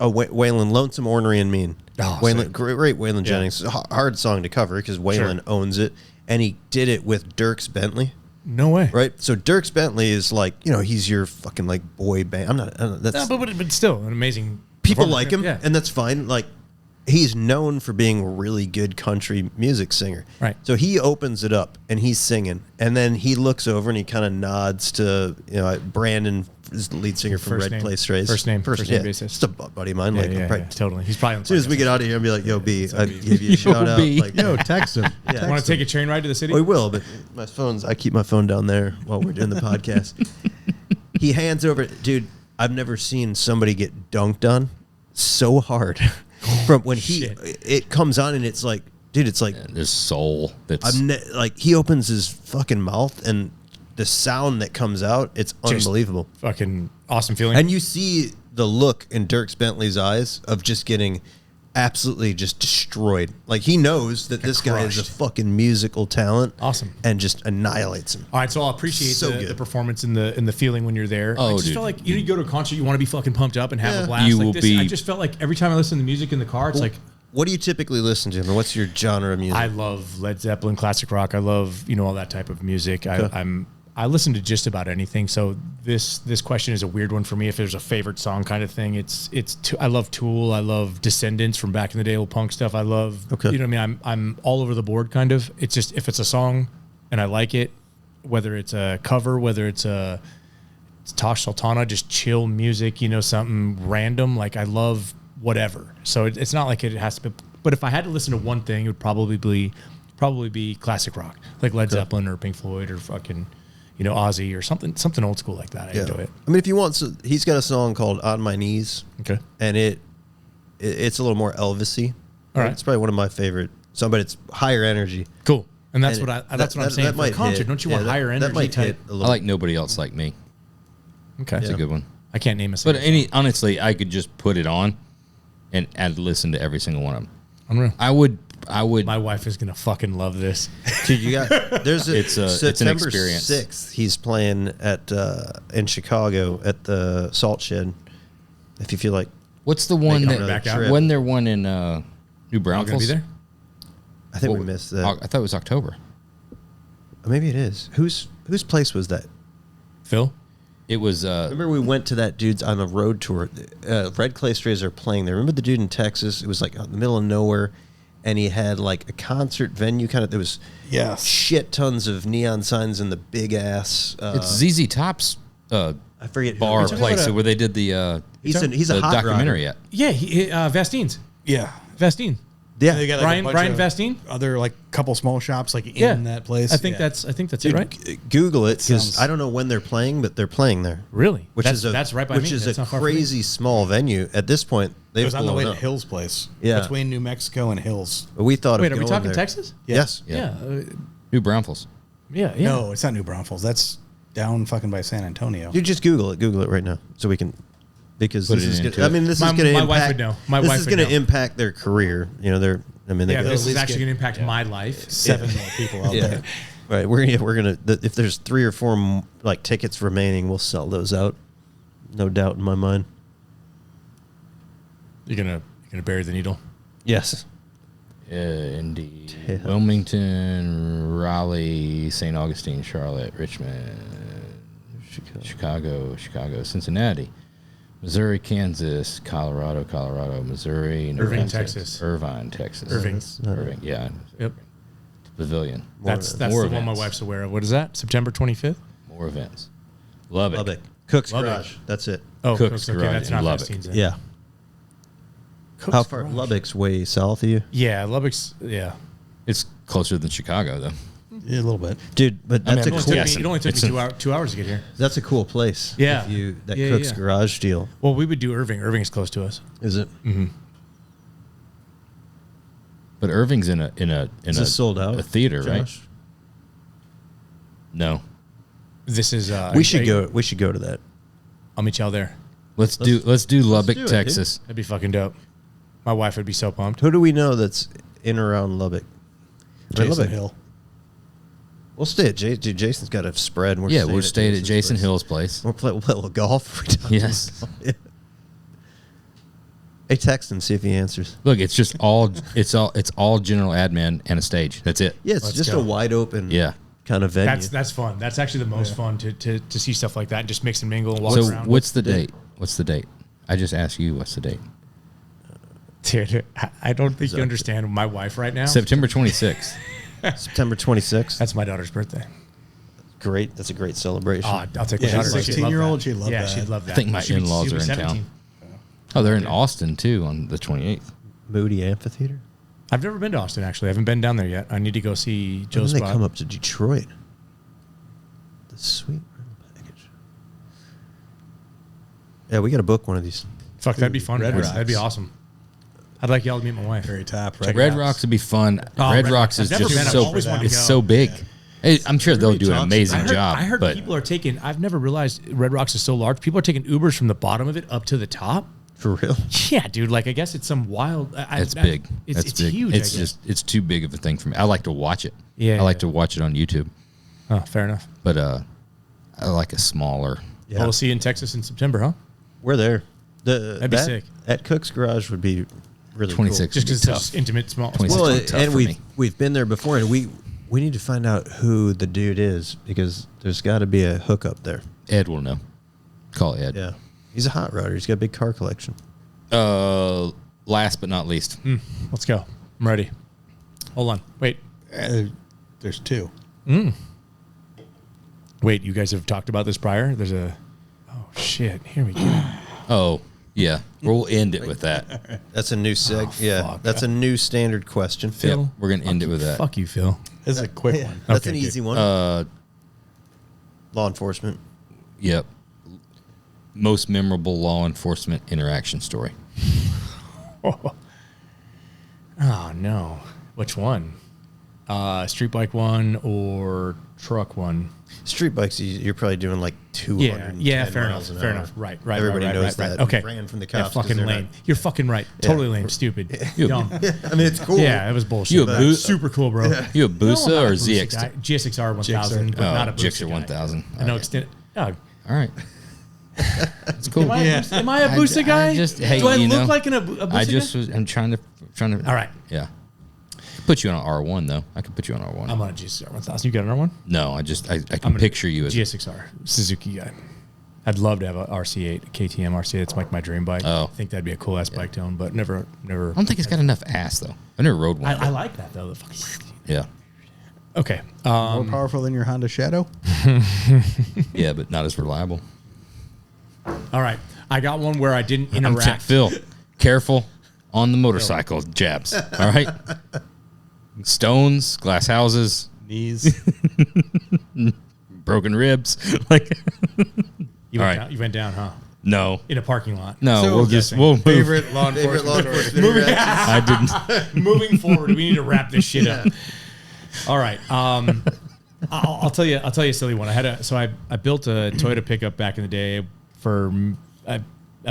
Waylon, Lonesome, Ornery, and Mean. Oh, Waylon, sick. great Waylon Jennings. Hard song to cover because Waylon owns it, and he did it with Dierks Bentley. No way. Right, so Dierks Bentley is like, he's your fucking like boy band. I'm not. That's No, but still an amazing. people performance. like him, Yeah. and that's fine. Like, he's known for being a really good country music singer. Right. So he opens it up and he's singing, and then he looks over and he kind of nods to Brandon, is the lead singer from First Red name. Clay Strays. First name yeah, basis. just a buddy of mine. Yeah, like, yeah, right. yeah, totally. He's probably on the As soon as we podcast. get out of here, I'll be like, "Yo, B, I give you a shout out." B. Like, Yo, text him. yeah. Want to take a train ride to the city? We will, but I keep my phone down there while we're doing the podcast. He hands over, dude. I've never seen somebody get dunked on so hard. From when Shit. it comes on and it's like, dude, it's like This soul that's like he opens his fucking mouth and the sound that comes out, it's Just- unbelievable. Fucking awesome feeling. And you see the look in Dierks Bentley's eyes of just getting absolutely just destroyed. Like he knows that this guy is a crushed. fucking musical talent. Awesome. And just annihilates him. All right, so I'll appreciate So the good. performance and the feeling when you're there. Oh, I just dude. felt like you go to a concert, you want to be fucking pumped up and have Yeah. a blast. You like will this, be- I just felt like every time I listen to music in the car, it's like What do you typically listen to? And what's your genre of music? I love Led Zeppelin, classic rock. I love all that type of music. I listen to just about anything. So this question is a weird one for me. If there's a favorite song kind of thing, I love Tool. I love Descendants from back in the day, old punk stuff. I love Okay. you know what I mean. I'm all over the board kind of. It's just if it's a song and I like it, whether it's a cover, whether it's Tosh Sultana, just chill music, something random. Like I love whatever. So it's not like it has to be. But if I had to listen to one thing, it would probably be classic rock, like Led Zeppelin or Pink Floyd or fucking Ozzy or something old school like that. I enjoy it. I mean, if you want, he's got a song called "On My Knees," Okay. and it's a little more Elvis-y. All right. It's probably one of my favorite. But it's higher energy. Cool. And that's And what I'm saying. that For a might concert, hit. don't you Yeah, want higher that energy might type? hit a I little. like Nobody Else Like Me. Okay. That's a good one. I can't name a But single. honestly, I could just put it on and listen to every single one of them. Unreal. I would. My wife is gonna fucking love this. Dude, you got there's a It's an September experience. 6th. He's playing at in Chicago at the Salt Shed. If you feel like What's the one Making that another back out? trip. when there one in New All gonna Braunfels? be there. I think What- we missed that. I thought it was October. Maybe it is. Whose place was that? Phil. It was. Remember we went to that dude's on a road tour. Red Clay Strays are playing there. Remember the dude in Texas? It was like out in the middle of nowhere, and he had like a concert venue kind of. There was Yes. shit tons of neon signs and the big ass. It's ZZ Top's I forget who- bar talking place about where they did the He's a the hot documentary rodder. yet. Yeah. Vastine's. Yeah. Vastine. Yeah, They got Brian- a bunch Brian of Vastine? Other couple small shops in Yeah. that place. I think Yeah. that's it. Dude, Right. Google it because Sounds- I don't know when they're playing, but they're playing there. Really? Which that's right by which me. is That's a not far from me. crazy small venue. At this point, they've It was on the way blown to up. Hill's place. Yeah. Between New Mexico and Hills. But we thought Wait, of are we going talking there. Texas? Yes. Yeah. New Braunfels. Yeah. No, it's not New Braunfels. That's down fucking by San Antonio. You just Google it. Google it right now so we can. Because Put this it is into gonna, I it. mean, this My- is going to my impact. wife would know. My this wife is would going to know. impact their career. They're. I mean, Yeah. they This is least actually get- going to impact my life. 7 more people out yeah. there. Right. We're gonna. If there's 3 or 4 tickets remaining, we'll sell those out. No doubt in my mind. You're gonna bury the needle. Yes. Indeed. Yeah. Wilmington, Raleigh, St. Augustine, Charlotte, Richmond, Chicago, Cincinnati, Missouri, Kansas, Colorado, Missouri, Irving, Nebraska, Texas. Irvine, Texas. Irving. Yeah. Yep. Pavilion. That's more the one my events. wife's aware of. What is that? September 25th? More events. Lubbock. Lubbock. Cook's Lubbock. Garage. That's it. Oh, Cook's okay, Garage that's in not Lubbock. Vestine's then. Yeah. Cook's How far? Garage. Lubbock's way south of you, Yeah, Lubbock's. Yeah. It's closer than Chicago, though. Yeah, a little bit. dude. But that's mean, a I'm cool. guessing. It only took It's me a- 2 hours to get here. That's a cool place. Yeah. If you that Yeah, Cook's yeah. Garage deal, Well, we would do Irving. Irving's close to us. is it? But Irving's in a Is this sold out? a theater, right? Josh? No. This is. We should go. We should go to that. I'll meet y'all there. Let's do Lubbock, do it, dude. Texas. That'd be fucking dope. My wife would be so pumped. Who do we know that's in or around Lubbock? I mean, Jason Lubbock. Hill. We'll stay at Dude, Jason's got a spread. And Yeah, we're staying at Jason's Jason place. Hill's place. We'll play a little golf. Yes. Hey, text him, see if he answers. Look, it's just all general admin and a stage. That's it. Yeah, it's Let's just go. a wide open Yeah. kind of venue. That's fun. That's actually the most fun to see stuff like that and just mix and mingle and walk So around. what's the date? What's the date? I just asked you what's the date. Dude, I don't think you understand my wife right now. September 26th. September 26th. That's my daughter's birthday. Great. That's a great celebration. Oh, I'll take my Yeah, daughter. She'd love 16-year-old, that. she'd love yeah, that. she'd love that. I think my She'd be- in-laws she'd be are in 17. town. Oh, they're in Austin too on the 28th. Moody Amphitheater. I've never been to Austin, actually. I haven't been down there yet. I need to go see When Joe's did they spot. come up to Detroit? The sweet rental package. Yeah, we got to book one of these. Fuck, that'd be fun. Red guys. Rocks. That'd be awesome. I'd like y'all to meet my wife. Very top. Check Right. it Red out. Rocks would be fun. Oh, Red Red Rocks Rocks. is I've never just been. I've so always wanted to it's go. so big. Hey, I'm sure they'll do an talks amazing about it. job. I heard but people are taking. I've never realized Red Rocks is so large. People are taking Ubers from the bottom of it up to the top. For real? Yeah, dude. Like, I guess it's some wild. it's big. It's big. huge. I It's guess. just it's too big of a thing for me. I like to watch it. Yeah, I like yeah. to watch it on YouTube. Oh, fair enough. But I like a smaller. Yeah. Well, we'll see you in Texas in September, huh? We're there. That'd be sick. At Cook's Garage would be really 26. Just because It'd be it's such intimate, small. 26. Cool. It's Well, tough and for me. we've been there before, and we need to find out who the dude is because there's got to be a hookup there. Ed will know. Call Ed. Yeah, he's a hot rodder. He's got a big car collection. Last but not least, Let's go. I'm ready. Hold on. Wait. There's two. Wait. You guys have talked about this prior? There's a. Oh shit! Here we go. oh yeah, we'll end it with that. That's a new seg. yeah, fuck. that's a new standard question. Yep, we're gonna end it with that. Fuck you, Phil. This is a quick one. That's Okay, an good. easy one. Law enforcement. Yep. Most memorable law enforcement interaction story. Oh no. Which one? Street bike one or truck one? Street bikes, you're probably doing like 200. Yeah, fair enough. Fair enough. Right. Everybody right, knows right, that. Right. Okay. Ran from the Yeah, cops. 'cause fucking they're lame. not- You're fucking right. Totally lame. Stupid. Dumb. I mean, it's cool. Yeah, it was bullshit. You a but boo- super cool, bro. You a Busa No, I'm not or a Busa ZX? guy. GSXR 1000, but Oh, not a Busa GXR guy. 1000. I know Okay. extended. Oh, All right. That's cool. am I a Busa guy? Hey, Do I you look know, like a Busa I just guy? was. I'm trying to. All right. Yeah. Put you on an R1 though. I could put you on R1. I'm on a GSXR 1000. You got another one? No, I can I'm gonna- picture you as. GSXR Suzuki guy. I'd love to have a RC8, a KTM RC8. It's like my dream bike. Oh. I think that'd be a cool ass bike to own, but never. I don't think it's got enough ass though. I never rode one. I like that though. The fucking. Yeah. Okay. More powerful than your Honda Shadow? Yeah, but not as reliable. All right. I got one where I didn't I'm interact. Phil, careful on the motorcycle jabs. All right. Stones, glass houses, Knees. broken ribs. Like, You All went, right. down, you went down, huh? no, In a parking lot. no. So, We'll move. Favorite law Favorite law enforcement story. enforcement interaction? I didn't. Moving forward, we need to wrap this shit up. All right. I'll tell you a silly one. I built a Toyota pickup back in the day for a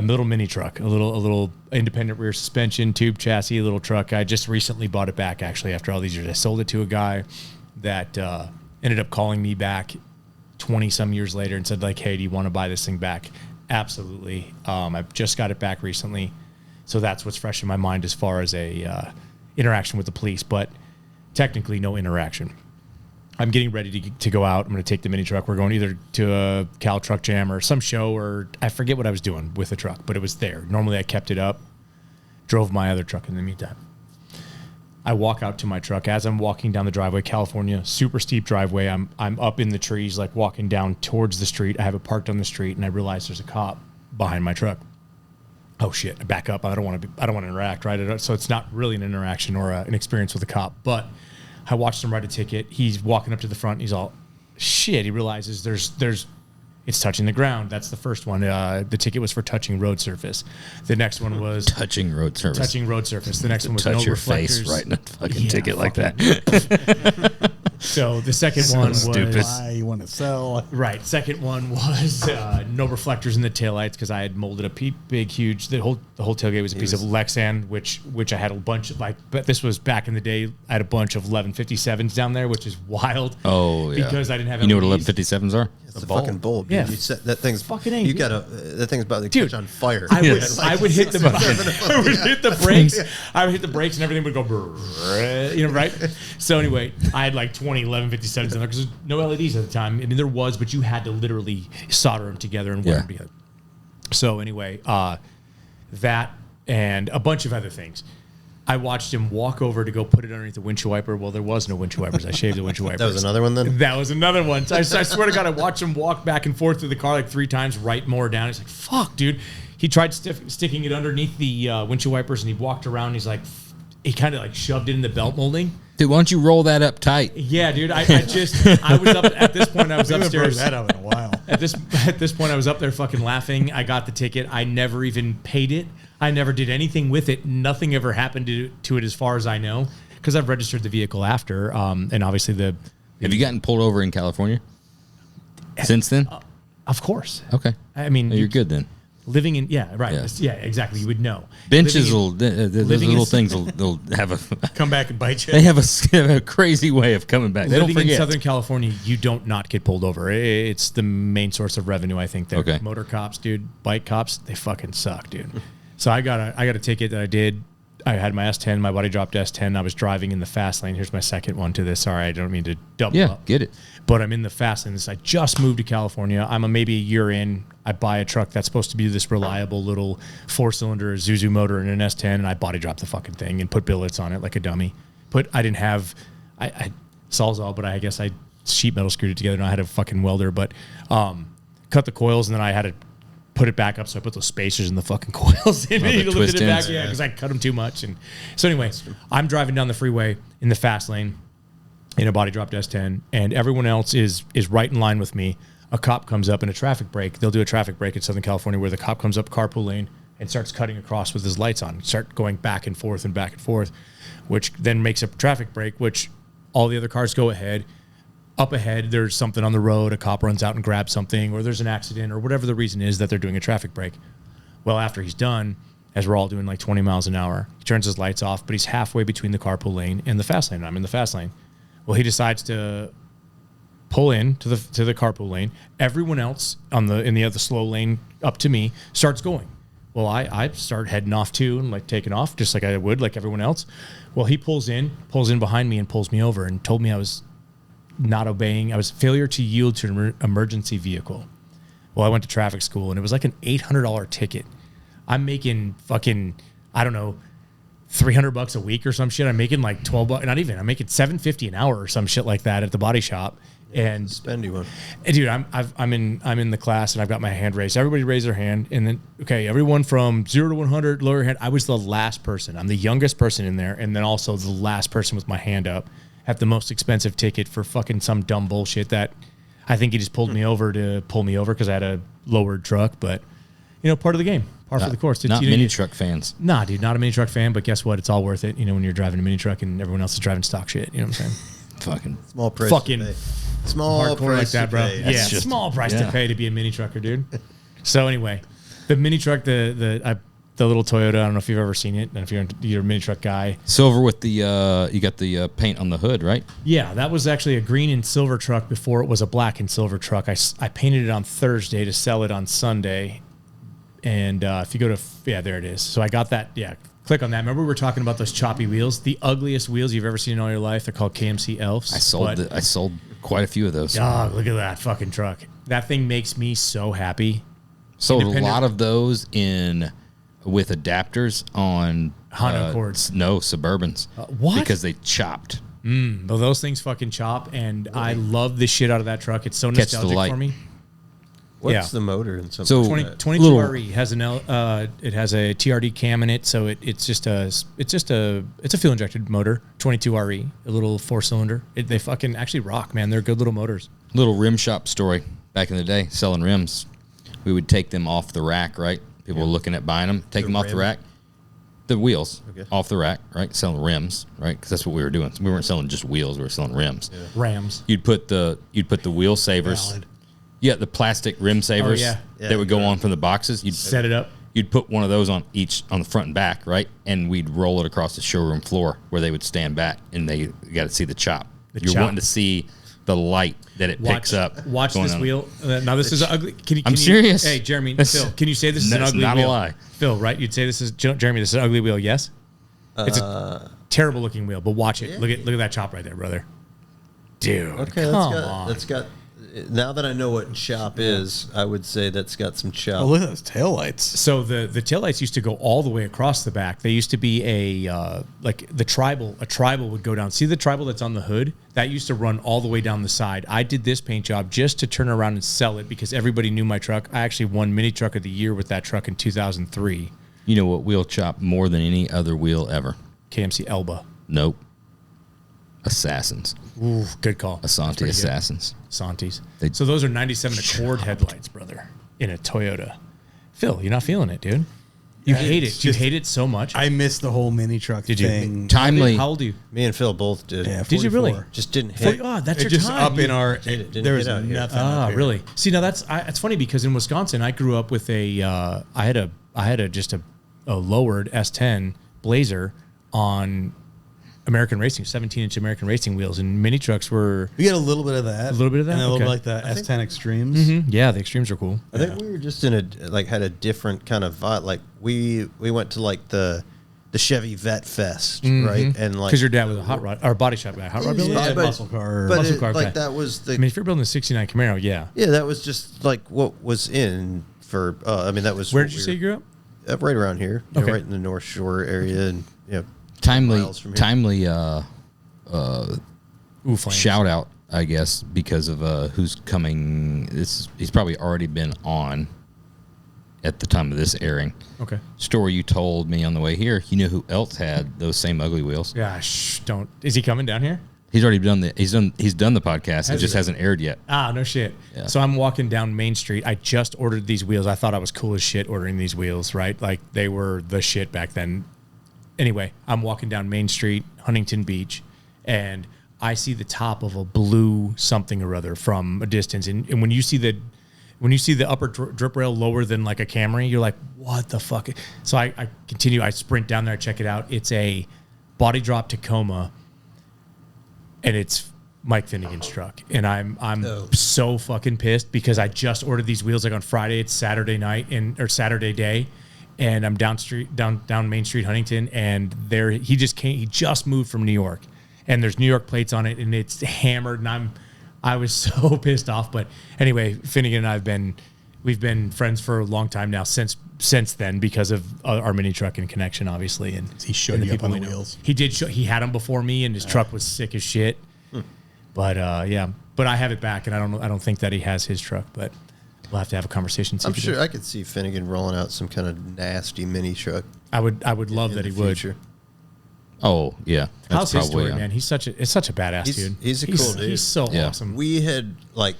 little mini truck, a little independent rear suspension, tube chassis, little truck. I just recently bought it back actually after all these years. I sold it to a guy that ended up calling me back 20 some years later and said like, "Hey, do you want to buy this thing back?" Absolutely. I've just got it back recently. So that's what's fresh in my mind as far as a interaction with the police, but technically no interaction. I'm getting ready to go out. I'm going to take the mini truck. We're going either to a Cal Truck Jam or some show, or I forget what I was doing with the truck, but it was there. Normally I kept it up, drove my other truck in the meantime. I walk out to my truck. As I'm walking down the driveway, California, super steep driveway. I'm up in the trees, like walking down towards the street. I have it parked on the street, and I realize there's a cop behind my truck. Oh shit! I back up. I don't want to interact, right? So it's not really an interaction or an experience with a cop, but I watched him write a ticket. He's walking up to the front. And he's all, shit. He realizes it's touching the ground. That's the first one. The ticket was for touching road surface. The next one was touching road surface. Touching road surface. The next one was touch no your reflectors. face writing a fucking ticket like that. So the second one was stupid. Why you want to sell? Right. Second one was no reflectors in the taillights because I had molded a big, huge. The whole tailgate was a piece of Lexan, which I had a bunch of but this was back in the day. I had a bunch of 1157s down there, which is wild. Oh yeah. Because I didn't have. You know what LEDs. 1157s are? It's a fucking bulb. Yeah. You set, that thing's fucking A. You got that thing's about to catch on fire. I would hit the brakes. I would hit the brakes and everything would go, brrr, right? So anyway, I had like 20 1157s in there because there's no LEDs at the time. I mean, there was, but you had to literally solder them together and wire them together. So anyway, that and a bunch of other things. I watched him walk over to go put it underneath the windshield wiper. Well, there was no windshield wipers. I shaved the windshield wipers. That was another one then? That was another one. So I swear to God, I watched him walk back and forth through the car like 3 times, write more down. He's like, fuck, dude. He tried sticking it underneath the windshield wipers, and he walked around. And he's like, he kind of like shoved it in the belt molding. Dude, why don't you roll that up tight? Yeah, dude. I was up at this point. I was upstairs. That up in a while. At this point, I was up there fucking laughing. I got the ticket. I never even paid it. I never did anything with it. Nothing ever happened to it as far as I know, because I've registered the vehicle after. And obviously Have you gotten pulled over in California since then? Of course. Okay. I mean, You're good then. Living in, yeah, right. Yeah. Yeah, exactly. You would know. Benches those little things they'll have a Come back and bite you. they have a crazy way of coming back. They don't Living in forget. Southern California, you don't not get pulled over. It's the main source of revenue, I think. There, Okay. Motor cops, dude, bike cops, they fucking suck, dude. So I got a ticket that I did. I had my S10, my body dropped S10. I was driving in the fast lane. Here's my second one to this. Sorry, I don't mean to double up. Get it. But I'm in the fast lane. I just moved to California. I'm maybe a year in. I buy a truck that's supposed to be this reliable little 4-cylinder Isuzu motor and an S10, and I body dropped the fucking thing and put billets on it like a dummy. I didn't have, I Sawzall, but I guess I sheet metal screwed it together, and I had a fucking welder. But cut the coils, and then I had to put it back up, so I put those spacers in the fucking coils and the lifted twist it back. ends. Yeah, because I cut them too much. And so anyway, I'm driving down the freeway in the fast lane in a body dropped S10, and everyone else is right in line with me. A cop comes up in a traffic break. They'll do a traffic break in Southern California where the cop comes up carpool lane and starts cutting across with his lights on, start going back and forth, which then makes a traffic break, which all the other cars go ahead. Up ahead, there's something on the road, a cop runs out and grabs something, or there's an accident, or whatever the reason is that they're doing a traffic break. Well, after he's done, as we're all doing like 20 miles an hour, he turns his lights off, but he's halfway between the carpool lane and the fast lane. I'm in the fast lane. Well, he decides to pull in to the carpool lane. Everyone else in the other slow lane up to me starts going. Well, I start heading off too and like taking off just like I would, like everyone else. Well, he pulls in behind me and pulls me over and told me I was not obeying. I was failure to yield to an emergency vehicle. Well, I went to traffic school and it was like an $800 ticket. I'm making fucking, I don't know, $300 a week or some shit. I'm making like $12, not even. I'm making $750 an hour or some shit like that at the body shop. And Spendy one. Dude, I'm in the class and I've got my hand raised. Everybody raised their hand, and then everyone from 0 to 100 lower your hand. I was the last person. I'm the youngest person in there, and then also the last person with my hand up. Have the most expensive ticket for fucking some dumb bullshit that I think he just pulled me over to pull me over because I had a lowered truck. But part of the game, par for the course. Not mini truck fans. Nah, dude, not a mini truck fan. But guess what? It's all worth it. When you're driving a mini truck and everyone else is driving stock shit. You know what I'm saying? Fucking small price. Fucking to pay. Small hardcore price like that, to bro. pay. Yeah, That's just- small price yeah. to pay to be a mini trucker, dude. So anyway, the mini truck, the little Toyota. I don't know if you've ever seen it, and if you're a mini truck guy. Silver with the you got the paint on the hood, right? Yeah, that was actually a green and silver truck before it was a black and silver truck. I painted it on Thursday to sell it on Sunday, and if you go to there it is. So I got that click on that. Remember we were talking about those choppy wheels? The ugliest wheels you've ever seen in all your life. They're called KMC Elves. I sold quite a few of those. Oh, look at that fucking truck. That thing makes me so happy. Sold a lot of those with adapters on Honda Accords. No, Suburbans. What? Because they chopped. Well, those things fucking chop, and I love the shit out of that truck. It's so Catch the nostalgic light. for me. What's the motor and something? So, like that? 22 little- RE has it has a TRD cam in it, so it's a fuel injected motor. 22 RE, a little 4-cylinder. They fucking actually rock, man. They're good little motors. Little rim shop story. Back in the day, selling rims, we would take them off the rack, right? People were looking at buying them. Take them off the rack. The wheels off the rack, right? Selling rims, right? Because that's what we were doing. We weren't selling just wheels. We were selling rims. Yeah. Rams. You'd put the wheel savers. Valid. Yeah, the plastic rim savers that would go on from the boxes. You'd Set it up. You'd put one of those on the front and back, right? And we'd roll it across the showroom floor where they would stand back, and you got to see the chop. You're wanting to see the light that it picks up. Watch this wheel. Now this is ugly. Can I'm serious. Hey, Jeremy, Phil, can you say this is an ugly not wheel? a lie. Phil, right? You'd say this is Jeremy. This is an ugly wheel. Yes. It's a terrible looking wheel, but watch it. Yeah. Look at that chop right there, brother. Dude, Okay, come on. that's got. Now that I know what chop is, I would say that's got some chop. Oh, look at those taillights. So the taillights used to go all the way across the back. They used to be like the tribal. A tribal would go down. See the tribal that's on the hood? That used to run all the way down the side. I did this paint job just to turn around and sell it because everybody knew my truck. I actually won Mini Truck of the Year with that truck in 2003. You know what wheel chop more than any other wheel ever? KMC Elba. Nope. Assassins. Ooh, good call. Asante Assassins. Santis. So those are 97 Accord headlights, brother, in a Toyota. Phil, you're not feeling it, dude. You hate it. You hate it so much. I missed the whole mini truck thing. Timely. How old are you? Me and Phil both did. Yeah, Did you really? 44. Just didn't hit. Oh, that's It your just time. up in our. Didn't There was hit out here. nothing. Ah, up here. really? See, now it's funny because in Wisconsin, I grew up with I had a lowered S10 Blazer on American Racing, 17-inch American Racing wheels, and mini trucks were. We get a little bit of that. A little bit of that? And a little Okay. bit like the S10 Extremes. Yeah, the Extremes are cool. I think we were just had a different kind of vibe. Like we went to like the Chevy Vet Fest, right? And like Because your dad was a hot rod or body shop guy, hot rod builder. Yeah, but- muscle car. but muscle it- car like guy. that was the I mean, if you're building a '69 Camaro, yeah. yeah, that was just like what was in for. I mean, that was Where what did you say you grew up? right around here, you know, Okay. right in the North Shore area, and Timely miles from here. Ooh, flames. shout out, I guess, because of who's coming. He's probably already been on at the time of this airing. Okay. Story you told me on the way here. You know who else had those same ugly wheels? Yeah, don't. Is he coming down here? He's already done he's done the podcast. It Has just he? hasn't aired yet. Ah, no shit. Yeah. So I'm walking down Main Street. I just ordered these wheels. I thought I was cool as shit ordering these wheels, right? Like they were the shit back then. Anyway, I'm walking down Main Street, Huntington Beach, and I see the top of a blue something or other from a distance. And when you see the upper drip rail lower than like a Camry, you're like, what the fuck? So I continue. I sprint down there, check it out. It's a body drop Tacoma, and it's Mike Finnegan's truck. And I'm so fucking pissed because I just ordered these wheels like on Friday. It's Saturday night or Saturday day. And I'm down Main Street, Huntington, and he just moved from New York. And there's New York plates on it, and it's hammered, and I was so pissed off. But anyway, Finnegan and I we've been friends for a long time now since then because of our mini truck and connection, obviously. And He showed and the you up people on the we know. wheels. He did. He had them before me, and his truck was sick as shit. But yeah, but I have it back, and I don't think that he has his truck, but we'll have to have a conversation. I'm sure I could see Finnegan rolling out some kind of nasty mini truck. I would love in that the he would. future. Oh yeah, How's his story, on. man? It's such a badass dude. He's a cool dude. He's so Yeah. awesome. We had like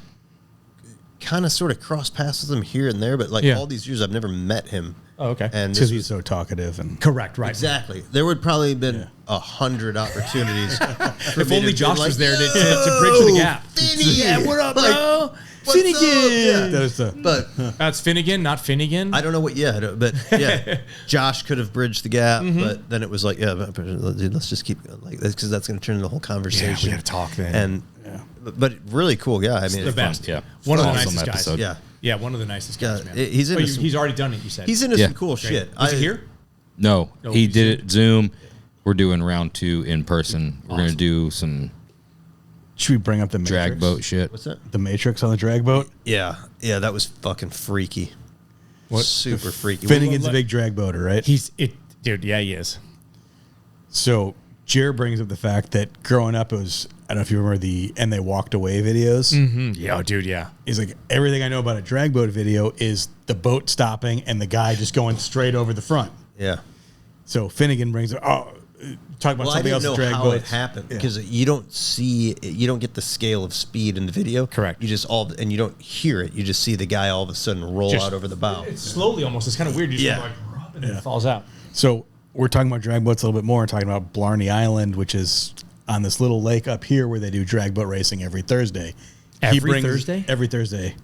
kind of sort of crossed paths with him here and there, but like Yeah. all these years I've never met him. Oh, okay. And Because this he's was so talkative and Correct, right? exactly. There would probably have been 100 opportunities. for If me only to be Josh like, was there to bridge the gap. Finnegan! Yeah, what up, Like, bro? what's Finnegan. up? Yeah. There's the But That's Finnegan, not Finnegan. I don't know what. Yeah, but yeah, Josh could have bridged the gap, but then it was like, yeah, but let's just keep going like this because that's going to turn the whole conversation. gotta talk then. And but really cool guy. I mean, the best. Yeah. One of the Awesome nicest episode. guys. Yeah. One of the nicest guys, man. he's into some- He's already done it. You said He's into Yeah. some cool shit. Is he here? No, No, he you did it Zoom. We're doing round 2 in person. We're going to Awesome. do some Should we bring up the Matrix? drag boat shit. What's that? The Matrix on the drag boat? Yeah, that was fucking freaky. What? Super freaky. Finnegan's a big drag boater, right? Dude. Yeah, he is. So Jared brings up the fact that growing up, it was, I don't know if you remember the "And They Walked Away" videos. Yeah, dude. Yeah. He's like, everything I know about a drag boat video is the boat stopping and the guy just going straight over the front. Yeah. So Finnegan brings up, talk about Well, I something didn't else. know Drag how boats. it happened Yeah. because you don't get the scale of speed in the video. Correct. You just and you don't hear it. You just see the guy all of a sudden roll Just- out over the bow. It's slowly almost. It's kind of weird. You just Yeah. go like, and then it falls out. So we're talking about drag boats a little bit more. We're talking about Blarney Island, which is on this little lake up here where they do drag boat racing every Thursday. Thursday? Every Thursday.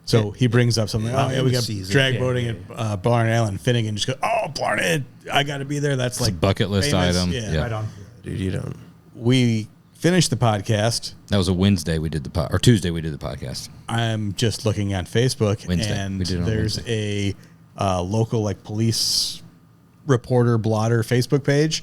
So he brings up something. Oh, yeah, we got Season. drag Yeah, boating at Blarney Island. Finnegan just goes, "Oh, Blarney, I got to be there." That's It's a like bucket list famous. item. Yeah. Yeah. Right on. Dude, you don't. We finished the podcast. That was a Wednesday we did or Tuesday we did the podcast. I'm just looking on Facebook, Wednesday. and We did it on there's a local like police reporter blotter Facebook page.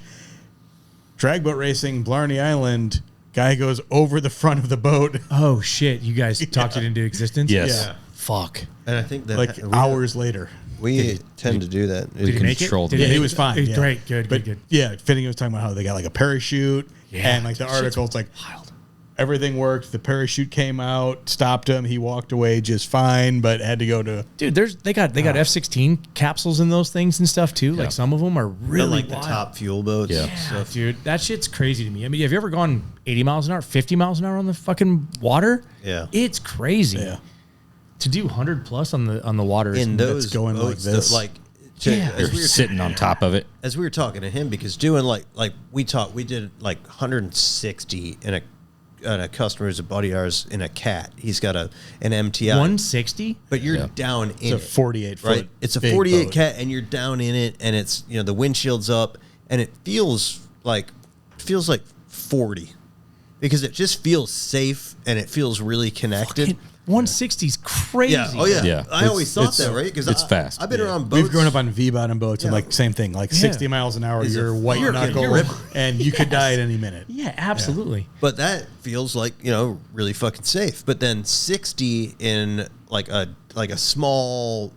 Drag boat racing, Blarney Island. Guy goes over the front of the boat Oh shit! You guys talked it into existence. Yes. Yeah. Fuck. And I think that like hours later. we tend to do that. Did he make it? Controlled Did it. Yeah, make he was fine. Yeah. Great. Good. But Good. yeah, Finnegan was talking about how they got like a parachute, Yeah, and like the dude, shit's article, it's like wild. everything worked. The parachute came out, stopped him. He walked away just fine, but had to go to. Dude, they got F-16 capsules in those things and stuff too. Yeah. Like some of them are really like the wild. top fuel boats. Yeah. Yeah, Stuff. dude, that shit's crazy to me. I mean, have you ever gone 80 miles an hour, 50 miles an hour on the fucking water? Yeah. It's crazy. Yeah. To do 100 plus on the water is In those going like boats, this. Yeah. You're sitting on top of it. as we were talking to him, because doing like we did like 160 in a customer who's a buddy of ours in a cat. He's got an MTI. 160. But you're Yeah. down in It's a 48 foot. right? It's a big 48 boat. cat, and you're down in it, and it's the windshield's up, and it feels like 40 because it just feels safe and it feels really connected. 160 is crazy. Yeah. Oh yeah. Yeah. I always thought It's- that, right? Because it's fast. I've been Yeah. around boats. We've grown up on V-bottom boats, and Yeah. like same thing, like 60 miles an hour, Is you're a white fucking knuckle, ripper. and you could die at any minute. Yeah, absolutely. But that feels like really fucking safe. But then 60 in like a small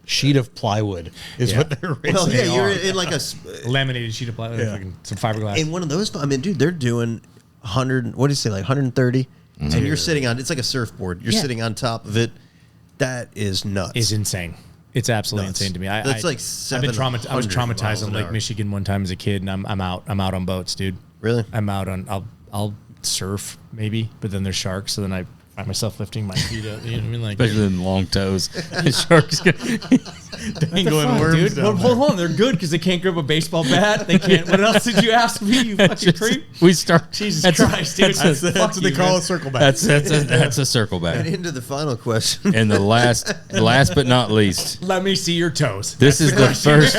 Sheet of plywood is Yeah. what they're racing well yeah you're on. in like a Laminated sheet of plywood, Yeah. fucking some fiberglass. in one of those. I mean, dude, they're doing 100. What do you say, like 130? And you're sitting on. It's like a surfboard. You're Yeah. sitting on top of it. That is nuts. Is insane. It's absolutely Nuts. insane to me. That's like I've been I was 700 traumatized miles on an Lake hour. Michigan one time as a kid, and I'm out on boats, dude. Really? I'm out on. I'll surf maybe, but then there's sharks, so then I find myself lifting my feet up. You know what I mean? Like, Especially in long toes. The sharks. Dangling fuck, worms dude. down Well, there. hold on, they're good because they can't grip a baseball bat. They can't. What else did you ask me? You fucking creep. We start. Jesus that's- Christ, dude. That's Fuck what they you, call man. a circle back. That's a circle And back. into the final question. And the last but not least, Let me see your toes. this is the first.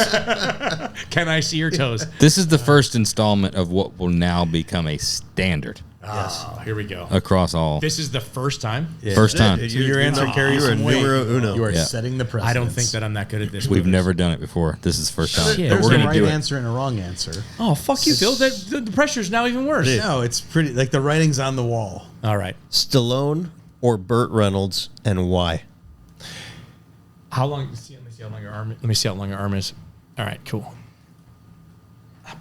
Can I see your toes? This is the first installment of what will now become a standard Oh, here we go. across all. This is the first time. First time. So your answer carries You're a some weight. numero uno. You are Yeah. setting the precedence. I don't think that I'm that good at this. We've never done it before. This is the first time. Shit. But There's we're a gonna right do it. answer and a wrong answer. Oh, fuck you, Phil. The pressure's now even worse. No, it's pretty like the writing's on the wall. All right. Stallone or Burt Reynolds, and why? How long? Let me see how long your arm. Let me see how long your arm is. All right, cool.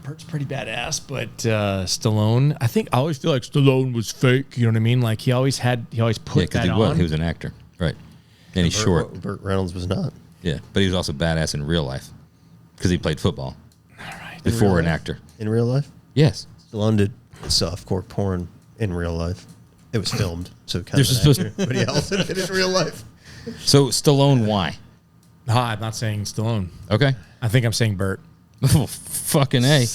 Bert's pretty badass, but Stallone. I always feel like Stallone was fake. You know what I mean? Like he always put Yeah, because that he on. was. He was an actor, right? And he's short. Burt Reynolds was not. Yeah, but he was also badass in real life because he played football All right. before an life? actor. In real life? Yes. Stallone did softcore porn in real life. It was filmed, so kind There's of supposed- an actor, but he also did it in real life. So Stallone, why? I'm not saying Stallone. Okay. I think I'm saying Bert. Oh, fucking A.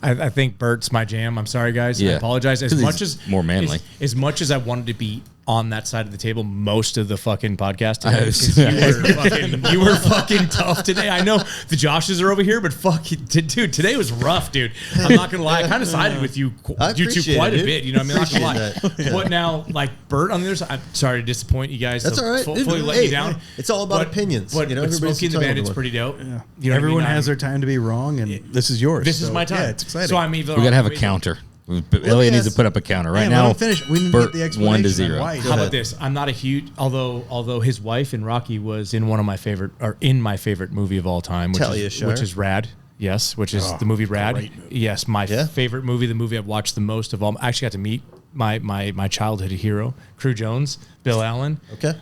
I think Bert's my jam. I'm sorry, guys. I Yeah. apologize. As 'Cause much he's as more manly. as much as I wanted to be on that side of the table most of the fucking podcast I today. was- 'Cause you were fucking tough today. I know the Joshes are over here, but fuck it, dude, today was rough, dude. I'm not gonna lie. I kind of sided with you, I you two appreciate quite it, a bit. You know what I mean? I'm not gonna Appreciate lie. But now, like Bert on the other side, I'm sorry to disappoint you guys. That's all right. Fully let Hey, you down. it's all about opinions. But, You know, but everybody's Smokey and the entitled to Bandit's one. pretty dope. Yeah. You know what I Everyone mean? has their time to be wrong, and this is yours. This is so, my time. Yeah, it's exciting. So I'm either We got to have a wait, counter. Elliot needs to put up a counter right Hey, now. let him finish. We need to Bert, get the 1 to explanation 0. on why. How about this? I'm not a huge, although his wife in Rocky was in one of my favorite, or in my favorite movie of all time, Talia Shire. which is Rad. Yes, which is the movie Rad. great movie. Yes, my Yeah. favorite movie, the movie I've watched the most of all. I actually got to meet my childhood hero, Crew Jones, Bill Allen. Okay.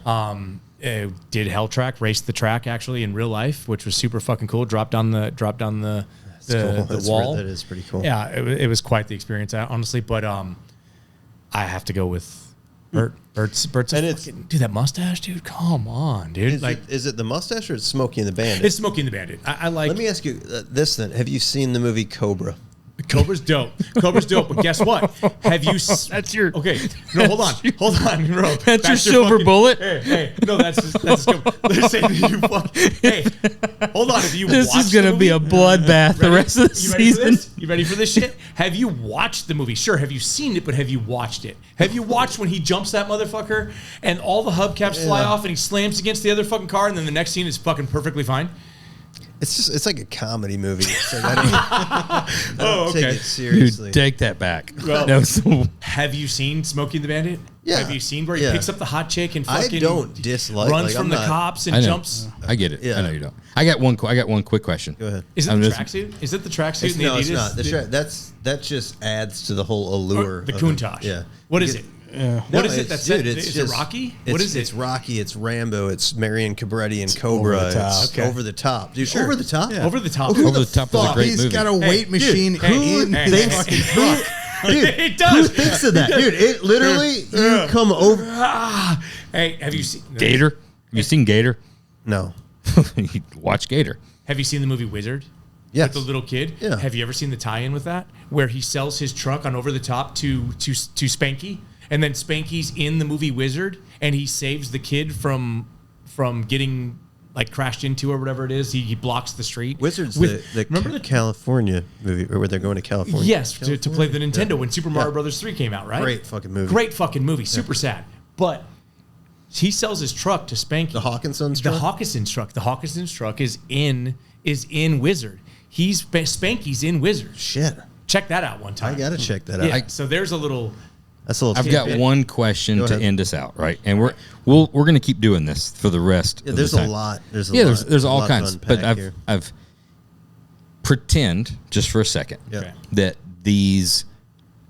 Did Hell Track, raced the track actually in real life, which was super fucking cool. Dropped on the Cool. the That's wall. that is pretty cool. Yeah, it was quite the experience, honestly. But I have to go with Bert. Bert's And it's- dude, that mustache, dude. Come on, dude. Is it the mustache or it's Smokey and the Bandit? It's Smokey and the Bandit. I like. Let me ask you this then. Have you seen the movie Cobra? Cobra's dope. Cobra's dope. But guess what? Have you? That's your- Okay. No, hold on, bro. That's your silver bullet? Hey, no, that's they're saying that you fuck. Hey, hold on. Have you? This watched is going the to be a movie? bloodbath the Ready? rest of the You ready for season. this? You ready for this shit? Have you watched the movie? Sure. Have you seen it? But have you watched it? Have you watched when he jumps that motherfucker and all the hubcaps fly off and he slams against the other fucking car and then the next scene is fucking perfectly fine? It's like a comedy movie. It's like, I don't take okay. it seriously. Dude, take that back. Well- No, so- Have you seen Smokey and the Bandit? Yeah. Have you seen where he Yeah. picks up the hot chick and I fucking don't dislike- runs like, from I'm the not- cops I and know. jumps? I get it. Yeah. I know you don't. I got one quick question. Go ahead. Is it I'm the just- tracksuit? Is it the tracksuit? It's, and the no, it's Adidas? not. That just adds to the whole allure. The of Countach. it. Yeah. What is it? No, What is it? it's- That's dude, it. it's Is just- it Rocky? It's, What is it? It's Rocky. It's Rambo. It's Marion Cabretti and Cobra. over the top. It's Okay. over the top, dude. Over the top. Yeah. Over the top. Over the top is a fuck? great He's movie. got a weight machine hey, in hey, his hey, fucking hey. truck. Dude, It who does. thinks of that, dude? It literally you come over. Hey, have you seen Gator? Have you seen Gator? No. Watch Gator. Have you seen the movie Wizard? Yes. With the little kid. Yeah. Have you ever seen the tie-in with that, where he sells his truck on Over the Top to Spanky, and then Spanky's in the movie Wizard, and he saves the kid from getting like crashed into or whatever it is. He blocks the street. Wizards, With- the remember the California movie, or where they're going to California. Yes, to play the Nintendo when Super Mario Yeah. Brothers 3 came out, right? Great fucking movie. Great fucking movie. Super sad. But he sells his truck to Spanky. The Hawkinson's The truck? Hawkinson's truck. The Hawkinson's truck is in Wizard. Spanky's in Wizard. Shit. Check that out one time. I gotta check that out. Yeah, so there's a little. That's a little. I've got tidbit. one question Go to ahead. end us out, right? And we're going to keep doing this for the rest. Yeah, of there's the a time. lot. There's a Yeah, lot. there's a all lot to kinds. But unpack here. I've pretend just for a second Yeah. Okay. that these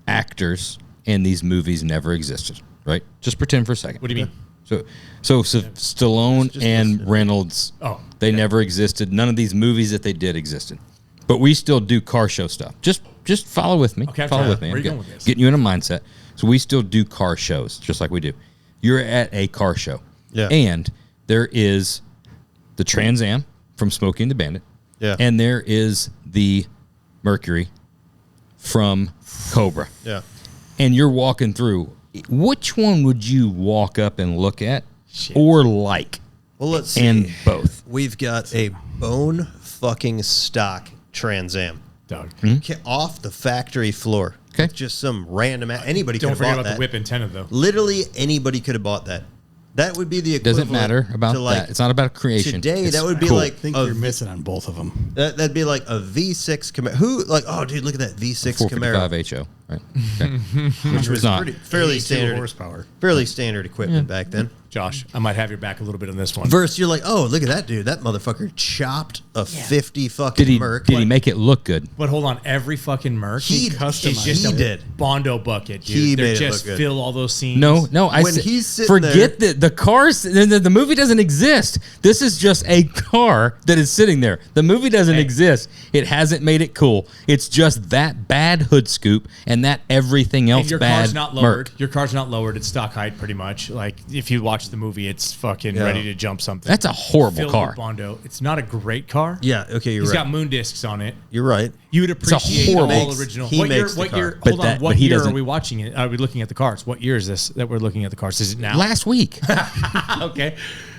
actors and these movies never existed, right? Just pretend for a second. What do you mean? So Stallone Just and listen. Reynolds, Oh, they never existed. None of these movies that they did existed. But we still do car show stuff. Just follow with me. Okay, I'm follow trying. with me. Where I'm you going with this? getting you in a mindset. So we still do car shows, just like we do. You're at a car show. Yeah. And there is the Trans Am from Smokey and the Bandit. Yeah. And there is the Mercury from Cobra. Yeah. And you're walking through. Which one would you walk up and look at Shit. or like? Well, let's see. And both. We've got a bone fucking stock Trans Am. Doug. Off the factory floor. Okay. Just some random. Anybody could Don't have forget bought about that. the whip antenna, though. Literally anybody could have bought that. That would be the equivalent. Doesn't matter about to like that. It's not about creation. Today, It's that would be cool. like I think a you're missing on both of them. That'd be like a V6 Camaro. Who like? Oh, dude, look at that V6 Camaro, 455 HO, right? Okay. which was not. fairly 82 standard horsepower. fairly standard equipment back then. Josh, I might have your back a little bit on this one. Versus, you're like, oh, look at that dude. That motherfucker chopped a 50 fucking Did Merc. he make it look good? But hold on, every fucking Merc He is customized just it. a He did. Bondo bucket, dude. He They're made it just look good. fill all those scenes. No. I When said, he's sitting forget the cars. The movie doesn't exist. This is just a car that is sitting there. The movie doesn't exist. It hasn't made it cool. It's just that bad hood scoop and and that everything else And your bad. car's not lowered. Merc. Your car's not lowered. It's stock height pretty much. Like if you watch the movie, it's fucking ready to jump something. That's a horrible Filled car. with Bondo. It's not a great car. Yeah, okay, you're He's right. got moon discs on it. You're right. You would appreciate horrible- all original. He What year? makes the What car. year? But Hold on. that- What but he year are doesn't- we watching it? Are we looking at the cars? What year is this that we're looking at the cars? Is it now? Last week. Okay.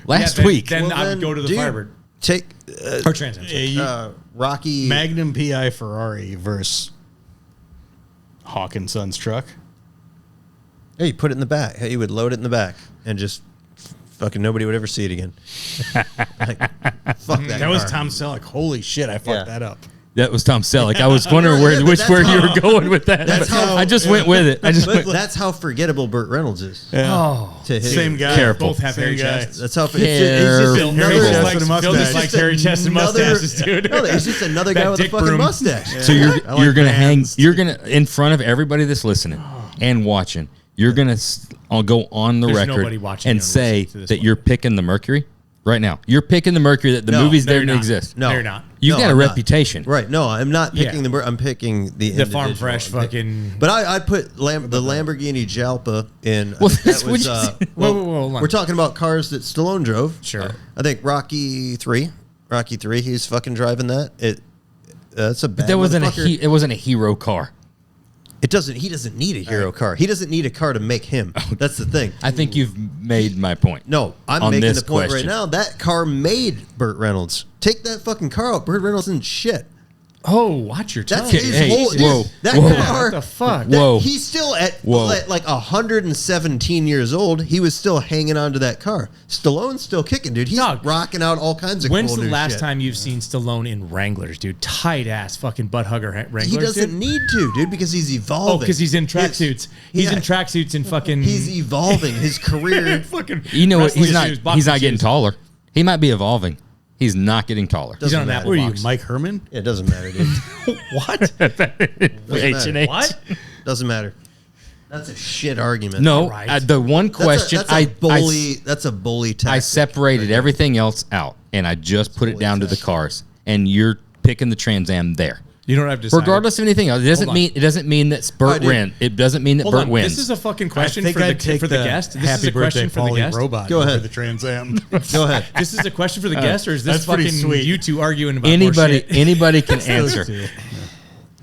Last then, week. Then Well, I would go to the dude, Firebird Take or Trans Am. Rocky. Magnum PI Ferrari versus Hawk and Son's truck. Hey, you put it in the back. Hey, you would load it in the back and just fucking nobody would ever see it again. Like, fuck that. That was car. Tom Selleck. Holy shit, I fucked Yeah. that up. That was Tom Selleck. I was wondering Yeah, but which that's where you how- were going with that. that's but how- I just went with it. I just But went. that's how forgettable Burt Reynolds is. Oh, To his, Same guy. Careful. both have Same hairy guy. chests. That's how. Careful. Another, Hairy chest likes, and a Phil mustache. just likes hairy chests and mustaches, dude. No, it's just another guy That with a dick fucking broom. mustache. So you're I like gonna bands. you're gonna in front of everybody that's listening and watching. You're gonna I'll go on the There's record nobody watching and and say listening to this that one. you're picking the Mercury right now. You're picking the Mercury that the No, movies no, there you're didn't not. exist. No, They're not. You've No, got a I'm not. reputation. Right? No, I'm not picking Yeah. I'm picking the Farm individual. fresh I'm pick- fucking. But I put the Lamborghini Jalpa in. Well, that that's what was. you said. Whoa, hold on. We're talking about cars that Stallone drove. Sure. I think Rocky 3. He's fucking driving that. That's a bad. That wasn't motherfucker. it wasn't a hero car. It doesn't. He doesn't need a hero car. He doesn't need a car to make him. That's the thing. I think you've made my point. No, I'm on making this the point question. right now. That car made Burt Reynolds. Take that fucking car out. Burt Reynolds isn't shit. Oh, watch your tongue. That's Okay, his hey, whole. whoa, that whoa. car. What the fuck? that- Whoa. He's still at Whoa. like 117 years old. He was still hanging on to that car. Stallone's still kicking, dude. He's Dog. rocking out all kinds of. When's cool the new last shit. time you've seen Stallone in Wranglers, dude? Tight ass fucking butt hugger Wranglers. He doesn't dude? need to, dude, because he's evolving. Oh, because he's in tracksuits. He's Yeah. in tracksuits and fucking. He's evolving his career. fucking. You know what? wrestling He's not. shoes, boxing He's not getting shoes. taller. He might be evolving. He's not getting taller. Doesn't on an matter. Apple What are you, box. Mike Herman? Yeah, it doesn't matter, dude. What? matter. What? Doesn't matter. That's a shit argument. No, Right. the one question That's a bully. That's a bully tactic. I separated everything else out and I just put it down to the cars. And you're picking the Trans Am there. You don't have to. decide. Regardless of anything else, it Hold on. doesn't mean that I Burt do. wins. It doesn't mean that Hold Burt on. wins. This is a fucking I question think for I'd take the guest. This Happy is a question Birthday for the Polly guest. robot Go over ahead. the Trans Am. Go ahead. This is a question for the guest, or is this That's pretty fucking sweet. you two arguing about more anybody shit? anybody can answer.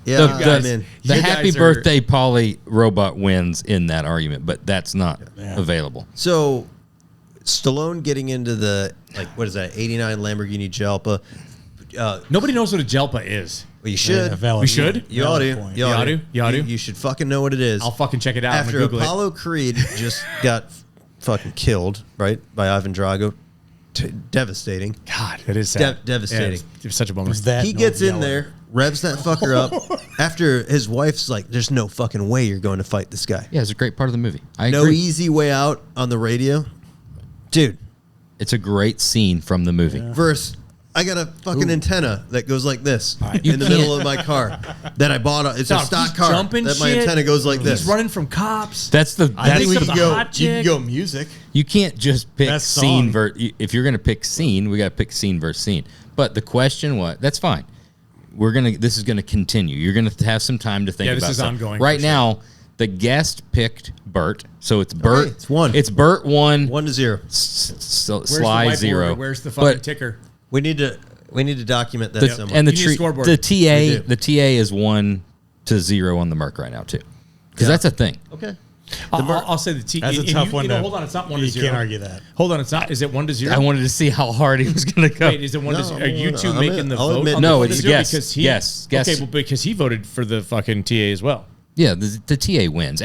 Yeah, The, I'm in. the You Happy guys are- Birthday Polly robot wins in that argument, but that's not available. So, Stallone getting into the what is that? '89 Lamborghini Jalpa. Nobody knows what a Jelpa is. Well, you should. Yeah, valid We should? point. You ought to. Valid point. You ought to. You ought to? You should fucking know what it is. I'll fucking check it out. After I'm gonna Google Apollo Creed just got fucking killed, right, by Ivan Drago. Devastating. it. God, it is sad. Devastating. Yeah, it's such a bummer. Was that He no gets in yelling? there, revs that fucker up. After his wife's like, "There's no fucking way you're going to fight this guy. Yeah, it's a great part of the movie. I No agree. easy way out on the radio, dude." It's a great scene from the movie. Verse, I got a fucking antenna that goes like this You in the can't- middle of my car that I bought. It's a Dog, stock he's car jumping that my shit. antenna goes like this. He's running from cops. That's the I that's think we Thinks can of the go. hot You can chick. go music. you can't just pick Best scene song. if you're gonna pick scene, we gotta pick scene versus scene. But the question was that's fine. This is gonna continue. You're gonna have some time to think Yeah, about this is stuff. ongoing Right for sure. now, the guest picked Burt, so it's Burt. it's one. It's Burt 1, 1-0. Where's the Sly whiteboard? 0. Where's the fucking But ticker? We need to document that the, somewhere. and the You need a tree, scoreboard. the We TA do. the TA is 1-0 on the Merc right now too, because that's a thing. okay. I'll say the T. That's a and tough you, one You know, to- hold on, it's not 1-0. You can't argue that. Hold on, it's not. Is it 1-0? I wanted to see how hard he was gonna go. Wait, is it 1-0? No, Are you two I'm making in- the I'll vote? admit on no, the it's 1-0? yes, Because yes. Okay, well, because he voted for the fucking TA as well. Yeah, the TA wins.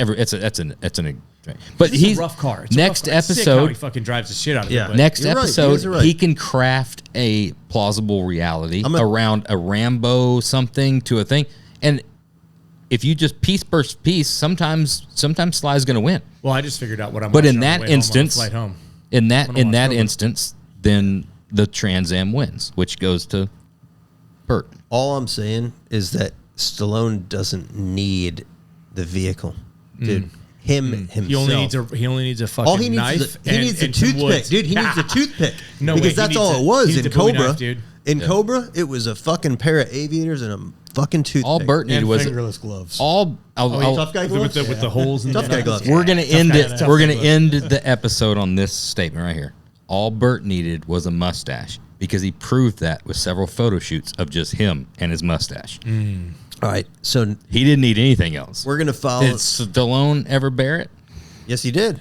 But It's he's a rough car. It's a next rough car. It's sick how he episode. fucking drives the shit out of Yeah. it. but- Next You're right, you episode, guys are right. he can craft a plausible reality around a Rambo something to a thing, and if you just piece versus piece, sometimes Sly's going to win. Well, I just figured out what I'm. But watching in on that the way home on the instance, flight home. In that Wanna watch Rover. instance, then the Trans Am wins, which goes to Burt. All I'm saying is that Stallone doesn't need the vehicle, dude. Himself. He only needs a fucking All he needs knife. is he needs a and some toothpick, woods. dude. He needs a toothpick. No because way, that's he all needs it was he needs in a Bowie Cobra. knife, dude. In Cobra, it was a fucking pair of aviators and fucking toothpick. All Bert needed And was fingerless gloves. tough guy gloves? with the holes in Tough guy gloves. We're gonna end guy, it. tough We're guy gonna gloves. end the episode on this statement right here. All Bert needed was a mustache because he proved that with several photo shoots of just him and his mustache. All right, so He didn't need anything else. we're gonna follow. Did Stallone ever bear it? Yes, he did.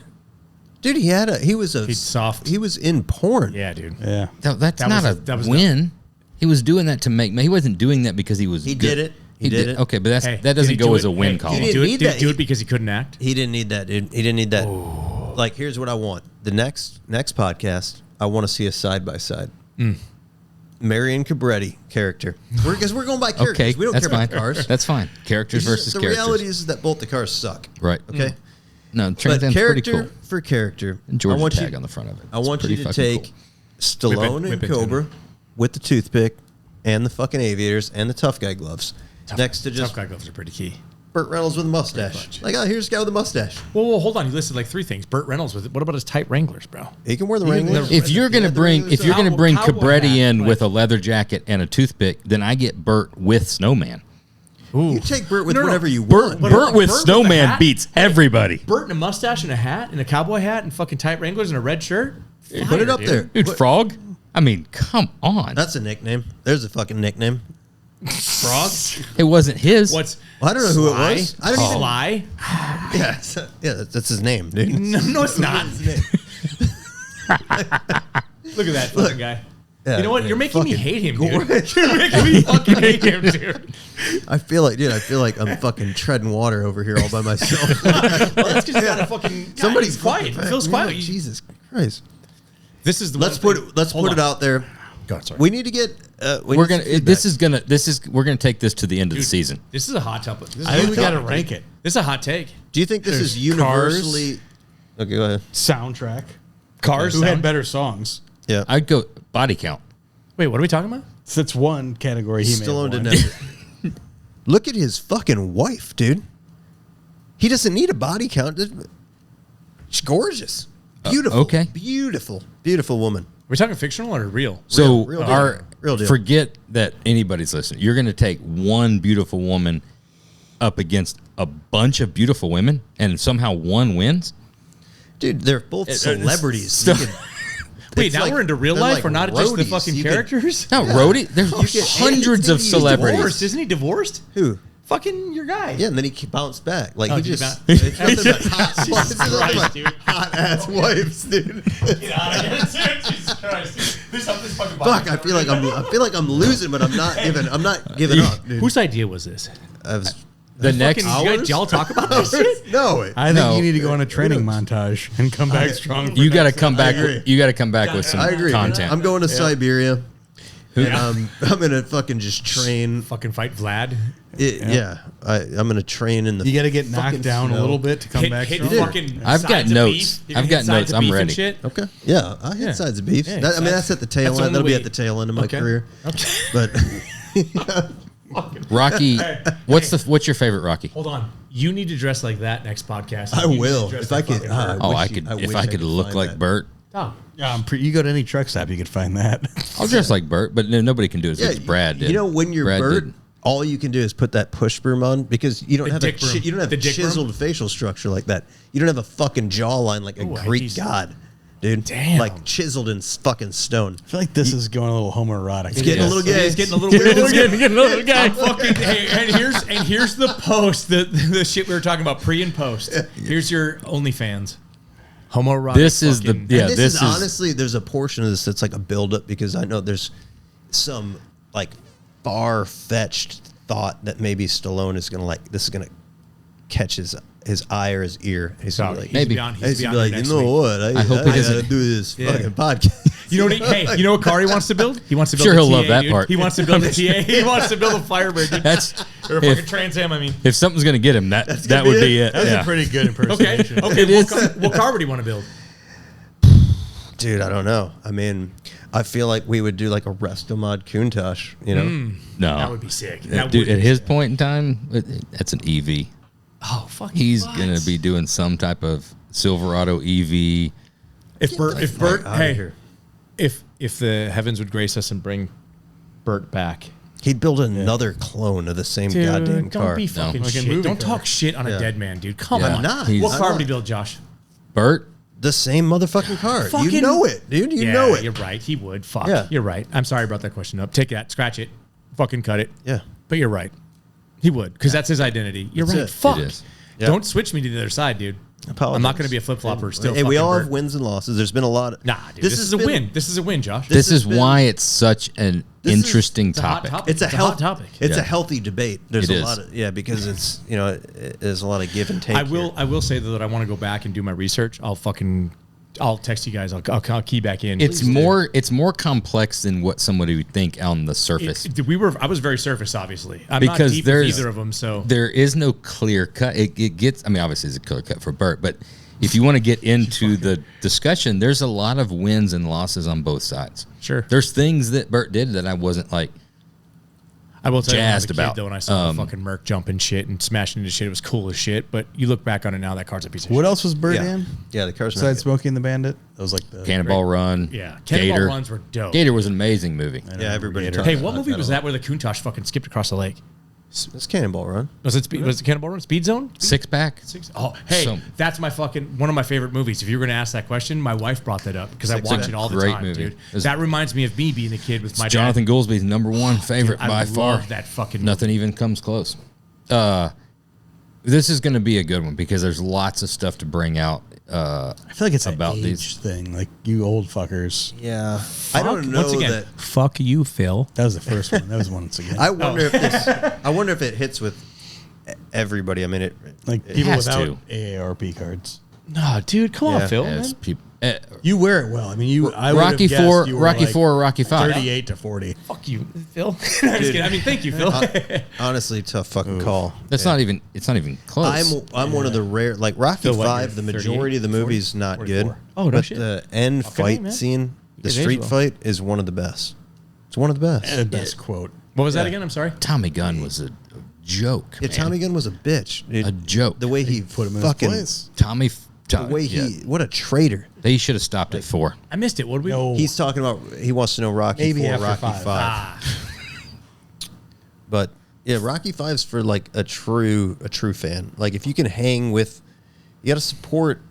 Dude, he was soft. He was in porn. Yeah, dude. Yeah. That's That not was- a that was win. He was doing that to make. He wasn't doing that because he was. He good. did it. He did it. Okay, but Hey, that did doesn't he go do as it? a win Hey, column. did Do need it, do, that. do it because he couldn't act. He didn't need that, dude. He didn't need that. Like, here's what I want. The next podcast, I want to see a side by side. Marion Cabretti character. Because we're going by characters. Okay, We don't that's care fine. about cars. That's fine. Characters versus the characters. reality is that both the cars suck. Right. Okay. No, But Trans Am's pretty character cool. for character, And I Georgia want tag you, on the front of it. I It's want you pretty to fucking take cool. Stallone Whip and it Cobra to me. with the toothpick and the fucking aviators and the tough guy gloves next to just Tough guy gloves are pretty key. Burt Reynolds with a mustache. Like, oh, here's a guy with a mustache. Well, hold on. You listed like 3 things. Burt Reynolds with it. What about his tight Wranglers, bro? He can wear the Wranglers. If you're gonna Yeah, the bring Wranglers if you're are- gonna bring Cowboy Cabretti hat, in like- with a leather jacket and a toothpick, then I get Bert with Snowman. You take Burt with No, no, whatever you Bert, want. But- Bert with Bert with a Snowman hat? beats everybody. Burt in a mustache and a hat and a cowboy hat and fucking tight Wranglers and a red shirt. Put it Fire, up dude. there. Dude, Frog. I mean, come on. That's a nickname. There's a fucking nickname. Frog. It wasn't his. What's Well, I don't know who it Sly? was. I don't even. Sly? Yeah, yeah, that's his name, dude. No, it's not. Look at that fucking guy. Yeah, You know what? yeah, You're making me fucking hate him, dude. gore. You're making me fucking hate him, dude. I feel like I'm fucking treading water over here all by myself. Well, that's because you got a fucking. Somebody's Somebody's quiet. fucking It feels back. quiet. Jesus Christ. This is the. Let's one put thing- it. Let's Hold put it on. out there. God, sorry. We need to get. We're gonna. We're gonna take this to the end of the season. This is a hot topic. This is I a think we hot got to topic. rank it. This is a hot take. Do you think this There's is universally? Okay, go ahead. Soundtrack. Cars. Who sound- had better songs? Yeah. I'd go body count. Wait, what are we talking about? So that's one category he Stallone may have didn't won. have. Look at his fucking wife, dude. He doesn't need a body count. She's gorgeous, beautiful. okay. beautiful woman. Are we talking fictional or real? So real deal. our Real deal. forget that anybody's listening. You're gonna take one beautiful woman up against a bunch of beautiful women, and somehow one wins. Dude, they're both celebrities. so- You can- Wait, it's now like- we're into real they're life. like We're not just the roadies. fucking You can- characters. No, Rhodey. There's hundreds of he's celebrities. Divorced, isn't he? Divorced? Who? Fucking your guy. Yeah, and then he bounced back. Like Oh, he did he just bounce? it's nothing but hot, Jesus it's nothing Christ, but dude. hot ass wives, dude. Jesus Christ. This fucking Fuck, I feel like I'm losing, but I'm not giving up, dude. Whose idea was this? I was, The next Fucking, y'all talk about this shit? no, I think No. you need to go on a training montage and come back strong. you got to next come time. back. You got to come back with some I agree. content. I'm going to Siberia. And I'm gonna fucking just train. Fucking fight Vlad. Yeah, I'm gonna train in the. You got to get fucking knocked down snow. a little bit to come back hit strong. fucking I've got sides of notes. beef. You're I've gonna got hit sides notes. of I'm beef and ready. shit. Okay. Yeah, I hit Yeah. sides of beef. Yeah, I mean, that's at the tail that's end. That'll only be way- at the tail end of my Okay. career. Okay. But Rocky, what's your favorite Rocky? Hold on. You need to dress like that next podcast. I You need to will dress if I like could. fucking Bert. Oh, wish I you- could. wish If I could look find like that. Bert, Oh. Yeah, you go to any truck stop, you could find that. I'll dress like Bert. But nobody can do it. Yeah, It's Brad did. You know, when you're Brad Bert, did. all you can do is put that push broom on because you don't The have a dick broom. you don't have The dick broom? chiseled facial structure like that. You don't have a fucking jawline like a Ooh, Greek he's- god, dude. Damn. Like chiseled in fucking stone. I feel like this is going a little homoerotic. It's getting a little gay. It's getting a little weird. It's getting a little guy. I'm fucking. Hey, and here's the post. The shit we were talking about pre and post. Here's your OnlyFans. Homoerotic. This is the fucking- yeah. And This this is is honestly, there's a portion of this that's like a buildup because I know there's some like far fetched thought that maybe Stallone is gonna like this is gonna catch his eye or his ear. He's gonna be like, Maybe. he's gonna be like, you know what? I hope it gotta isn't. do this Yeah. fucking podcast. You know what? You know what car he wants to build? He wants to build. Sure, a he'll TA, love that dude. part. He wants to build a TA. He wants to build a Firebird. Dude. that's Or a if- fucking Trans Am. I mean. if something's gonna get him, that gonna would be be it. it. That's Yeah. a pretty good Okay. impersonation. Okay. It is. What car would he want to build? Dude, I don't know. I mean, I feel like we would do like a Restomod Countach, you know? No, That would be sick. Dude, That would at be his sick. point in time, that's an EV. Oh fuck. He's gonna be doing some type of Silverado EV. If Fuck Bert, outta hey, here. if the heavens would grace us and bring Bert back, He'd build another clone of the same goddamn car. Don't be fucking Like a shit. movie Don't car. talk shit on a dead man, dude. Come Yeah. on. I'm not. He's- What I'm car not. would he build, Josh? Bert, The same motherfucking car. You Fucking- know it, dude. You yeah, know it. You're right. He would. Fuck. Yeah. You're right. I'm sorry I brought that question up. Take that. Scratch it. Fucking cut it. Yeah. But you're right. He would, because that's his identity. You're That's right. it. Fuck. It is. Yeah. Don't switch me to the other side, dude. Apologize. I'm not going to be a flip flopper. Still, Hey, we fucking all Bert. have wins and losses. There's been a lot. Nah, dude. This is a win. This is a win, Josh. this has is been- why it's such an interesting It's a hot topic. topic. It's a hot topic. It's Yeah. a healthy debate. There's It a is. lot of because it's there's a lot of give and take. I will say though that I want to go back and do my research. I'll text you guys. I'll key back in. It's more complex than what somebody would think on the surface. I was very surface, obviously. I'm not Because deep with there's- either of them. So There is no clear cut. It gets. I mean, obviously, it's a clear cut for Bert, but if you want to get into the discussion, there's a lot of wins and losses on both sides. Sure. There's things that Bert did that I wasn't like. I will tell you, when I was a jazzed kid, about. though, when I saw the fucking Merc jumping shit and smashing into shit, it was cool as shit. But you look back on it now, that car's a piece of What shit. else was Bert Yeah. in? Yeah, the car's not Besides good. Smokey and the Bandit? That was like the Cannonball Run. Yeah, Cannonball Gator. Runs were dope. Gator was an amazing movie. Yeah, everybody. Gator. talks Hey, about what movie that was a that lot. where the Countach fucking skipped across the lake? It's Cannonball Run. Was it Cannonball Run? Speed Zone? Six Pack. Oh, hey, So- that's one of my favorite movies. If you were going to ask that question, my wife brought that up because I Six watch Pack. it all the Great time, movie. dude. It's- That reminds me of me being a kid with my Jonathan dad. Goolsby's #1 favorite I by far. love that fucking movie. Nothing even comes close. This is going to be a good one because there's lots of stuff to bring out. I feel like it's about an age these. thing. Like, you old fuckers. Yeah, I don't know Once again, that. fuck you, Phil. That was the first one. That was once again. I wonder if this. I wonder if it hits with everybody. I mean, it. like people has without to. AARP cards. No, dude, come Yeah. on, Phil. As man. people, You wear it well. I mean, I would Rocky have guessed 4, you were Rocky like 4, or Rocky 5. 38 to 40. Fuck you, Phil. I'm just kidding. I mean, thank you, Phil. Honestly, tough fucking call. That's not even. It's not even close. I'm one of the rare like Rocky Phil, what, 5. The you're majority of the 38, movie's not 44. good. Oh, no but shit. the end Okay, fight man. scene, the It is street well. fight, is one of the best. It's one of the best. The best quote. What was that again? I'm sorry. Tommy Gunn was a joke. Yeah, man. Tommy Gunn was a bitch. A joke. The way he Put him in fucking, his place. Tommy. the way what a traitor. They should have stopped at 4. I missed it. What did we? No. He's talking about. He wants to know Rocky Maybe 4, after Rocky 5. 5. But yeah, Rocky 5's for like a true fan. Like if you can hang with, you got to support.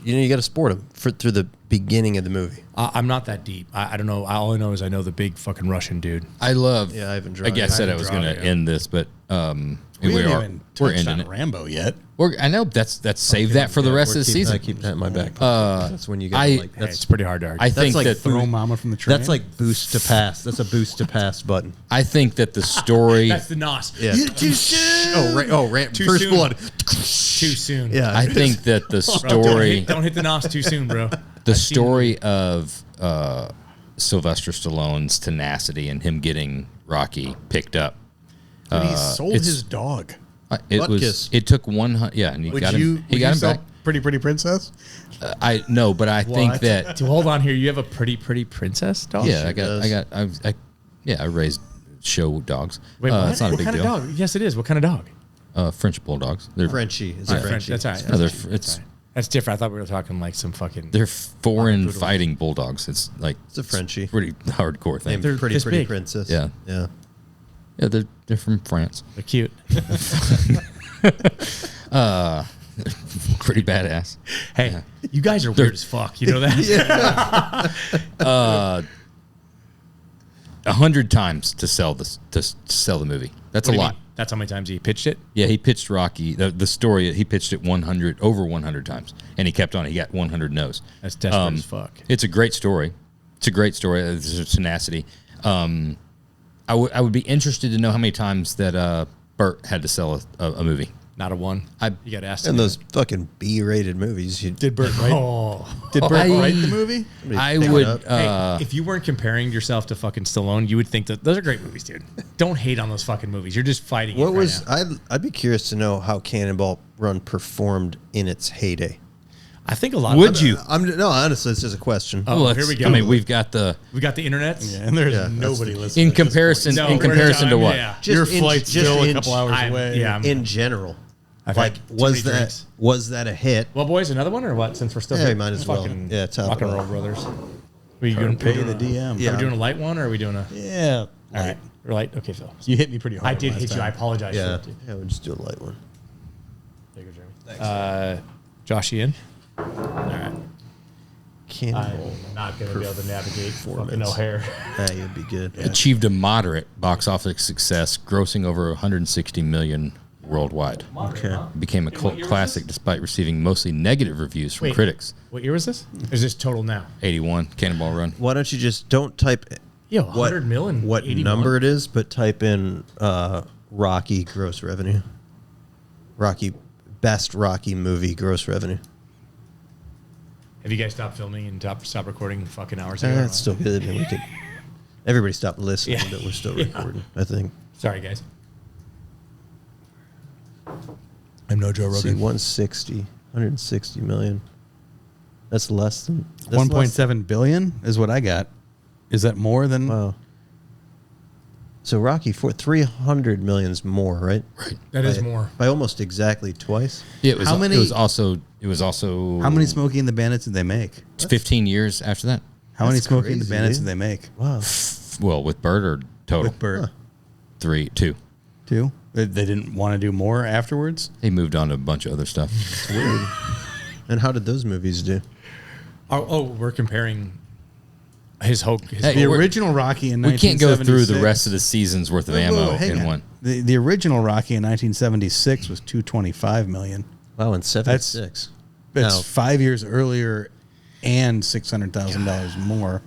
You got to support him through the beginning of the movie. I'm not that deep. I don't know. All I know is I know the big fucking Russian dude. I love. Yeah, Ivan Drago. I guess I said I Ivan was going to Drago, yeah. end this, but We we haven't are. even We're touched ending on it. Rambo yet. I know that's save that for the rest of the season. I keep that in my back pocket. That's when you got I- like Hey, that's it's pretty hard to argue. I think like that Throw mama from the train. that's like boost to pass. That's a boost to pass button. I think that the story. That's the nos. Yeah. Too soon. First soon. blood. Too soon. Yeah. I think that the Bro, story. don't hit the nos too soon, bro. The story of Sylvester Stallone's tenacity and him getting Rocky picked up. But he sold it's- his dog. It Butt was. kiss. It took 100. Yeah, and he Would got you? him. He got him back. Pretty Princess. I no, but I think What? that. So hold on here. You have a pretty princess dog? Yeah, does. I raised show dogs. Wait, what? It's not a What big kind deal. of dog? Yes, it is. What kind of dog? French bulldogs. They're Frenchie. Is Yeah, it Frenchie? That's all right. no, That's, it's that's different. I thought we were talking like some fucking. they're foreign fighting bulldogs. It's like It's a Frenchie. pretty hardcore thing. Named They're pretty this big. princess. Yeah. Yeah. Yeah, they're from France. They're cute. Pretty badass. Hey, you guys are weird as fuck. You know that? 100 times to sell this to sell the movie. That's What a do you lot. mean? That's how many times he pitched it? Yeah, he pitched Rocky. The story he pitched it over 100 times, and he kept on. He got 100 no's. That's desperate as fuck. It's a great story. It's a great story. There's a tenacity. I would be interested to know how many times that Burt had to sell a movie. Not a one. You got asked. And those fucking B-rated movies. Did Burt write? Oh. Did Burt write the movie? I pick it would. up. Hey, if you weren't comparing yourself to fucking Stallone, you would think that those are great movies, dude. Don't hate on those fucking movies. You're just fighting. What it right was now. I'd be curious to know how Cannonball Run performed in its heyday. I think a lot. Would of you? No, honestly, it's just a question. Oh, Well, here we go. I mean, we've got the We got the internet. Yeah, and there's Yeah, nobody listening. in at this comparison. No, in we're comparison to done, what? yeah. Your Just in- flight's just still a in- couple hours I'm- away. yeah, I'm- In general, I've like had too was many that drinks. was that a hit? Well, boys, another one or what? Since we're still Yeah, here. you might as well. Fucking Yeah, top rock it and roll off. brothers. We Or doing pay doing the a- DM. Yeah. Are we doing a light one or are we doing a? Yeah. All right. Light? Okay, Phil. You hit me pretty hard. I did last hit you. I time. apologize Yeah, for it. yeah, we'll just do a light one. There you go, Jeremy. Josh, you in? All right. Cannonball. I'm not going to be able to navigate fucking Performance. O'Hare. Yeah, you'd be good. Achieved a moderate box office success, grossing over 160 million worldwide. Okay. Became a cult classic despite receiving mostly negative reviews from Wait. critics. What year was this? Is this total now? 81 Cannonball Run. Why don't you just don't type Yo, what 100 million. what 81? number it is, but type in Rocky gross revenue. Best Rocky movie gross revenue. Have you guys stopped filming and stopped recording fucking hours ago? That's still good. And we could. Everybody stopped listening, Yeah. but we're still Yeah. recording. I think. Sorry, guys. I'm no Joe See, Rogan. 160 million. That's less than 1.7 billion is what I got. Is that more than? Wow. So Rocky for 300 million's more, right? Right. That is more. By almost exactly twice. Yeah, it was, How many- It was also. How many Smokey and the Bandits did they make? 15 years after that. How many That's Smokey and the crazy, Bandits dude. did they make? Wow. Well, with Bert or total? With Bert. 2. Two. They didn't want to do more afterwards. He moved on to a bunch of other stuff. Weird. And how did those movies do? Oh, we're comparing his whole. Hey, The we're- original Rocky in We can't go through the 1976 rest of the season's worth of ammo hang in on. one. The original Rocky in 1976 was 225 million. Wow, in 76. That's Now- 5 years earlier and $600,000 more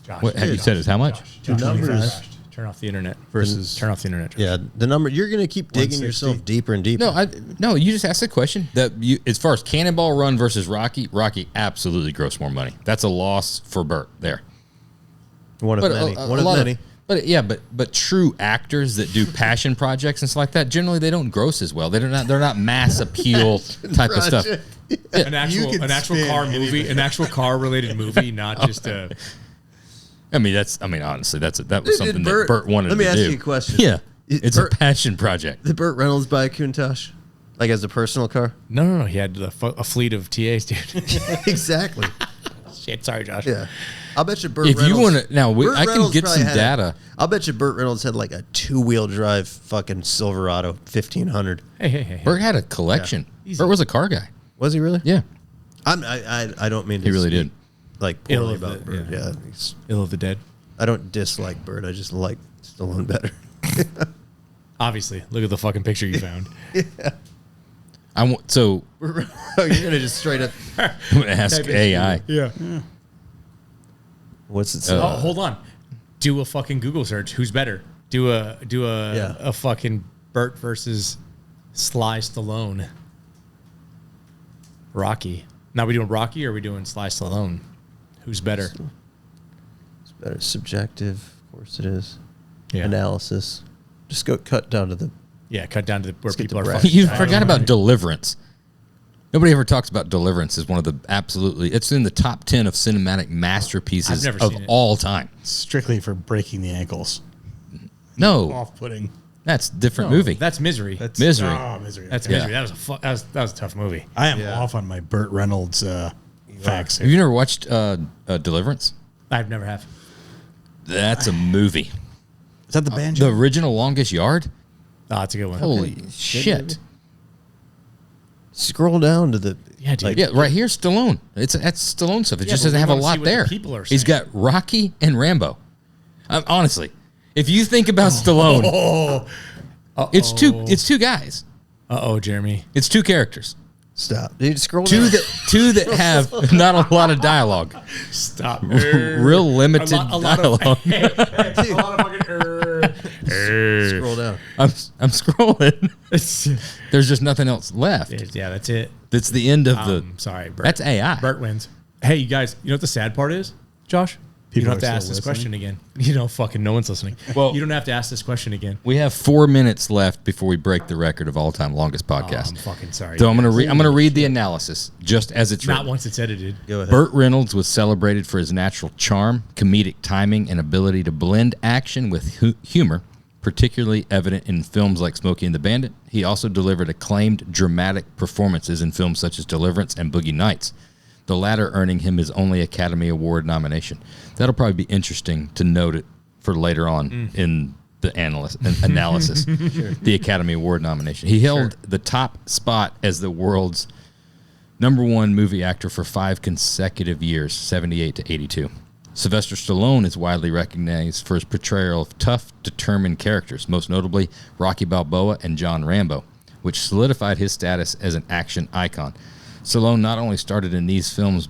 Josh, What you said is how much? Josh, numbers. Turn off the internet. versus. Turn off the internet. Josh. Yeah, the number you're going to keep digging 160. yourself deeper and deeper. No, you just asked the question that you, as far as Cannonball Run versus Rocky absolutely grossed more money. That's a loss for Burt there. One of many. One of lot many. But true actors that do passion projects and stuff like that, generally they don't gross as well. They're not mass appeal type of stuff. An You can actual spin car movie, anything. an actual car related movie, not just a. Honestly, that was something Burt- that Burt wanted to let me do. ask you a question. Yeah, it's Burt- a passion project. Did Burt Reynolds buy a Countach? Like as a personal car? No. He had a fleet of TAs, dude. Exactly. Shit, sorry, Josh. Yeah. I'll bet you Burt If you Reynolds... want to, now Burt I can Reynolds get probably some had data. I'll bet you Burt Reynolds had like a 2-wheel drive fucking Silverado 1500. Hey. Burt had a collection. Easy. Burt was a car guy. Was he really? Yeah, I don't mean to he really speak, did. like Ill poorly of about the- Burt. yeah. Yeah. Ill of the Dead. I don't dislike Burt. I just like Stallone better. Obviously, look at the fucking picture you found. So You're gonna just straight up. I'm gonna ask Type in AI. Yeah. What's it say? Oh, hold on. Do a fucking Google search. Who's better? Do a Yeah. a fucking Burt versus Sly Stallone. Rocky. Now we doing Rocky or are we doing Sly Stallone? Who's better? It's better. Subjective, of course it is. Yeah. Analysis. Just go cut down to the. Yeah, cut down to where get people to are brass fucking. You forgot about Deliverance. Nobody ever talks about Deliverance as one of the absolutely. It's in the top 10 of cinematic masterpieces I've never of seen it. all time. Strictly for breaking the ankles. No, Off-putting. that's a different movie. That's Misery. Misery. Oh, Misery. That's Yeah. Misery. That was a tough movie. I am Yeah. off on my Burt Reynolds facts Have here. you never watched Deliverance? I've never have. That's a movie. Is that the banjo? The original Longest Yard. Oh, that's a good one. Holy shit! Scroll down to the. Yeah, dude. Yeah, right here, Stallone. That's Stallone stuff. It Yeah, just but doesn't we have a wanna see lot what the there. people are He's saying. got Rocky and Rambo. Honestly, if you think about Stallone, it's two guys. Jeremy. It's two characters. Stop. Dude, scroll Two down. two that have not a lot of dialogue. Stop. Real limited a lot of dialogue. a lot of fucking. Scroll down. I'm scrolling. There's just nothing else left. Yeah, that's it. That's the end of the. Sorry, Bert. That's AI. Bert wins. Hey, you guys, you know what the sad part is, Josh? You People don't have to are ask still this listening. question again. You know, fucking no one's listening. Well- you don't have to ask this question again. We have 4 minutes left before we break the record of all-time longest Oh, podcast. I'm fucking sorry. So I'm gonna read the analysis just as it's Not written. once it's edited. Go ahead. Burt Reynolds was celebrated for his natural charm, comedic timing, and ability to blend action with humor, particularly evident in films like Smokey and the Bandit. He also delivered acclaimed dramatic performances in films such as Deliverance and Boogie Nights, the latter earning him his only Academy Award nomination. That'll probably be interesting to note it for later on in the analysis, the Academy Award nomination. He held the top spot as the world's #1 movie actor for 5 consecutive years, 78 to 82. Sylvester Stallone is widely recognized for his portrayal of tough, determined characters, most notably Rocky Balboa and John Rambo, which solidified his status as an action icon. Stallone not only starred in these films,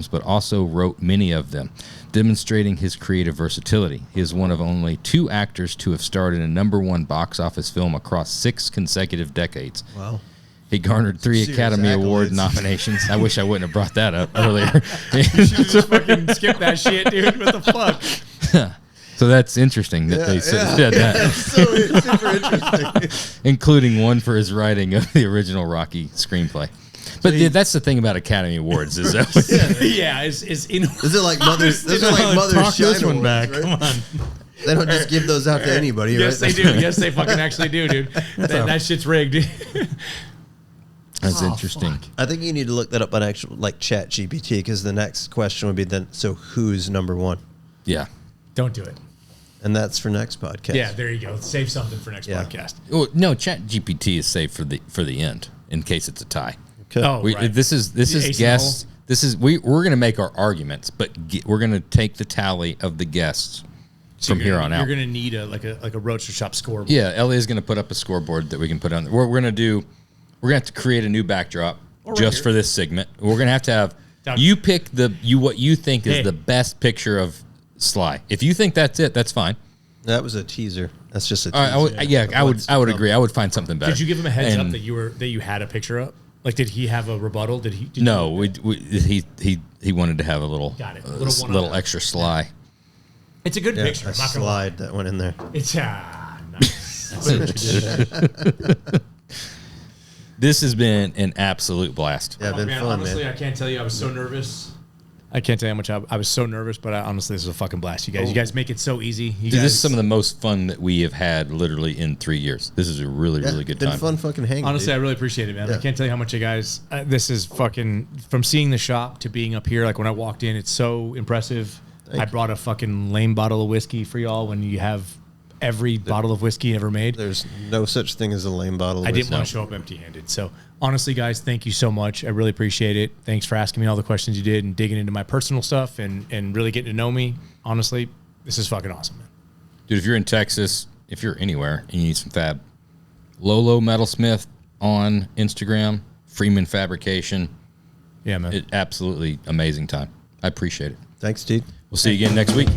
but also wrote many of them, demonstrating his creative versatility. He is one of only 2 actors to have starred in a #1 box office film across 6 consecutive decades. Wow. He garnered 3 Serious Academy Award accolades. nominations. I wish I wouldn't have brought that up earlier. You should just fucking skip that shit, dude. What the fuck? So that's interesting that they said that. It's so super interesting. Including one for his writing of the original Rocky screenplay. But that's the thing about Academy Awards is that Yeah, is in. Those are like Mother's. Those are like Mother's Talk this Shine one Awards, back. right? Come on. They don't just give those out to anybody, Yes, right? they do. Yes, they fucking actually do, dude. That shit's rigged. that's interesting. Fuck. I think you need to look that up on actual like Chat GPT because the next question would be then. So who's #1? Yeah. Don't do it. And that's for next podcast. Yeah, there you go. Save something for next Yeah. podcast. Well, no, Chat GPT is saved for the end in case it's a tie. Okay. Oh, right. This is Ace guests. and This is we're going to make our arguments, but we're going to take the tally of the guests from here on out. You're gonna need a Roadster Shop scoreboard. Yeah, Ellie is going to put up a scoreboard that we can put on. We're going to have to create a new backdrop right just here. for this segment. We're going to have Down. you pick what you think is Hey. the best picture of Sly. If you think that's it, that's fine. That was a teaser. That's just a teaser. All right, I would agree. I would find something better. Did you give him a heads up And that you had a picture up? Like, did he have a rebuttal? Did No, you- he wanted to have a little Got it. A little one on little that. extra Sly. It's a good Yeah, picture. a I'm not gonna lie. slide that went in there. It's nice. This has been an absolute blast. Yeah, been fun, honestly, man. I can't tell you. I was so nervous. I can't tell you how much I was so nervous, but honestly, this is a fucking blast. You guys make it so easy. Dude, this is some of the most fun that we have had literally in 3 years. This is a really good been time. fun fucking hanging. Honestly, I dude. really appreciate it, man. I Yeah. can't tell you how much you guys. This is fucking from seeing the shop to being up here. Like when I walked in, it's so impressive. I brought a fucking lame bottle of whiskey for y'all when you have every bottle of whiskey ever made. There's no such thing as a lame bottle. I didn't want to show up empty-handed. So honestly, guys, thank you so much. I really appreciate it. Thanks for asking me all the questions you did and digging into my personal stuff and really getting to know me. Honestly, this is fucking awesome, man. Dude, if you're in Texas, if you're anywhere and you need some fab, Lolo Metalsmith on Instagram, Freeman Fabrication. Yeah, man. Absolutely amazing time. I appreciate it. Thanks, dude. We'll see you again next week.